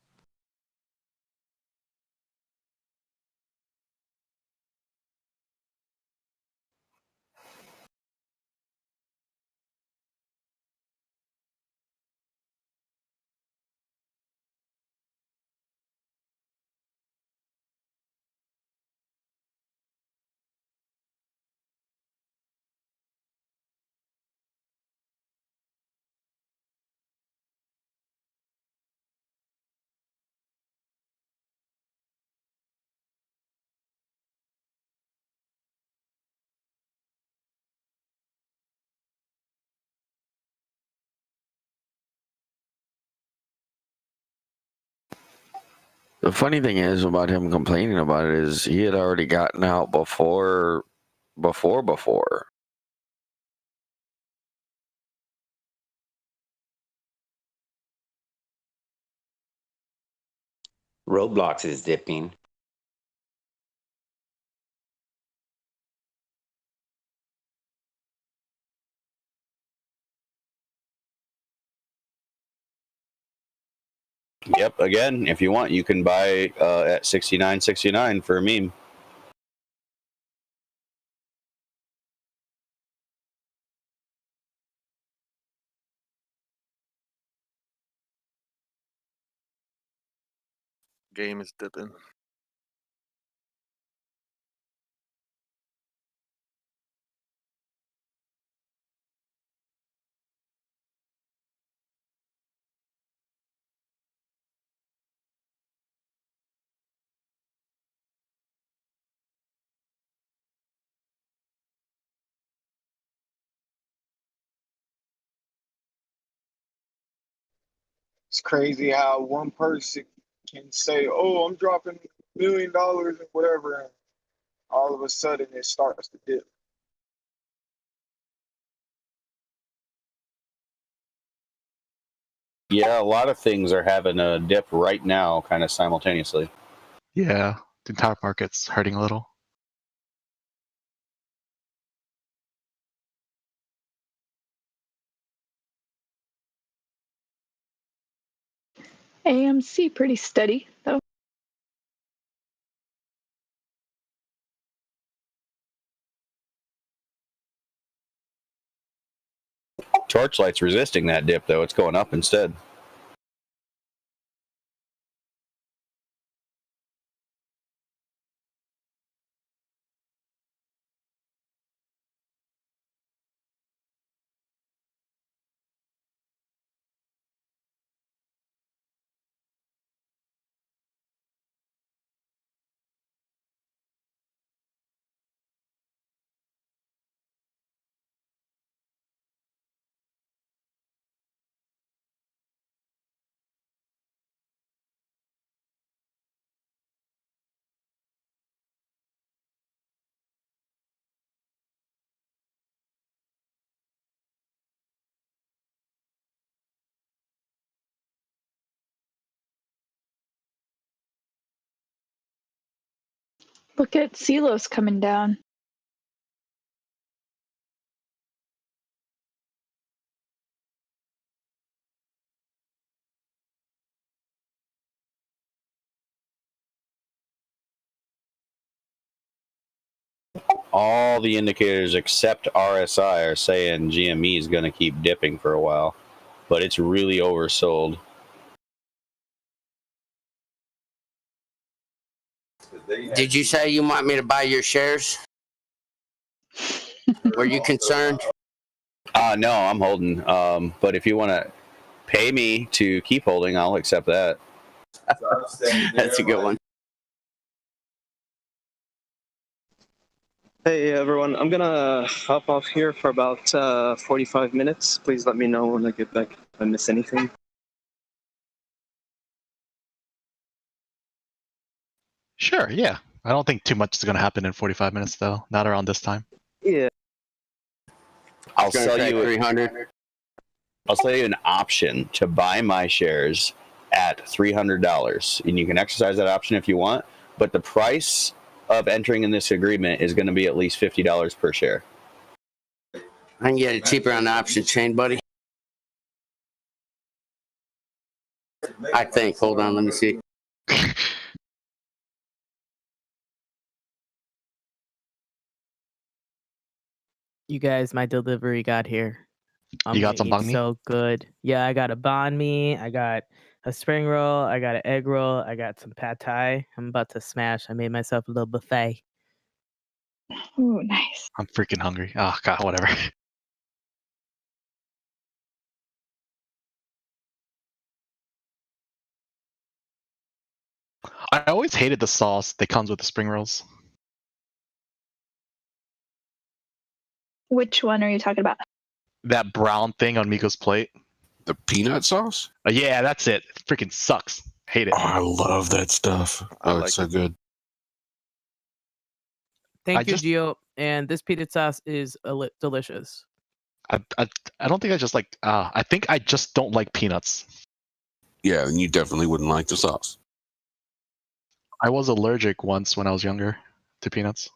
The funny thing is about him complaining about it is he had already gotten out before. Roblox is dipping. Yep, again, if you want, you can buy at $69.69 for a meme. Game is dipping. It's crazy how one person can say, "Oh, I'm dropping $1 million and whatever, and all of a sudden it starts to dip. Yeah, a lot of things are having a dip right now, kind of simultaneously. Yeah, the entire market's hurting a little. AMC pretty steady though. Torchlight's resisting that dip, though. It's going up instead. Look at Silos coming down. All the indicators except RSI are saying GME is going to keep dipping for a while, but it's really oversold. Did you say you want me to buy your shares? Were you concerned? No, I'm holding. But if you want to pay me to keep holding, I'll accept that. That's a good one. Hey everyone, I'm gonna hop off here for about 45 minutes. Please let me know when I get back if I miss anything. Sure, yeah. I don't think too much is going to happen in 45 minutes, though. Not around this time. Yeah. I'll sell you 300. I'll sell you an option to buy my shares at $300, and you can exercise that option if you want. But the price of entering in this agreement is going to be at least $50 per share. I can get it cheaper on the option chain, buddy. I think. Hold on, let me see. You guys, my delivery got here. I'm You got some gonna banh eat mi? so good. Yeah, I got a banh mi. I got a spring roll. I got an egg roll. I got some pad thai. I'm about to smash. I made myself a little buffet. Ooh, nice. I'm freaking hungry. Oh, God, whatever. I always hated the sauce that comes with the spring rolls. Which one are you talking about? That brown thing on Miko's plate. The peanut sauce? Yeah, that's it. It freaking sucks. Hate it. Oh, I love that stuff. Oh, it's so good. Thank you, Gio. And this peanut sauce is delicious. I don't think I just like. I think I just don't like peanuts. Yeah, and you definitely wouldn't like the sauce. I was allergic once when I was younger to peanuts.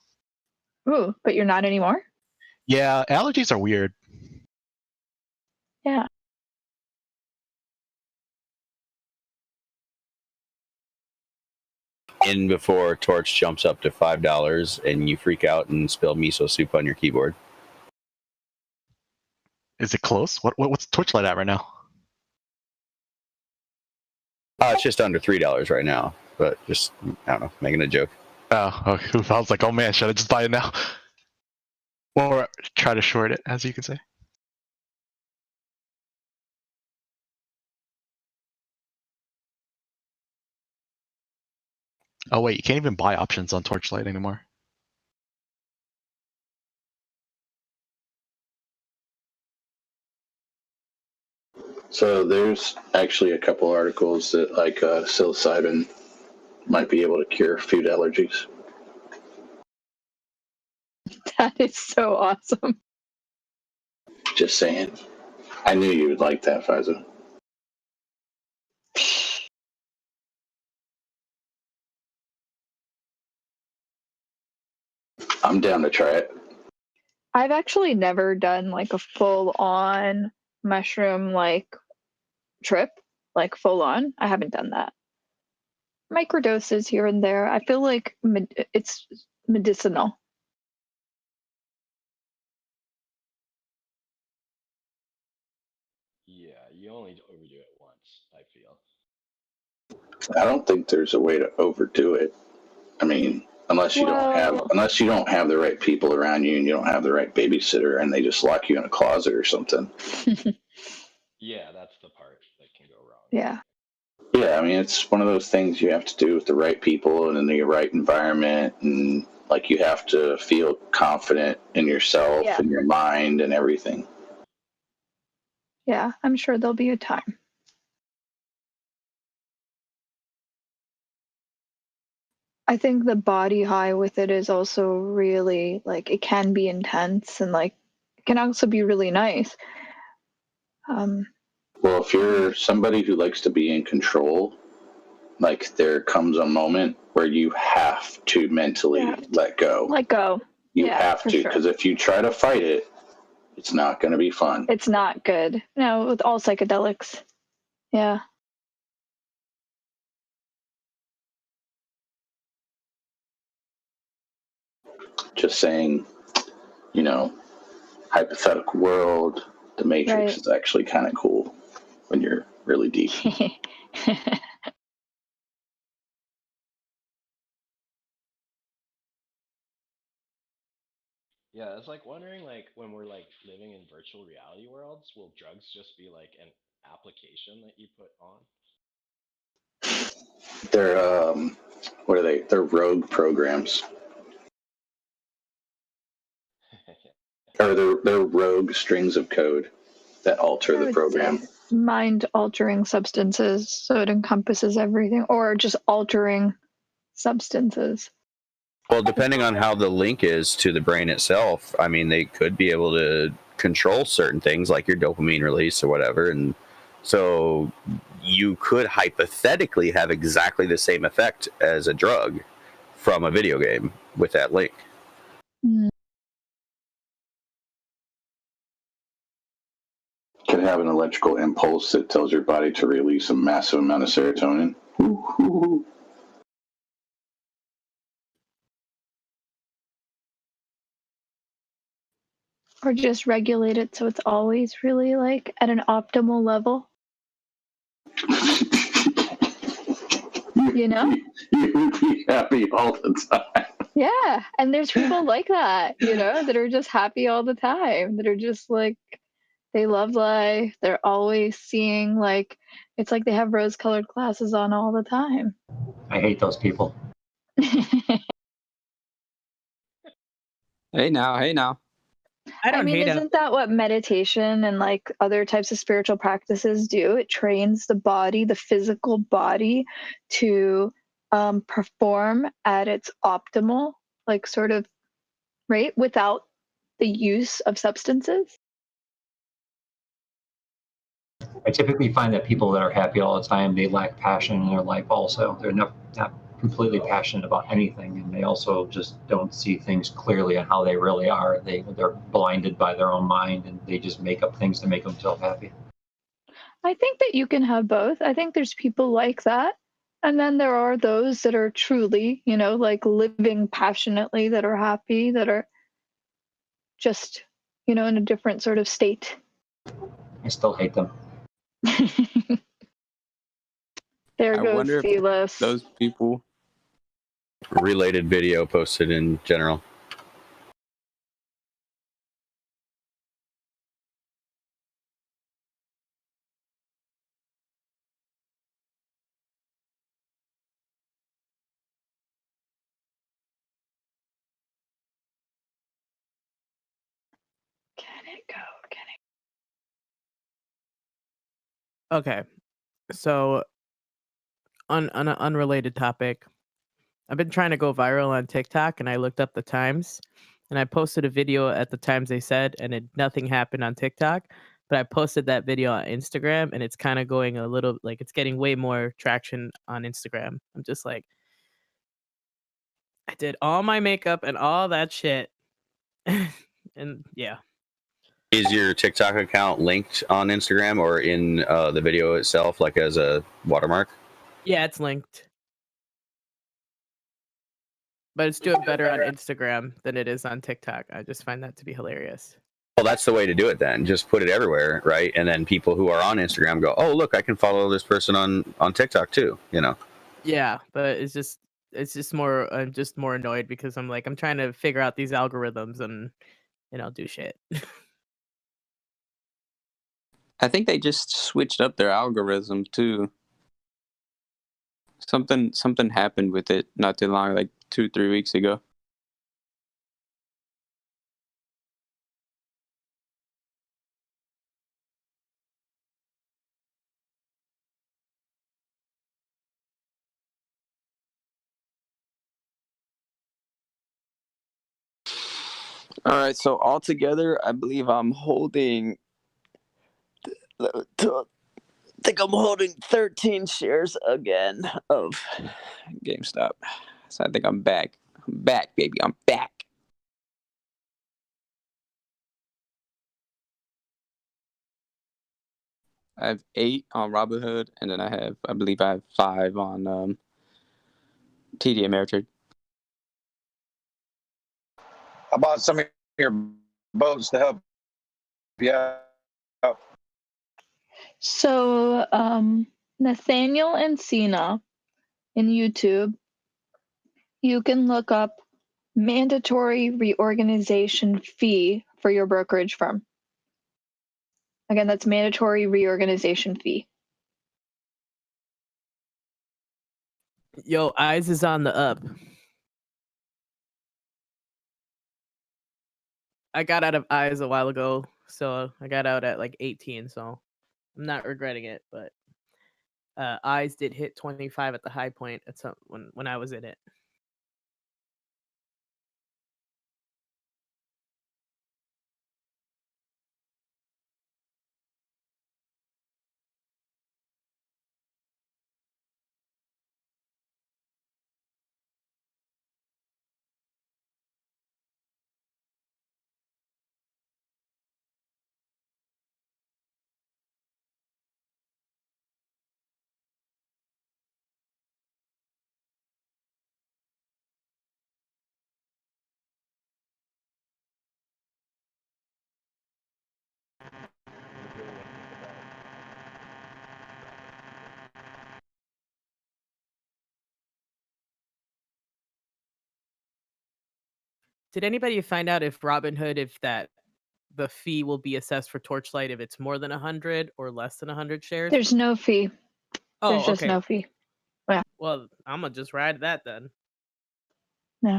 Ooh, but you're not anymore? Yeah, allergies are weird. Yeah. In before Torch jumps up to $5 and you freak out and spill miso soup on your keyboard. Is it close? What's Torchlight at right now? It's just under $3 right now, but just, I don't know, making a joke. Oh, okay. I was like, oh man, should I just buy it now? Or try to short it, as you can say. Oh wait, you can't even buy options on Torchlight anymore. So there's actually a couple articles that like psilocybin Might be able to cure food allergies. That is so awesome. Just saying. I knew you would like that, Faiza. I'm down to try it. I've actually never done like a full on mushroom like trip, like full on. I haven't done that. Microdoses here and there. I feel like it's medicinal. Yeah, you only overdo it once, I feel. I don't think there's a way to overdo it. I mean, unless you don't have the right people around you and you don't have the right babysitter and they just lock you in a closet or something. Yeah, that's the part that can go wrong. Yeah. Yeah, I mean, it's one of those things you have to do with the right people and in the right environment, and like you have to feel confident in yourself and your mind and everything. Yeah, I'm sure there'll be a time. I think the body high with it is also really like it can be intense and like it can also be really nice. Well, if you're somebody who likes to be in control, like there comes a moment where you have to mentally let go. Let go. You have to, because if you try to fight it, it's not going to be fun. It's not good. No, with all psychedelics. Yeah. Just saying, you know, hypothetical world, the Matrix is actually kind of cool when you're really deep. Yeah, I was like wondering, like when we're like living in virtual reality worlds, will drugs just be like an application that you put on? They're what are they? They're rogue programs. Or they're rogue strings of code that alter the program. Mind altering substances, so it encompasses everything, or just altering substances. Well, depending on how the link is to the brain itself, I mean, they could be able to control certain things like your dopamine release or whatever. And so you could hypothetically have exactly the same effect as a drug from a video game with that link. Could have an electrical impulse that tells your body to release a massive amount of serotonin. Or just regulate it so it's always really like at an optimal level. You know? You would be happy all the time. Yeah, and there's people like that, you know, that are just happy all the time, that are just like, they love life. They're always seeing like, it's like they have rose-colored glasses on all the time. I hate those people. Hey now. I mean, isn't that what meditation and like other types of spiritual practices do? It trains the body, the physical body, to perform at its optimal, like sort of, right, without the use of substances. I typically find that people that are happy all the time, they lack passion in their life also. They're not completely passionate about anything, and they also just don't see things clearly on how they really are. They're blinded by their own mind, and they just make up things to make themselves happy. I think that you can have both. I think there's people like that. And then there are those that are truly, you know, like living passionately, that are happy, that are just, you know, in a different sort of state. I still hate them. There I goes wonder Silas. if those people. Related video posted in general. Can it go? Okay, so on an unrelated topic, I've been trying to go viral on TikTok, and I looked up the times, and I posted a video at the times they said, and nothing happened on TikTok. But I posted that video on Instagram, and it's kind of going a little like it's getting way more traction on Instagram. I'm just like, I did all my makeup and all that shit, and yeah. Is your TikTok account linked on Instagram or in the video itself, like as a watermark? Yeah, it's linked. But it's doing better on Instagram than it is on TikTok. I just find that to be hilarious. Well, that's the way to do it then. Just put it everywhere, right? And then people who are on Instagram go, oh, look, I can follow this person on TikTok too, you know? Yeah, but it's just more, I'm just more annoyed because I'm like, I'm trying to figure out these algorithms and, do shit. I think they just switched up their algorithm too. Something happened with it not too long, like 2-3 weeks ago. All right, so altogether, I believe I'm holding. I think I'm holding 13 shares again of GameStop. So I think I'm back. I'm back, baby. I'm back. I have 8 on Robinhood, and then I believe I have 5 on TD Ameritrade. I bought some of your boats to help you out. So, Nathaniel and Cena in YouTube, you can look up mandatory reorganization fee for your brokerage firm. Again, that's mandatory reorganization fee. Yo, Eyes is on the up. I got out of Eyes a while ago, so I got out at like 18, so I'm not regretting it, but Eyes did hit 25 at the high point at some when I was in it. Did anybody find out if Robinhood, if the fee will be assessed for Torchlight if it's more than 100 or less than 100 shares? There's no fee. Oh, There's just okay. no fee. Yeah. Well, I'm gonna just ride that then. Yeah.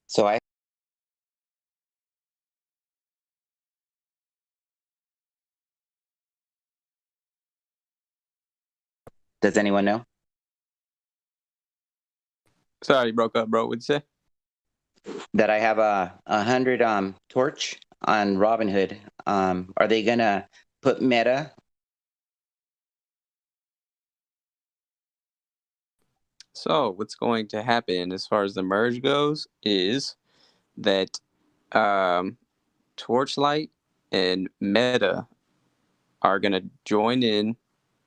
So I Does anyone know? Sorry, you broke up, bro. What'd you say? That I have 100 Torch on Robinhood. Are they gonna put Meta? So what's going to happen as far as the merge goes is that Torchlight and Meta are going to join in,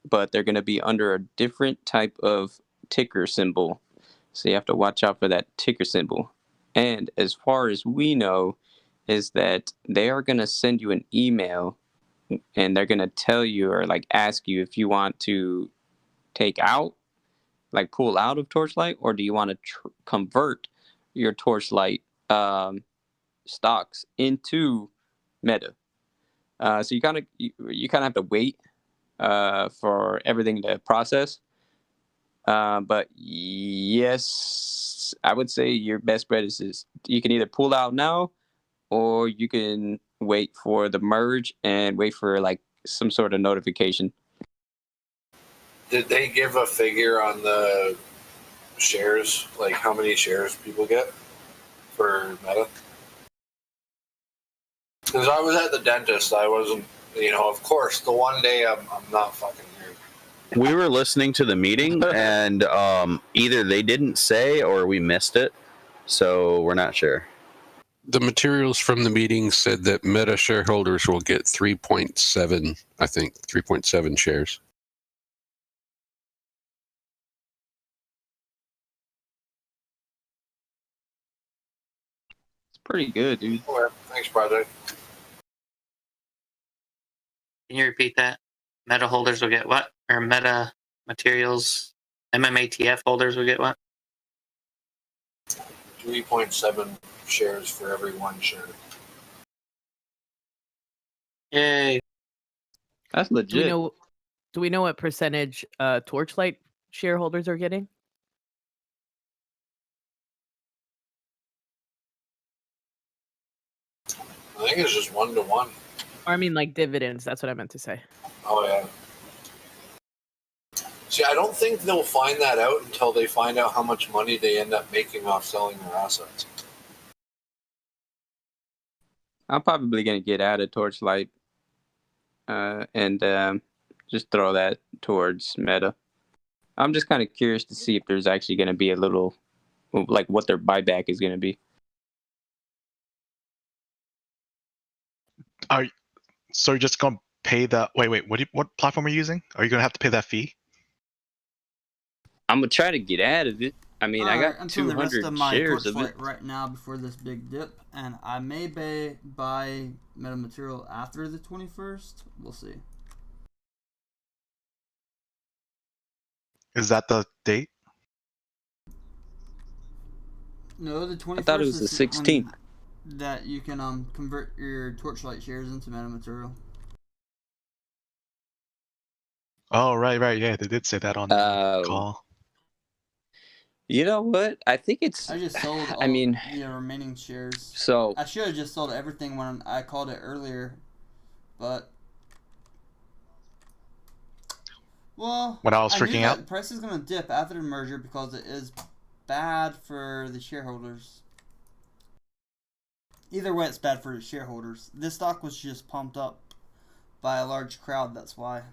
but they're going to be under a different type of ticker symbol. So you have to watch out for that ticker symbol. And as far as we know, is that they are going to send you an email and they're going to tell you or like ask you if you want to take out, like pull out of Torchlight, or do you want to convert your Torchlight stocks into Meta. So you kind of have to wait for everything to process. But yes, I would say your best bet is you can either pull out now, or you can wait for the merge and wait for like some sort of notification. Did they give a figure on the shares, like how many shares people get for Meta? Because I was at the dentist, I wasn't, of course, the one day I'm not fucking here. We were listening to the meeting, and either they didn't say or we missed it, so we're not sure. The materials from the meeting said that Meta shareholders will get 3.7, I think, 3.7 shares. It's pretty good, dude. Okay, thanks, Project. Can you repeat that? Meta holders will get what? Or Meta materials, MMATF holders will get what? 3.7 shares for every one share. Yay. That's legit. Do we know what percentage Torchlight shareholders are getting? I think it's just 1-to-1. Or I mean, like dividends. That's what I meant to say. Oh, yeah. See, I don't think they'll find that out until they find out how much money they end up making off selling their assets. I'm probably gonna get out of Torchlight, and just throw that towards Meta. I'm just kind of curious to see if there's actually gonna be a little, like, what their buyback is gonna be. So you're just gonna pay that? Wait. What platform are you using? Are you gonna have to pay that fee? I'm gonna try to get out of it. I mean, I got 200 shares of it right now before this big dip, and I may buy Meta material after the 21st. We'll see. Is that the date? No, the 21st. I thought it was the 16th. That you can convert your Torchlight shares into Meta material. Oh, right. Yeah, they did say that on the call. You know what? I think it's. I just sold all the remaining shares. So I should have just sold everything when I called it earlier, but when I was freaking out, the price is gonna dip after the merger because it is bad for the shareholders. Either way, it's bad for the shareholders. This stock was just pumped up by a large crowd. That's why.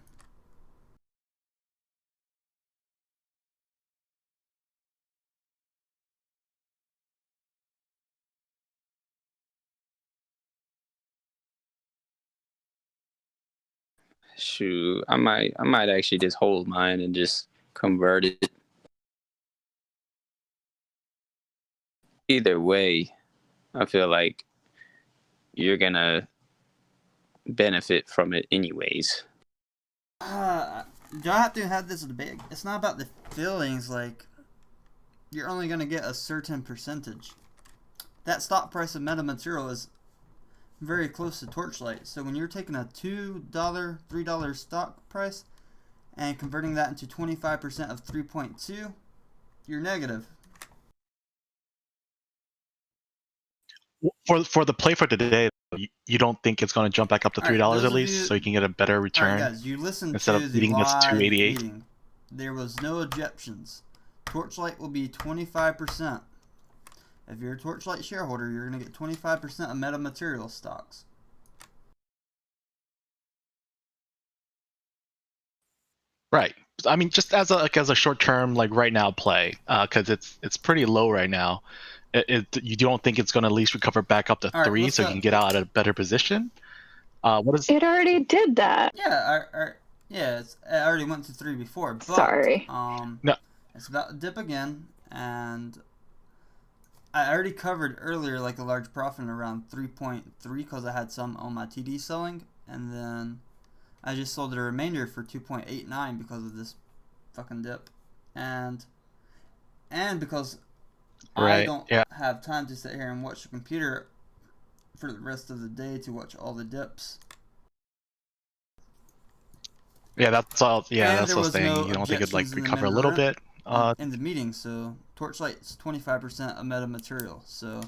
Shoot, I might actually just hold mine and just convert it. Either way, I feel like you're gonna benefit from it anyways. You don't have to have this debate. It's not about the feelings. Like, you're only gonna get a certain percentage. That stock price of Meta material is very close to Torchlight. So when you're taking a $2, $3 stock price and converting that into 25% of 3.2, you're negative. For the play for today, you don't think it's going to jump back up to $3 at least, so you can get a better return? Alright, guys, you listened instead to of the beating us live 288. meeting. There was no objections. Torchlight will be 25%. If you're a Torchlight shareholder, you're going to get 25% of Meta material stocks. Right. I mean, just as a short term, like right now play, because it's pretty low right now. You don't think it's going to at least recover back up to 3, so you can get out at a better position? What is it? Already did that. Yeah, it already went to 3 before. But, Sorry. No. It's about to dip again, and I already covered earlier like a large profit around 3.3 because I had some on my TD selling, and then I just sold the remainder for 2.89 because of this fucking dip, and because I don't have time to sit here and watch the computer for the rest of the day to watch all the dips. Yeah, that's all. Yeah, that's the thing. You don't think it'd like recover a little bit in the meeting. So Torchlight's 25% of meta material. So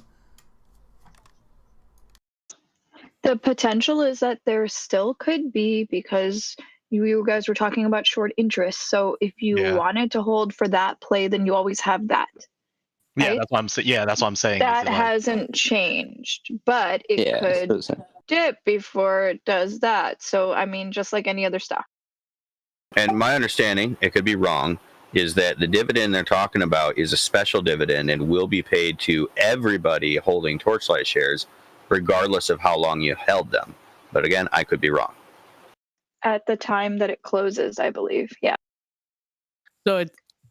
The potential is that there still could be, because you guys were talking about short interest. So if you wanted to hold for that play, then you always have that. Yeah, right? that's what I'm saying. Yeah, that's what I'm saying. That hasn't changed, but it Yeah, could dip before it does that. So, I mean, just like any other stock. And my understanding, it could be wrong, is that the dividend they're talking about is a special dividend and will be paid to everybody holding Torchlight shares, regardless of how long you held them. But again, I could be wrong. At the time that it closes, I believe. Yeah. So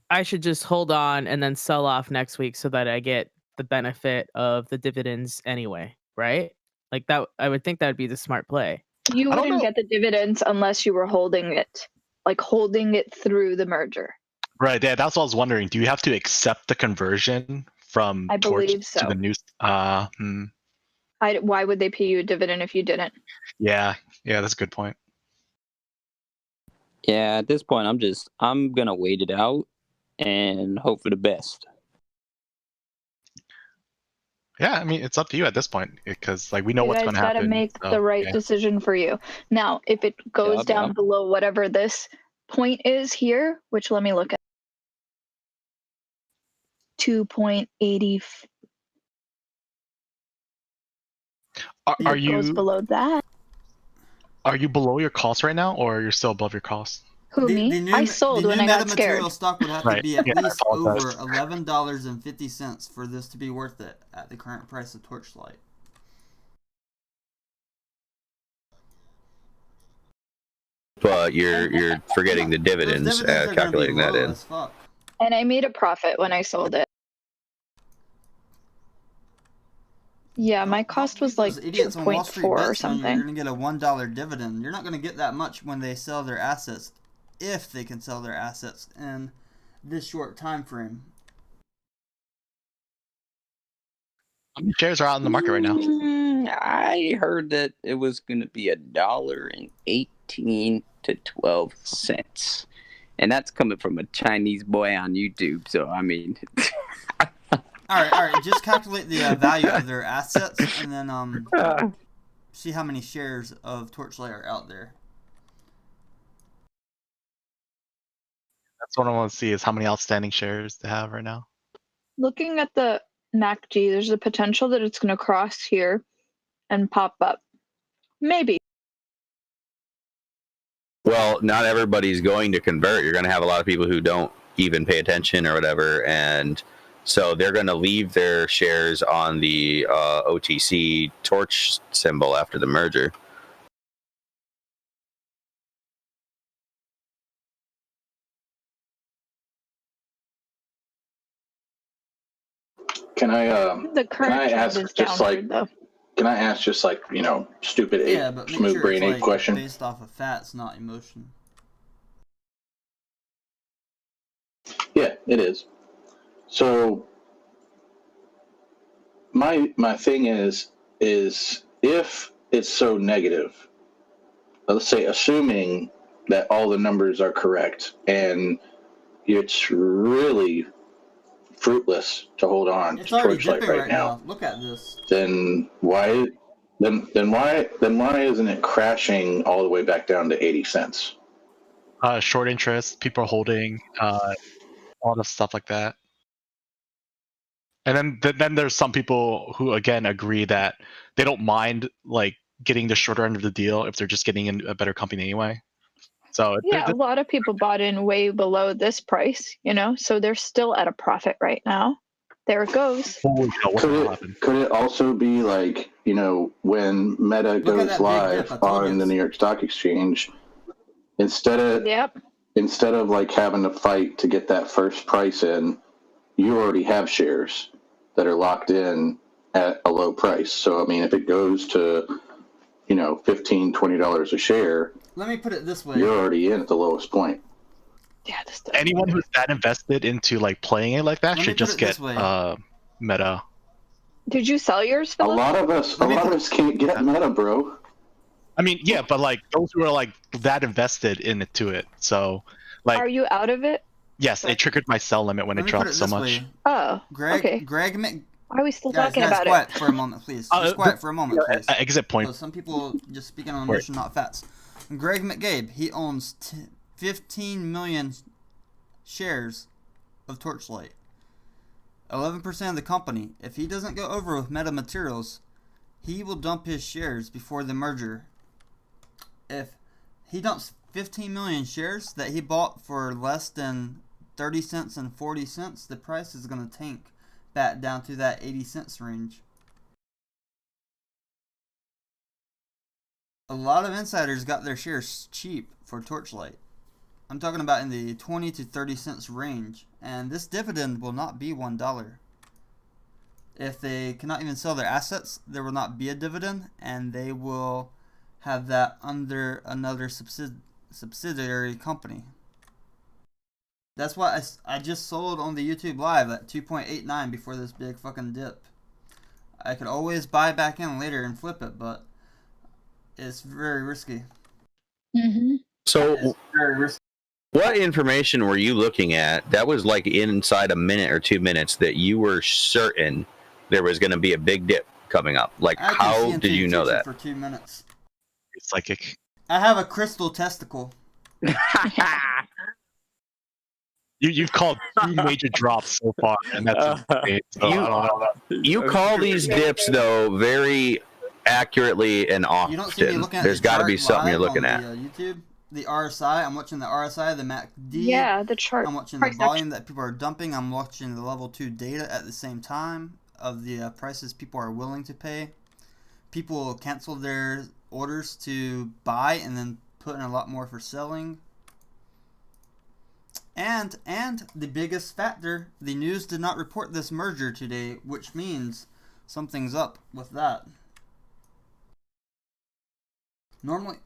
I should just hold on and then sell off next week so that I get the benefit of the dividends anyway, right? Like that, I would think that would be the smart play. You wouldn't get the dividends unless you were holding it, like holding it through the merger. Right. Yeah, that's what I was wondering. Do you have to accept the conversion from I Torch believe to so. the new? Why would they pay you a dividend if you didn't? Yeah, that's a good point. Yeah, at this point, I'm gonna wait it out and hope for the best. Yeah, I mean, it's up to you at this point because like we know what's going to happen. You guys gotta make the right decision for you. Now, if it goes down below whatever this point is here, which let me look at, 2.80. Are you goes below that? Are you below your cost right now, or you're still above your cost? Who, me? I sold when I got scared. Stock would have to be at least over $11.50 for this to be worth it at the current price of Torchlight. But you're forgetting the dividends, calculating that in. And I made a profit when I sold it. Yeah, my cost was like 2.4 or something. You're gonna get a $1 dividend. You're not gonna get that much when they sell their assets, if they can sell their assets in this short time frame. How many shares are out in the market right now? I heard that it was going to be $1.18 to 12 cents, and that's coming from a Chinese boy on YouTube. So I mean, all right. Just calculate the value of their assets, and then see how many shares of Torchlight are out there. That's what I want to see, is how many outstanding shares they have right now. Looking at the MACD, there's a potential that it's going to cross here and pop up. Maybe. Well, not everybody's going to convert. You're going to have a lot of people who don't even pay attention or whatever, and so they're going to leave their shares on the OTC torch symbol after the merger. Can I the current ask is just downward, though. Can I ask just like, stupid but make smooth sure brain it's ape question? Based off of facts, not emotion. Yeah, it is. So my thing is if it's so negative, let's say assuming that all the numbers are correct and it's really fruitless to hold on It's to already Torchlight dipping right now. Look at this. Then why isn't it crashing all the way back down to 80 cents? Short interest, people are holding, all the stuff like that. And then there's some people who again agree that they don't mind like getting the shorter end of the deal if they're just getting in a better company anyway. So yeah, a lot of people bought in way below this price, so they're still at a profit right now. There it goes. Could it also be like, when Meta goes live on the New York Stock Exchange, instead of like having to fight to get that first price in, you already have shares that are locked in at a low price. So I mean, if it goes to $15, $20 a share, let me put it this way: you're already in at the lowest point. Yeah, anyone who's that invested into like playing it like that should just get Meta. Did you sell yours, Philip? A lot of us can't get Meta, bro. I mean, yeah, but like those who are like that invested into it. So, like, are you out of it? Yes, it triggered my sell limit when it Let me put dropped it so this much. way. Oh, Greg, okay. Greg, Why are we still guys, talking guys, about quiet it? for a moment, please. Just quiet for a moment, please. Exit point. So some people just speaking on Wait. emotion, not facts. Greg McGabe, he owns 15 million shares of Torchlight. 11% of the company. If he doesn't go over with Meta Materials, he will dump his shares before the merger. If he dumps 15 million shares that he bought for less than 30 cents and 40 cents, the price is going to tank back down to that 80 cents range. A lot of insiders got their shares cheap for Torchlight. I'm talking about in the 20 to 30 cents range, and this dividend will not be $1. If they cannot even sell their assets, there will not be a dividend, and they will have that under another subsidiary company. That's why I just sold on the YouTube live at 2.89 before this big fucking dip. I could always buy back in later and flip it, but it's very risky. Mm-hmm. So, what information were you looking at that was like inside a minute or 2 minutes that you were certain there was going to be a big dip coming up? Like, I can see how into did you know future that? for 2 minutes. It's psychic. I have a crystal testicle. You've called 2 major drops so far, and that's it. So I don't know. You call these dips though very accurately and often. You don't see me looking at There's the got to chart be something you're live looking on at. the YouTube. The RSI, I'm watching the RSI, the MACD. Yeah, the chart. I'm watching the price volume that people are dumping. I'm watching the level 2 data at the same time of the prices people are willing to pay. People cancel their orders to buy and then put in a lot more for selling. And the biggest factor, the news did not report this merger today, which means something's up with that. Normally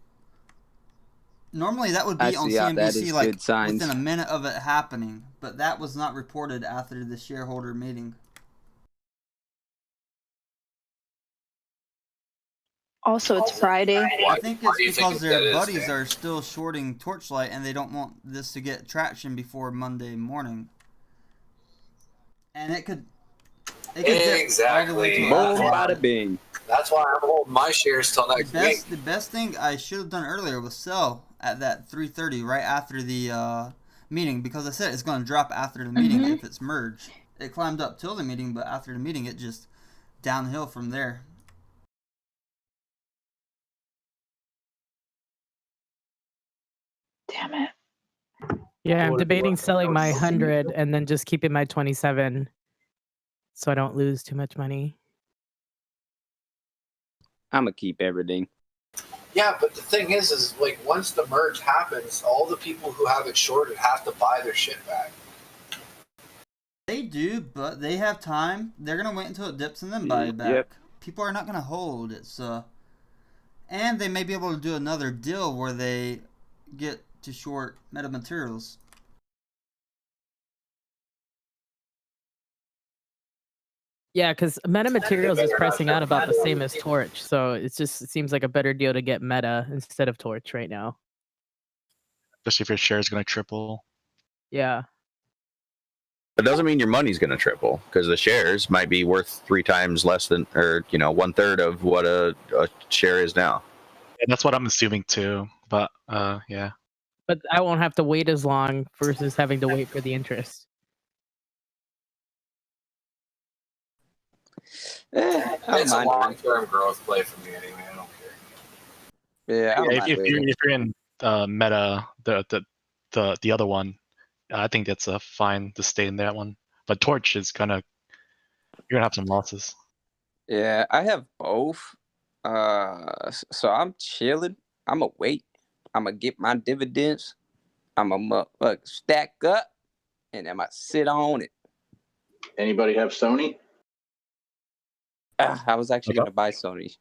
that would be on CNBC like within a minute of it happening, but that was not reported after the shareholder meeting. Also, it's Friday. I think it's because their buddies are still shorting Torchlight and they don't want this to get traction before Monday morning. And it could dip all the way to Boom, bada bing. That's why I'm holding my shares till next week. The best thing I should have done earlier was sell at that 3:30 right after the meeting, because I said it's going to drop after the meeting if it's merged. It climbed up till the meeting, but after the meeting it just downhill from there. Damn it. Yeah, I'm debating selling my 100 and then just keeping my 27 so I don't lose too much money. I'm gonna keep everything. Yeah, but the thing is like once the merge happens, all the people who have it shorted have to buy their shit back. They do, but they have time. They're gonna wait until it dips and then buy it back. Yep. People are not gonna hold. And they may be able to do another deal where they get to short Meta Materials. Yeah, because Meta Materials is pricing out about the same as Torch, so it seems like a better deal to get Meta instead of Torch right now. Especially if your share is going to triple. Yeah. It doesn't mean your money's going to triple, because the shares might be worth 3 times less than, or 1/3 of what a share is now. And that's what I'm assuming too. But yeah. But I won't have to wait as long versus having to wait for the interest. It's a long-term growth play for me anyway. I don't care. Yeah, if you're in Meta, the other one, I think that's a fine to stay in that one. But Torch is you're gonna have some losses. Yeah, I have both. So I'm chilling. I'm gonna wait. I'm gonna get my dividends. I'm gonna stack up, and I'm gonna sit on it. Anybody have Sony? I was actually gonna buy Sony.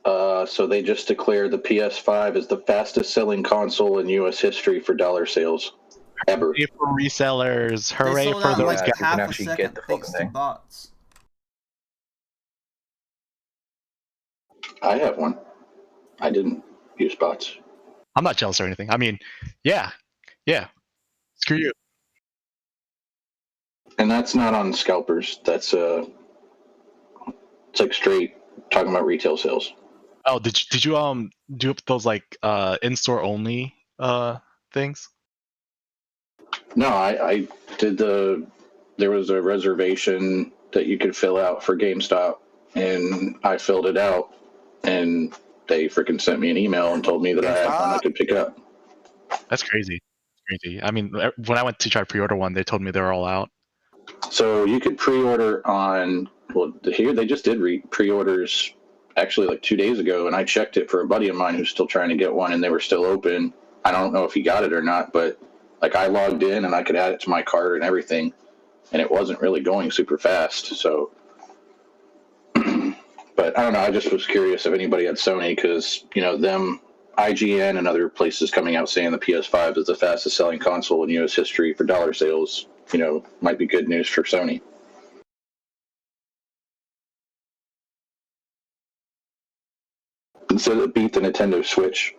So they just declared the PS5 is the fastest selling console in U.S. history for dollar sales ever. Hooray for resellers! Hooray sold for out in those like guys! half a second thanks to bots. I have one. I didn't use bots. I'm not jealous or anything. I mean, yeah. Screw you. And that's not on scalpers. That's it's like straight talking about retail sales. Oh, did you do those like in-store only things? No, I did there was a reservation that you could fill out for GameStop, and I filled it out, and they freaking sent me an email and told me that I had one I could pick up. That's crazy. Crazy. I mean, when I went to try to pre-order one, they told me they were all out. So you could pre-order on, well, here they just did pre-orders actually like 2 days ago, and I checked it for a buddy of mine who's still trying to get one, and they were still open. I don't know if he got it or not, but like I logged in and I could add it to my cart and everything, and it wasn't really going super fast. So, but I don't know. I just was curious if anybody had Sony, because them, IGN and other places coming out saying the PS5 is the fastest selling console in U.S. history for dollar sales. Might be good news for Sony. Instead it beat the Nintendo Switch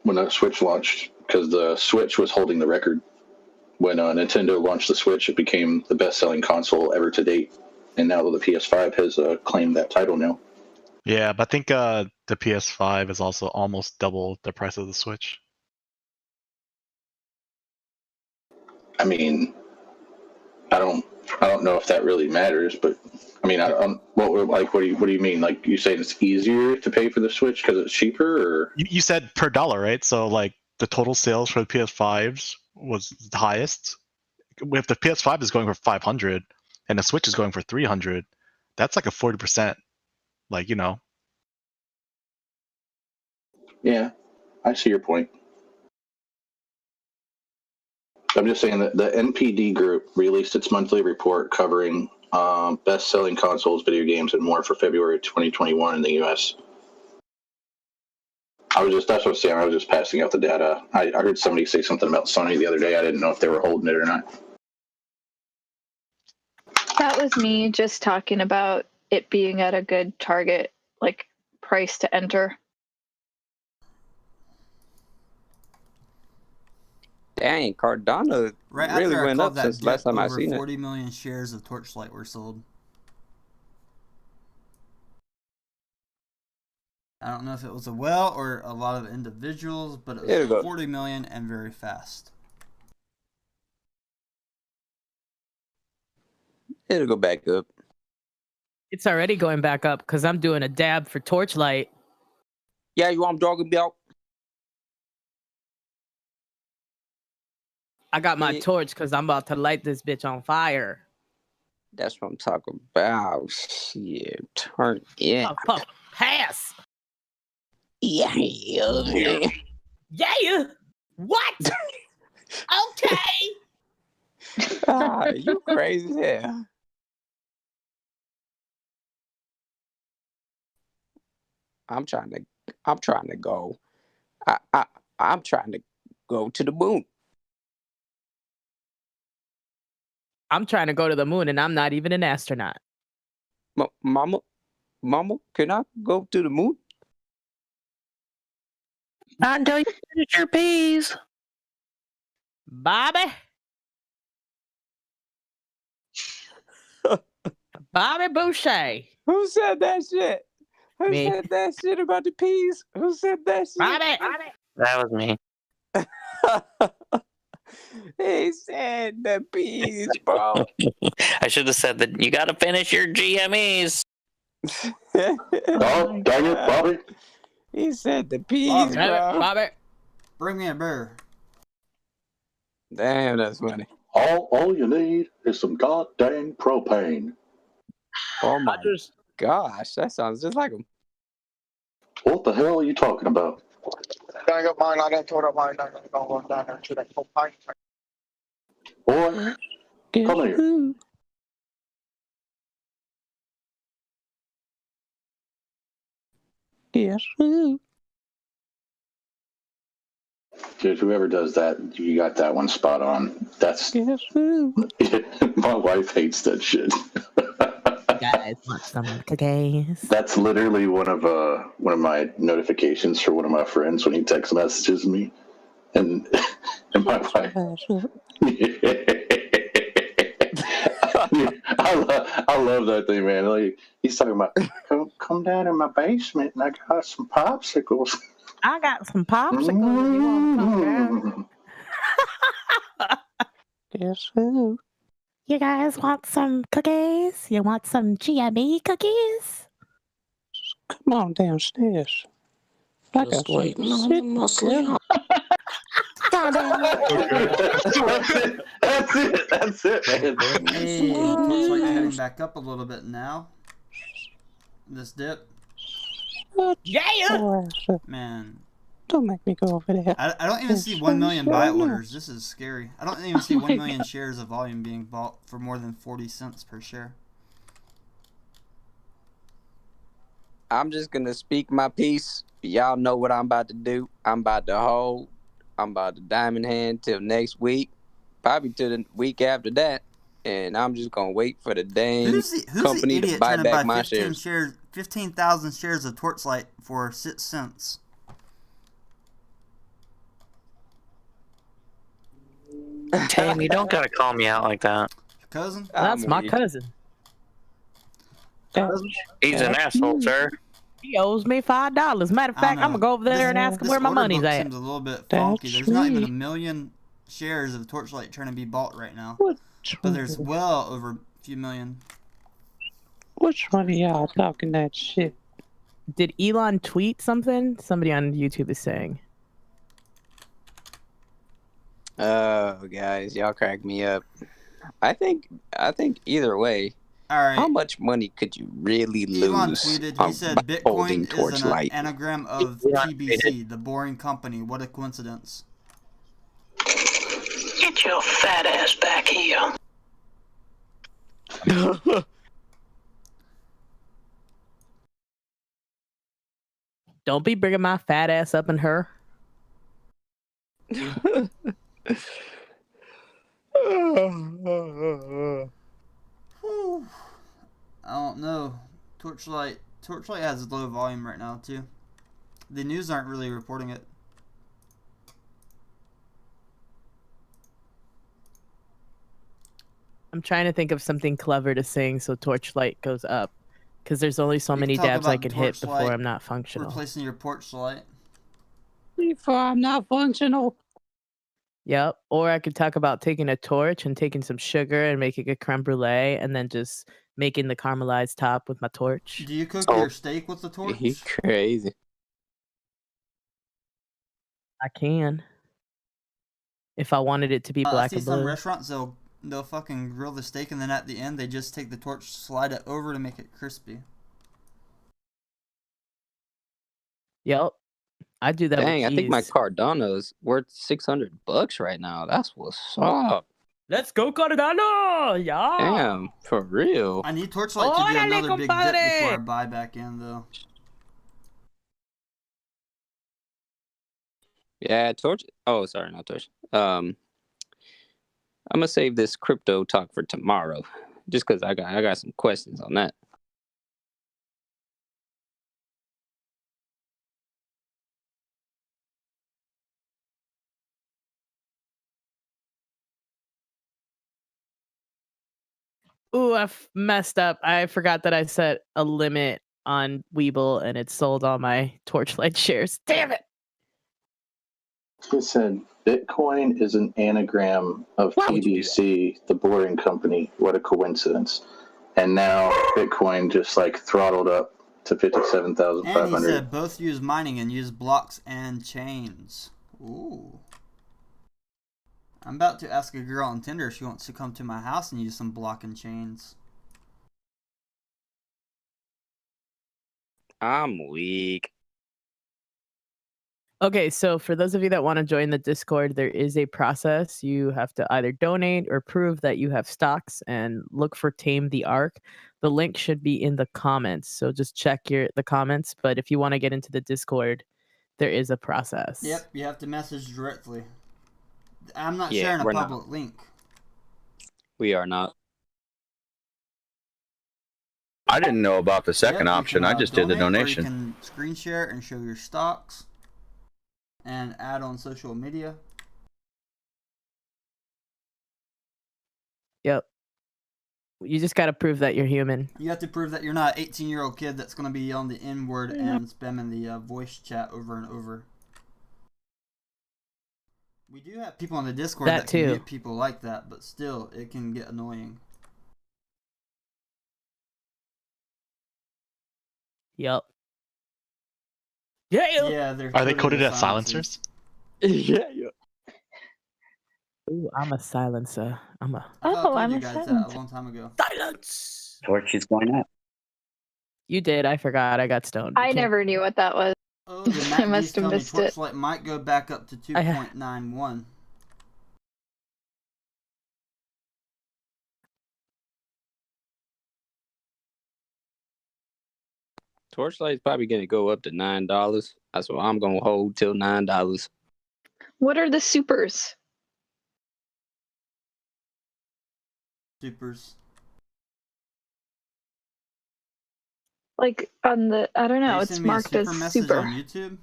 when the Switch launched, because the Switch was holding the record. When Nintendo launched the Switch, it became the best-selling console ever to date, and now the PS5 has claimed that title now. Yeah, but I think the PS5 is also almost double the price of the Switch. I mean, I don't know if that really matters, but I mean, what do you mean? Like, you saying it's easier to pay for the Switch because it's cheaper, or you said per dollar, right? So like the total sales for the PS5s was the highest. If the PS5 is going for 500 and the Switch is going for 300, that's like a 40%. Yeah, I see your point. I'm just saying that the NPD group released its monthly report covering best-selling consoles, video games, and more for February 2021 in the U.S. That's what I was saying. I was just passing out the data. I heard somebody say something about Sony the other day. I didn't know if they were holding it or not. That was me just talking about it being at a good target, like, price to enter. Dang, Cardano really went up since last time I seen it. 40 million shares of Torchlight were sold. I don't know if it was a whale or a lot of individuals, but it was 40 million and very fast. It'll go back up. It's already going back up because I'm doing a dab for Torchlight. Yeah, you want I'm talking about? I got my torch because I'm about to light this bitch on fire. That's what I'm talking about. Shit, turn it. Puff, pass. Yeah. Yeah. What? Okay. You crazy as hell. I'm trying to go. I'm trying to go to the moon. I'm trying to go to the moon, and I'm not even an astronaut. Mama, can I go to the moon? Not until you finish your peas. Bobby? Bobby Boucher. Who said that shit? Who said that shit about the peas? Who said that shit? Bobby. That was me. He said the peas, bro. I should have said that you got to finish your GMEs. Oh, dang it, Bobby. He said the peas, bro. Bobby. Bring me a beer. Damn, that's funny. All you need is some goddamn propane. Oh my gosh, that sounds just like him. What the hell are you talking about? Dang up mine, I done told up mine, I'm going down there to that propane. Boy, come here. Yes. Dude, whoever does that, you got that one spot on. That's my wife hates that shit. Guys, want some cookies? That's literally one of my notifications for one of my friends when he text messages me, and my wife. I love that thing, man. Like he's talking about come down in my basement and I got some popsicles. I got some popsicles. You want to come down? Guess who? You guys want some cookies? You want some GME cookies? Come on downstairs. I got Just waiting something on the sitting muscle. there. That's it, man. Hey, Torchlight's heading back up a little bit now. This dip. Yeah! Man. Don't make me go over there. I don't even see 1 million buy orders. This is scary. I don't even see 1 million shares of volume being bought for more than 40 cents per share. I'm just gonna speak my piece. Y'all know what I'm about to do. I'm about to hold. I'm about to diamond hand till next week, probably to the week after that, and I'm just gonna wait for the dang Who's the company to idiot buy trying to buy back my 15,000 shares of Torchlight for 6 cents? Tame, you don't gotta call me out like that. Cousin? That's my cousin. He's an asshole, sir. He owes me $5. Matter of fact, I'm gonna go over there and ask him where my order money's book at. seems a little bit funky. There's not even 1 million shares of Torchlight trying to be bought right now. But there's well over a few million. Which one of y'all talking that shit? Did Elon tweet something? Somebody on YouTube is saying. Oh, guys, y'all crack me up. I think either way. All right. How much money could you really Elon lose? tweeted, he said holding Bitcoin is an Torchlight? anagram of TBC, the boring company. What a coincidence. Get your fat ass back here. Don't be bringing my fat ass up in her. Whew. I don't know. Torchlight has low volume right now too. The news aren't really reporting it. I'm trying to think of something clever to sing so Torchlight goes up. Because there's only so many talk dabs I about can hit before Torchlight I'm not functional. Replacing your Torchlight. Before I'm not functional. Yep. Or I could talk about taking a torch and taking some sugar and making a creme brulee and then just making the caramelized top with my torch. Do you cook your steak with the torch? He crazy. I can. If I wanted it to be I black see and some blue. restaurants they'll fucking grill the steak and then at the end they just take the torch, slide it over to make it crispy. Yep. I do that Dang, with I think my cheese. Cardano's worth $600 right now. That's what's up. Let's go Cardano! Yeah. Damn, for real. I need Torchlight to do Órale, another big dip compadre! before I buy back in though. Yeah, Torch. Oh, sorry, not Torch. I'm gonna save this crypto talk for tomorrow, just because I got some questions on that. Ooh, I messed up. I forgot that I set a limit on Weeble and it sold all my Torchlight shares. Damn it! It said Bitcoin is an anagram of TBC, the boring company. What a coincidence. And now Bitcoin just like throttled up to And he 57,500. said both use mining and use blocks and chains. Ooh. I'm about to ask a girl on Tinder if she wants to come to my house and use some block and chains. I'm weak. Okay, so for those of you that want to join the Discord, there is a process. You have to either donate or prove that you have stocks and look for Tame the Ark. The link should be in the comments, so just check the comments. But if you want to get into the Discord, there is a process. Yep, you have to message directly. I'm not Yeah, sharing a we're not. public link. We are not. I didn't know about the second Yep, you option. can, I just did the donate, or donation. you can screen share and show your stocks and add on social media. Yep. You just got to prove that you're human. You have to prove that you're not an 18-year-old kid that's going to be on the N-word and spamming the voice chat over and over. We do have people on the Discord that can get people like that, but still, it can get annoying. Yep. Yeah. Are they coded as silencers? Yeah. Ooh, I'm a silencer. I told you guys that a long time ago. Silence. Torch is going up. You did. I forgot. I got stoned. I never knew what that was. Oh, the I must have missed it. Torchlight might go back up to 2.91. Torchlight's probably gonna go up to $9. That's what I'm gonna hold till $9. What are the supers? Supers. Like on the, I don't know, Are you it's sending me a marked super as message super. on YouTube?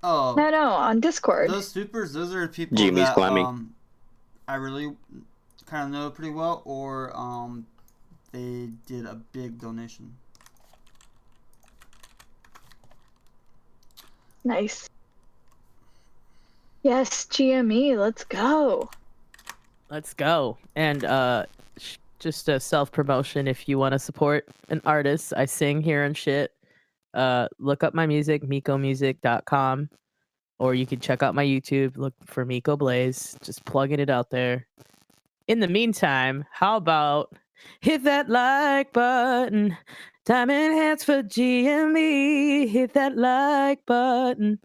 Oh. No, on Discord. Those supers, those are people Jimmy's that climbing. I really kind of know pretty well, or they did a big donation. Nice. Yes, GME, let's go. Let's go. And just a self-promotion, if you want to support an artist, I sing here and shit. Look up my music, mikomusic.com, or you can check out my YouTube, look for Miko Blaze, just plugging it out there. In the meantime, how about hit that like button, diamond hands for GME, hit that like button.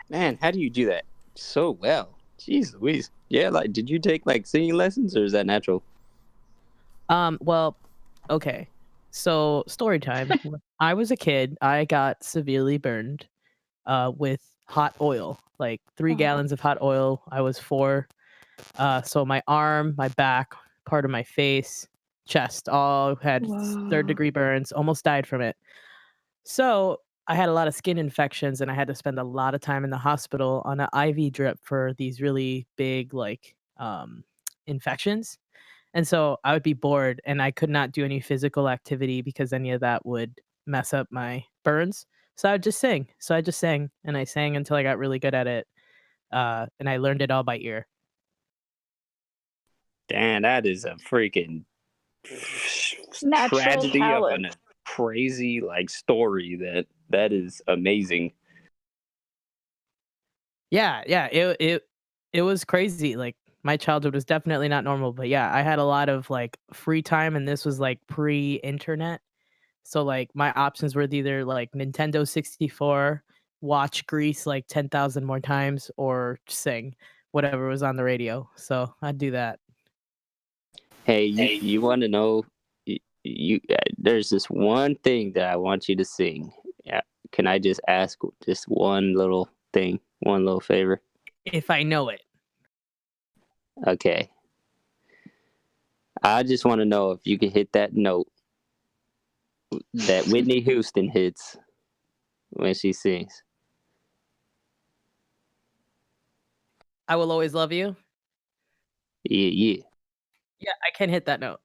Man, how do you do that so well? Jeez Louise. Yeah, like, did you take like singing lessons or is that natural? Well, okay. So story time. When I was a kid, I got severely burned with hot oil, like 3 gallons of hot oil. I was 4. So my arm, my back, part of my face, chest, all had 3rd degree burns, almost died from it. So I had a lot of skin infections and I had to spend a lot of time in the hospital on an IV drip for these really big, like, infections. And so I would be bored and I could not do any physical activity because any of that would mess up my burns. So I would just sing. So I just sang and I sang until I got really good at it. And I learned it all by ear. Damn, that is a freaking Natural tragedy talent. of a crazy like story. That is amazing. Yeah, it was crazy. Like my childhood was definitely not normal, but yeah, I had a lot of like free time and this was like pre-internet. So like my options were either like Nintendo 64, watch Grease like 10,000 more times, or sing whatever was on the radio. So I'd do that. Hey, you want to know? You there's this one thing that I want you to sing. Yeah, can I just ask just one little thing, one little favor? If I know it. Okay. I just want to know if you can hit that note that Whitney Houston hits when she sings. I Will Always Love You. Yeah. Yeah, I can hit that note.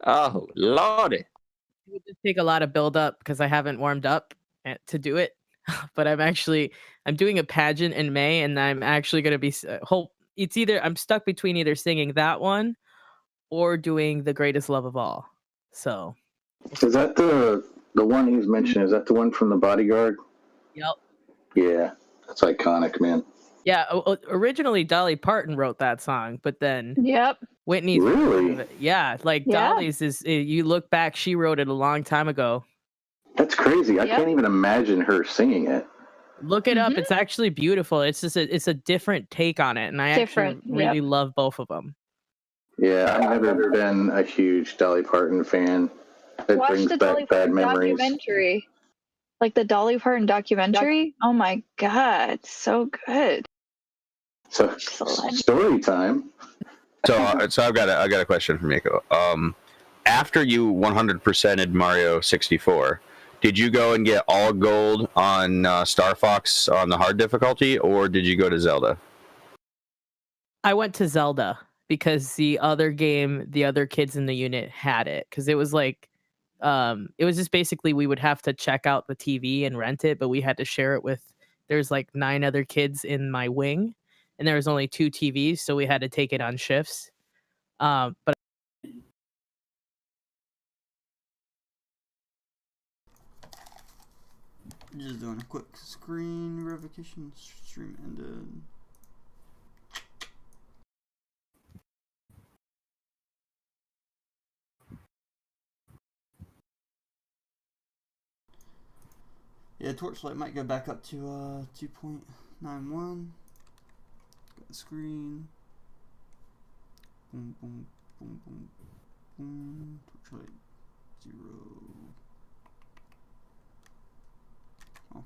Oh, Lordy. It would just take a lot of build up because I haven't warmed up to do it. But I'm doing a pageant in May and I'm actually going to be I'm stuck between either singing that one or doing The Greatest Love of All. So is that the one he's mentioned? Is that the one from The Bodyguard? Yep. Yeah, that's iconic, man. Yeah, originally Dolly Parton wrote that song, but then Whitney's really? Yeah, like Dolly's is you look back, she wrote it a long time ago. That's crazy. I can't even imagine her singing it. Look it up. It's actually beautiful. It's just it's a different take on it, and I actually really love both of them. Yeah, I've never been a huge Dolly Parton fan. It Watch brings the back Dolly bad Parton memories. documentary. Like the Dolly Parton documentary. Oh my god, it's so good. So story time. So I've got a question for Miko. After you 100%ed Mario 64, did you go and get all gold on Star Fox on the hard difficulty, or did you go to Zelda? I went to Zelda because the other game, the other kids in the unit had it because it was like, it was just basically we would have to check out the TV and rent it, but we had to share it with. There's like 9 other kids in my wing, and there was only 2 TVs, so we had to take it on shifts. But Just doing a quick screen verification. Stream ended. Yeah, Torchlight might go back up to 2.91. Got the screen. Boom, boom, boom, boom, boom. Torchlight 0.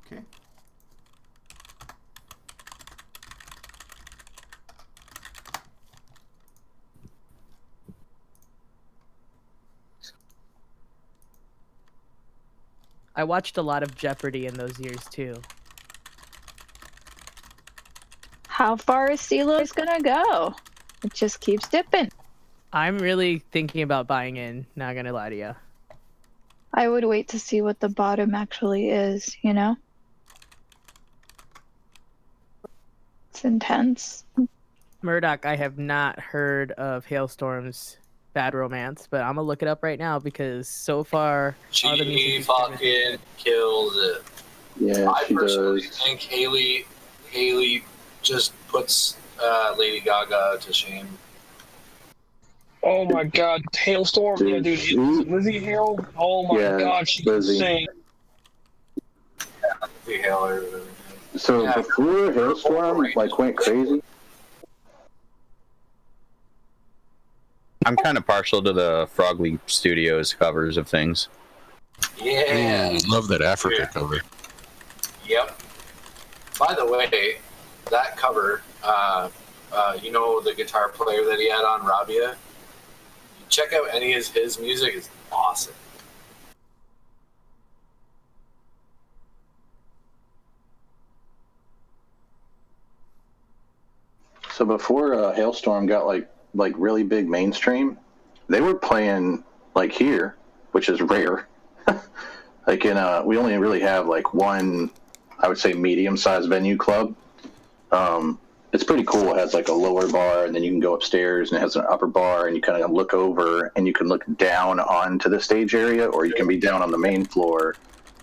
Okay. I watched a lot of Jeopardy in those years too. How far is CeeLo's gonna go? It just keeps dipping. I'm really thinking about buying in, not gonna lie to you. I would wait to see what the bottom actually is, you know? It's intense. Murdoch, I have not heard of Hailstorm's Bad Romance, but I'm gonna look it up right now because so far all the music She is fucking kills it. Yeah, I she personally does. think Haley just puts Lady Gaga to shame. Oh my god, Hailstorm, yeah, dude, Lizzie Hale, oh my god, she can Lizzie. sing. The Hale. So Yeah. before Hailstorm like went crazy, I'm kind of partial to the Frog Leap Studios covers of things. Yeah. Love that Africa cover. Yep. By the way, that cover, you know the guitar player that he had on Rabia? Check out any of his music, is awesome. so before Hailstorm got like really big mainstream, they were playing like here, which is rare. Like in we only really have like one, I would say medium-sized venue club. It's pretty cool. It has like a lower bar, and then you can go upstairs, and it has an upper bar, and you kind of look over, and you can look down onto the stage area, or you can be down on the main floor,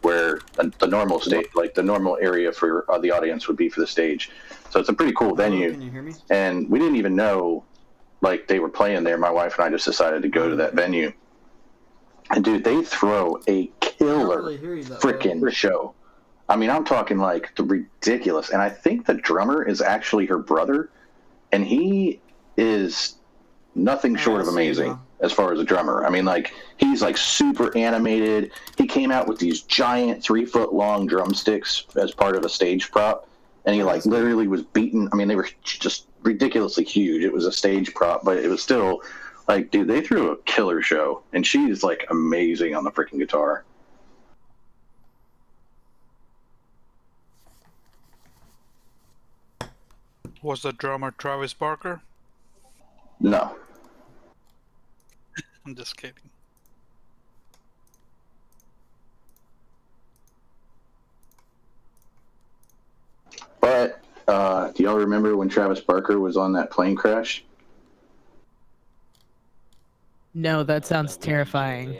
where the normal stage, like the normal area for the audience would be for the stage. So it's a pretty cool venue. Can you hear me? And we didn't even know like they were playing there. My wife and I just decided to go to that venue. And dude, they throw a killer freaking show. I mean, I'm talking like the ridiculous. And I think the drummer is actually her brother, and he is nothing short of amazing as far as a drummer. I mean, like, he's like super animated. He came out with these giant 3-foot-long drumsticks as part of a stage prop, and he like literally was beating. I mean, they were just ridiculously huge. It was a stage prop, but it was still like, dude, they threw a killer show, and she's like amazing on the freaking guitar. Was the drummer Travis Barker? No. I'm just kidding. But do y'all remember when Travis Barker was on that plane crash? No, that sounds terrifying.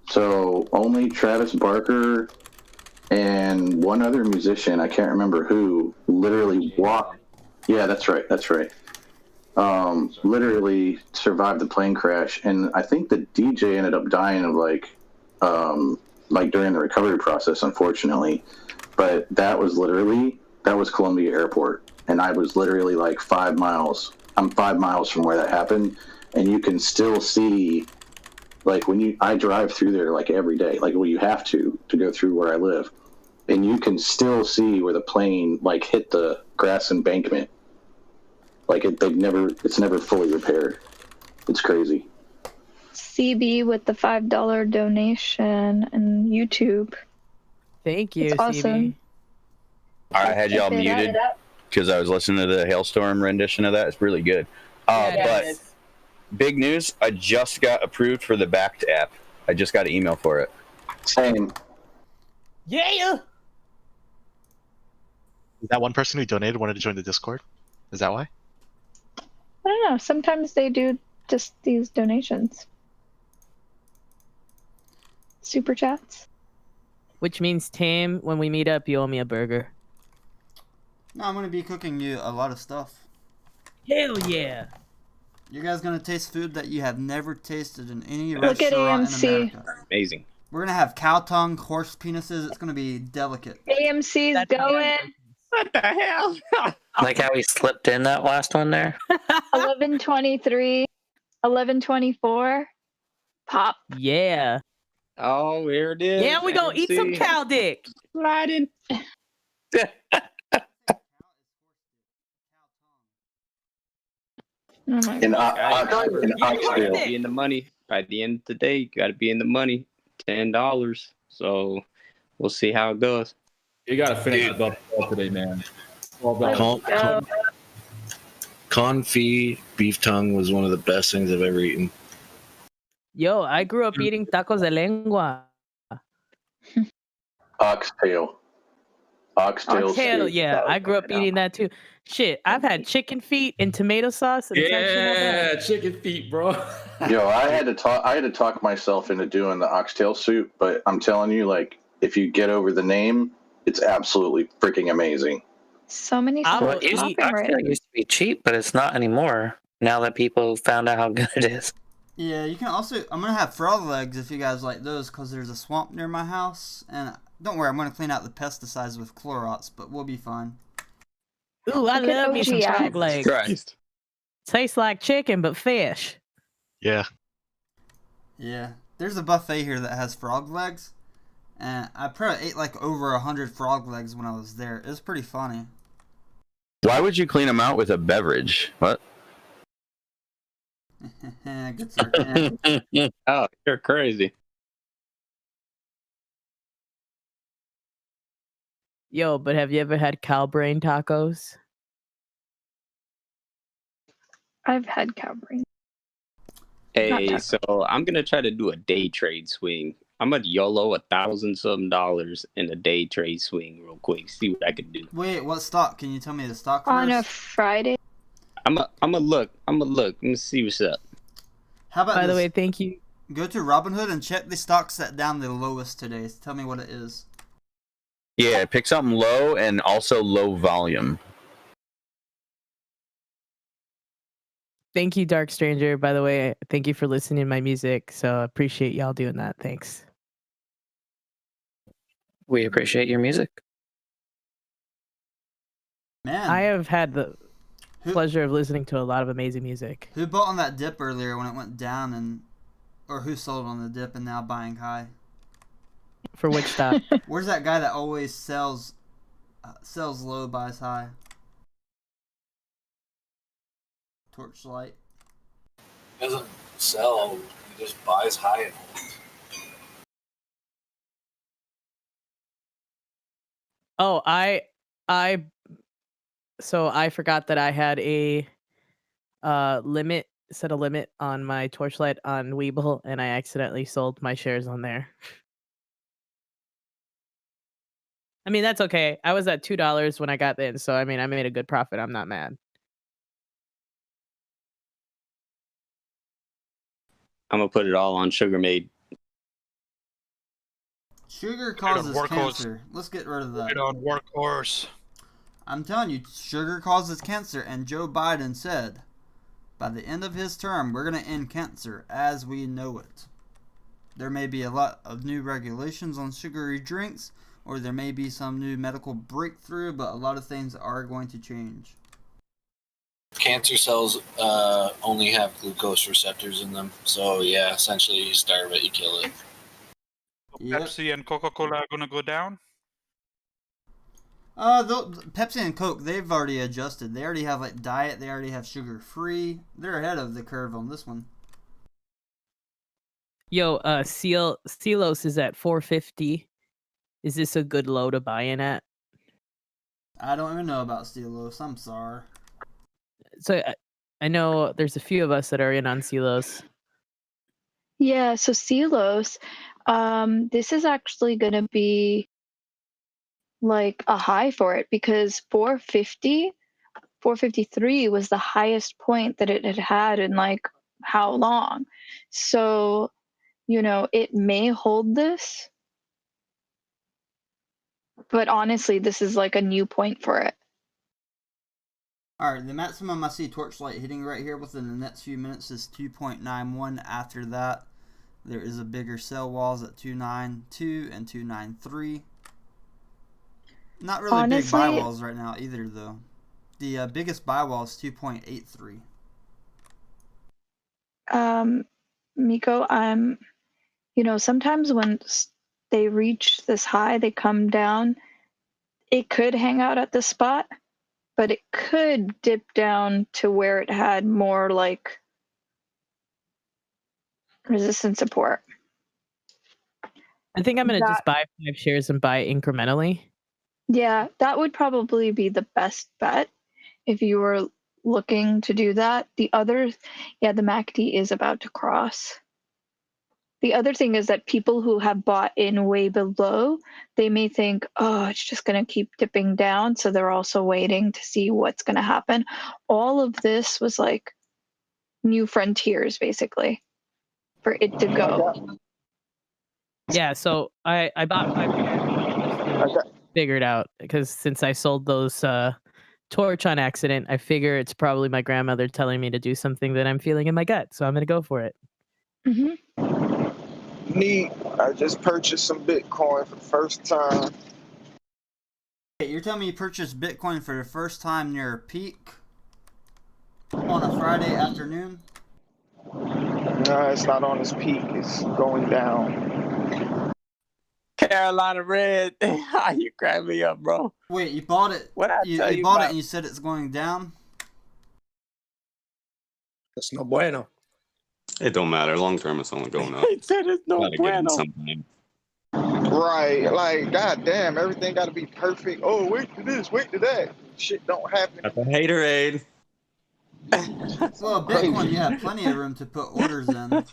So only Travis Barker and one other musician, I can't remember who, literally walked. Yeah, that's right. That's right. Literally survived the plane crash, and I think the DJ ended up dying of like during the recovery process, unfortunately. But that was Columbia Airport, and I was literally like 5 miles. I'm 5 miles from where that happened, and you can still see, like I drive through there like every day, like you have to go through where I live, and you can still see where the plane like hit the grass embankment. Like it's never fully repaired. It's crazy. CB with the $5 donation and YouTube. Thank you, That's awesome. CB. All right, I had y'all muted. because I was listening to the Hailstorm rendition of that. It's really good. But big news, I just got approved for the Backed app. I just got an email for it. Same. Yeah. That one person who donated wanted to join the Discord. Is that why? I don't know. Sometimes they do just these donations. Super chats. Which means, Tim, when we meet up, you owe me a burger. No, I'm gonna be cooking you a lot of stuff. Hell yeah! You guys gonna taste food that you have never tasted in any Look at restaurant in AMC. America. Amazing. We're gonna have cow tongue, horse penises. It's gonna be delicate. AMC's going. What the hell? Like how he slipped in that last one there. 11:23, 11:24. Pop. Yeah. Oh, here it is. Yeah, we gonna eat some cow dick. Sliding. Oh my In God. Oxtail. Be in the money by the end of the day. You got to be in the money. $10. So we'll see how it goes. You got to finish it up today, man. Well done. Confit beef tongue was one of the best things I've ever eaten. Yo, I grew up eating tacos de lengua. Oxtail. Oxtail. Hell yeah, I grew up eating that too. Shit, I've had chicken feet and tomato sauce. And it's actually not Yeah, bad. chicken feet, bro. Yo, I had to talk myself into doing the oxtail soup, but I'm telling you, like, if you get over the name, it's absolutely freaking amazing. So many Well, stuff it popping used to be cheap, but it's not anymore. Now that people found out how good it is. Yeah, you can also. I'm gonna have frog legs if you guys like those, cause there's a swamp near my house, and don't worry, I'm gonna clean out the pesticides with Clorox, but we'll be fine. Ooh, I Look at love me some OGI. frog legs. Christ. Tastes like chicken, but fish. Yeah. Yeah, there's a buffet here that has frog legs, and I probably ate like over 100 frog legs when I was there. It was pretty funny. Why would you clean them out with a beverage? What? Good sarcasm. Oh, you're crazy. Yo, but have you ever had cow brain tacos? I've had cow brain. Hey, Not so I'm gonna try to do a day trade swing. I'm gonna YOLO $1,000 in a day trade swing real quick. See what I can do. Wait, what stock? Can you tell me the stock On a first? Friday. I'm a look. I'm gonna look. Let me see what's up. How about By the this? way, thank you. Go to Robinhood and check the stocks that down the lowest today. Tell me what it is. Yeah, pick something low and also low volume. Thank you, Dark Stranger. By the way, thank you for listening to my music. So I appreciate y'all doing that. Thanks. We appreciate your music. Man, I have had the pleasure of listening to a lot of amazing music. who bought on that dip earlier when it went down, and or who sold on the dip and now buying high? For which stock? Where's that guy that always sells low, buys high? Torchlight. He doesn't sell, he just buys high and holds. Oh, so I forgot that I had a set a limit on my Torchlight on Webull, and I accidentally sold my shares on there. I mean, that's okay. I was at $2 when I got in, so I mean, I made a good profit. I'm not mad. I'm gonna put it all on Sugar Made. Sugar causes workhorse. cancer. Let's get rid of that. Right on workhorse. I'm telling you, sugar causes cancer, and Joe Biden said, by the end of his term, we're going to end cancer as we know it. There may be a lot of new regulations on sugary drinks, or there may be some new medical breakthrough, but a lot of things are going to change. Cancer cells only have glucose receptors in them. So, yeah, essentially you starve it, you kill it. Yep. Pepsi and Coca-Cola are going to go down? Pepsi and Coke, they've already adjusted. They already have like diet. They already have sugar free. They're ahead of the curve on this one. Yo, Celos is at 450. Is this a good low to buy in at? I don't even know about Steelos. I'm sorry. So I know there's a few of us that are in on Celos. Yeah, so Celos, this is actually going to be like a high for it because 453 was the highest point that it had had in like how long. So, you know, it may hold this, but honestly, this is like a new point for it. Alright, the maximum I see Torchlight hitting right here within the next few minutes is 2.91. After that, there is a bigger sell walls at 292 and 293. Not really Honestly, big buy walls right now either, though. The biggest buy wall is 2.83. Miko, you know, sometimes when they reach this high, they come down. It could hang out at the spot, but it could dip down to where it had more like resistance support. I think I'm going to just buy 5 shares and buy incrementally. Yeah, that would probably be the best bet if you were looking to do that. The other, yeah, the MACD is about to cross. The other thing is that people who have bought in way below, they may think, oh, it's just going to keep dipping down. So they're also waiting to see what's going to happen. All of this was like new frontiers, basically, for it to go. Yeah, so I bought 5 shares. Figured out because since I sold those torch on accident, I figure it's probably my grandmother telling me to do something that I'm feeling in my gut. So I'm going to go for it. Neat. I just purchased some Bitcoin for the first time. Hey, you're telling me you purchased Bitcoin for the first time near a peak on a Friday afternoon? No, it's not on its peak. It's going down. Carolina Red, how you crack me up, bro? Wait, you bought it? What I You tell you bought about? it and you said it's going down? That's no bueno. It don't matter. Long term, it's only going up. He said it's no Gotta get in bueno. sometime. Right. Like, goddamn, everything got to be perfect. Oh, wait to this, wait to that. Shit don't happen. Got the haterade. Well, Bitcoin, you have plenty of room to put orders in.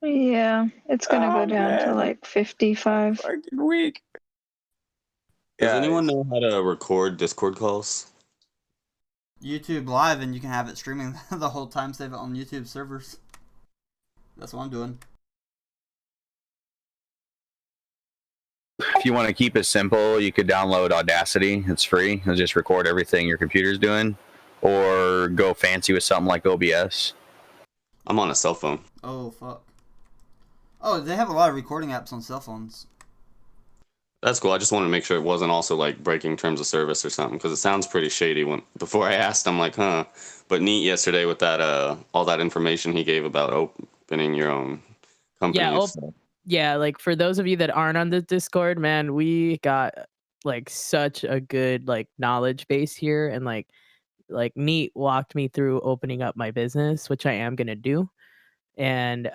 Yeah, it's going to go down to like 55. Fucking weak. Does anyone know how to record Discord calls? YouTube Live, and you can have it streaming the whole time, save it on YouTube servers. That's what I'm doing. If you want to keep it simple, you could download Audacity. It's free. It'll just record everything your computer's doing. Or go fancy with something like OBS. I'm on a cell phone. Oh, fuck. Oh, they have a lot of recording apps on cell phones. That's cool. I just wanted to make sure it wasn't also like breaking terms of service or something, because it sounds pretty shady. Before I asked, I'm like, huh. But neat yesterday with that all that information he gave about opening your own company. Yeah, like for those of you that aren't on the Discord, man, we got like such a good like knowledge base here, and like Neat walked me through opening up my business, which I am gonna do. And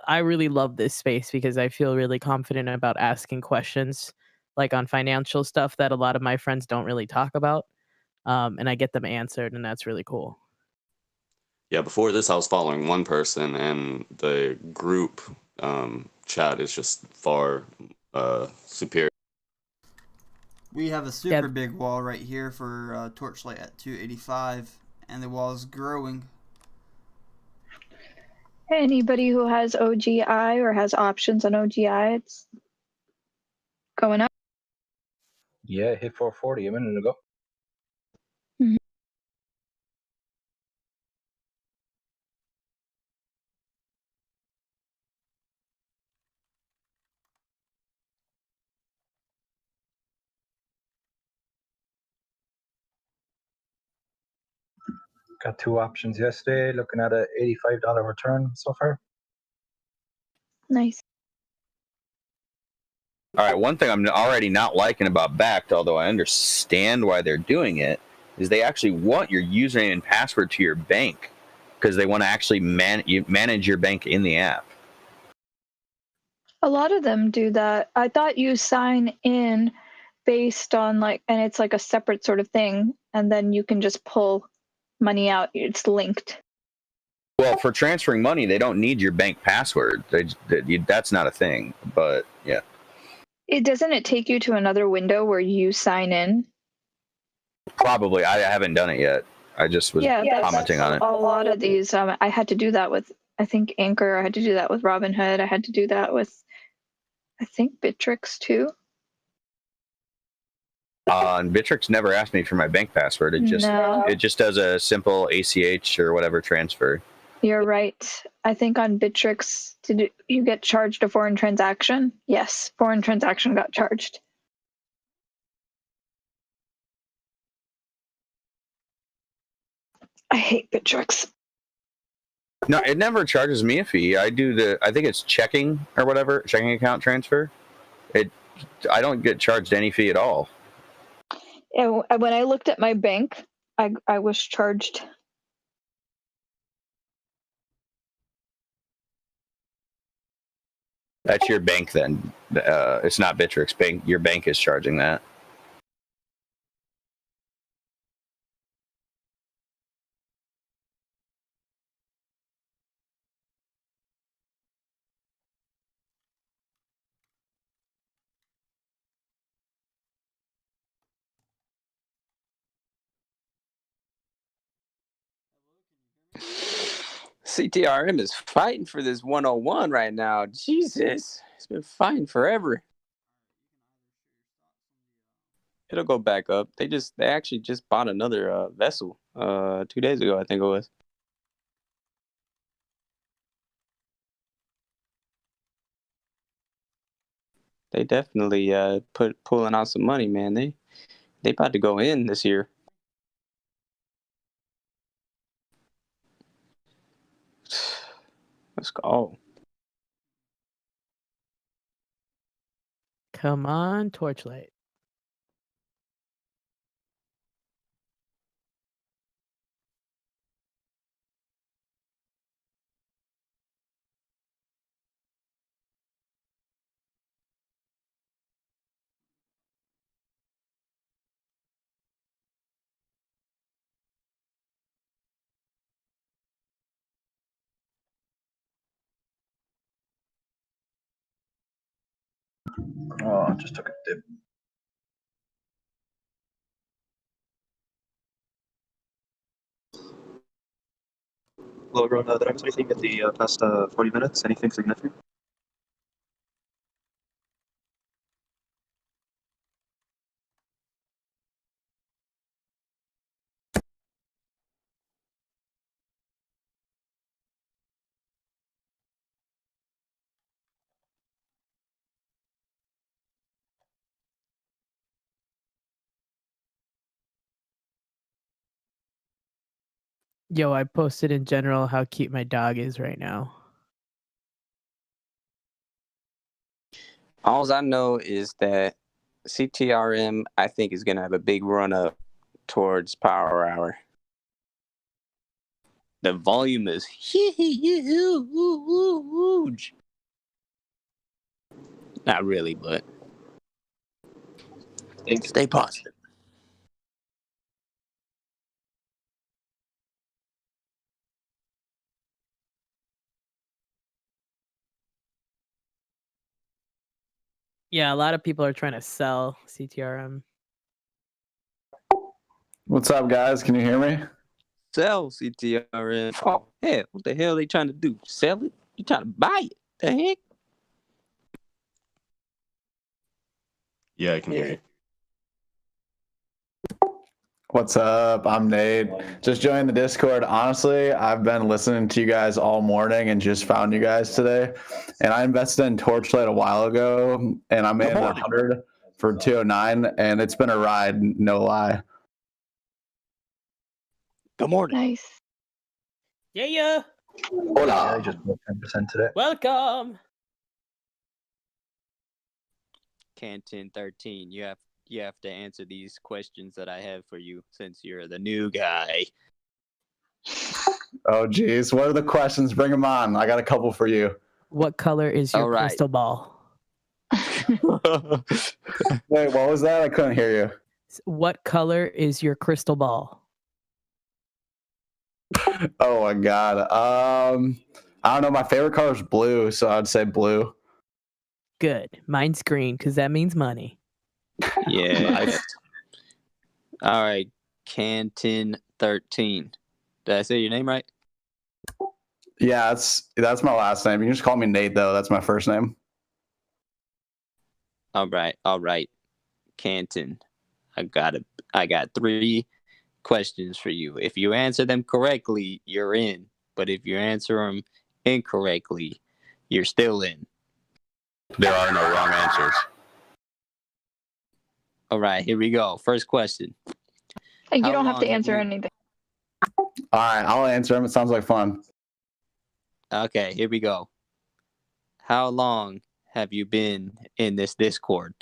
I really love this space because I feel really confident about asking questions like on financial stuff that a lot of my friends don't really talk about. And I get them answered, and that's really cool. Yeah, before this, I was following one person, and the group chat is just far superior. We have a super big wall right here for Torchlight at 285, and the wall is growing. Anybody who has OGI or has options on OGI, it's going up. Yeah, it hit 440 a minute ago. Got 2 options yesterday, looking at a $85 return so far. Nice. All right, one thing I'm already not liking about Bakkt, although I understand why they're doing it, is they actually want your username and password to your bank because they want to actually manage your bank in the app. A lot of them do that. I thought you sign in based on and it's like a separate sort of thing, and then you can just pull money out. It's linked. Well, for transferring money, they don't need your bank password. That's not a thing. But yeah. Doesn't it take you to another window where you sign in? Probably. I haven't done it yet. I just was commenting on it. A lot of these, I had to do that with, I think, Anchor. I had to do that with Robinhood. I had to do that with, I think, Bittrex too. And Bittrex never asked me for my bank password. It just does a simple ACH or whatever transfer. You're right. I think on Bittrex, did you get charged a foreign transaction? Yes, foreign transaction got charged. I hate Bittrex. No, it never charges me a fee. I think it's checking or whatever, checking account transfer. I don't get charged any fee at all. And when I looked at my bank, I was charged. That's your bank then. It's not Bittrex bank. Your bank is charging that. CTRM is fighting for this 101 right now. Jesus, it's been fighting forever. It'll go back up. They actually just bought another vessel 2 days ago, I think it was. They definitely pulling out some money, man. They about to go in this year. Let's go. Come on, Torchlight. Oh, I just took a dip. Hello, everyone. Did I miss anything at the past 40 minutes? Anything significant? Yo, I posted in general how cute my dog is right now. All I know is that CTRM, I think, is going to have a big run up towards Power Hour. The volume is huge. Not really, but stay positive. Yeah, a lot of people are trying to sell CTRM. What's up, guys? Can you hear me? Sell CTRM. Oh, hell, what the hell are they trying to do? Sell it? You trying to buy it? The heck? Yeah, I can hear you. What's up? I'm Nate. Just joined the Discord. Honestly, I've been listening to you guys all morning and just found you guys today. And I invested in Torchlight a while ago, and I made 100 for 209, and it's been a ride, no lie. Good morning. Nice. Yeah. Hola. I just bought 10% today. Welcome. Canton 13, you have to answer these questions that I have for you since you're the new guy. Oh, geez. What are the questions? Bring them on. I got a couple for you. What color is your crystal ball? Wait, what was that? I couldn't hear you. What color is your crystal ball? Oh my god. I don't know. My favorite color is blue, so I'd say blue. Good. Mine's green because that means money. Yeah. All right, Canton 13. Did I say your name right? Yeah, that's my last name. You can just call me Nate, though. That's my first name. All right, Canton. I got 3 questions for you. If you answer them correctly, you're in. But if you answer them incorrectly, you're still in. There are no wrong answers. All right, here we go. First question. You How don't have to long answer you- anything. All right, I'll answer them. It sounds like fun. Okay, here we go. How long have you been in this Discord?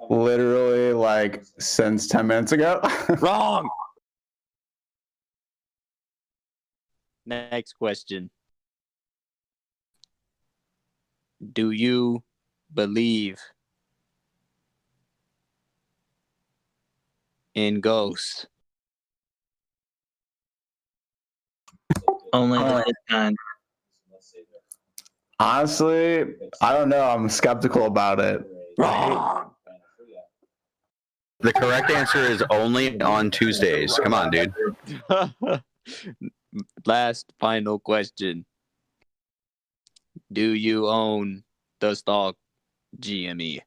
Literally, like, since 10 minutes ago. Wrong. Next question. Do you believe in ghosts? Only the good kind. Honestly, I don't know. I'm skeptical about it. Wrong. The correct answer is only on Tuesdays. Come on, dude. Last final question. Do you own the stock GME?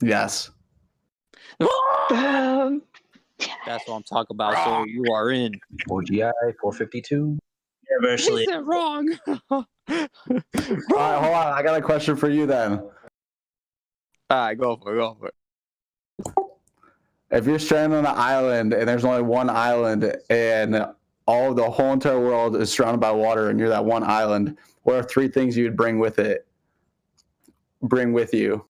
Yes. That's what I'm talking about. So you are in. OGI 452. Universally. Is it wrong? All right, hold on. I got a question for you then. All right, go for it. If you're stranded on an island and there's only one island and the whole entire world is surrounded by water and you're that one island, what are 3 things you'd bring with you?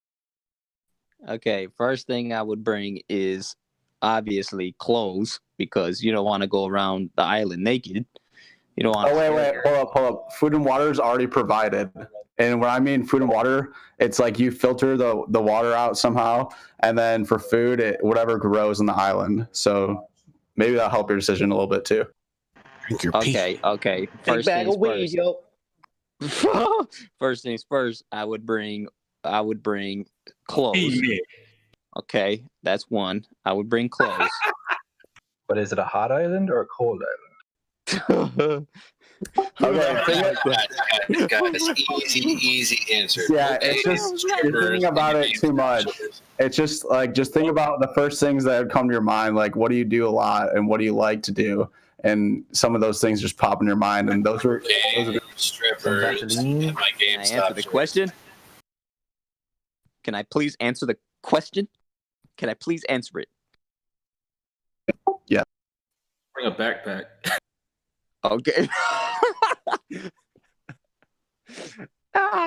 Okay, first thing I would bring is obviously clothes because you don't want to go around the island naked. You don't want. Oh wait, hold up. Food and water is already provided, and when I mean food and water, it's like you filter the water out somehow, and then for food, whatever grows on the island. So maybe that'll help your decision a little bit too. Drink your Okay. Big bag of weed, yo. First things first, I would bring clothes. Okay, that's one. I would bring clothes. But is it a hot island or a cold island? Okay, guys, easy answer. yeah, it's just you're thinking about it too much. It's just like think about the first things that come to your mind, like what do you do a lot and what do you like to do, and some of those things just pop in your mind, and those are strippers. And my game Can I answer the question? Can I please answer the question? Can I please answer it? Yeah. Bring a backpack. Okay.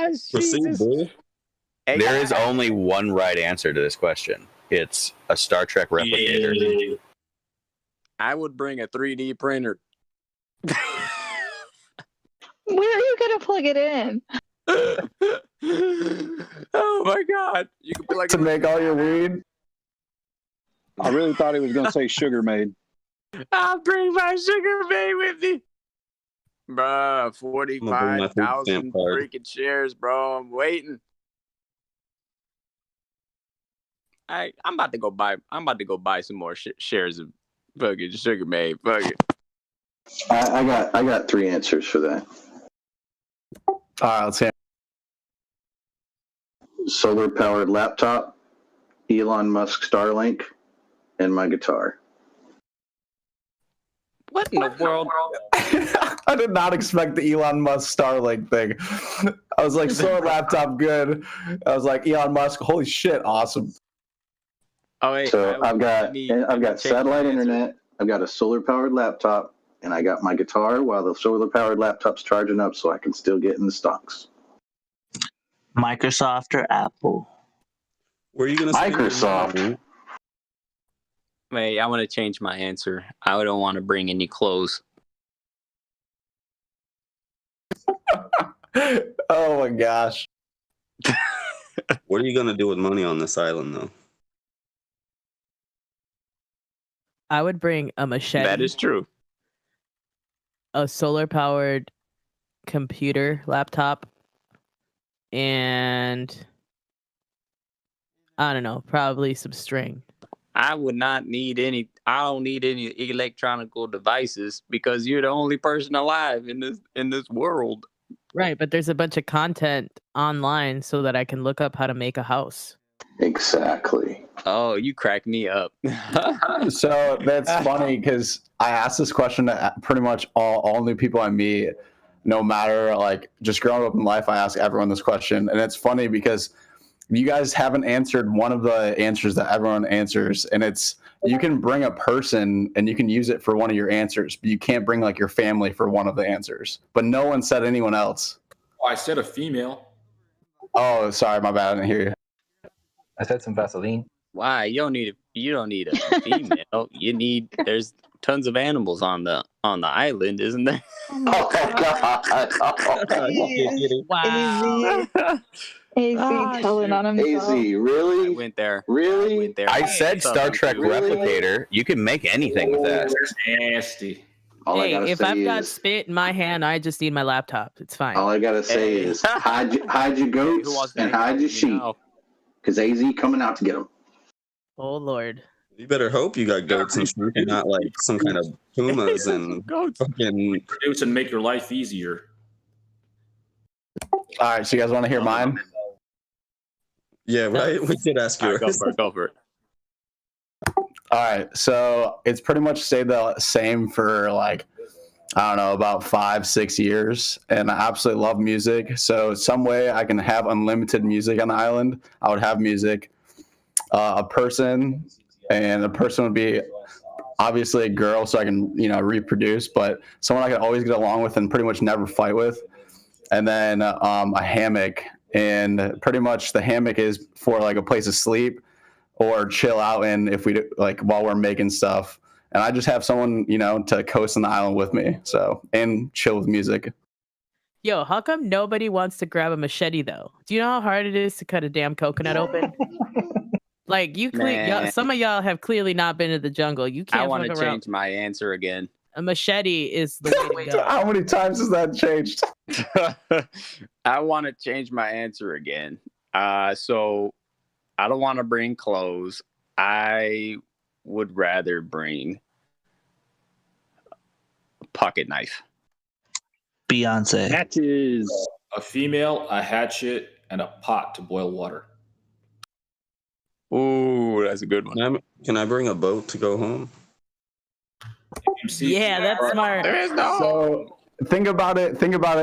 Jesus. Hey, There is only one right answer to this question. It's a Star Trek replicator. I would bring a 3D printer. Where are you gonna plug it in? Oh my god! You can plug to make all your weed. I really thought he was going to say Sugar Maid. I'll bring my Sugar Maid with me. Bruh, 45,000 freaking shares, bro. I'm waiting. I'm about to go buy some more shares of fucking Sugar Maid. Fuck it. I got 3 answers for that. All right, let's hear. Solar powered laptop, Elon Musk Starlink, and my guitar. What in the world? I did not expect the Elon Musk Starlink thing. I was like, solar laptop, good. I was like, Elon Musk, holy shit, awesome. Oh wait, so I've got satellite internet. I've got a solar powered laptop, and I got my guitar while the solar powered laptop's charging up, so I can still get in the stocks. Microsoft or Apple? Where are you going to Microsoft. Wait, I want to change my answer. I don't want to bring any clothes. Oh my gosh. What are you gonna do with money on this island, though? I would bring a machete. That is true. A solar-powered computer laptop, and I don't know, probably some string. I would not need any. I don't need any electronical devices because you're the only person alive in this world. Right, but there's a bunch of content online so that I can look up how to make a house. Exactly. Oh, you crack me up. So that's funny because I asked this question to pretty much all new people I meet, no matter like just growing up in life. I ask everyone this question, and it's funny because you guys haven't answered one of the answers that everyone answers, and it's you can bring a person and you can use it for one of your answers, but you can't bring like your family for one of the answers. But no one said anyone else. Oh, I said a female. Oh, sorry, my bad. I didn't hear you. I said some Vaseline. Why? You don't need a female. There's tons of animals on the island, isn't there? Oh God. Wow. AZ telling on himself. AZ, really? I went there. Really? I said Star Trek replicator. You can make anything with that. Nasty. All I Hey, gotta if say I've got is, spit in my hand, I just need my laptop. It's fine. all I gotta say is, hide your goats and hide your sheep, because AZ coming out to get them. Oh Lord. You better hope you got goats and sheep and not like some kind of pumas and fucking produce and make your life easier. All right, so you guys want to hear mine? Yeah, right. We did ask you. Go for it. All right, so it's pretty much stayed the same for like, I don't know, about 5-6 years, and I absolutely love music. So some way I can have unlimited music on the island, I would have music. A person would be obviously a girl, so I can reproduce, but someone I can always get along with and pretty much never fight with. And then a hammock, and pretty much the hammock is for like a place to sleep or chill out in if we do, like while we're making stuff. And I just have someone to coast on the island with me, and chill with music. Yo, how come nobody wants to grab a machete though? Do you know how hard it is to cut a damn coconut open? Like some of y'all have clearly not been to the jungle. You can't. I want to fuck around. change my answer again. A machete is the way to go. How many times has that changed? I want to change my answer again. So I don't want to bring clothes. I would rather bring a pocket knife. Beyonce. Matches. A female, a hatchet, and a pot to boil water. Ooh, that's a good one. Can I bring a boat to go home? Yeah, that's smart. There is no. So think about it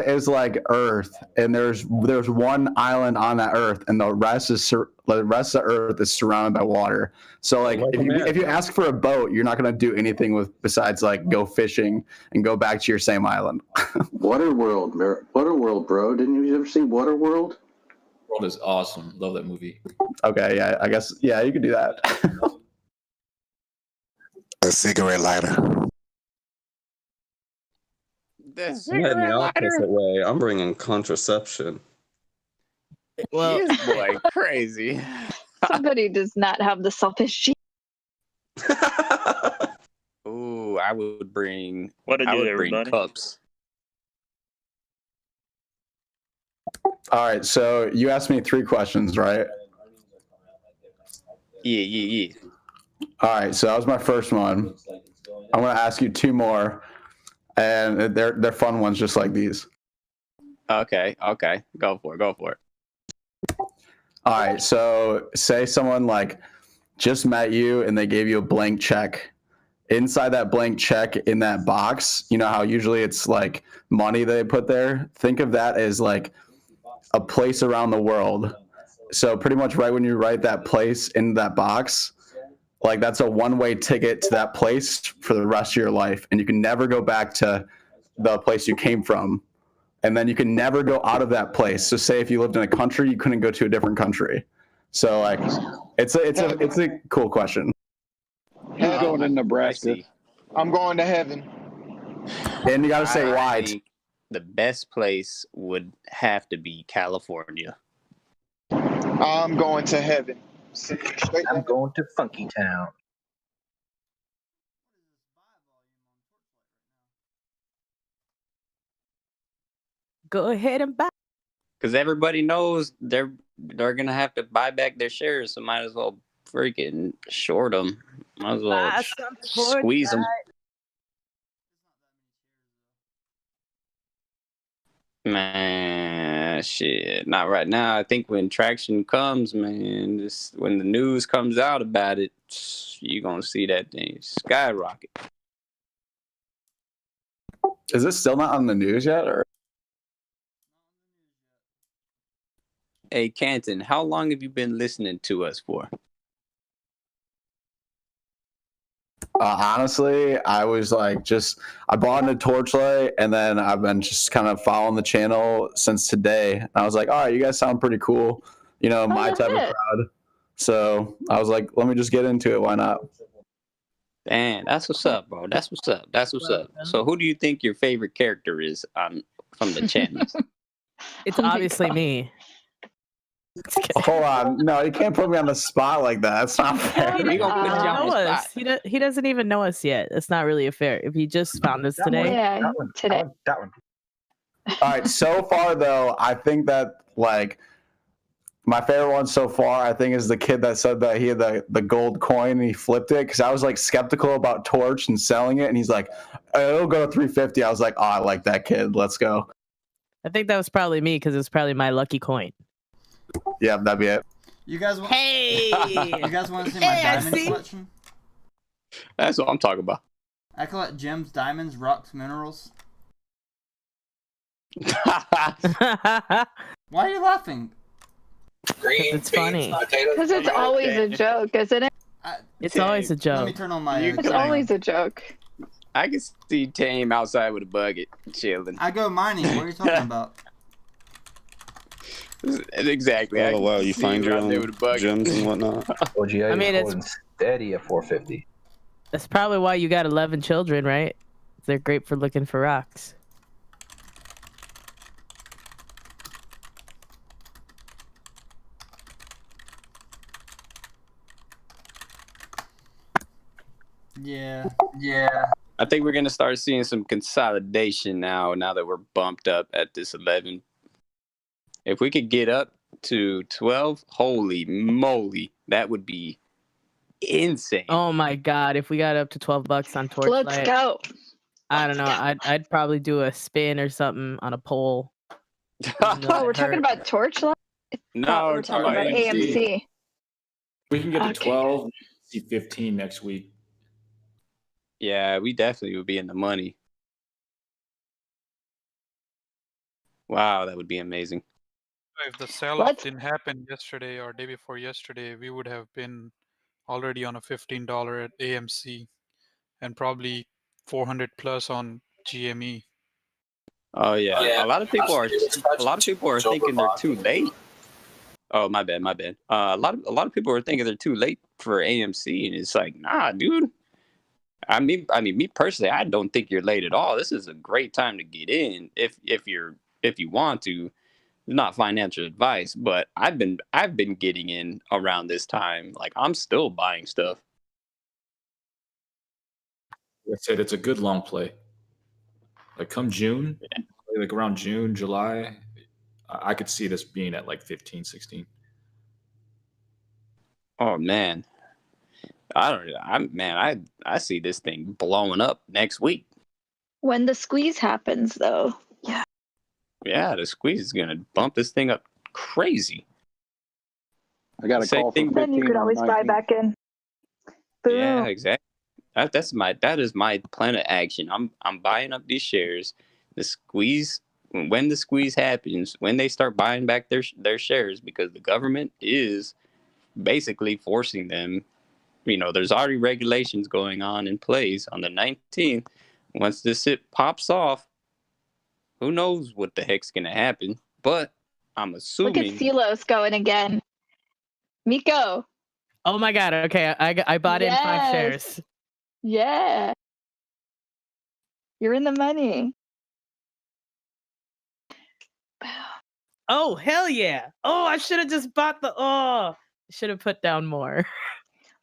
as like Earth, and there's one island on that Earth, and the rest of the Earth is surrounded by water. So like if you ask for a boat, you're not gonna do anything besides like go fishing and go back to your same island. Waterworld, bro. Didn't you ever see Waterworld? World is awesome. Love that movie. Okay, yeah, I guess you could do that. A cigarette lighter. The I'm heading cigarette the lighter. opposite way. I'm bringing contraception. Well, This boy crazy. Somebody does not have the selfish gene. Ooh, I would bring. What to I do, would bring everybody? cups. All right, so you asked me 3 questions, right? Yeah. All right, so that was my first one. I'm gonna ask you 2 more, and they're fun ones, just like these. Okay. Go for it. All right, so say someone like just met you and they gave you a blank check. Inside that blank check, in that box, you know how usually it's like money they put there? Think of that as like a place around the world. So pretty much right when you write that place in that box, like that's a one-way ticket to that place for the rest of your life. And you can never go back to the place you came from. And then you can never go out of that place. So say if you lived in a country, you couldn't go to a different country. So like it's a cool question. He's going to Nebraska. I'm going to heaven. And you gotta say why. the best place would have to be California. I'm going to heaven. Straight I'm going to Funky Town. Go ahead and buy. Because everybody knows they're gonna have to buy back their shares, so might as well freaking short them. Might as well Buy some squeeze them. Man, shit, not right now. I think when traction comes, man, when the news comes out about it, you're gonna see that thing skyrocket. Is this still not on the news yet, or? Hey, Canton, how long have you been listening to us for? Honestly, I was like, I bought into Torchlight, and then I've been just kind of following the channel since today. And I was like, all right, you guys sound pretty cool, my type of crowd. So I was like, let me just get into it. Why not? Damn, that's what's up, bro. That's what's up. That's what's up. So, who do you think your favorite character is from the channels? It's obviously me. Hold on, no, you can't put me on the spot like that. That's not fair. We gonna put you on the spot. He doesn't even know us yet. That's not really fair. If he just found us today. Today. That one. All right, so far though, I think that my favorite one so far, I think, is the kid that said that he had the gold coin and he flipped it, because I was like skeptical about Torch and selling it, and he's like, it'll go to 350. I was like, oh, I like that kid. Let's go. I think that was probably me, because it was probably my lucky coin. Yeah, that'd be it. You guys want? Hey! You guys want to see my diamond collection? That's what I'm talking about. I collect gems, diamonds, rocks, minerals. Why are you laughing? Green, it's funny. Because it's always a joke, isn't it? It's always a joke. Let me turn on my. It's always a joke. I can see Tame outside with a bucket, chilling. I go mining. What are you talking about? Exactly. Oh wow, you find your own gems and whatnot. OGA I mean, is holding steady at 450. That's probably why you got 11 children, right? They're great for looking for rocks. Yeah. I think we're gonna start seeing some consolidation now that we're bumped up at this 11. If we could get up to 12, holy moly, that would be insane. Oh my god, if we got up to $12 on Torchlight. Let's go. I don't know. I'd probably do a spin or something on a pole. Oh, we're talking about Torchlight? No, we're talking about AMC. We can get to 12, see 15 next week. Yeah, we definitely would be in the money. Wow, that would be amazing. If the sell-off didn't happen yesterday or day before yesterday, we would have been already on a $15 at AMC and probably 400 plus on GME. Oh yeah. A lot of people are thinking they're too late. Oh, my bad. A lot of people are thinking they're too late for AMC, and it's like, nah, dude. I mean, me personally, I don't think you're late at all. This is a great time to get in if you want to. Not financial advice, but I've been getting in around this time. Like, I'm still buying stuff. Like I said, it's a good long play. Like come June, like around June, July, I could see this being at like 15, 16. Oh man. I see this thing blowing up next week. When the squeeze happens, though. Yeah. Yeah, the squeeze is gonna bump this thing up crazy. I got a call from 15. Then you could always buy back in. Boom. Yeah, exactly. That is my plan of action. I'm buying up these shares. The squeeze, when the squeeze happens, when they start buying back their shares, because the government is basically forcing them. There's already regulations going on in place on the 19th. Once this shit pops off, who knows what the heck's gonna happen? But I'm assuming. Look at Silos going again. Miko. Oh my god. Okay, I bought in 5 shares. Yeah. You're in the money. Oh, hell yeah. Oh, I should have just bought the, should have put down more.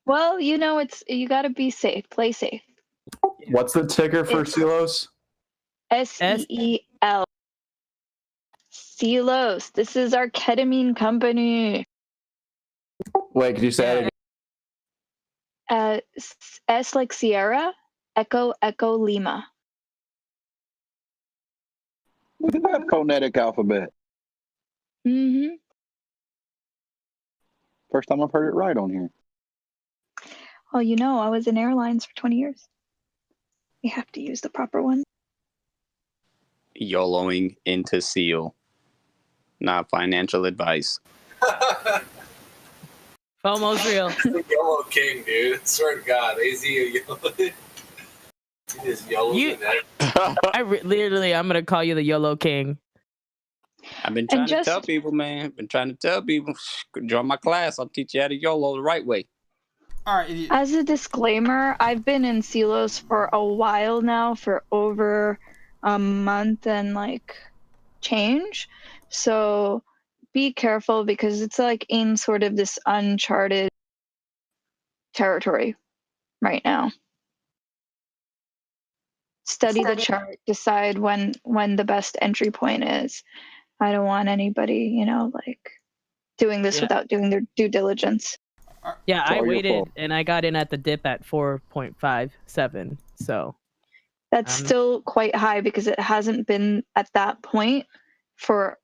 Well, you know, you got to be safe. Play safe. What's the ticker for Celos? SEEL. Celos. This is our ketamine company. Wait, could you say it again? S like Sierra, Echo Lima. Look at that phonetic alphabet. Mm-hmm. First time I've heard it right on here. Well, you know, I was in airlines for 20 years. You have to use the proper one. YOLOing into SEAL. Not financial advice. FOMO's real. The YOLO king, dude. Swear to God. AZ YOLO. He just YOLO in that. Literally, I'm going to call you the YOLO king. I've been trying to tell people, man. Been trying to tell people. Join my class. I'll teach you how to YOLO the right way. All right. As a disclaimer, I've been in Celos for a while now, for over a month and like change. So be careful because it's like in sort of this uncharted territory right now. Study the chart, decide when the best entry point is. I don't want anybody, you know, like doing this without doing their due diligence. Yeah, I waited and I got in at the dip at 4.57. So that's still quite high because it hasn't been at that point for,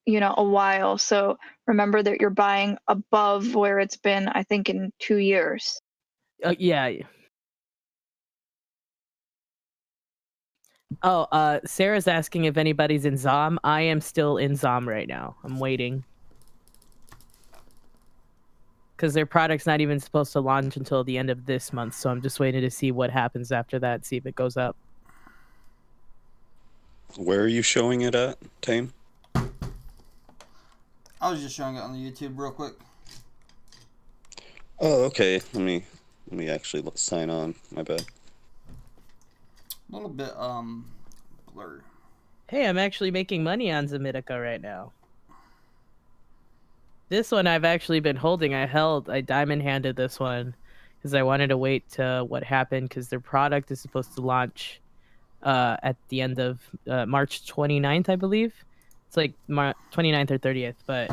you know, a while. So remember that you're buying above where it's been, I think, in 2 years. Yeah. Oh, Sarah's asking if anybody's in ZOM. I am still in ZOM right now. I'm waiting. Because their product's not even supposed to launch until the end of this month, so I'm just waiting to see what happens after that, see if it goes up. Where are you showing it at, Tame? I was just showing it on the YouTube real quick. Oh, okay. Let me actually sign on. My bad. A little bit blurred. Hey, I'm actually making money on Zamitica right now. This one I've actually been holding. I diamond handed this one because I wanted to wait to what happened because their product is supposed to launch at the end of March 29th, I believe. It's like 29th or 30th. But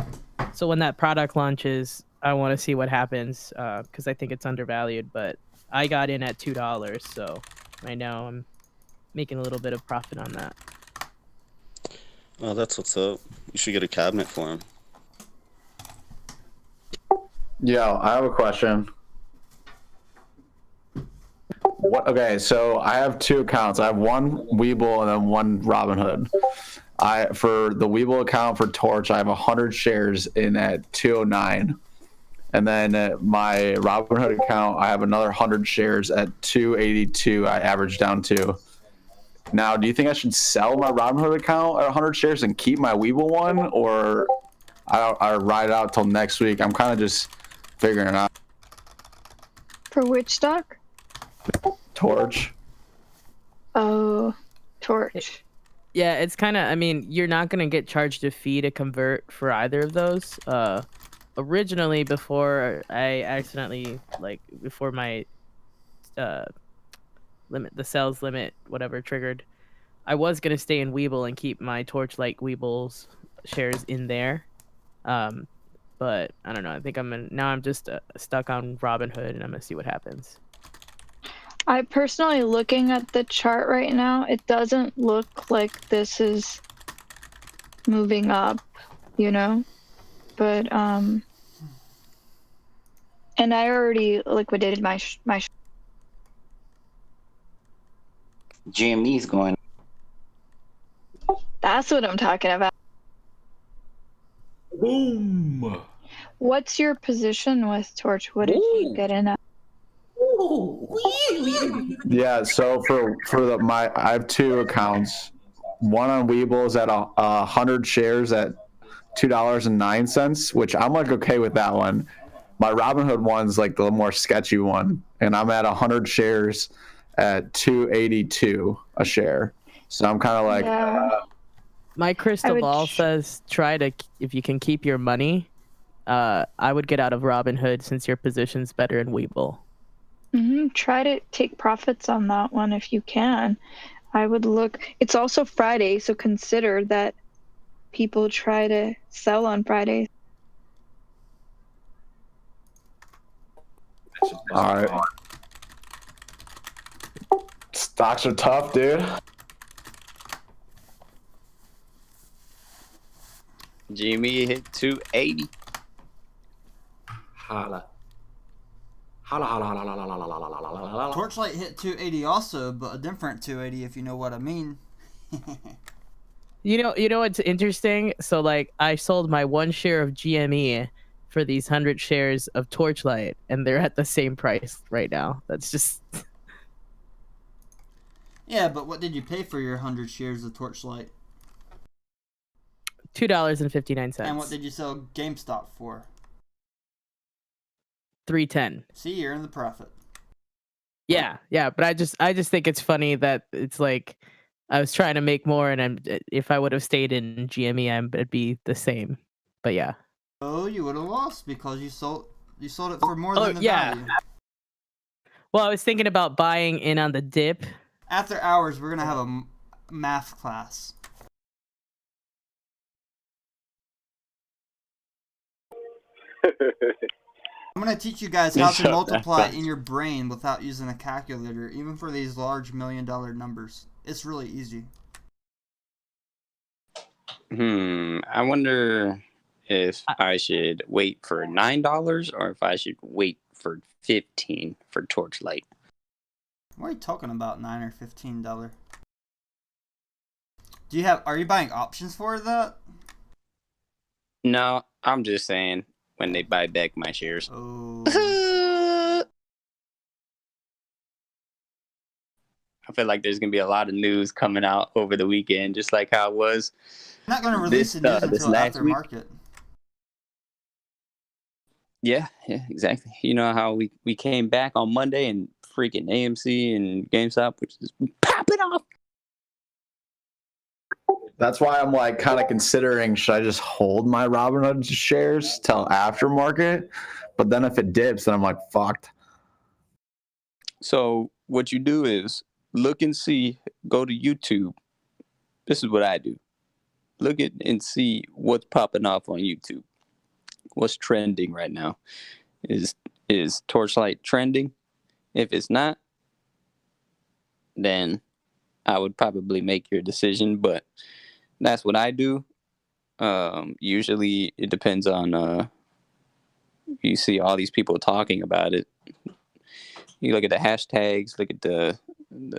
so when that product launches, I want to see what happens because I think it's undervalued. But I got in at $2, so right now I'm making a little bit of profit on that. Oh, that's what's up. You should get a cabinet for him. Yo, I have a question. Okay, so I have 2 accounts. I have one Webull and then one Robinhood. For the Webull account for Torch, I have 100 shares in at 209. And then my Robinhood account, I have another 100 shares at 282. I averaged down to. Now, do you think I should sell my Robinhood account at 100 shares and keep my Webull one, or I ride it out till next week? I'm kind of just figuring it out. For which stock? Torch. Oh, Torch. Yeah, it's kind of, I mean, you're not going to get charged a fee to convert for either of those. Originally, before I accidentally, before my limit, the sales limit, whatever, triggered, I was going to stay in Webull and keep my Torchlight Webull's shares in there. But I don't know. I think I'm just stuck on Robinhood, and I'm gonna see what happens. I personally, looking at the chart right now, it doesn't look like this is moving up, you know. But and I already liquidated my GME's going. That's what I'm talking about. Boom. What's your position with Torch? What did you get in at? Yeah, so I have 2 accounts. One on Webull is at 100 shares at $2.09, which I'm like okay with that one. My Robinhood one's like the more sketchy one, and I'm at 100 shares at $2.82 a share. So I'm kind of like, My crystal ball says if you can keep your money, I would get out of Robinhood since your position's better in Webull. Try to take profits on that one if you can. I would look. It's also Friday, so consider that people try to sell on Fridays. All right. Stocks are tough, dude. GME hit 280. Holla. Torchlight hit 280 also, but a different 280 if you know what I mean. You know what's interesting? So like I sold my 1 share of GME for these 100 shares of Torchlight, and they're at the same price right now. That's just Yeah, but what did you pay for your 100 shares of Torchlight? $2.59. And what did you sell GameStop for? $3.10. See, you're in the profit. Yeah, but I just think it's funny that it's like I was trying to make more, and if I would have stayed in GME, it'd be the same. But yeah. Oh, you would have lost because you sold it for more than the value. Well, I was thinking about buying in on the dip. After hours, we're gonna have a math class. I'm going to teach you guys how to multiply in your brain without using a calculator, even for these large $1 million numbers. It's really easy. I wonder if I should wait for $9 or if I should wait for 15 for Torchlight. What are you talking about, $9 or $15? Are you buying options for that? No, I'm just saying when they buy back my shares. Oh. I feel like there's gonna be a lot of news coming out over the weekend, just like how it was. I'm not gonna release the news until after market. Yeah, exactly. You know how we came back on Monday and freaking AMC and GameStop, which is popping off. That's why I'm like kind of considering, should I just hold my Robinhood shares till after market? But then if it dips, then I'm like, fucked. So what you do is look and see, go to YouTube. This is what I do. Look at and see what's popping off on YouTube. What's trending right now? Is Torchlight trending? If it's not, then I would probably make your decision, but that's what I do. Usually it depends on you see all these people talking about it. You look at the hashtags, look at the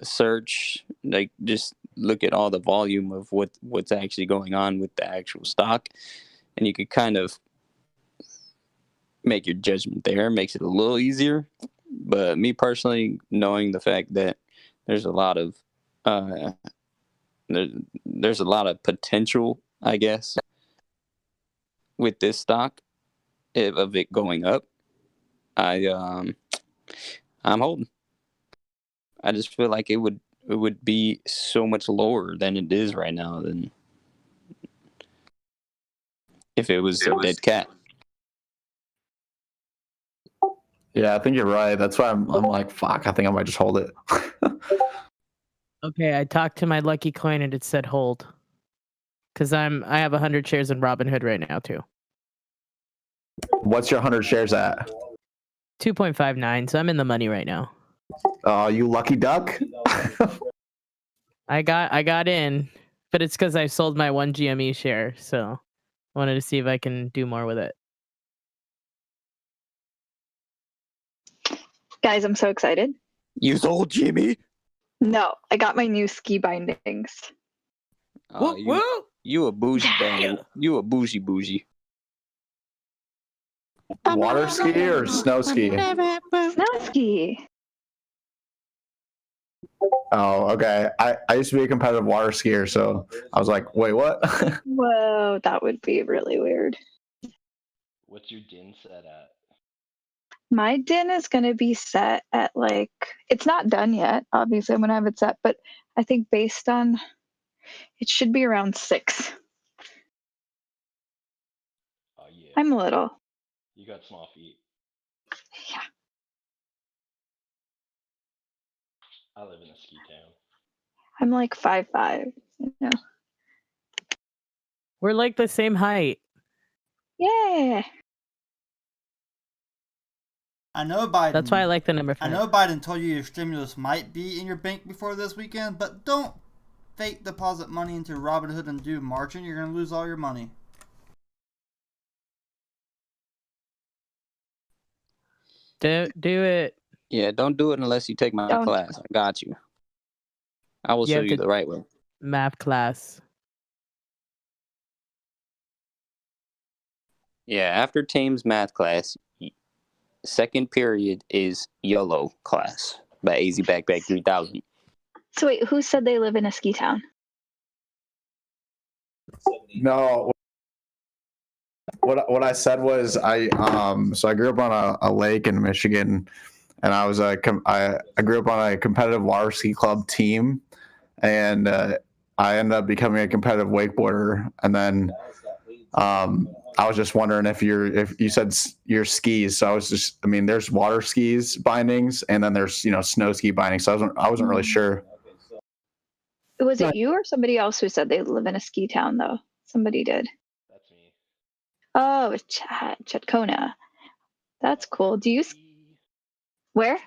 search, like just look at all the volume of what's actually going on with the actual stock, and you could kind of make your judgment there. Makes it a little easier. But me personally, knowing the fact that there's a lot of there's a lot of potential, I guess, with this stock of it going up, I'm holding. I just feel like it would be so much lower than it is right now than if it was a dead cat. Yeah, I think you're right. That's why I'm like, fuck, I think I might just hold it. Okay, I talked to my lucky coin and it said hold. Because I have 100 shares in Robinhood right now too. What's your 100 shares at? 2.59, so I'm in the money right now. Oh, you lucky duck. I got in, but it's because I sold my 1 GME share, so I wanted to see if I can do more with it. Guys, I'm so excited. You sold GME? No, I got my new ski bindings. You a bougie bang. You a bougie. Water ski or snow ski? Snow ski. Oh, okay. I used to be a competitive water skier, so I was like, wait, what? Whoa, that would be really weird. What's your din set at? My din is going to be set at like, it's not done yet. Obviously, I'm going to have it set, but I think based on, It should be around 6. Oh yeah. I'm little. You got small feet. Yeah. I live in a ski town. I'm like 5'5", you know. We're like the same height. Yeah. I know Biden. That's why I like the number 5. I know Biden told you your stimulus might be in your bank before this weekend, but don't fake deposit money into Robinhood and do margin. You're going to lose all your money. Do it. Yeah, don't do it unless you take my Don't. class. I got you. I will show have you to- the right way. Math class. Yeah, after Tame's math class, second period is YOLO class by AZ Backpack 3000. So wait, who said they live in a ski town? No. What I said was so I grew up on a lake in Michigan, and I grew up on a competitive water ski club team, and I ended up becoming a competitive wakeboarder, and then I was just wondering if you said your skis, so there's water skis bindings, and then there's snow ski bindings, so I wasn't really sure. Was it you or somebody else who said they live in a ski town though? Somebody did. That's me. Oh, Chatcona. That's cool. Do you? Where?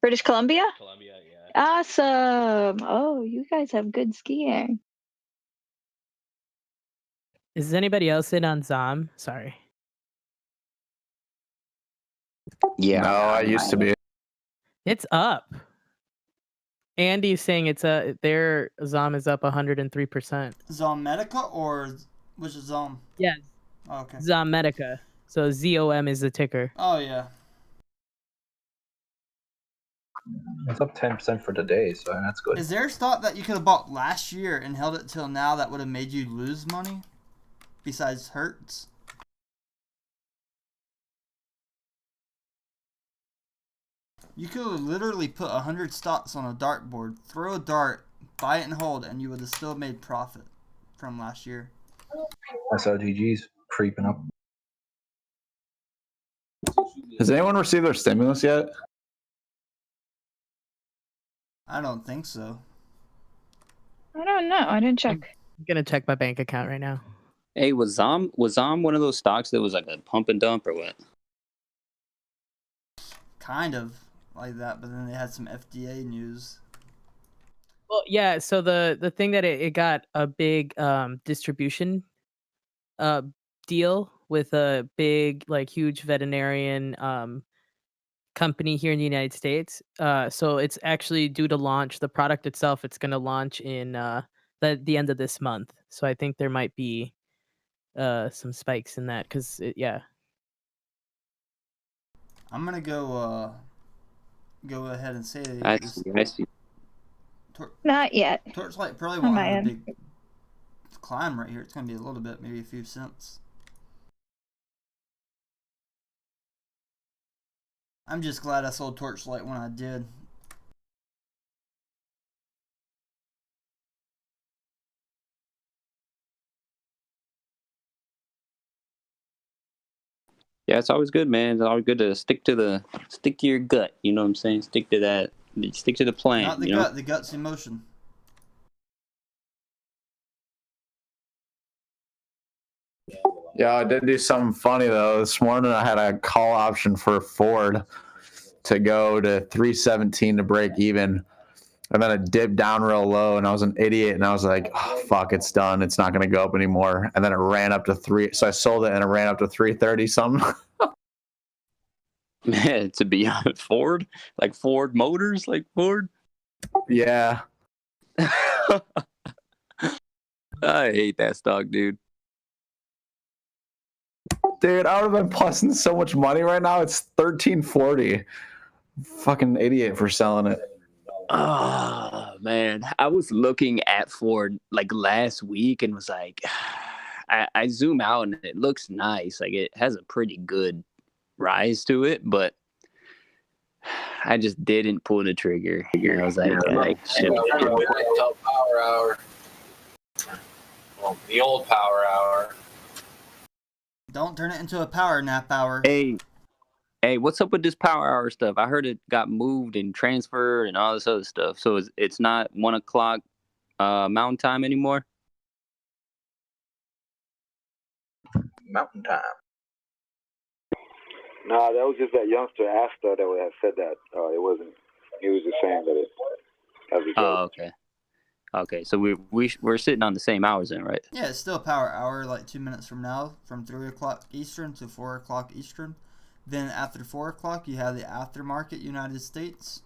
British Columbia? Columbia, yeah. Awesome. Oh, you guys have good skiing. Is anybody else in on Zom? Sorry. Yeah. No, I used to be. It's up. Andy's saying their Zom is up 103%. Zomedica or which is Zom? Yeah. Oh, okay. Zomedica. So ZOM is the ticker. Oh yeah. It's up 10% for today, so that's good. Is there stock that you could have bought last year and held it till now that would have made you lose money? Besides Hertz? You could have literally put 100 stocks on a dartboard, throw a dart, buy it and hold, and you would have still made profit from last year. SLGG's creeping up. Has anyone received their stimulus yet? I don't think so. I don't know. I didn't check. I'm gonna check my bank account right now. Hey, was Zom one of those stocks that was like a pump and dump or what? Kind of like that, but then they had some FDA news. Well, yeah. So the thing that it got a big distribution deal with a big huge veterinarian company here in the United States. So it's actually due to launch the product itself. It's going to launch in the end of this month. So I think there might be some spikes in that because yeah. I'm gonna go ahead and say I see. Not yet. Torchlight probably On won't my have a end. big climb right here. It's gonna be a little bit, maybe a few cents. I'm just glad I sold Torchlight when I did. Yeah, it's always good, man. It's always good to stick to your gut. You know what I'm saying? Stick to that. Stick to the plan. Not the you gut, know? the gut's emotion. Yeah, I did do something funny though. This morning I had a call option for Ford to go to 317 to break even. And then it dipped down real low, and I was an idiot, and I was like, oh, fuck, it's done. It's not going to go up anymore. And then it ran up to 3. So I sold it, and it ran up to 330 something. Man, to be honest, Ford? Like Ford Motors? Like Ford? Yeah. I hate that stock, dude. Dude, I would have been plussing so much money right now. It's 1340. Fucking idiot for selling it. Oh, man. I was looking at Ford like last week and was like, I zoom out and it looks nice. Like it has a pretty good rise to it, but I just didn't pull the trigger. And I was like shit. Until power hour. Well, the old power hour. Don't turn it into a power nap hour. Hey, what's up with this power hour stuff? I heard it got moved and transferred and all this other stuff. So it's not 1 o'clock Mountain Time anymore? Mountain Time. Nah, that was just that youngster Asta that had said that. It wasn't. He was just saying that it. As a joke. Oh, okay. Okay, so we're sitting on the same hours then, right? Yeah, it's still power hour, like 2 minutes from now, from 3 o'clock Eastern to 4 o'clock Eastern. Then after 4 o'clock, you have the aftermarket United States.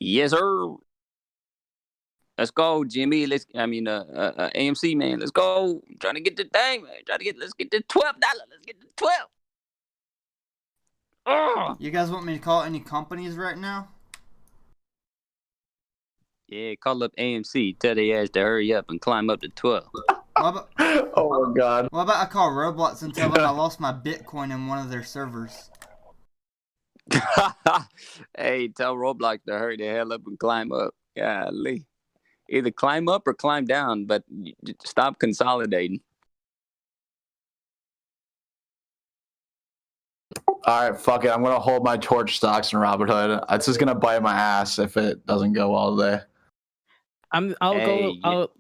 Yes, sir. Let's go, Jimmy. AMC, man. Let's go. I'm trying to get the thing, man. Let's get the $12. Let's get the 12. Oh. You guys want me to call any companies right now? Yeah, call up AMC. Tell their ass to hurry up and climb up to 12. Oh my God. What about I call Roblox and tell them I lost my Bitcoin in one of their servers? Hey, tell Roblox to hurry the hell up and climb up. Golly. Either climb up or climb down, but stop consolidating. All right, fuck it. I'm gonna hold my torch stocks in Robinhood. It's just gonna bite my ass if it doesn't go well today.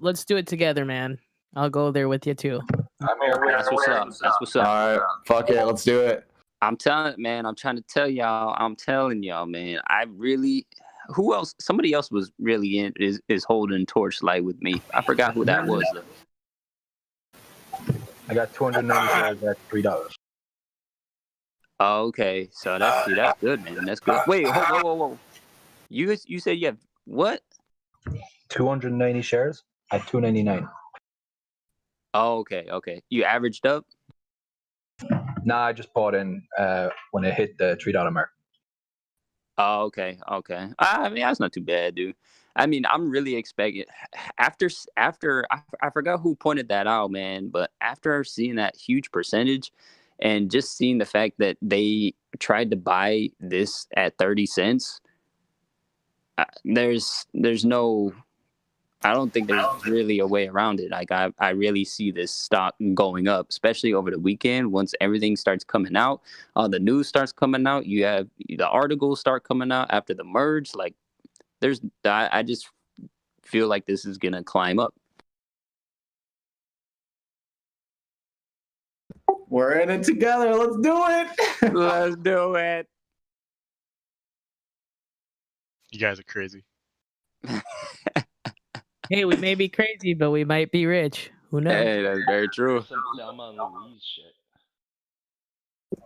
Let's do it together, man. I'll go there with you too. That's what's up. That's what's up. All right, fuck it. Let's do it. I'm telling y'all, man. I really. Who else? Somebody else was really is holding Torchlight with me. I forgot who that was. I got 290 shares at $3. Oh, okay. So that's good, man. That's good. Wait, whoa. You said you have what? 290 shares at $2.99. Oh, okay. You averaged up? Nah, I just bought in when it hit the $3 mark. Oh, okay. I mean, that's not too bad, dude. I mean, I'm really expecting after I forgot who pointed that out, man. But after seeing that huge percentage, and just seeing the fact that they tried to buy this at 30 cents, there's no. I don't think there's really a way around it. Like I really see this stock going up, especially over the weekend. Once everything starts coming out, the news starts coming out. You have the articles start coming out after the merge. Like I just feel like this is gonna climb up. We're in it together. Let's do it. Let's do it. You guys are crazy. Hey, we may be crazy, but we might be rich. Who knows? Hey, that's very true. Some Thelma and Louise shit.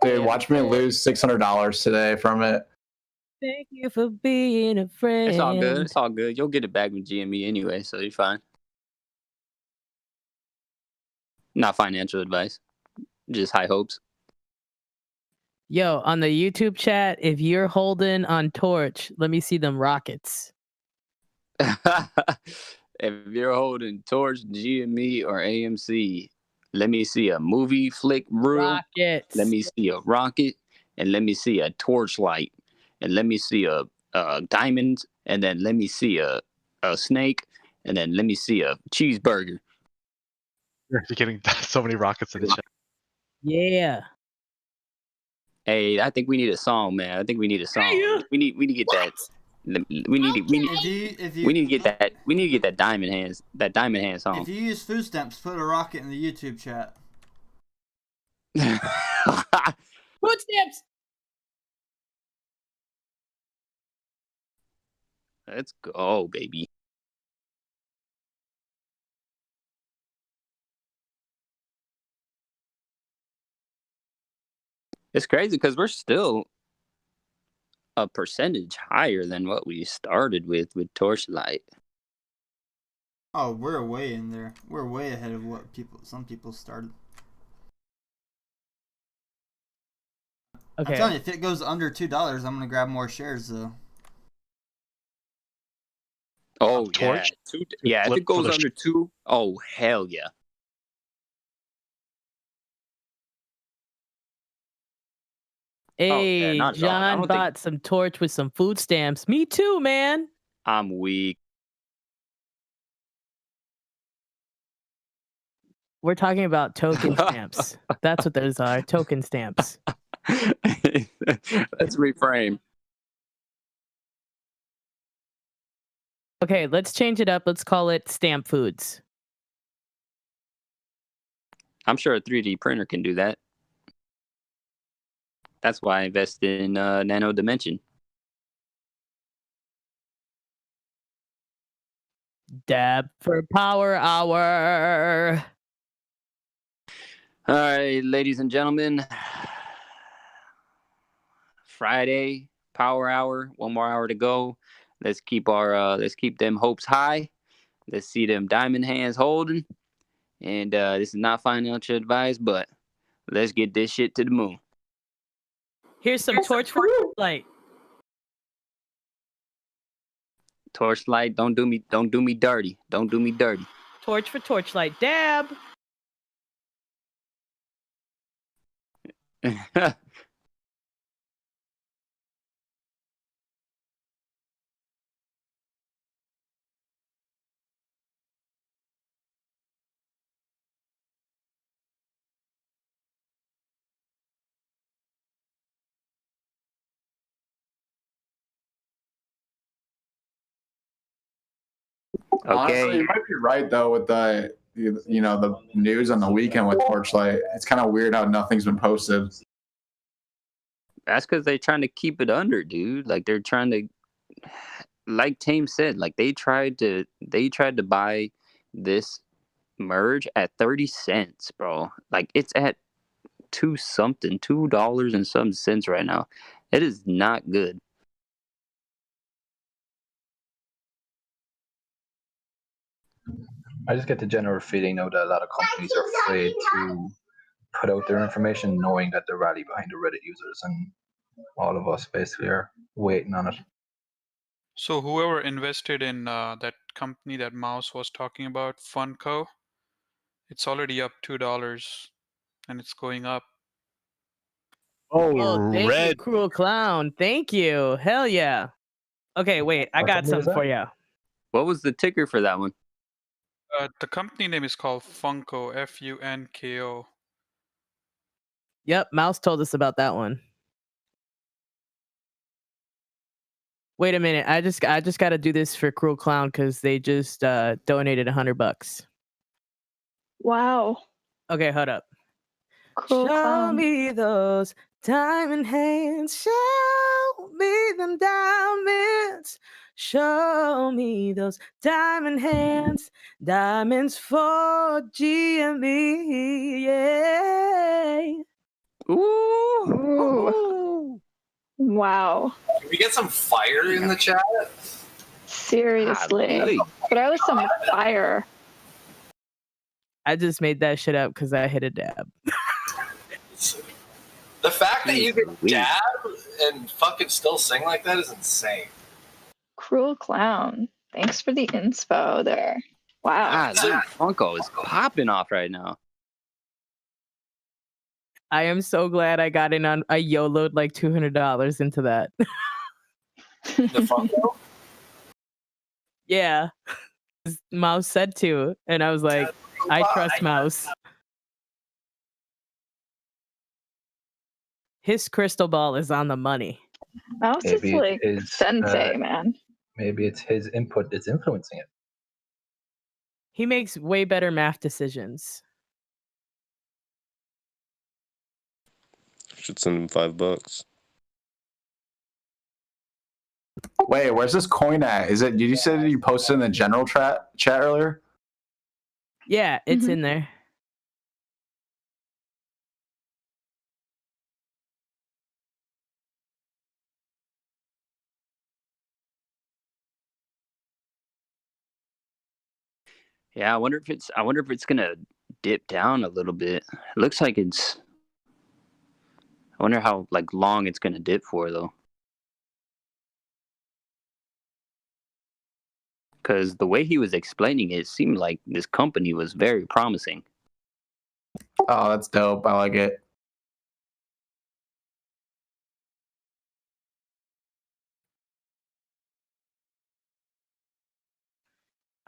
Dude, watch me lose $600 today from it. Thank you for being a friend. It's all good. You'll get it back with GME anyway, so you're fine. Not financial advice, just high hopes. Yo, on the YouTube chat, if you're holding on Torch, let me see them rockets. If you're holding Torch, GME, or AMC, let me see a movie flick reel. Rockets. Let me see a rocket, and let me see a torchlight, and let me see a diamond, and then let me see a snake, and then let me see a cheeseburger. You're getting so many rockets in the chat. Yeah. Hey, I think we need a song, man. I think we need a song. Yeah. We need to get that. We need to get that. We need to get that diamond hands. That diamond hands song. If you use food stamps, put a rocket in the YouTube chat. Food stamps. Let's go, baby. It's crazy because we're still a percentage higher than what we started with Torchlight. Oh, we're way in there. We're way ahead of what some people started. Okay. I'm telling you, if it goes under $2, I'm gonna grab more shares though. Oh, Torch? Yeah, if it goes under 2, oh hell yeah. Hey, not at all. I John don't bought some torch with some food stamps. Me too, man. I'm weak. We're talking about token stamps. That's what those are. Token stamps. Let's reframe. Okay, let's change it up. Let's call it stamp foods. I'm sure a 3D printer can do that. That's why I invested in Nano Dimension. Dab for power hour. All right, ladies and gentlemen. Friday, power hour. 1 more hour to go. Let's keep them hopes high. Let's see them diamond hands holding. And this is not financial advice, but let's get this shit to the moon. Here's some Torchlight. Torchlight, don't do me dirty. Don't do me dirty. Torch for Torchlight. Dab. Honestly, you might be right though with the the news on the weekend with Torchlight. It's kind of weird how nothing's been posted. That's because they're trying to keep it under, dude. Like they're trying to, like Tame said, like they tried to buy this merge at 30 cents, bro. Like it's at $2 and some cents right now. It is not good. I just get the general feeling now that a lot of companies are afraid to put out their information knowing that they're rally behind the Reddit users, and all of us basically are waiting on it. So whoever invested in that company that Mouse was talking about, Funko, it's already up $2 and it's going up. Oh, thank you, Cruel Clown. Thank you. Hell yeah. Okay, wait. I got something for you. What was the ticker for that one? The company name is called Funko, Funko. Yep, Mouse told us about that one. Wait a minute. I just got to do this for Cruel Clown because they just donated $100. Wow. Okay, hold up. Cruel Show Clown. me those diamond hands. Show me them diamonds. Show me those diamond hands. Diamonds for GME. Yeah. Ooh. Wow. Can we get some fire in the chat? Seriously. But I was some fire. I just made that shit up because I hit a dab. The fact that you can dab and fucking still sing like that is insane. Cruel Clown. Thanks for the inspo there. Wow. Funko is popping off right now. I am so glad I got in on. I YOLO'd like $200 into that. The Funko? Yeah. Mouse said to, and I was like, I trust Mouse. His crystal ball is on the money. Mouse is like sensei, man. Maybe it's his input that's influencing it. He makes way better math decisions. Should send him $5. Wait, where's this coin at? Did you say that you posted in the general chat earlier? Yeah, it's in there. Yeah, I wonder if it's gonna dip down a little bit. It looks like it's. I wonder how long it's gonna dip for though. Because the way he was explaining it seemed like this company was very promising. Oh, that's dope. I like it.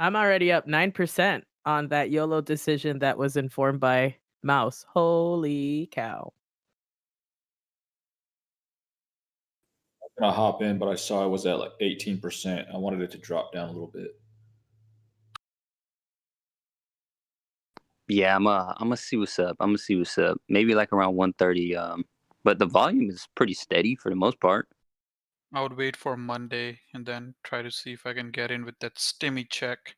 I'm already up 9% on that YOLO decision that was informed by Mouse. Holy cow. I'm gonna hop in, but I saw it was at like 18%. I wanted it to drop down a little bit. Yeah, I'm gonna see what's up. I'm gonna see what's up. Maybe like around 130. But the volume is pretty steady for the most part. I would wait for Monday and then try to see if I can get in with that stimmy check.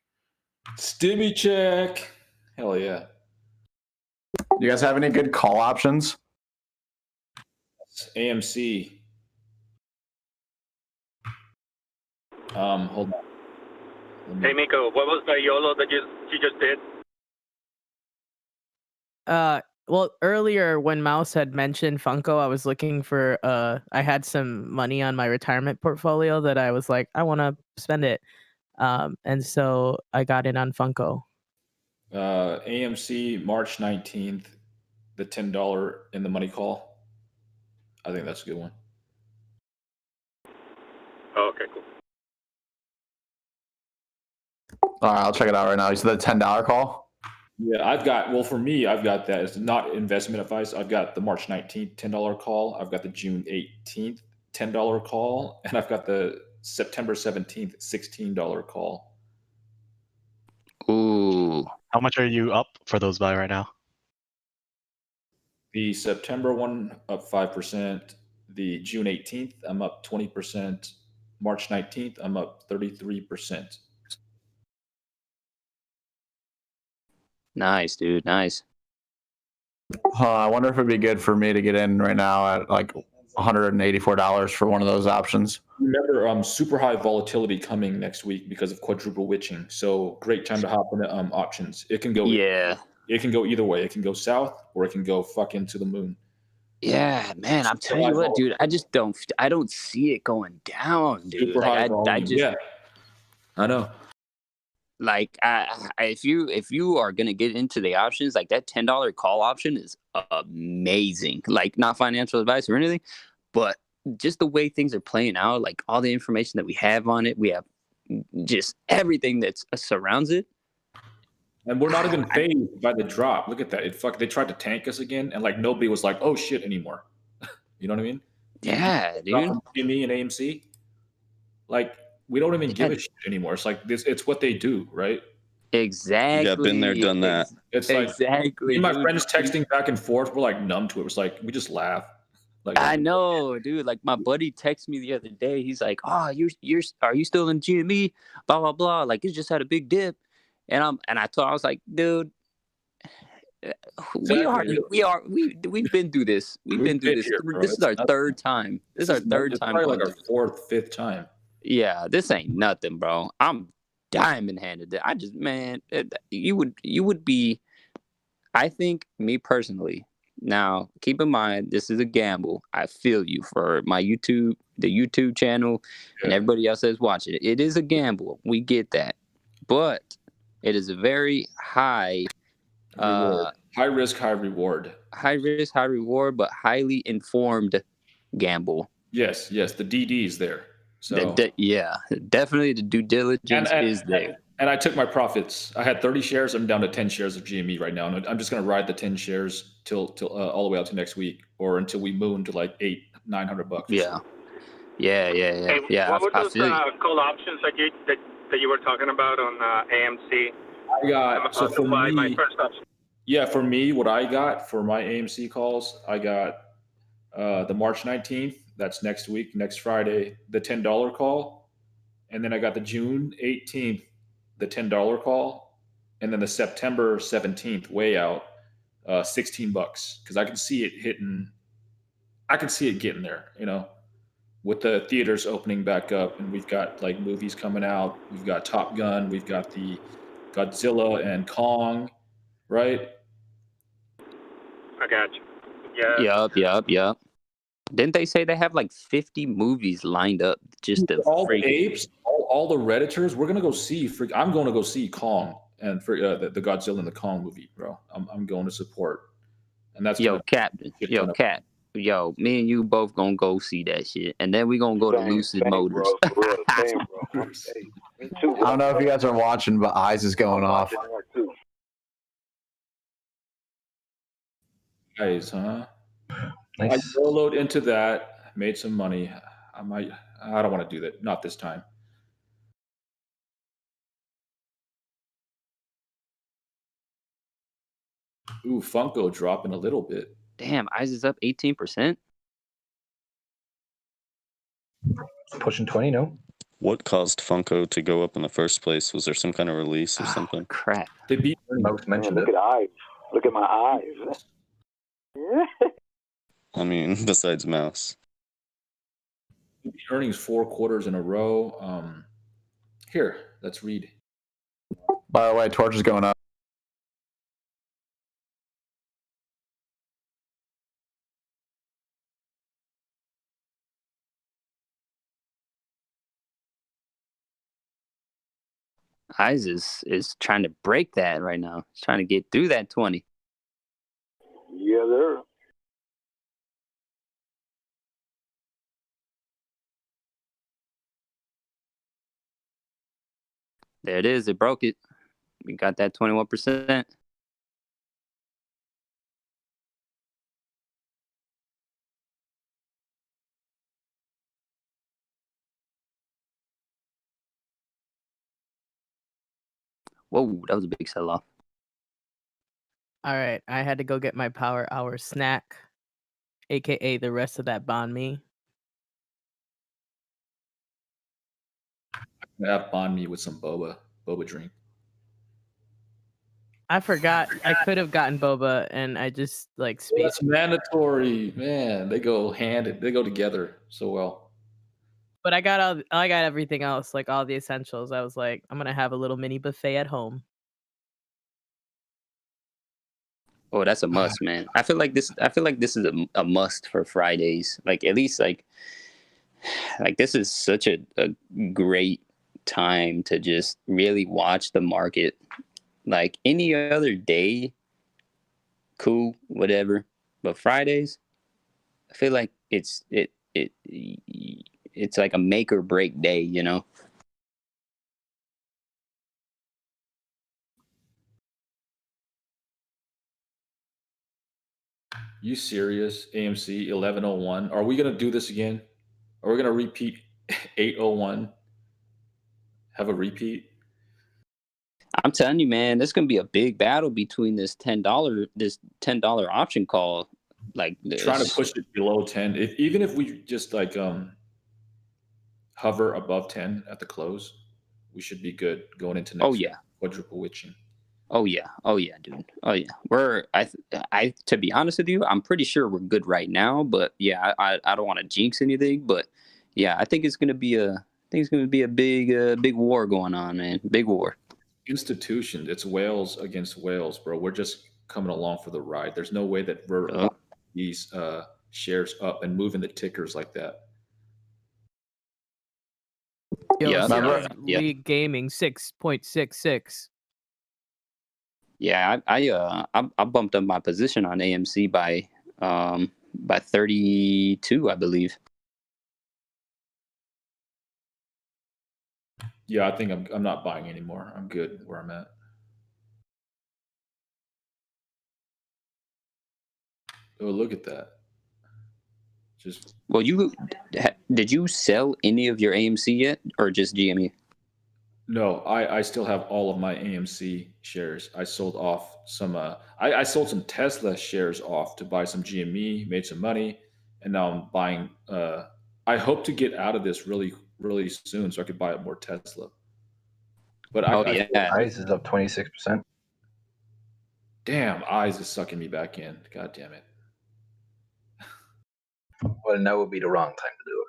Stimmy check. Hell yeah. Do you guys have any good call options? AMC. Hold on. Hey, Miko, what was the YOLO that you just did? Well, earlier when Mouse had mentioned Funko, I was looking for I had some money on my retirement portfolio that I was like, I want to spend it. And so I got in on Funko. AMC March 19th, the $10 in the money call. I think that's a good one. Oh, okay, cool. All right, I'll check it out right now. You said the $10 call? Yeah, for me, I've got that. It's not investment advice. I've got the March 19th $10 call. I've got the June 18th $10 call. And I've got the September 17th $16 call. Ooh. How much are you up for those by right now? The September one up 5%. The June 18th, I'm up 20%. March 19th, I'm up 33%. Nice, dude. Nice. I wonder if it'd be good for me to get in right now at like $184 for one of those options. Remember, super high volatility coming next week because of quadruple witching. So great time to hop into options. It can go. Yeah. It can go either way. It can go south or it can go fucking to the moon. Yeah, man. I'm telling you what, dude. I don't see it going down, dude. Super high volume. Yeah. I know. Like, if you are gonna get into the options, like that $10 call option is amazing. Like, not financial advice or anything, but just the way things are playing out, like all the information that we have on it, we have just everything that surrounds it. And we're not even phased by the drop. Look at that. They tried to tank us again, and like nobody was like, "Oh shit," anymore. You know what I mean? Yeah, dude. GME and AMC, like we don't even give a shit anymore. It's like this. It's what they do, right? Exactly. Yeah, been there, done that. It's like exactly. Me and my friends texting back and forth. We're like numb to it. It's like we just laugh. Like I know, dude. Like my buddy texted me the other day. He's like, "Oh, are you still in GME? Blah blah blah. Like it just had a big dip." And I was like, "Dude, we've been through this. We've been through this. This is our third time. This is our third time. Probably like our fourth, fifth time. Yeah, this ain't nothing, bro. I'm diamond handed. I just, man, you would be. I think me personally. Now, keep in mind, this is a gamble. I feel you for the YouTube channel, and everybody else that's watching it. It is a gamble. We get that, but it is a very high risk, high reward. High risk, high reward, but highly informed gamble. Yes, the DD is there. So yeah, definitely the due diligence is there. And I took my profits. I had 30 shares. I'm down to 10 shares of GME right now. And I'm just going to ride the 10 shares till all the way out to next week, or until we moon to like $900. Yeah. Hey, Yeah. What were those call options that you were talking about on AMC? I got for my me. first option. Yeah, for me, what I got for my AMC calls, I got the March 19th. That's next week, next Friday, the $10 call, and then I got the June 18th. The $10 call, and then the September 17th way out, $16, because I can see it hitting. I can see it getting there, with the theaters opening back up, and we've got like movies coming out. We've got Top Gun. We've got the Godzilla and Kong, right? I got you. Yeah. Yep. Didn't they say they have like 50 movies lined up just to all the apes, all the Redditors? We're gonna go see. I'm going to go see Kong and for the Godzilla and the Kong movie, bro. I'm going to support, and that's Captain. Me and you both gonna go see that shit, and then we gonna go to Lucid Motors. Me too. I don't know if you guys are watching, but Eyes is going off. Eyes, huh? Nice. I soloed into that, made some money. I don't want to do that. Not this time. Ooh, Funko dropping a little bit. Damn, Eyes is up 18%. Pushing 20, no? What caused Funko to go up in the first place? Was there some kind of release or something? Crap. They beat Most mentioned Look it. at eyes. Look at my eyes. I mean, besides Mouse. Earnings 4 quarters in a row. Here, let's read. By the way, Torch is going up. Eyes is trying to break that right now. He's trying to get through that 20. Yeah, there. There it is. It broke it. We got that 21%. Whoa, that was a big sell-off. All right, I had to go get my power hour snack, aka the rest of that banh mi. I have bond me with some boba drink. I forgot I could have gotten boba, and I just like It's spaced. mandatory, man. They go together so well. But I got everything else, like all the essentials. I was like, I'm gonna have a little mini buffet at home. Oh, that's a must, man. I feel like this is a must for Fridays. Like at least like this is such a great time to just really watch the market. Like any other day, cool, whatever. But Fridays, I feel like it's like a make or break day, you know? You serious? AMC 1101. Are we gonna do this again? Are we gonna repeat 801? Have a repeat? I'm telling you, man, there's gonna be a big battle between this $10 option call. Like Trying to push it below 10. Even if we just like hover above 10 at the close, we should be good going into next week. Quadruple witching. Oh yeah, dude. Oh yeah, I to be honest with you, I'm pretty sure we're good right now. But yeah, I don't want to jinx anything. But yeah, I think it's gonna be a big war going on, man. Big war. Institution. It's Wales against Wales, bro. We're just coming along for the ride. There's no way that we're these shares up and moving the tickers like that. Yo, League Gaming 6.66. Yeah, I bumped up my position on AMC by 32, I believe. Yeah, I think I'm not buying anymore. I'm good where I'm at. Oh, look at that. Well, did you sell any of your AMC yet, or just GME? No, I still have all of my AMC shares. I sold off some. I sold some Tesla shares off to buy some GME, made some money, and now I'm buying. I hope to get out of this really soon so I could buy more Tesla. But Eyes is up 26%. Damn, Eyes is sucking me back in. God damn it. Well, now would be the wrong time to do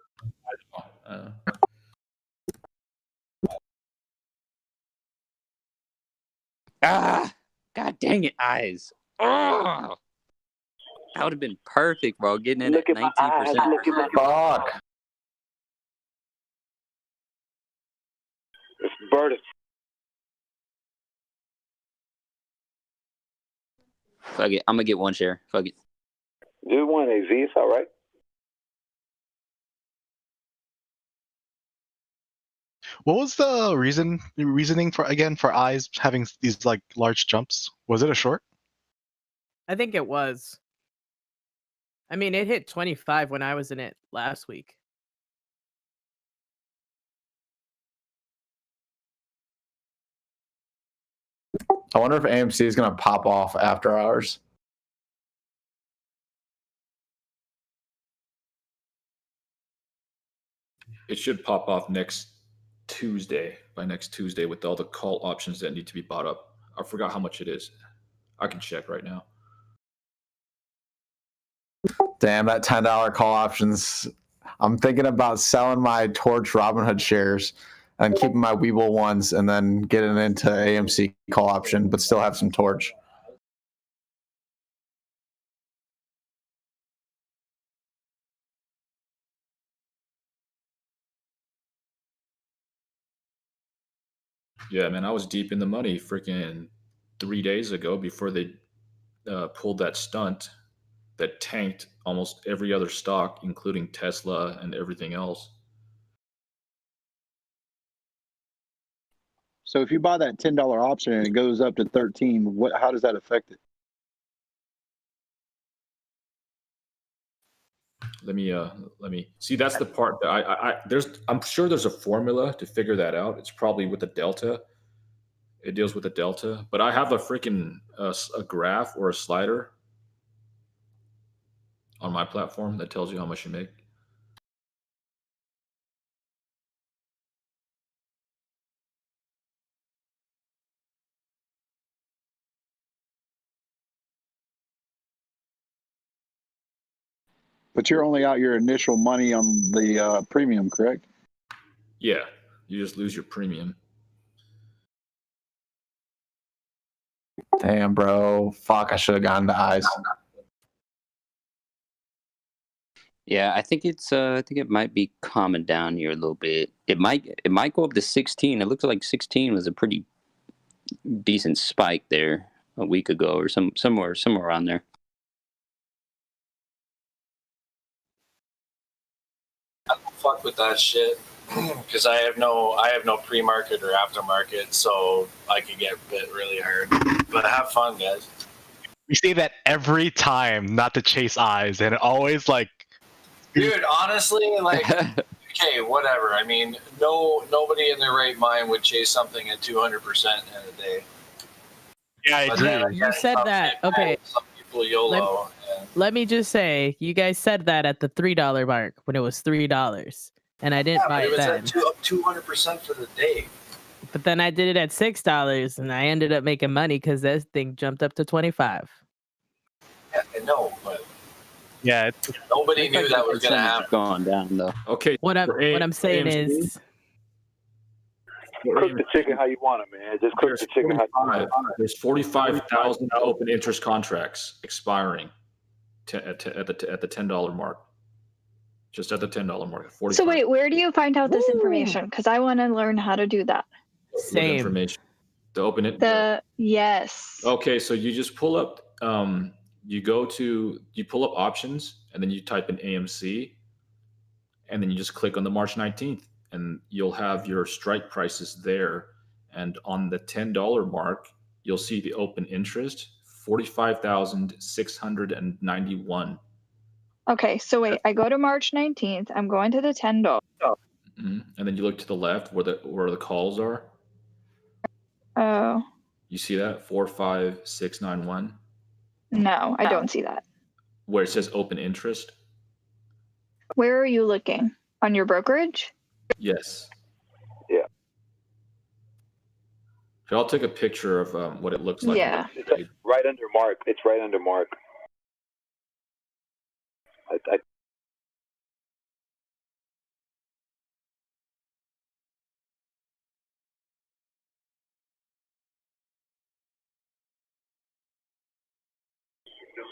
it. God dang it, Eyes. Oh, that would have been perfect, bro. Getting in at 19%. Fuck. It's burden. Fuck it. I'm gonna get one share. Fuck it. Do one, AZ. It's all right. What was the reasoning for eyes having these like large jumps? Was it a short? I think it was. I mean, it hit 25 when I was in it last week. I wonder if AMC is going to pop off after hours. It should pop off next Tuesday, by next Tuesday, with all the call options that need to be bought up. I forgot how much it is. I can check right now. Damn, that $10 call options. I'm thinking about selling my Torch Robinhood shares and keeping my Weeble ones and then getting into AMC call option, but still have some Torch. Yeah, man, I was deep in the money freaking 3 days ago before they pulled that stunt that tanked almost every other stock, including Tesla and everything else. So if you buy that $10 option and it goes up to 13, how does that affect it? Let me see. That's the part that I'm sure there's a formula to figure that out. It's probably with the delta. It deals with the delta, but I have a freaking a graph or a slider on my platform that tells you how much you make. But you're only out your initial money on the premium, correct? Yeah, you just lose your premium. Damn, bro. Fuck, I should have gone to eyes. Yeah, I think it might be calming down here a little bit. It might go up to 16. It looks like 16 was a pretty decent spike there a week ago or somewhere around there. I don't fuck with that shit because I have no pre-market or aftermarket, so I could get bit really hard. But have fun, guys. We say that every time not to chase eyes, and it always like. Dude, honestly, like, okay, whatever. I mean, nobody in their right mind would chase something at 200% in a day. Yeah, I agree. You said that. Okay. Some people YOLO. Let me just say, you guys said that at the $3 mark when it was $3, and I didn't buy it it was then. at 200% for the day. But then I did it at $6, and I ended up making money because that thing jumped up to 25. Yeah, I know, but yeah, nobody knew that was gonna happen. Gone down though. Okay. What I'm saying is, Cook the chicken how you want it, man. Just cook the chicken how you want it. There's 45,000 open interest contracts expiring at the $10 mark. Just at the $10 mark. 45. So wait, where do you find out this information? Because I want to learn how to do that. Same information. To open it. Yes. Okay, so you just pull up. You pull up options, and then you type in AMC, and then you just click on the March 19th, and you'll have your strike prices there. And on the $10 mark, you'll see the open interest, 45,691. Okay, so wait, I go to March 19th. I'm going to the $10. Mm-hmm. And then you look to the left where the calls are. Oh. You see that 45691? No, I don't see that. Where it says open interest? Where are you looking? On your brokerage? Yes. Yeah. I'll take a picture of what it looks like. Yeah. It's right under Mark. It's right under Mark.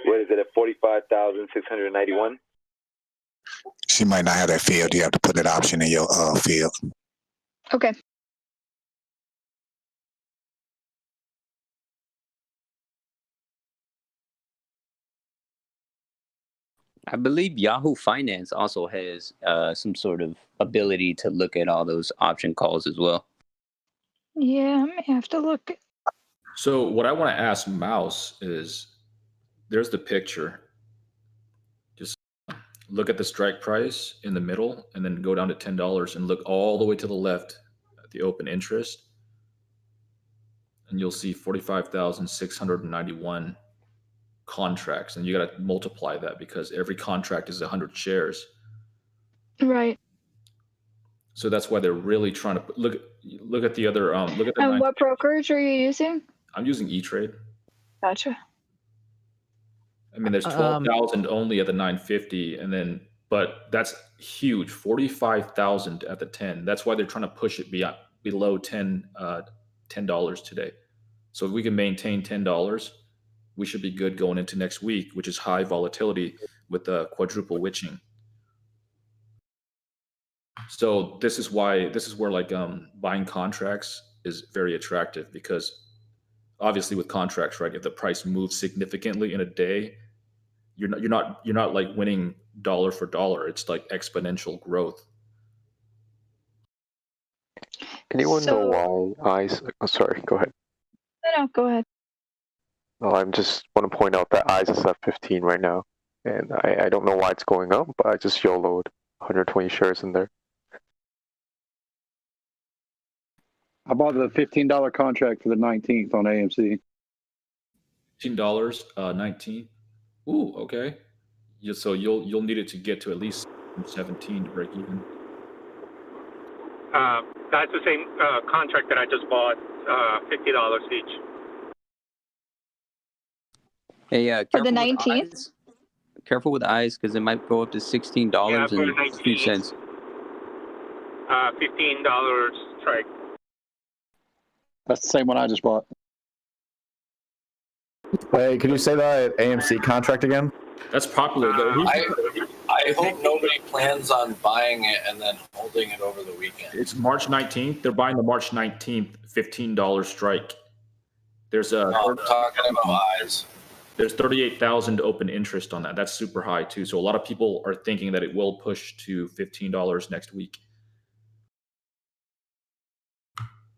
What is it at 45,691? She might not have that field. You have to put that option in your field. Okay. I believe Yahoo Finance also has some sort of ability to look at all those option calls as well. Yeah, I may have to look. So what I want to ask Mouse is, there's the picture. Just look at the strike price in the middle, and then go down to $10 and look all the way to the left at the open interest, and you'll see 45,691 contracts, and you got to multiply that because every contract is 100 shares. Right. So that's why they're really trying to look at the other look at the And what brokerage are you using? I'm using E-Trade. Gotcha. I mean, there's 12,000 only at the 950, and then but that's huge. 45,000 at the 10. That's why they're trying to push it below $10 today. So if we can maintain $10, we should be good going into next week, which is high volatility with the quadruple witching. So this is where like buying contracts is very attractive, because obviously with contracts, right, if the price moves significantly in a day, you're not like winning dollar for dollar. It's like exponential growth. Anyone know why ICE? Oh, sorry, go ahead. No, go ahead. No, I just want to point out that ICE is at 15 right now, and I don't know why it's going up, but I just YOLO'd 120 shares in there. I bought the $15 contract for the 19th on AMC. $15, 19. Ooh, okay. Yeah, so you'll need it to get to at least 17 to break even. That's the same contract that I just bought, $50 each. Hey, For the careful with 19th? eyes. Careful with eyes, because it might go up to $16 Yeah, for and the a few 19th. cents. $15 strike. That's the same one I just bought. Hey, can you say that AMC contract again? That's popular though. I hope nobody plans on buying it and then holding it over the weekend. It's March 19th. They're buying the March 19th $15 strike. There's a I'm talking about eyes. There's 38,000 open interest on that. That's super high too. So a lot of people are thinking that it will push to $15 next week.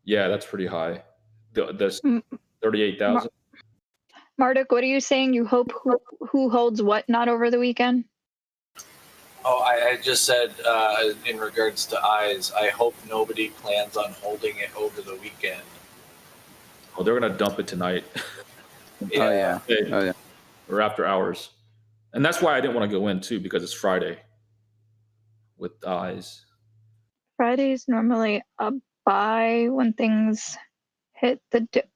Yeah, that's pretty high. This 38,000. Marduk, what are you saying? You hope who holds what not over the weekend? Oh, I just said in regards to eyes, I hope nobody plans on holding it over the weekend. Oh, they're gonna dump it tonight. Yeah. Oh yeah. Or after hours. And that's why I didn't want to go in too, because it's Friday with eyes. Friday's normally a buy when things hit the dip.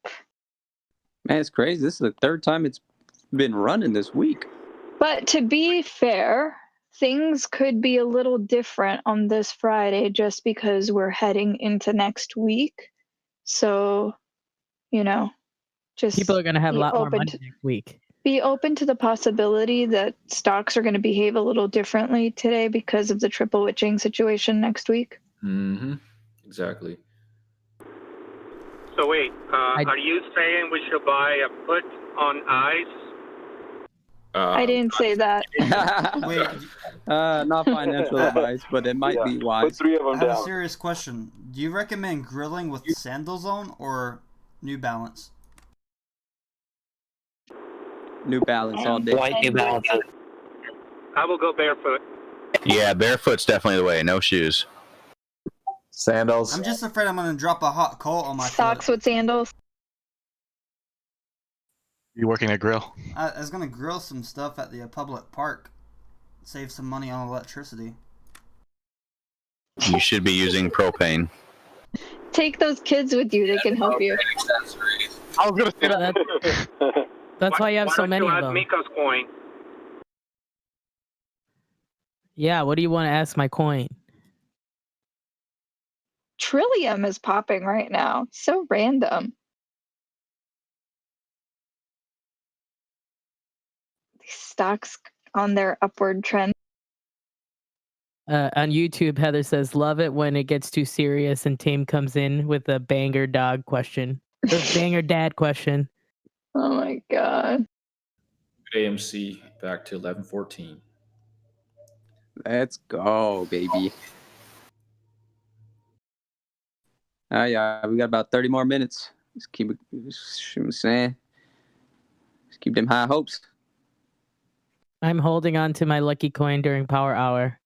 Man, it's crazy. This is the third time it's been running this week. But to be fair, things could be a little different on this Friday just because we're heading into next week. So, just people are going to have a lot more money next week. Be open to the possibility that stocks are going to behave a little differently today because of the triple witching situation next week. Mm-hmm. Exactly. So wait, are you saying we should buy a put on ICE? I didn't say that. Wait, Not financial advice, but it might be wise. Put 3 of them I have a down. serious question. Do you recommend grilling with Sandal Zone or New Balance? New Balance all day. White New Balance. I will go barefoot. Yeah, barefoot's definitely the way. No shoes. Sandals. I'm just afraid I'm going to drop a hot coal on my Socks foot. with sandals. You working at grill? I was going to grill some stuff at the public park. Save some money on electricity. You should be using propane. Take those kids with you. They can help you. I was going to say that. That's why you have so many of them. Miko's coin. Yeah, what do you want to ask my coin? Trillium is popping right now. So random. These stocks on their upward trend. On YouTube, Heather says, love it when it gets too serious and Tame comes in with a banger dog question. Or banger dad question. Oh my god. AMC back to 1114. Let's go, baby. Yeah, we got about 30 more minutes. Let's keep it. I'm saying, let's keep them high hopes. I'm holding on to my lucky coin during power hour.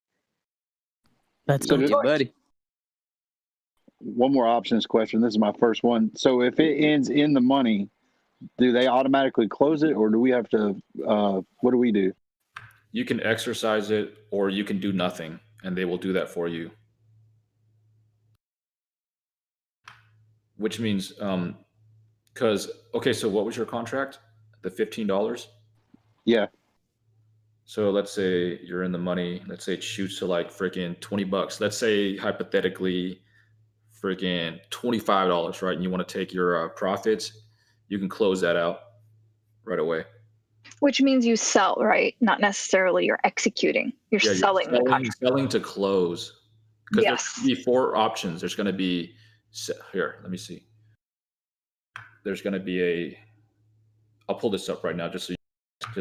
Let's So go, did- Torch. One more options question. This is my first one. So if it ends in the money, do they automatically close it, or do we have to? What do we do? You can exercise it, or you can do nothing, and they will do that for you. Which means, because okay, so what was your contract? The $15. Yeah. So let's say you're in the money. Let's say it shoots to like freaking $20. Let's say hypothetically, freaking $25, right? And you want to take your profits, you can close that out right away. Which means you sell, right? Not necessarily you're executing. You're Yeah, selling the contract. selling to close. Because Yes. there's going to be 4 options. There's going to be here. Let me see. There's going to be I'll pull this up right now just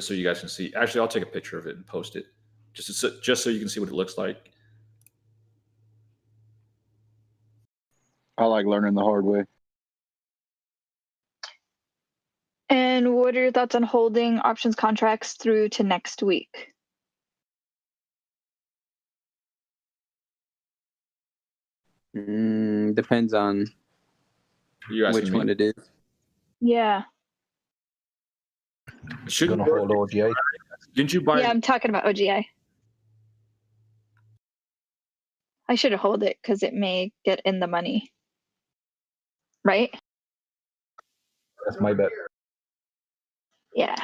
so you guys can see. Actually, I'll take a picture of it and post it just so you can see what it looks like. I like learning the hard way. And what are your thoughts on holding options contracts through to next week? Depends on which one it is. Yeah. Shouldn't gonna hold OGI. Didn't you buy? Yeah, I'm talking about OGI. I should hold it because it may get in the money. Right? That's my bet. Yeah.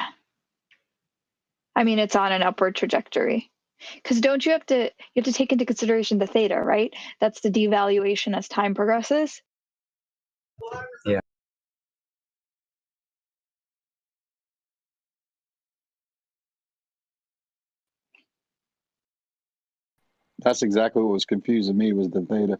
I mean, it's on an upward trajectory. Because don't you have to take into consideration the theta, right? That's the devaluation as time progresses. Yeah. That's exactly what was confusing me was the theta.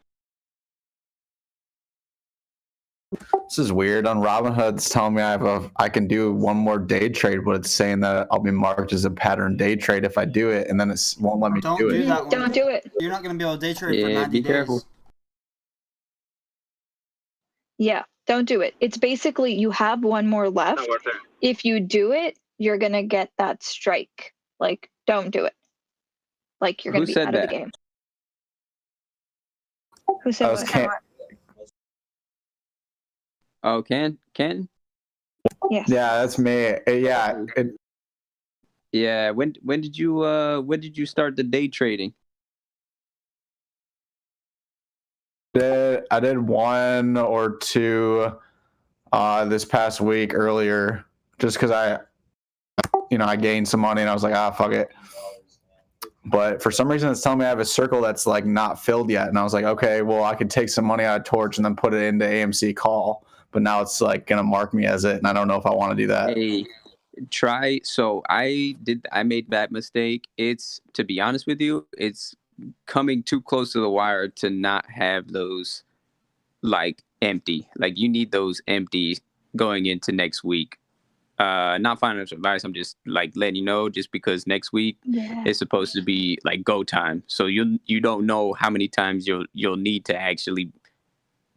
This is weird. On Robinhood, it's telling me I can do one more day trade, but it's saying that I'll be marked as a pattern day trade if I do it, and then it won't let me Don't do do it. that one. Don't do it. You're not going to be able to day trade for Yeah, 90 be days. careful. Yeah, don't do it. It's basically you have one more left. Not worth it. If you do it, you're going to get that strike. Like, don't do it. Like, you're going Who to be said out of the that? game. Who said I was what? Oh, Ken? Yes. Yeah, that's me. Yeah. Yeah. When did you start the day trading? I did 1 or 2 this past week earlier, just because I gained some money and I was like, fuck it. But for some reason, it's telling me I have a circle that's like not filled yet, and I was like, okay, well, I could take some money out of Torch and then put it into AMC Call, but now it's like gonna mark me as it, and I don't know if I want to do that. Hey, try. So I made that mistake. It's, to be honest with you, it's coming too close to the wire to not have those like empty. Like, you need those empty going into next week. Not financial advice. I'm just like letting you know, just because next week is supposed to be like go time. So you don't know how many times you'll need to actually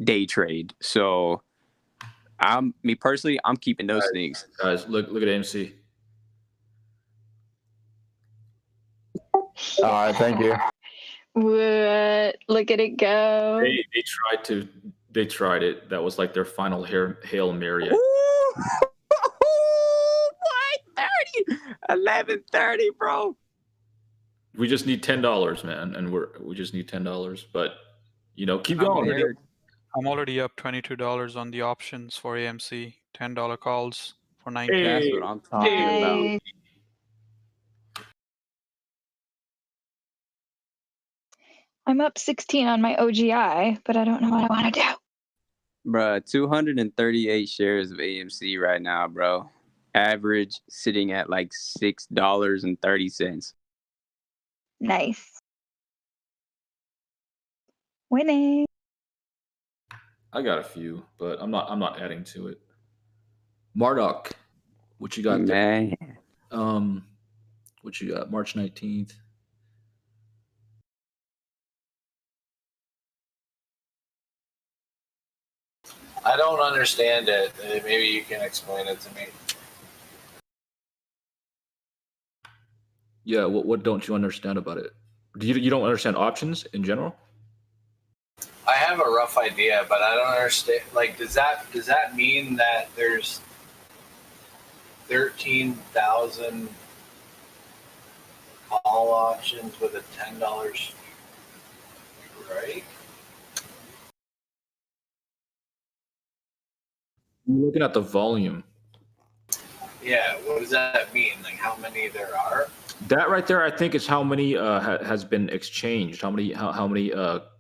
day trade. So me personally, I'm keeping those things. Guys, look at AMC. All right, thank you. What? Look at it go. They tried it. That was like their final Hail Mary. What? 11:30, bro. We just need $10, man, and we just need $10. But keep going. I'm already up $22 on the options for AMC. $10 calls for 9. That's what I'm talking about. I'm up 16 on my OGI, but I don't know what I want to do. Bruh, 238 shares of AMC right now, bro. Average sitting at like $6.30. Nice. Winning. I got a few, but I'm not adding to it. Marduk, what you got there? Man. What you got? March 19th. I don't understand it. Maybe you can explain it to me. Yeah, what don't you understand about it? You don't understand options in general? I have a rough idea, but I don't understand. Like, does that mean that there's 13,000 call options with a $10 strike? You're looking at the volume. Yeah, what does that mean? Like, how many there are? That right there, I think, is how many has been exchanged. How many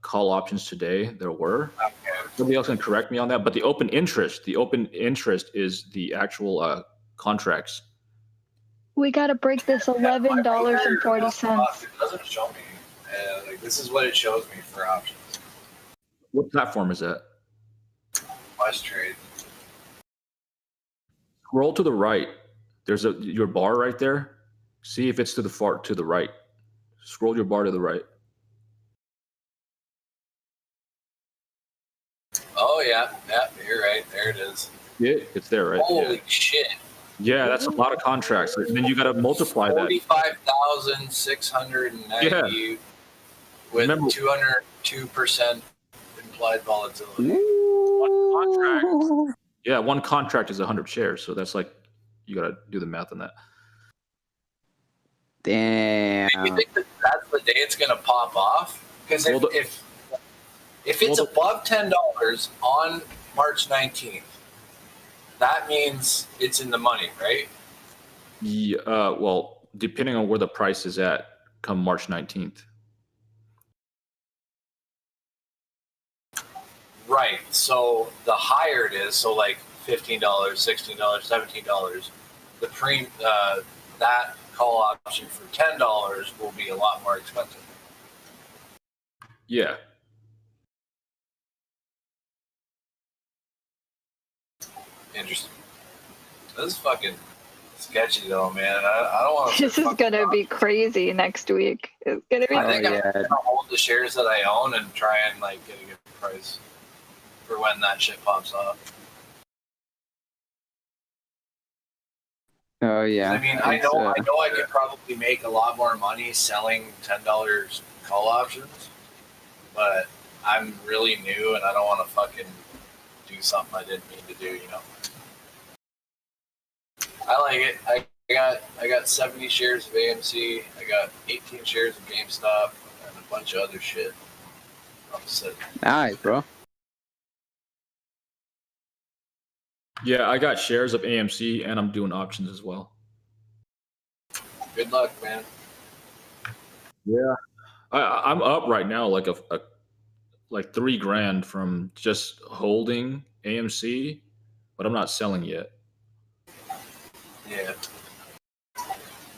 call options today there were. Okay. Somebody else can correct me on that. But the open interest is the actual contracts. We gotta break this $11.40. It doesn't show me. Like, this is what it shows me for options. What platform is that? West Trade. Scroll to the right. There's your bar right there. See if it's to the right. Scroll your bar to the right. Oh yeah, you're right. There it is. Yeah, it's there, right? Holy shit. Yeah, that's a lot of contracts. And then you got to multiply that. 45,690 with 202% implied volatility. Yeah, one contract is 100 shares, so that's like you got to do the math on that. Damn. Do you think that's the day it's gonna pop off? Because if it's above $10 on March 19th, that means it's in the money, right? Yeah, well, depending on where the price is at come March 19th. Right. So the higher it is, so like $15, $16, $17, that call option for $10 will be a lot more expensive. Yeah. Interesting. This is fucking sketchy though, man. I don't want to. This is gonna be crazy next week. It's gonna be. I think I'm gonna hold the shares that I own and try and like get a good price for when that shit pops off. Oh yeah. I mean, I know I could probably make a lot more money selling $10 call options, but I'm really new and I don't want to fucking do something I didn't mean to do, you know. I like it. I got 70 shares of AMC. I got 18 shares of GameStop and a bunch of other shit. I'm sitting. Nice, bro. Yeah, I got shares of AMC and I'm doing options as well. Good luck, man. Yeah, I'm up right now like like $3,000 from just holding AMC, but I'm not selling yet. Yeah.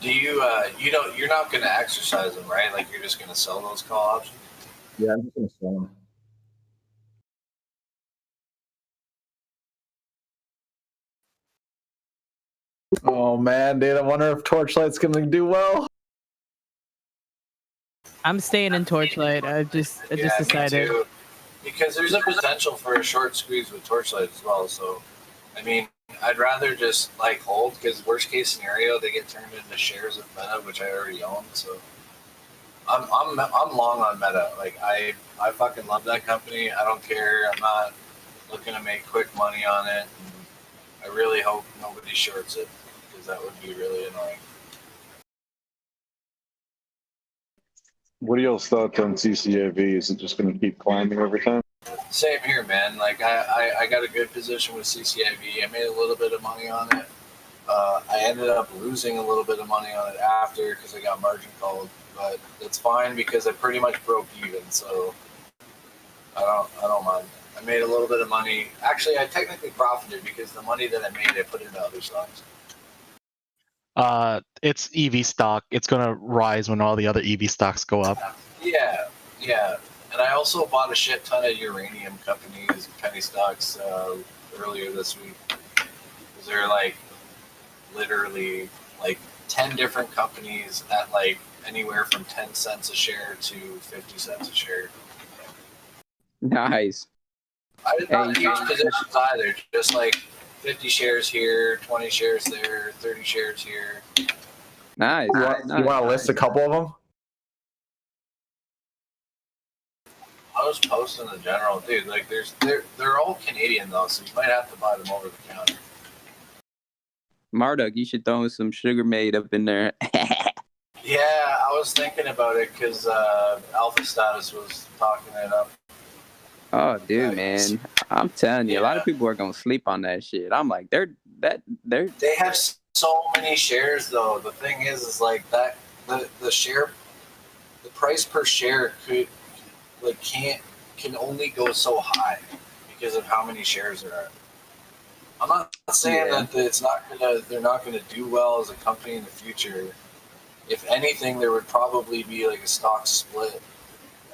Do you you're not gonna exercise them, right? Like you're just gonna sell those call options? Yeah, I'm just gonna sell them. Oh man, dude, I wonder if Torchlight's gonna do well. I'm staying in Torchlight. I just decided. Me too. Because there's a potential for a short squeeze with Torchlight as well. So, I mean, I'd rather just like hold because worst case scenario they get turned into shares of Meta, which I already own. So, I'm long on Meta. Like I fucking love that company. I don't care. I'm not looking to make quick money on it. And I really hope nobody shorts it because that would be really annoying. What are y'all's thoughts on CCAV? Is it just going to keep climbing over time? Same here, man. Like I got a good position with CCIV. I made a little bit of money on it. I ended up losing a little bit of money on it after because I got margin called, but it's fine because I pretty much broke even. So I don't mind. I made a little bit of money. Actually, I technically profited because the money that I made I put into other stocks. It's EV stock. It's gonna rise when all the other EV stocks go up. Yeah. And I also bought a shit ton of uranium companies, penny stocks, earlier this week. They're like literally like 10 different companies at like anywhere from 10 cents a share to 50 cents a share. Nice. I did not use positions either. Just like 50 shares here, 20 shares there, 30 shares here. Nice. You want to list a couple of them? I was posting in general, dude. Like, they're all Canadian though, so you might have to buy them over the counter. Marduk, you should throw some Sugar Made up in there. Yeah, I was thinking about it because Alpha Status was talking it up. Oh, dude, man, I'm telling you, a lot of people are gonna sleep on that shit. I'm like, they're. They have so many shares though. The thing is like that the share, the price per share can only go so high because of how many shares there are. I'm not saying that they're not gonna do well as a company in the future. If anything, there would probably be like a stock split,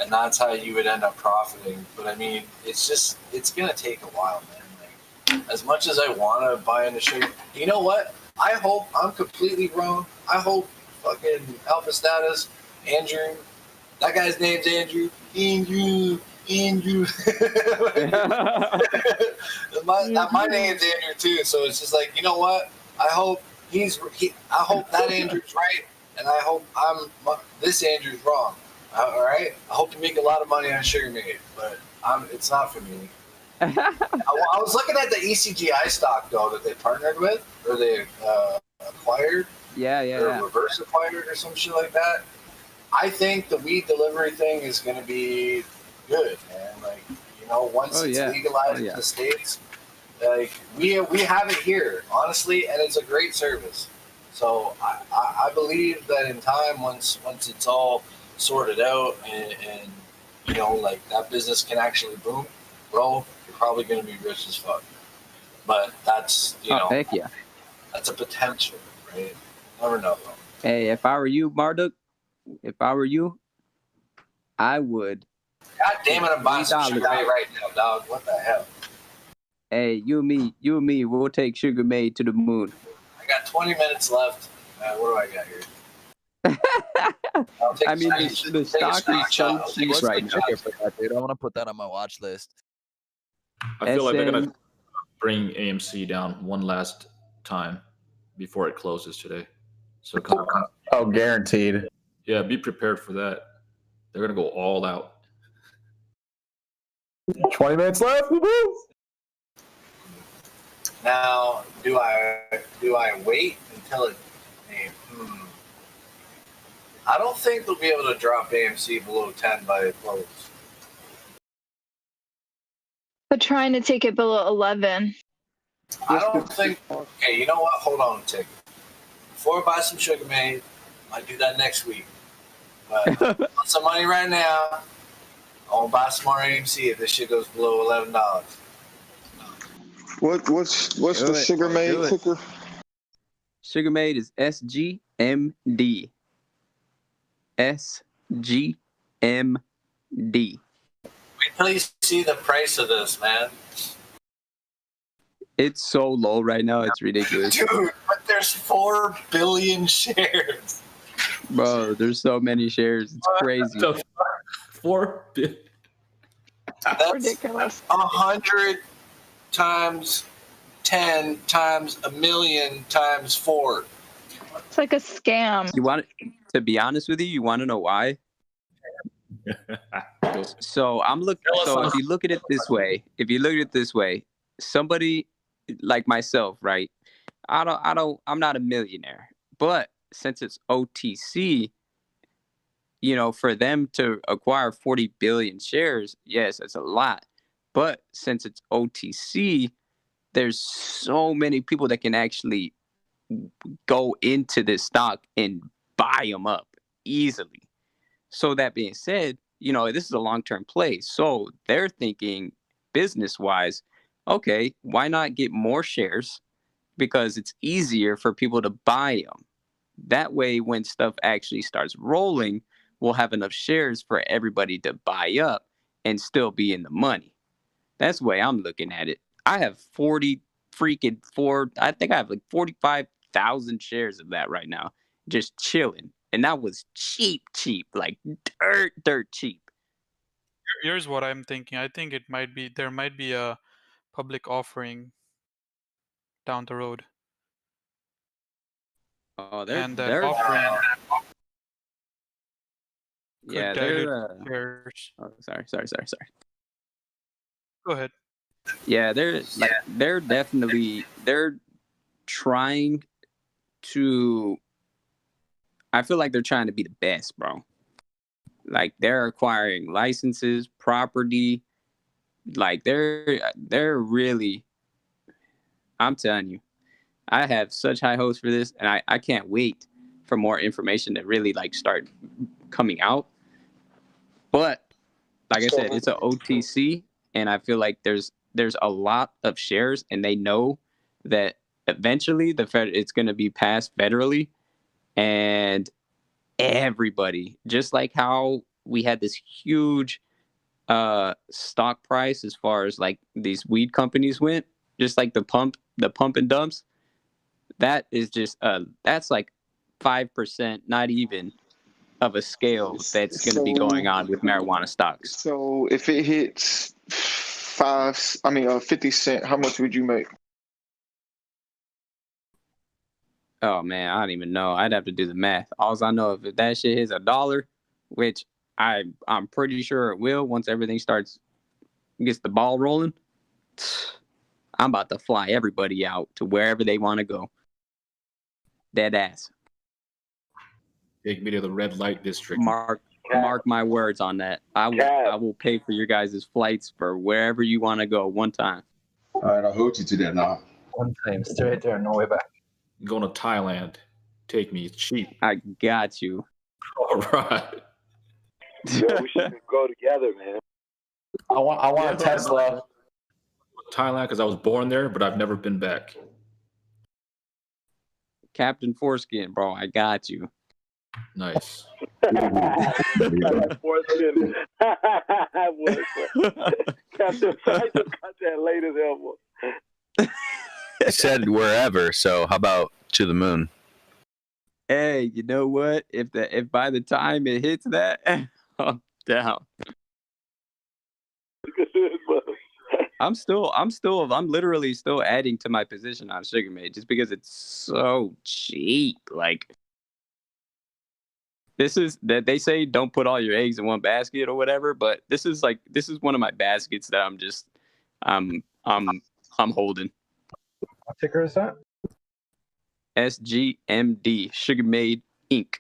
and that's how you would end up profiting. But I mean, it's gonna take a while, man. Like, as much as I want to buy into sugar, you know what? I hope I'm completely wrong. I hope fucking Alpha Status, Andrew, that guy's name's Andrew. my name's Andrew too. So it's just like, you know what? I hope I hope that Andrew's right. And I hope this Andrew's wrong. All right. I hope to make a lot of money on Sugar Made, but it's not for me. I was looking at the ECGI stock though that they partnered with, or they acquired. Yeah. Reverse acquired or some shit like that. I think the weed delivery thing is going to be good, man. Like, you know, once it's legalized in the States, like we have it here, honestly, and it's a great service. So I believe that in time, once it's all sorted out and you know, like that business can actually boom, bro, you're probably going to be rich as fuck. But that's, you know, heck yeah. That's a potential, right? Never know though. Hey, if I were you, Marduk, I would. God damn it, I'm buying some Sugar Made right now, dog. What the hell? Hey, you and me, we'll take Sugar Made to the moon. I got 20 minutes left. What do I got here? I mean, the stock is so cheap right now. Dude, I want to put that on my watch list. I feel like they're gonna bring AMC down one last time before it closes today. So guaranteed. Yeah, be prepared for that. They're gonna go all out. 20 minutes left. Woo-hoo! Now, do I wait until it? I don't think they'll be able to drop AMC below 10 by the close. But trying to take it below 11. I don't think. Okay, you know what? Hold on a tick. Before I buy some Sugar Made, I might do that next week. But I want some money right now. I want to buy some more AMC if this shit goes below $11. What's the Sugar Made ticker? Sugar Made is SGMD. SGMD. Wait till you see the price of this, man. It's so low right now, it's ridiculous. Dude, but there's 4 billion shares. Bro, there's so many shares. It's crazy. 4 billion. That's ridiculous. 100 times 10 times a million times 4. It's like a scam. You want to be honest with you? You want to know why? So if you look at it this way, somebody like myself, right? I'm not a millionaire, but since it's OTC, you know, for them to acquire 40 billion shares, yes, that's a lot. But since it's OTC, there's so many people that can actually go into this stock and buy them up easily. So that being said, you know, this is a long-term play. So they're thinking business-wise, okay, why not get more shares? Because it's easier for people to buy them. That way, when stuff actually starts rolling, we'll have enough shares for everybody to buy up and still be in the money. That's the way I'm looking at it. I have I think I have like 45,000 shares of that right now, just chilling. And that was cheap, like dirt cheap. Here's what I'm thinking. I think there might be a public offering down the road. Oh, And that they're offering could yeah, dilute they're shares. oh, sorry. Go ahead. Yeah, they're definitely trying to. I feel like they're trying to be the best, bro. Like they're acquiring licenses, property. Like they're really. I'm telling you, I have such high hopes for this, and I can't wait for more information to really like start coming out. But like I said, it's an OTC, and I feel like there's a lot of shares, and they know that eventually it's going to be passed federally, and everybody, just like how we had this huge stock price as far as like these weed companies went, just like the pump and dumps. That is just that's like 5%, not even of a scale that's going to be going on with marijuana stocks. So if it hits 50 cent, how much would you make? Oh man, I don't even know. I'd have to do the math. All I know, if that shit hits $1, which I'm pretty sure it will once everything gets the ball rolling, I'm about to fly everybody out to wherever they want to go. Dead ass. Take me to the red light district. Mark my words on that. I will pay for your guys' flights for wherever you want to go one time. All right, I'll hold you to that now. One time, straight there, no way back. Going to Thailand. Take me. It's cheap. I got you. All right. Yo, we should go together, man. I want a Tesla. Thailand because I was born there, but I've never been back. Captain Foreskin, bro. I got you. Nice. Captain I just got that late as hell, boy. I said wherever, so how about to the moon? Hey, you know what? If by the time it hits that, I'm down. I'm literally still adding to my position on Sugar Made just because it's so cheap. Like, this is that they say don't put all your eggs in one basket or whatever, but this is one of my baskets that I'm holding. What ticker is that? SGMD, Sugar Made Inc.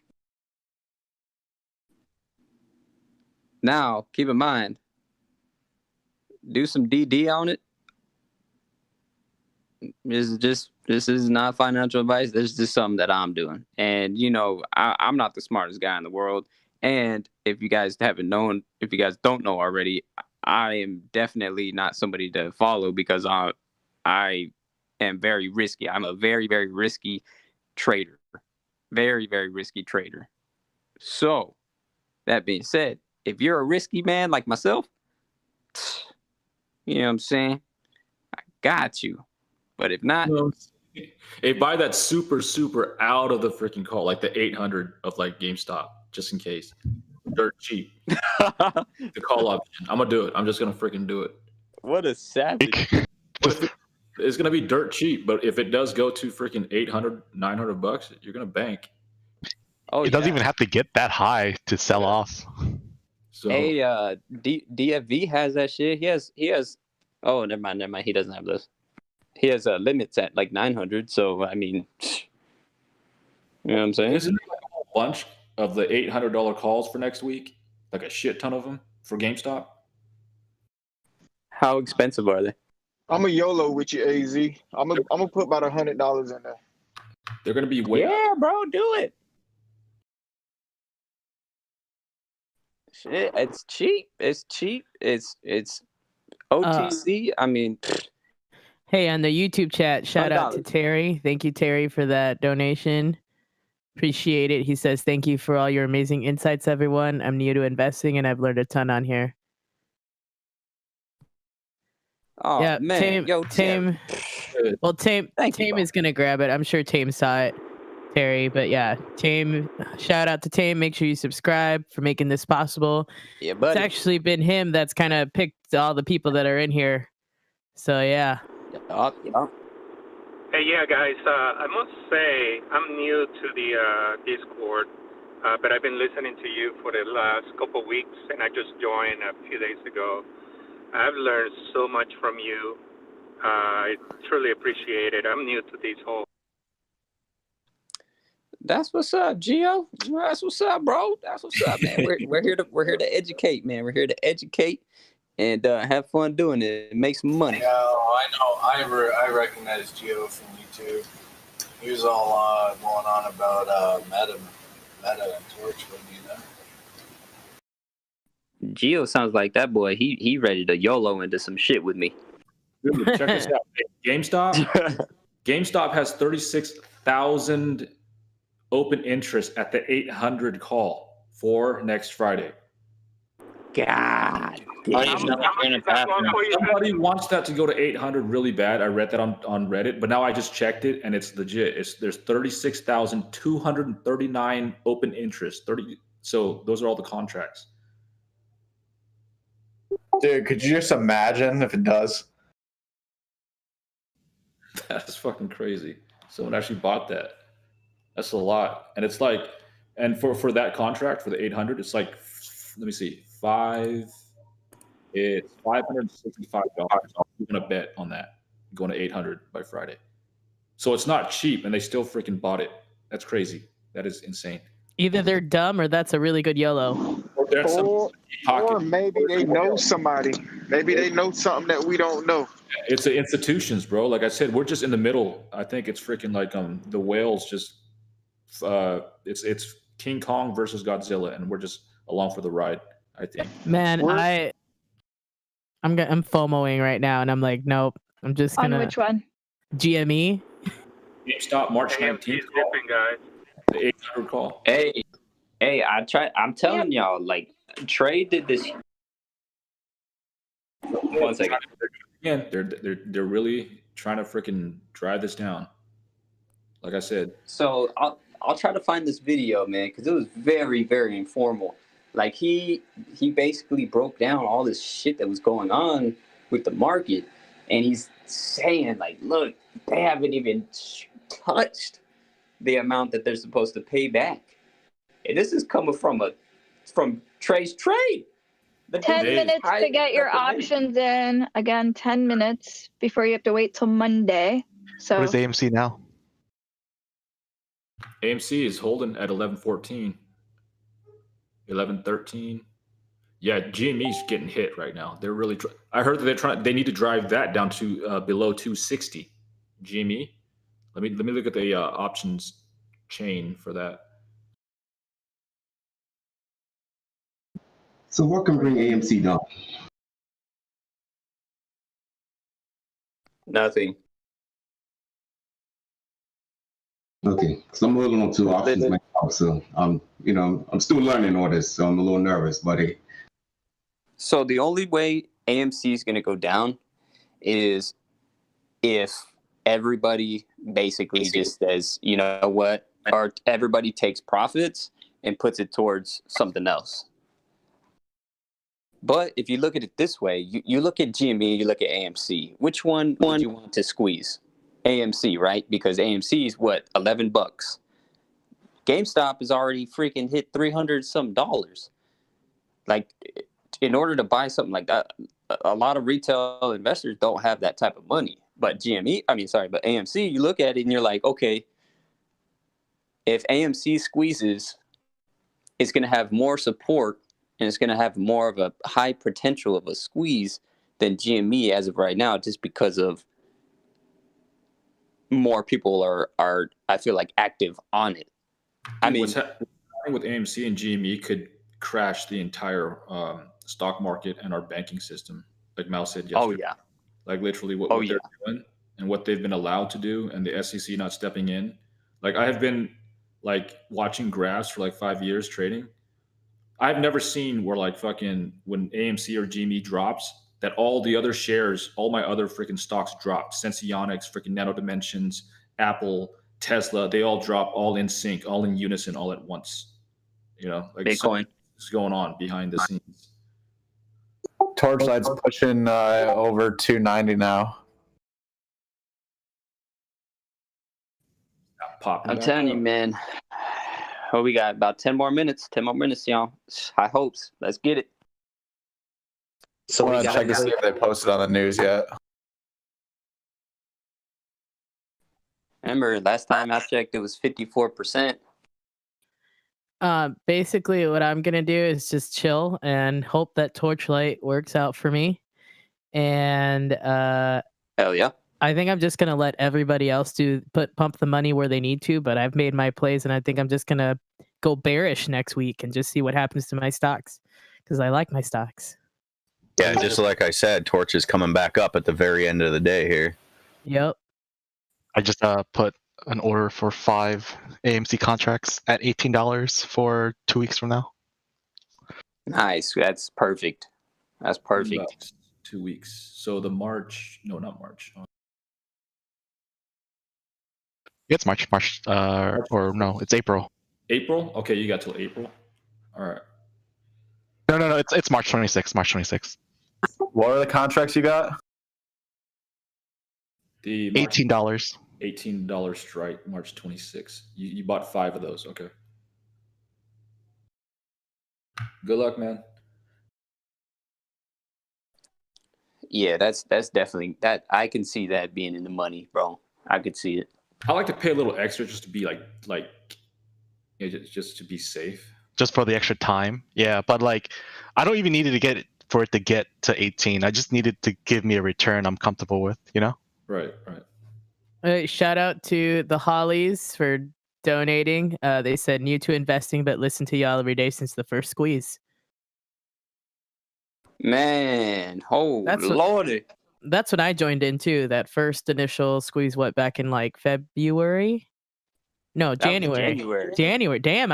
Now, keep in mind, do some DD on it. This is not financial advice. This is just something that I'm doing. And, you know, I'm not the smartest guy in the world. And if you guys don't know already, I am definitely not somebody to follow because I am very risky. I'm a very, very risky trader. Very, very risky trader. So, that being said, if you're a risky man like myself, you know what I'm saying? I got you. But if not, hey, buy that super out of the freaking call, like the 800 of like GameStop, just in case. Dirt cheap. The call option. I'm gonna do it. I'm just gonna freaking do it. What a savage. It's gonna be dirt cheap, but if it does go to freaking 800, 900 bucks, you're gonna bank. Oh, it doesn't even have to get that high to sell off. So, hey, DFV has that shit. He has. Oh, never mind. He doesn't have those. He has limits at like 900. So I mean, you know what I'm saying? Isn't there like a whole bunch of the $800 calls for next week? Like a shit ton of them for GameStop. How expensive are they? I'm a YOLO with you, AZ. I'm gonna put about $100 in there. They're gonna be way. Yeah, bro, do it. Shit, it's cheap. It's cheap. It's OTC. I mean, hey, on the YouTube chat, shout out to Terry. Thank you, Terry, for that donation. Appreciate it. He says, thank you for all your amazing insights, everyone. I'm new to investing and I've learned a ton on here. Oh, yeah, man. Tame. Well, Tame is going to grab it. I'm sure Tame saw it. Terry. But yeah, Tame, shout out to Tame. Make sure you subscribe for making this possible. Yeah, buddy. It's actually been him that's kind of picked all the people that are in here. So yeah. Hey, yeah, guys. I must say I'm new to the Discord, but I've been listening to you for the last couple weeks, and I just joined a few days ago. I've learned so much from you. I truly appreciate it. I'm new to this whole. That's what's up, Gio. That's what's up, bro. That's what's up, man. We're here to educate, man. We're here to educate and have fun doing it. Make some money. Yeah, I know. I recognize Gio from YouTube. He was all going on about Meta and Torchlight, you know. Gio sounds like that boy. He ready to YOLO into some shit with me. Dude, check this out. GameStop has 36,000 open interest at the 800 call for next Friday. God. Somebody wants that to go to 800 really bad. I read that on Reddit, but now I just checked it and it's legit. There's 36,239 open interest. So those are all the contracts. Dude, could you just imagine if it does? That's fucking crazy. Someone actually bought that. That's a lot. And it's like, and for that contract, for the 800, it's like, let me see, it's $565. I'm going to bet on that, going to 800 by Friday. So it's not cheap, and they still freaking bought it. That's crazy. That is insane. Either they're dumb or that's a really good YOLO. Or maybe they know somebody. Maybe they know something that we don't know. It's the institutions, bro. Like I said, we're just in the middle. I think it's freaking like the whales just it's King Kong versus Godzilla, and we're just along for the ride, I think. Man, I'm FOMOing right now, and I'm like, nope. I'm just gonna. On which one? GME. GameStop March 19th. Guys. The 800 call. Hey, I'm telling y'all, like, Trey did this. One second. Again, they're really trying to freaking drive this down. Like I said. So I'll try to find this video, man, because it was very, very informal. Like he basically broke down all this shit that was going on with the market, and he's saying like, look, they haven't even touched the amount that they're supposed to pay back, and this is coming from Trey's trade. 10 minutes to get your options in. Again, 10 minutes before you have to wait till Monday. So what is AMC now? AMC is holding at 11.14, 11.13. Yeah, GME's getting hit right now. They're really. I heard that they need to drive that down to below 260. GME. Let me look at the options chain for that. So what can bring AMC down? Nothing. Okay, because I'm holding on two options myself, so I'm still learning all this, so I'm a little nervous, buddy. So the only way AMC is going to go down is if everybody basically just says, you know what, or everybody takes profits and puts it towards something else. But if you look at it this way, you look at GME, you look at AMC. Which one do you want to squeeze? AMC, right? Because AMC is what, $11. GameStop has already freaking hit $300 some. Like, in order to buy something like that, a lot of retail investors don't have that type of money. But AMC, you look at it and you're like, okay, if AMC squeezes, it's going to have more support and it's going to have more of a high potential of a squeeze than GME as of right now, just because of more people are I feel like active on it. I mean, what's happening with AMC and GME could crash the entire stock market and our banking system, like Mal said yesterday. Oh yeah, like literally what they're doing and what they've been allowed to do, and the SEC not stepping in. Like I have been like watching graphs for like 5 years trading. I've never seen where like fucking when AMC or GME drops, that all the other shares, all my other freaking stocks dropped. Senseonics, freaking Nano Dimensions, Apple, Tesla, they all drop all in sync, all in unison, all at once. You know, like Bitcoin. something's going on behind the scenes. Torchlight's pushing over 290 now. I'm telling you, man. Oh, we got about 10 more minutes. 10 more minutes, y'all. High hopes. Let's get it. So I want to check to see if they posted on the news yet. Remember, last time I checked, it was 54%. Basically, what I'm gonna do is just chill and hope that Torchlight works out for me. And hell yeah. I think I'm just gonna let everybody else pump the money where they need to. But I've made my plays, and I think I'm just gonna go bearish next week and just see what happens to my stocks because I like my stocks. Yeah, just like I said, Torch is coming back up at the very end of the day here. Yep. I just put an order for 5 AMC contracts at $18 for 2 weeks from now. Nice. That's perfect. That's perfect. About 2 weeks. So the March, no, not March. It's March, or no, it's April. April? Okay, you got till April. All right. No, it's March 26th. March 26th. What are the contracts you got? The $18. $18 strike, March 26th. You bought 5 of those. Okay. Good luck, man. Yeah, that's definitely that. I can see that being in the money, bro. I could see it. I like to pay a little extra just to be like you know, just to be safe. Just for the extra time. Yeah, but like I don't even need it to get for it to get to 18. I just needed to give me a return I'm comfortable with, you know? Right. Shout out to the Hollies for donating. They said new to investing, but listen to y'all every day since the first squeeze. Man, oh lordy. That's when I joined in too. That first initial squeeze, back in like February? No, January. January. Damn,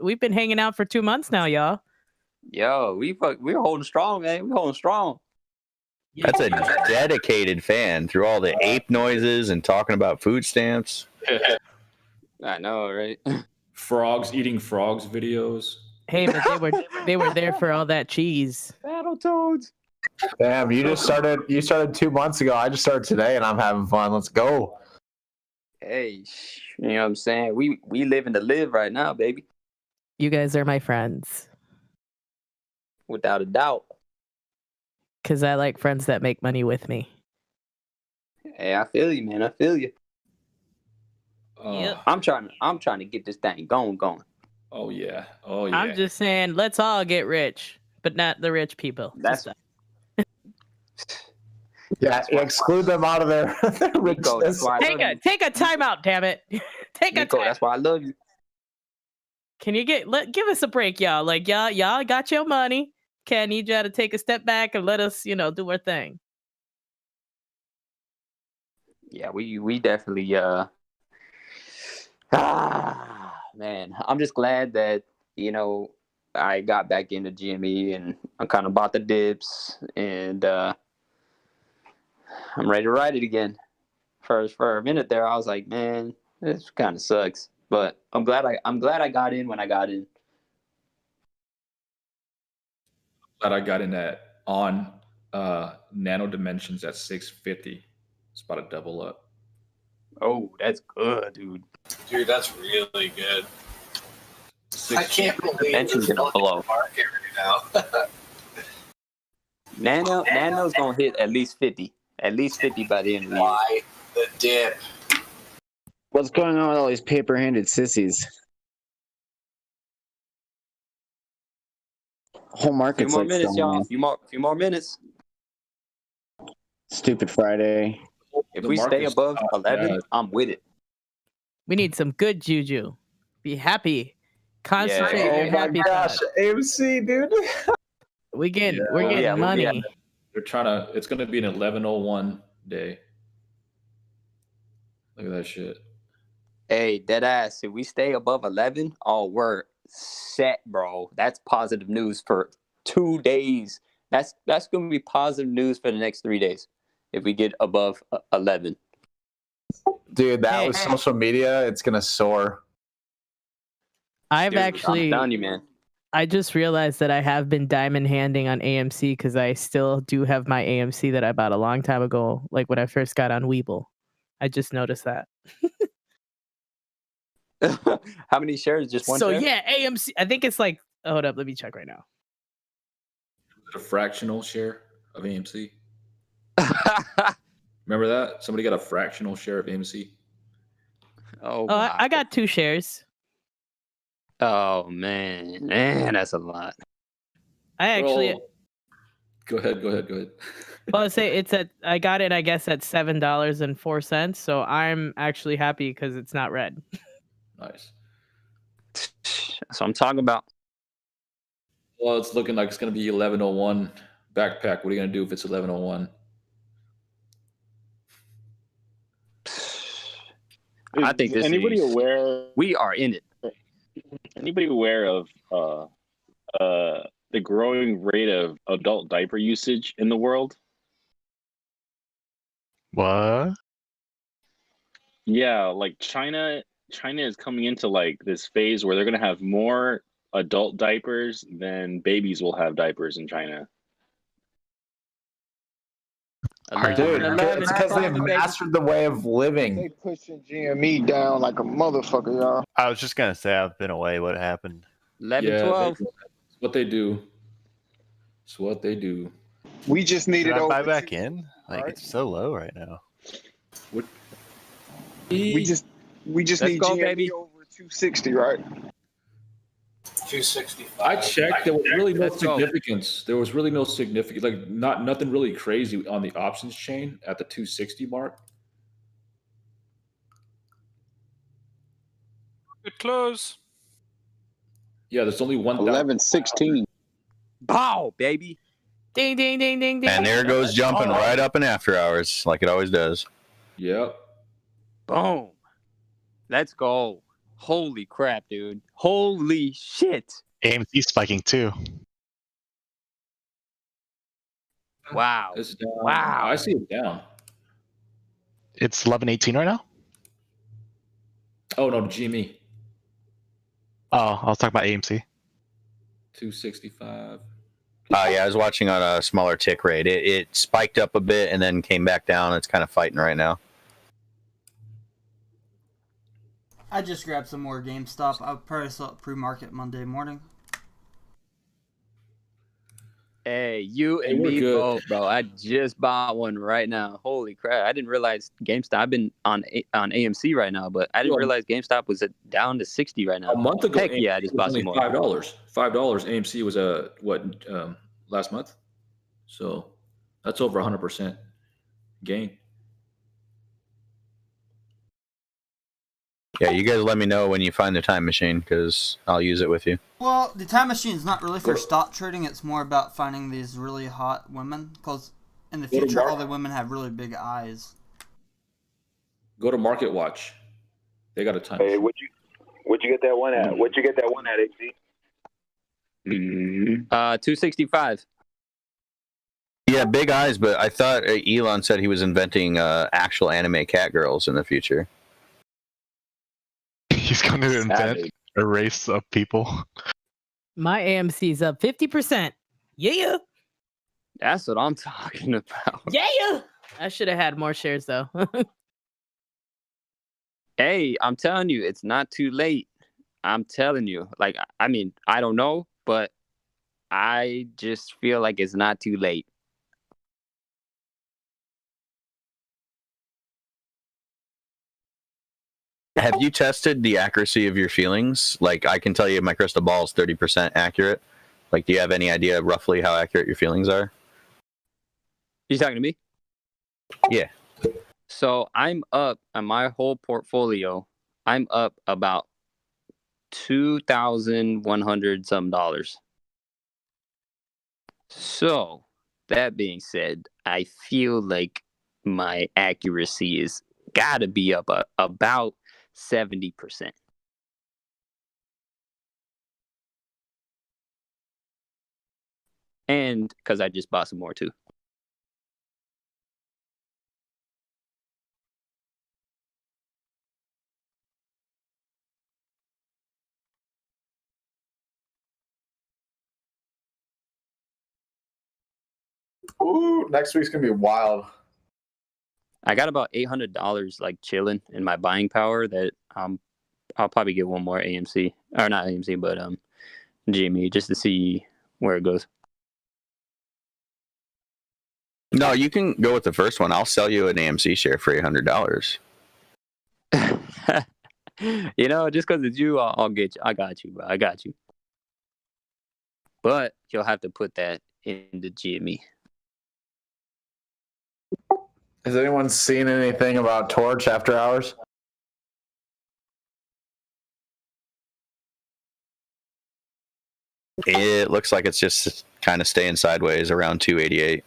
we've been hanging out for 2 months now, y'all. Yo, we're holding strong, man. We're holding strong. That's a dedicated fan through all the ape noises and talking about food stamps. I know, right? Frogs eating frogs videos. Hey, but they were there for all that cheese. Battletoads. Damn, you started 2 months ago. I just started today and I'm having fun. Let's go. Hey, you know what I'm saying? We living to live right now, baby. You guys are my friends. Without a doubt. Because I like friends that make money with me. Hey, I feel you, man. I feel you. Yep. I'm trying to get this thing going. Oh yeah. I'm just saying, let's all get rich, but not the rich people. That's Yeah, exclude them out of their richness. Take a timeout, damn it. Nico, that's why I love you. Can you give us a break, y'all? Like y'all got your money. Okay, I need y'all to take a step back and let us, do our thing. Yeah, we definitely man, I'm just glad that, I got back into GME and I kind of bought the dips and I'm ready to ride it again. For a minute there, I was like, man, this kind of sucks. But I'm glad I got in when I got in. Glad I got in on Nano Dimensions at 650. It's about to double up. Oh, that's good, dude. Dude, that's really good. I can't believe Dimensions it's gonna blow. market right now. Nano's gonna hit at least 50. At least 50 by the end of the year. Why the dip? What's going on with all these paper-handed sissies? Whole market's Few more like minutes, selling y'all. off. Few more minutes. Stupid Friday. If we stay above 11, I'm with it. We need some good juju. Be happy. Concentrate your happy thoughts. AMC, dude. We're getting money. They're it's gonna be an 11:01 day. Look at that shit. Hey, deadass, if we stay above 11, we're set, bro. That's positive news for 2 days. That's going to be positive news for the next 3 days if we get above 11. Dude, that was social media. It's gonna soar. I've Dude, actually. I'm telling you, man. I just realized that I have been diamond handing on AMC because I still do have my AMC that I bought a long time ago, like when I first got on Weeble. I just noticed that. How many shares? Just one So share? yeah, AMC. I think it's like. Hold up, let me check right now. A fractional share of AMC. Remember that? Somebody got a fractional share of AMC. Oh, wow. I got 2 shares. Oh man, that's a lot. I actually. Well, go ahead. Well, I say it's at. I got it. I guess at $7.04. So I'm actually happy because it's not red. Nice. So I'm talking about. Well, it's looking like it's going to be 1101 backpack. What are you going to do if it's 1101? I think this anybody is. aware? We are in it. Anybody aware of the growing rate of adult diaper usage in the world? What? Yeah, like China is coming into like this phase where they're gonna have more adult diapers than babies will have diapers in China. Dude, it's because they've mastered the way of living. They pushing GME down like a motherfucker, y'all. I was just gonna say I've been away. What happened? 11, 12. It's what they do. It's what they do. We just Should needed I buy over back 260, in? Like right? it's so low right now. What? We just Let's need go, GME baby. over 260, right? 265. I checked. There was really no Let's go. significance. There was really no significance. Like nothing really crazy on the options chain at the 260 mark. It close. Yeah, there's only 1116. Bow, baby. Ding ding ding ding ding. And there goes jumping right up in after hours, like it always does. Yep. Boom. Let's go. Holy crap, dude. Holy shit. AMC spiking too. Wow. It's down. Wow. I see it down. It's 1118 right now. Oh no, GME Oh, I was talking about AMC. 265. Yeah, I was watching on a smaller tick rate. It spiked up a bit and then came back down. It's kind of fighting right now. I just grabbed some more GameStop. I'll probably sell it pre-market Monday morning. Hey, you and we're me good. both, bro. I just bought one right now. Holy crap. I didn't realize GameStop. I've been on AMC right now, but I didn't realize GameStop was down to 60 right now. A month ago, Heck yeah, I AMC just was bought only some more. $5. AMC was last month? So that's over 100% gain. Yeah, you guys let me know when you find the time machine because I'll use it with you. Well, the time machine is not really for stock trading. It's more about finding these really hot women. Because in the Go to future, all Mark. the women have really big eyes. Go to Market Watch. They got a time. Hey, what you get that one at? What you get that one at, AC? 265. Yeah, big eyes, but I thought Elon said he was inventing actual anime cat girls in the future. He's going to invent a race of people. My AMC's up 50%. Yeah. That's what I'm talking about. Yeah. I should have had more shares though. Hey, I'm telling you, it's not too late. I'm telling you. Like, I mean, I don't know, but I just feel like it's not too late. Have you tested the accuracy of your feelings? Like, I can tell you my crystal ball is 30% accurate. Like, do you have any idea roughly how accurate your feelings are? You talking to me? Yeah. So I'm up on my whole portfolio. I'm up about $2,100 some dollars. So that being said, I feel like my accuracy is gotta be up about 70%. And because I just bought some more too. Ooh, next week's gonna be wild. I got about $800 like chilling in my buying power that I'll probably get one more AMC, or not AMC, but GME, just to see where it goes. No, you can go with the first one. I'll sell you an AMC share for $800. You know, just because it's you, I'll get you. I got you, bro. I got you. But you'll have to put that in the GME. Has anyone seen anything about Torch after hours? It looks like it's just kind of staying sideways around 288.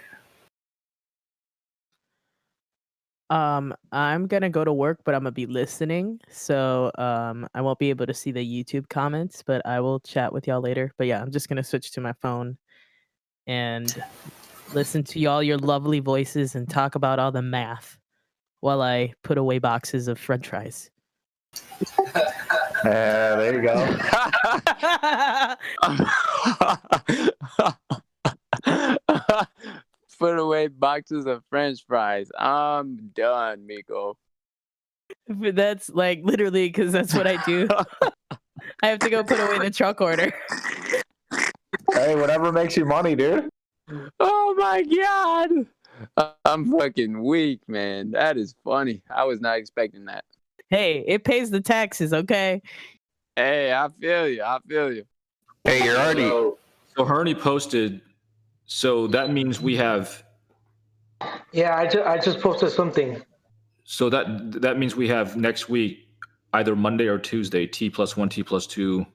I'm gonna go to work, but I'm gonna be listening, so I won't be able to see the YouTube comments, but I will chat with y'all later. But yeah, I'm just gonna switch to my phone and listen to all your lovely voices and talk about all the math while I put away boxes of French fries. There you go. Put away boxes of French fries. I'm done, Miko. But that's like literally because that's what I do. I have to go put away the truck order. Hey, whatever makes you money, dude. Oh my god. I'm fucking weak, man. That is funny. I was not expecting that. Hey, it pays the taxes, okay? Hey, I feel you. I feel you. Hey, you're already. So Herney posted. So that means we have. Yeah, I just posted something. So that means we have next week, either Monday or Tuesday, T+1, T+2,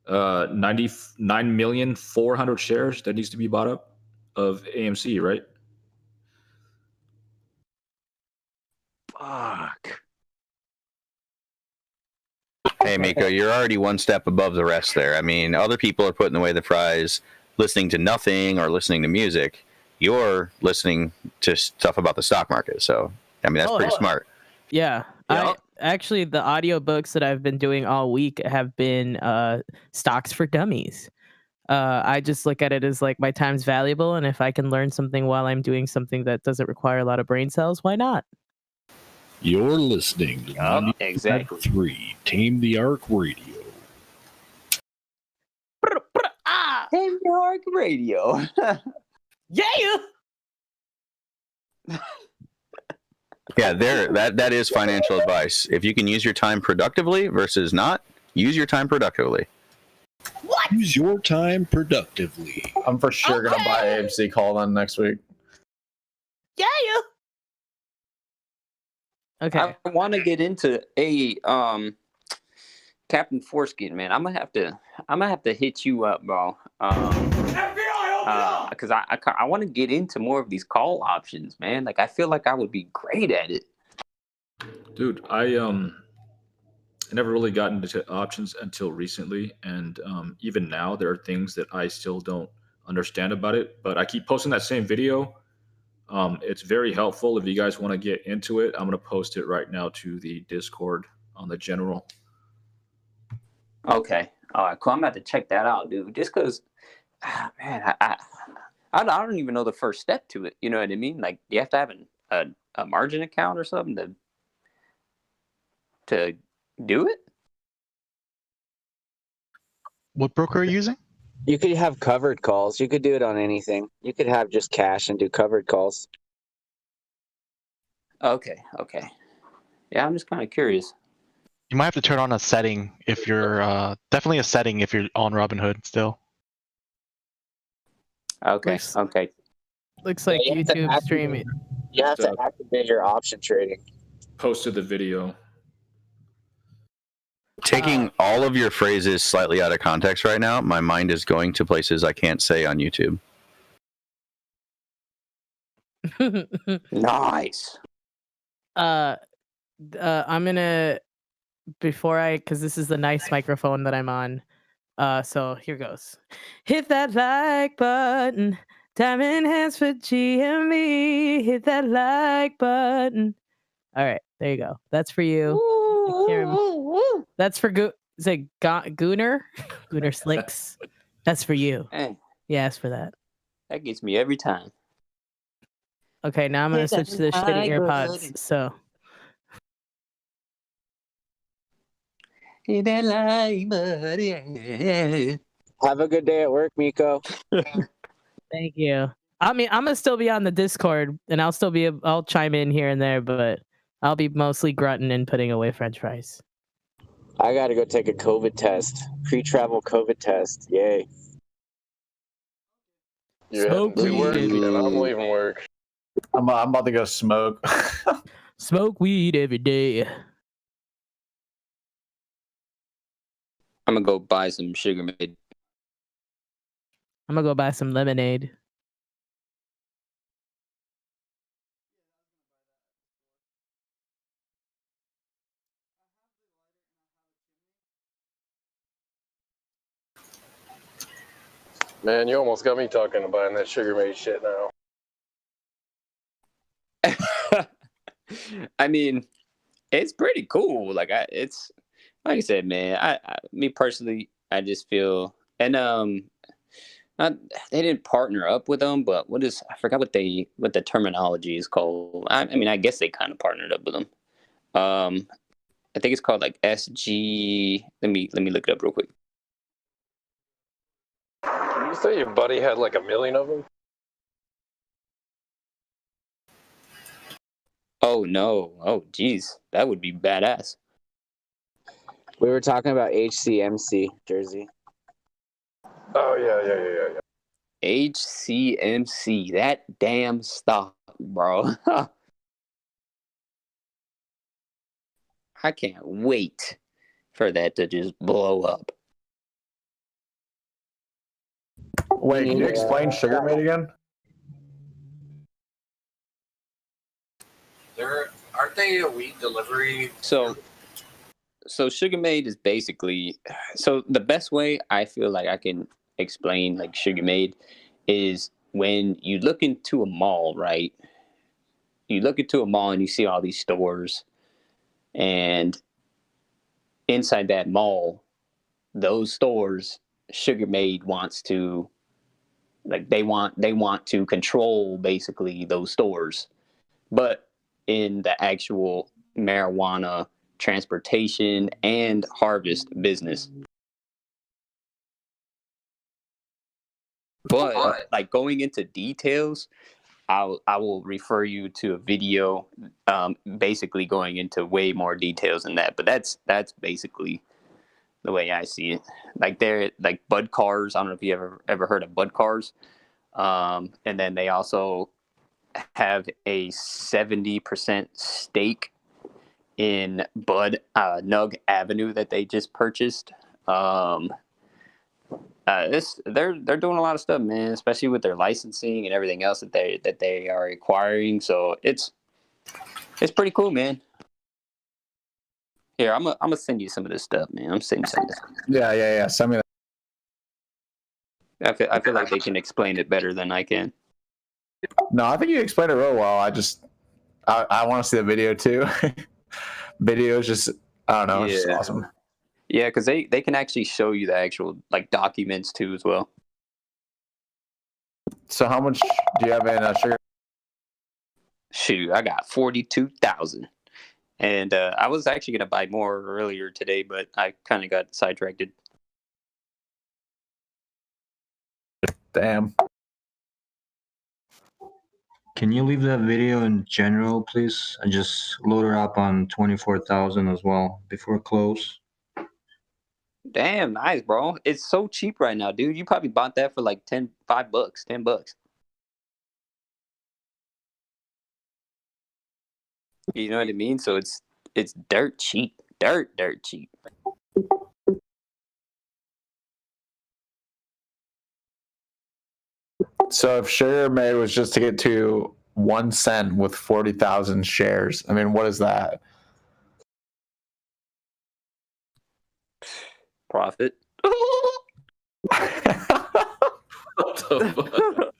99,400,000 shares that needs to be bought up of AMC, right? Fuck. Hey, Miko, you're already one step above the rest there. I mean, other people are putting away the fries, listening to nothing or listening to music. You're listening to stuff about the stock market. So, I mean, that's pretty smart. Yeah. Actually, the audiobooks that I've been doing all week have been stocks for dummies. I just look at it as like my time's valuable, and if I can learn something while I'm doing something that doesn't require a lot of brain cells, why not? You're listening to exactly 3 Tame the Arc Radio. Tame the Arc Radio. Yeah. Yeah, that is financial advice. If you can use your time productively versus not, use your time productively. What? Use your time productively. I'm for sure gonna buy AMC call then next week. Yeah. Okay. I want to get into Captain Foreskin, man. I'm gonna have to hit you up, bro. Because I want to get into more of these call options, man. Like I feel like I would be great at it. Dude, I never really got into options until recently, and even now there are things that I still don't understand about it. But I keep posting that same video. It's very helpful if you guys want to get into it. I'm going to post it right now to the Discord on the general. Okay. All right, cool. I'm about to check that out, dude. Just because, man, I don't even know the first step to it. You know what I mean? Like, you have to have a margin account or something to do it? What broker are you using? You could have covered calls. You could do it on anything. You could have just cash and do covered calls. Okay. Yeah, I'm just kind of curious. You might have to turn on a setting if you're definitely a setting if you're on Robinhood still. Okay. Looks like YouTube streaming. You have to activate your option trading. Posted the video. Taking all of your phrases slightly out of context right now, my mind is going to places I can't say on YouTube. Nice. I'm gonna because this is the nice microphone that I'm on. So here goes. Hit that like button. Diamond hands for GME. Hit that like button. All right, there you go. That's for you. That's for is it Gooner? Gooner Slicks. That's for you. Hey, yeah, ask for that. That gets me every time. Okay, now I'm gonna switch to the shitty AirPods. So Have a good day at work, Miko. thank you. I mean, I'm gonna still be on the Discord, and I'll chime in here and there, but I'll be mostly grunting and putting away French fries. I gotta go take a COVID test. Pre-travel COVID test. Yay. You're heading to work, and I'm leaving work. I'm about to go smoke. Smoke weed every day. I'm gonna go buy some Sugar Made. I'm gonna go buy some lemonade. Man, you almost got me talking about buying that Sugar Made shit now. I mean, it's pretty cool. Like it's like I said, man. Me personally, I just feel and not they didn't partner up with them, but I forgot what the terminology is called. I mean, I guess they kind of partnered up with them. I think it's called like SG. Let me look it up real quick. Did you say your buddy had like 1 million of them? Oh no! Oh geez, that would be badass. We were talking about HCMC Jersey. Oh yeah. HCMC, that damn stock, bro. I can't wait for that to just blow up. Wait, can you explain Sugar Made again? Aren't they a weed delivery? So Sugar Made is basically the best way I feel like I can explain like Sugar Made is when you look into a mall, right? You look into a mall and you see all these stores, and inside that mall, those stores, Sugar Made wants to they want to control basically those stores, but in the actual marijuana transportation and harvest business. But like going into details, I will refer you to a video, basically going into way more details than that. But that's basically the way I see it. Like they're like bud cars. I don't know if you ever heard of bud cars. And then they also have a 70% stake in Bud Nug Avenue that they just purchased. They're doing a lot of stuff, man, especially with their licensing and everything else that they are acquiring. So it's pretty cool, man. Here, I'm gonna send you some of this stuff, man. I'm sending you some of this. Yeah. Send me that. I feel like they can explain it better than I can. No, I think you explained it real well. I want to see the video too. Video is just, I don't know, it's just awesome. Yeah, because they can actually show you the actual like documents too as well. So how much do you have in Sugar? Shoot, I got 42,000, and I was actually gonna buy more earlier today, but I kind of got sidetracked. Damn. Can you leave that video in general, please? I just load her up on 24,000 as well before close. Damn, nice, bro. It's so cheap right now, dude. You probably bought that for like $10. You know what I mean? So it's dirt cheap. Dirt cheap. So if Sugar Made was just to get to 1 cent with 40,000 shares, I mean, what is that? Profit. What the fuck?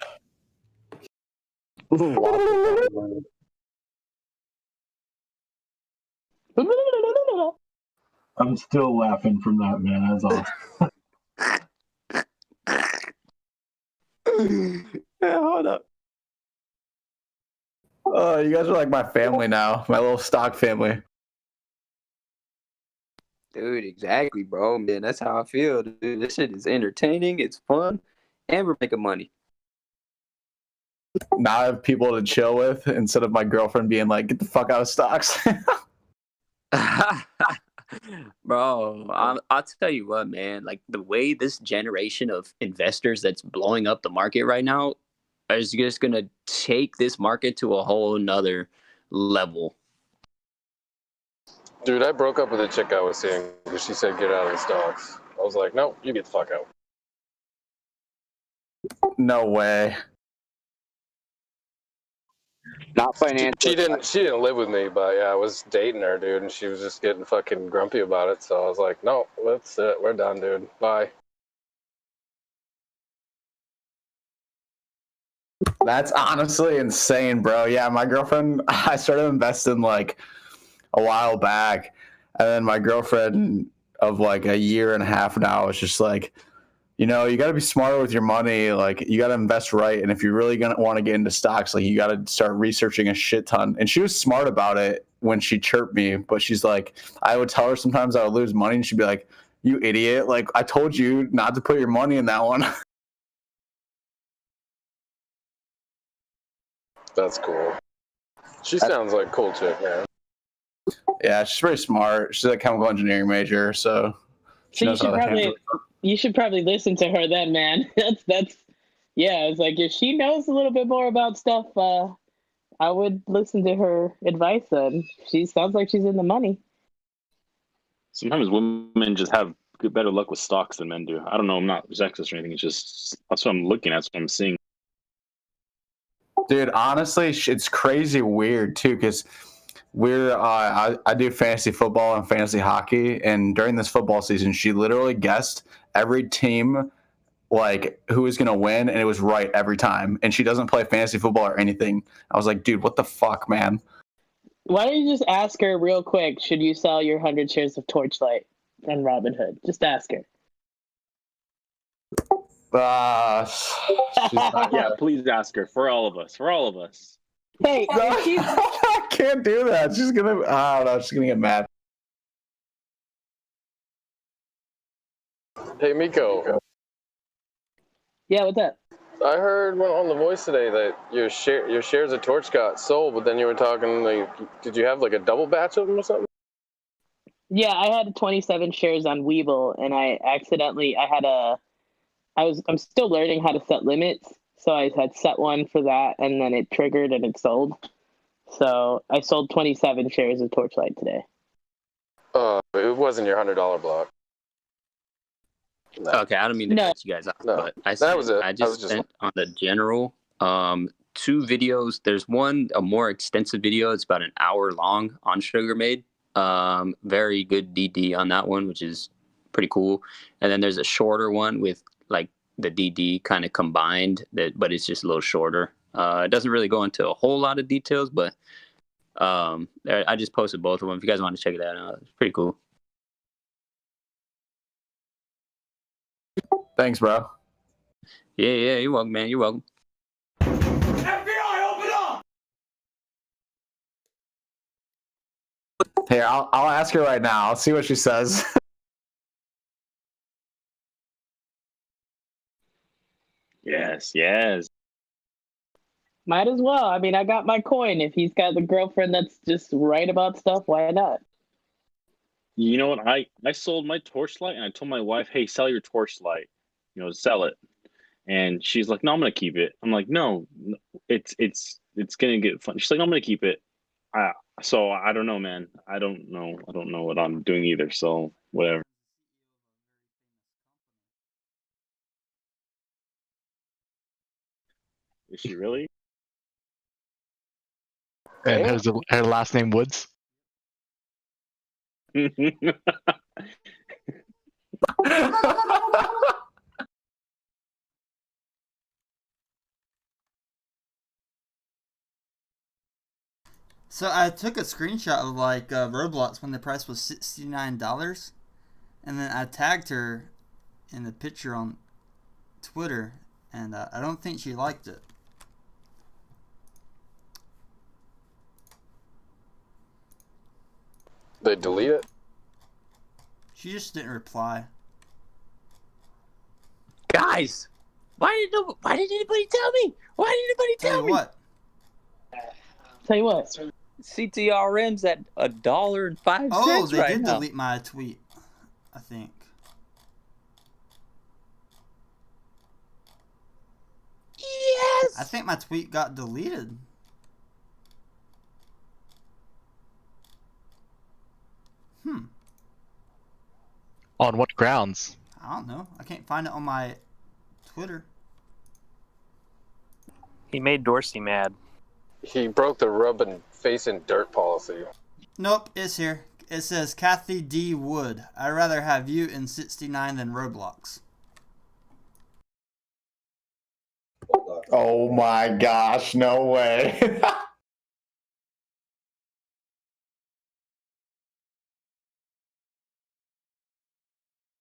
I'm still laughing from that, man. That's awesome. Yeah, hold up. You guys are like my family now, my little stock family. Dude, exactly, bro. Man, that's how I feel, dude. This shit is entertaining, it's fun, and we're making money. Now I have people to chill with instead of my girlfriend being like, "Get the fuck out of stocks." Bro, I'll tell you what, man. Like the way this generation of investors that's blowing up the market right now is just gonna take this market to a whole nother level. Dude, I broke up with a chick I was seeing because she said get out of the stocks. I was like, nope, you get the fuck out. No way. Not financial. She didn't live with me, but yeah, I was dating her, dude, and she was just getting fucking grumpy about it. So I was like, no, that's it. We're done, dude. Bye. That's honestly insane, bro. Yeah, my girlfriend, I started investing like a while back, and then my girlfriend of like a year and a half now is just like, you know, you got to be smarter with your money. Like, you got to invest right. And if you're really going to want to get into stocks, like, you got to start researching a shit ton. And she was smart about it when she chirped me. But she's like, I would tell her sometimes I would lose money. And she'd be like, you idiot. Like, I told you not to put your money in that one. That's cool. She sounds like a cool chick, man. Yeah, she's very smart. She's a chemical engineering major. So she knows how to handle it. You should probably listen to her then, man. That's yeah, it's like if she knows a little bit more about stuff, I would listen to her advice then. She sounds like she's in the money. Sometimes women just have better luck with stocks than men do. I don't know. I'm not sexist or anything. It's just that's what I'm looking at. That's what I'm seeing. Dude, honestly, it's crazy weird too, because I do fantasy football and fantasy hockey, and during this football season, she literally guessed every team, like, who is going to win, and it was right every time. And she doesn't play fantasy football or anything. I was like, dude, what the fuck, man? Why don't you just ask her real quick, should you sell your 100 shares of Torchlight and Robinhood? Just ask her. Yeah, please ask her. For all of us. For all of us. Hey, I can't do that. She's gonna, I don't know, she's gonna get mad. Hey, Miko. Yeah, what's up? I heard on The Voice today that your shares of Torch got sold, but then you were talking, like, did you have like a double batch of them or something? Yeah, I had 27 shares on Webull, and I'm still learning how to set limits, so I had set one for that, and then it triggered and it sold. So I sold 27 shares of Torchlight today. It wasn't your $100 block. No. Okay, I don't mean to cut you guys off, but I just sent on the general 2 videos. There's one, a more extensive video. It's about an hour long on Sugar Made. Very good DD on that one, which is pretty cool. And then there's a shorter one with like the DD kind of combined, but it's just a little shorter. It doesn't really go into a whole lot of details, but I just posted both of them. If you guys want to check that out, it's pretty cool. Thanks, bro. Yeah, you're welcome, man. You're welcome. FBI, open up! Here, I'll ask her right now. I'll see what she says. Yes. Might as well. I mean, I got my coin. If he's got the girlfriend that's just right about stuff, why not? You know what? I sold my Torchlight, and I told my wife, hey, sell your Torchlight. Sell it. And she's like, no, I'm gonna keep it. I'm like, no, it's gonna get fun. She's like, no, I'm gonna keep it. So I don't know, man. I don't know what I'm doing either. So whatever. Is she really? And her last name Woods. So I took a screenshot of like Roblox when the price was $69, and then I tagged her in the picture on Twitter, and I don't think she liked it. They delete it? She just didn't reply. Guys, why did anybody tell me? Why did anybody tell me? What? Tell you what. CTRM's at $1.05 Oh, they right did now. delete my tweet, I think. Yes. I think my tweet got deleted. On what grounds? I don't know. I can't find it on my Twitter. He made Dorsey mad. He broke the rubbing face in dirt policy. Nope, it's here. It says Kathy D. Wood. I'd rather have you in 69 than Roblox. Oh my gosh, no way.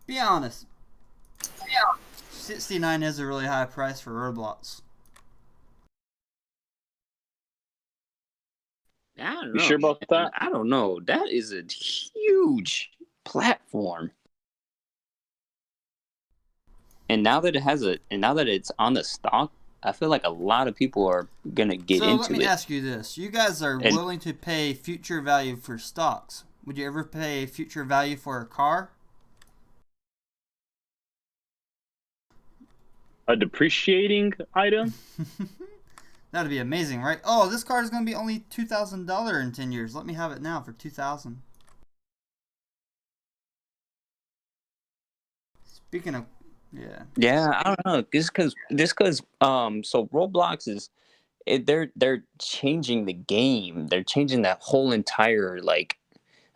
Be honest. 69 is a really high price for Roblox. I don't know. You sure about that? I don't know. That is a huge platform. And now that it's on the stock, I feel like a lot of people are gonna get into it. So let me ask you this: you guys are willing to pay future value for stocks? Would you ever pay future value for a car? A depreciating item? That'd be amazing, right? Oh, this car is going to be only $2,000 in 10 years. Let me have it now for $2,000. Speaking of, yeah. Yeah, I don't know. Just because so Roblox is they're changing the game. They're changing that whole entire like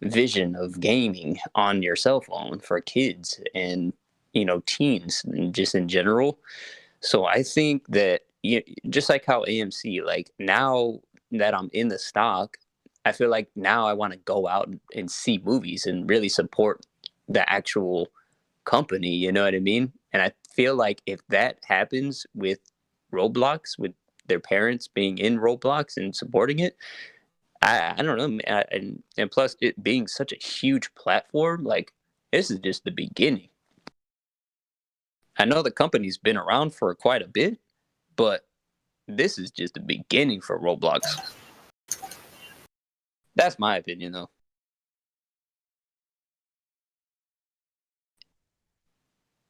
vision of gaming on your cell phone for kids and teens and just in general. So I think that just like how AMC, like now that I'm in the stock, I feel like now I want to go out and see movies and really support the actual company, you know what I mean? And I feel like if that happens with Roblox, with their parents being in Roblox and supporting it, I don't know, and plus it being such a huge platform, like this is just the beginning. I know the company's been around for quite a bit, but this is just the beginning for Roblox. That's my opinion, though.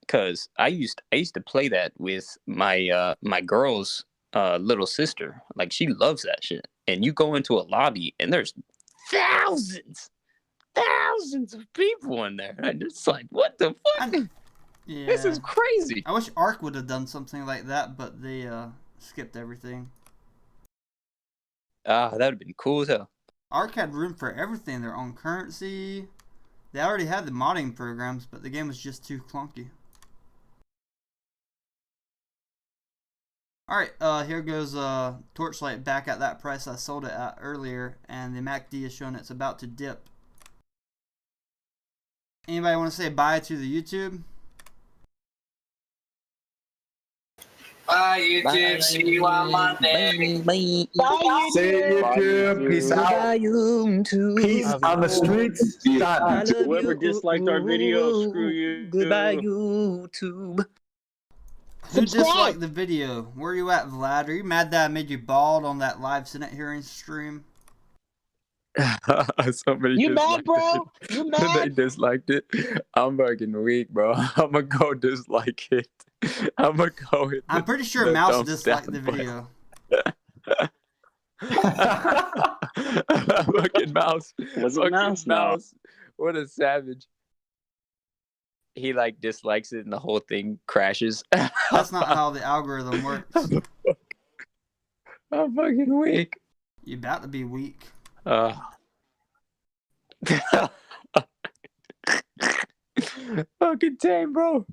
Because I used to play that with my my girl's little sister. Like she loves that shit. And you go into a lobby and there's thousands of people in there. And it's like, what the fuck? Yeah. This is crazy. I wish Ark would have done something like that, but they skipped everything. That would have been cool as hell. Ark had room for everything, their own currency. They already had the modding programs, but the game was just too clunky. Alright, here goes Torchlight back at that price I sold it at earlier, and the MACD is showing it's about to dip. Anybody want to say bye to the YouTube? Bye, YouTube. See you on Monday. Bye, YouTube. See you, YouTube. Peace out. Bye, YouTube. Peace on the streets. Done. Whoever disliked our video, screw you. Goodbye, YouTube. Who disliked the video? Where are you at, Vlad? Are you mad that I made you bald on that live Senate hearing stream? Somebody You mad, disliked bro? it. You They mad? disliked it. I'm fucking weak, bro. I'm gonna go dislike it. I'm gonna go hit I'm pretty sure the Mouse thumbs disliked down the button. video. Fucking Mouse. Was it Fucking Mouse now? Mouse. What a savage. He like dislikes it and the whole thing crashes. That's not how the algorithm works. I'm fucking weak. You about to be weak. Fucking Tame, bro.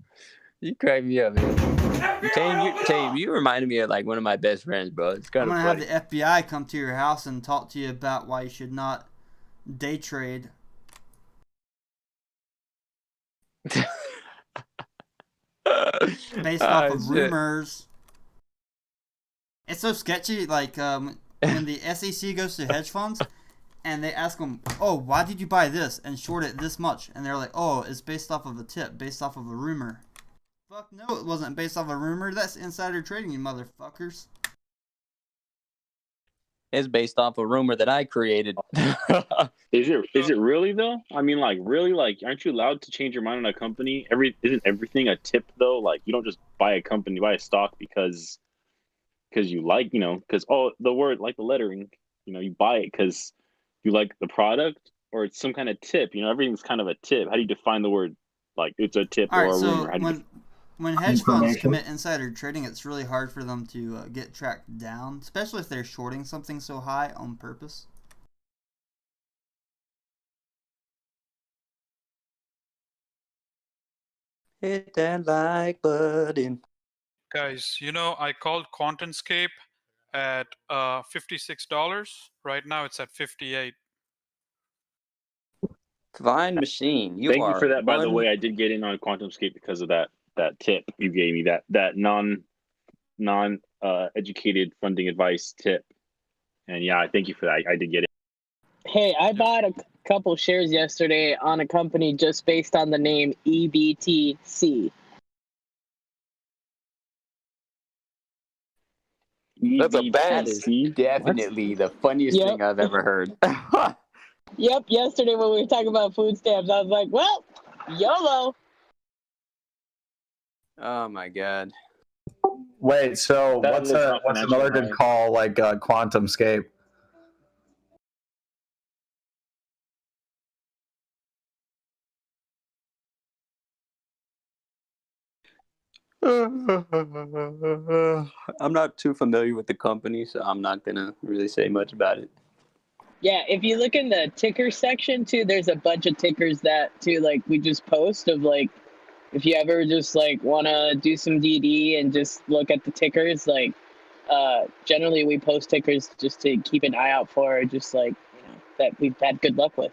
You crack me up, man. Tame, you reminded me of like one of my best friends, bro. It's I'm kind of gonna funny. have the FBI come to your house and talk to you about why you should not day trade. Based off of shit. rumors. It's so sketchy, like when the SEC goes to hedge funds and they ask them, oh, why did you buy this and short it this much? And they're like, oh, it's based off of a tip, based off of a rumor. Fuck no, it wasn't based off a rumor. That's insider trading, you motherfuckers. It's based off a rumor that I created. Is it really though? I mean, like really, like aren't you allowed to change your mind on a company? Isn't everything a tip though? Like you don't just buy a company, buy a stock because you like, because the word, like the lettering, you buy it because you like the product, or it's some kind of tip. Everything's kind of a tip. How do you define the word? Like it's a tip or a rumor? When hedge funds commit insider trading, it's really hard for them to get tracked down, especially if they're shorting something so high on purpose. Hit that like button. Guys, I called QuantumScape at $56. Right now it's at 58. Fine machine. Thank you for that. By the way, I did get in on QuantumScape because of that tip you gave me. That non educated funding advice tip. And yeah, I thank you for that. I did get it. Hey, I bought a couple shares yesterday on a company just based on the name EBTC. That's a bad. That is definitely the funniest thing I've ever heard. Yep, yesterday when we were talking about food stamps, I was like, well, YOLO. Oh my god. Wait, so what's another good call like QuantumScape? I'm not too familiar with the company, so I'm not gonna really say much about it. Yeah, if you look in the ticker section too, there's a bunch of tickers that too, like we just post of like, if you ever just like want to do some DD and just look at the tickers, like generally we post tickers just to keep an eye out for, just like that we've had good luck with.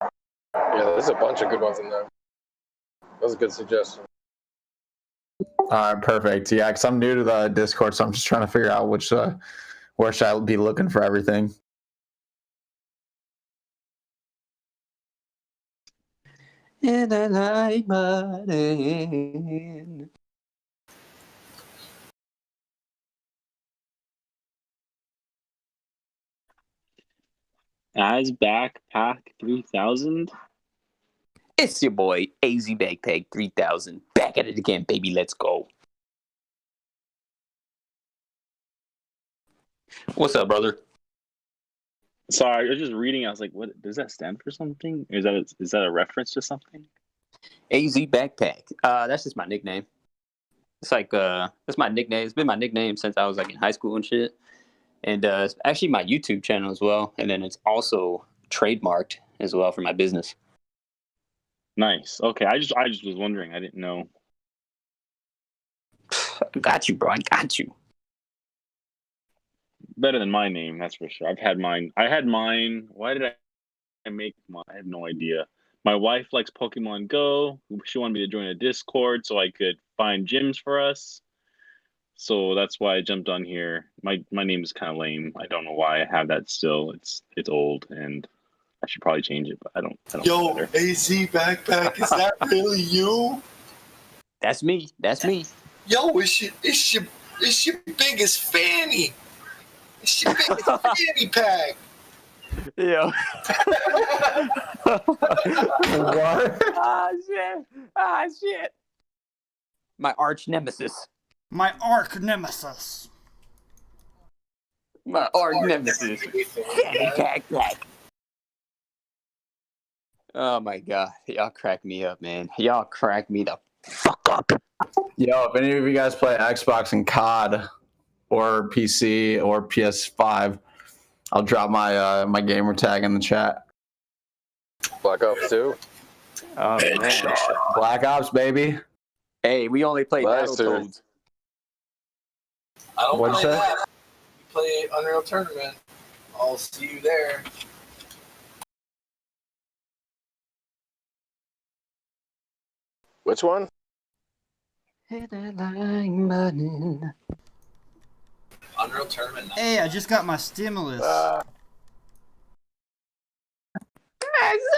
Yeah, there's a bunch of good ones in there. That was a good suggestion. All right, perfect. Yeah, because I'm new to the Discord, so I'm just trying to figure out where should I be looking for everything. And I like money. As Backpack 3000. It's your boy AZ Backpack 3000. Back at it again, baby. Let's go. What's up, brother? Sorry, I was just reading. I was like, "What does that stand for? Something? Is that a reference to something?" AZ Backpack. That's just my nickname. It's like that's my nickname. It's been my nickname since I was like in high school and shit. And it's actually my YouTube channel as well. And then it's also trademarked as well for my business. Nice. Okay, I just was wondering. I didn't know. I got you, bro. I got you. Better than my name, that's for sure. I had mine. Why did I make mine? I have no idea. My wife likes Pokemon Go. She wanted me to join a Discord so I could find gyms for us. So that's why I jumped on here. My name is kind of lame. I don't know why I have that still. It's old and I should probably change it, but I don't Yo, AZ Backpack, is that really you? That's me. That's me. Yo, it's your biggest fanny. It's your biggest fanny pack. Yeah. What? Ah, shit. My arch nemesis. My arch nemesis. My arch nemesis. Backpack. Oh my god. Y'all crack me up, man. Y'all crack me the fuck up. Yo, if any of you guys play Xbox and COD or PC or PS5, I'll drop my gamer tag in the chat. Black Ops 2. Oh man. Black Ops, baby. Hey, we only play Nice, dude. Battletoads. I don't What'd play you say? that. You play Unreal Tournament. I'll see you there. Which one? Unreal Tournament. Hey, I just got my stimulus.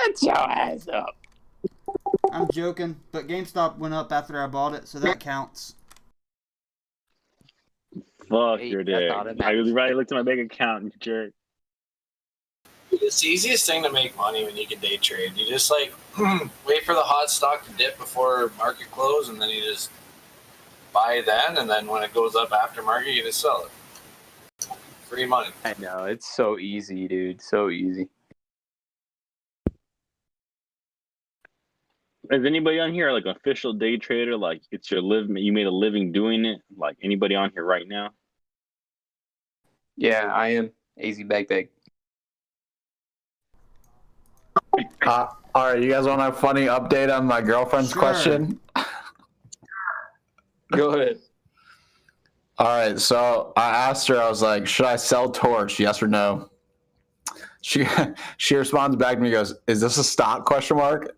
Shut your ass up. I'm joking, but GameStop went up after I bought it, so that counts. Fuck your dick. I really looked at my bank account, you jerk. It's the easiest thing to make money when you can day trade. You just like wait for the hot stock to dip before market close, and then you just buy then, and then when it goes up after market, you just sell it. Free money. I know, it's so easy, dude. So easy. Is anybody on here like an official day trader? Like it's your living, you made a living doing it? Like anybody on here right now? Yeah, I am. AZ Bag. All right, you guys want a funny update on my girlfriend's question? Go ahead. All right, so I asked her, I was like, should I sell Torch, yes or no? She responds back to me, goes, is this a stock, question mark?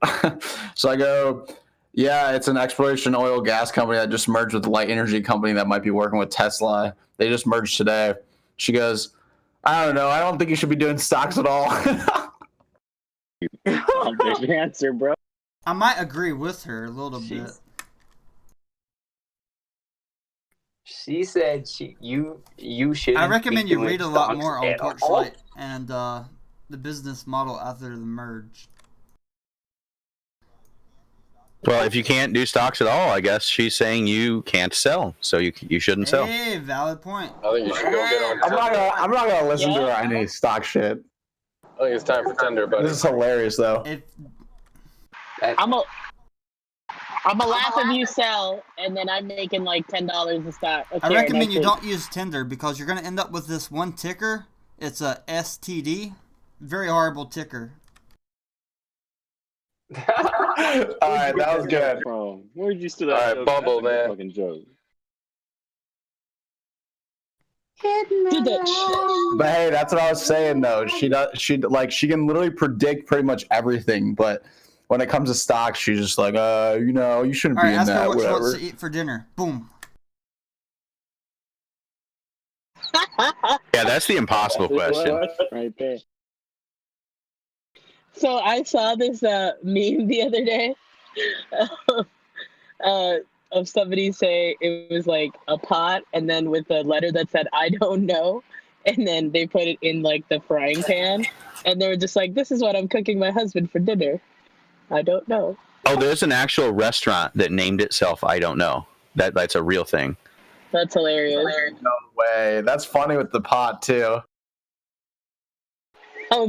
So I go, yeah, it's an exploration oil gas company that just merged with a light energy company that might be working with Tesla. They just merged today. She goes, I don't know, I don't think you should be doing stocks at all. There's your answer, bro. I might agree with her a little bit. She said you should. I recommend you read a lot more on Torchlight and the business model after the merge. Well, if you can't do stocks at all, I guess she's saying you can't sell, so you shouldn't sell. Hey, valid point. I think you should go get on. I'm not gonna listen to her on any stock shit. I think it's time for tender, buddy. This is hilarious, though. I'm a laugh if you sell, and then I'm making like $10 a stock. I recommend you don't use Tinder because you're going to end up with this one ticker. It's a STD. Very horrible ticker. All right, that was good. Where'd you steal that? All right, Bumble, man. Fucking joke. But hey, that's what I was saying though. She can literally predict pretty much everything, but when it comes to stocks, she's just like, you shouldn't All be right, in ask that. her what she Whatever. wants to eat for dinner. Boom. Yeah, that's the impossible question. Right there. So I saw this meme the other day of somebody say it was like a pot, and then with a letter that said I don't know, and then they put it in like the frying pan, and they were just like, this is what I'm cooking my husband for dinner. I don't know. Oh, there's an actual restaurant that named itself I don't know. That's a real thing. That's hilarious. No way. That's funny with the pot too. Oh,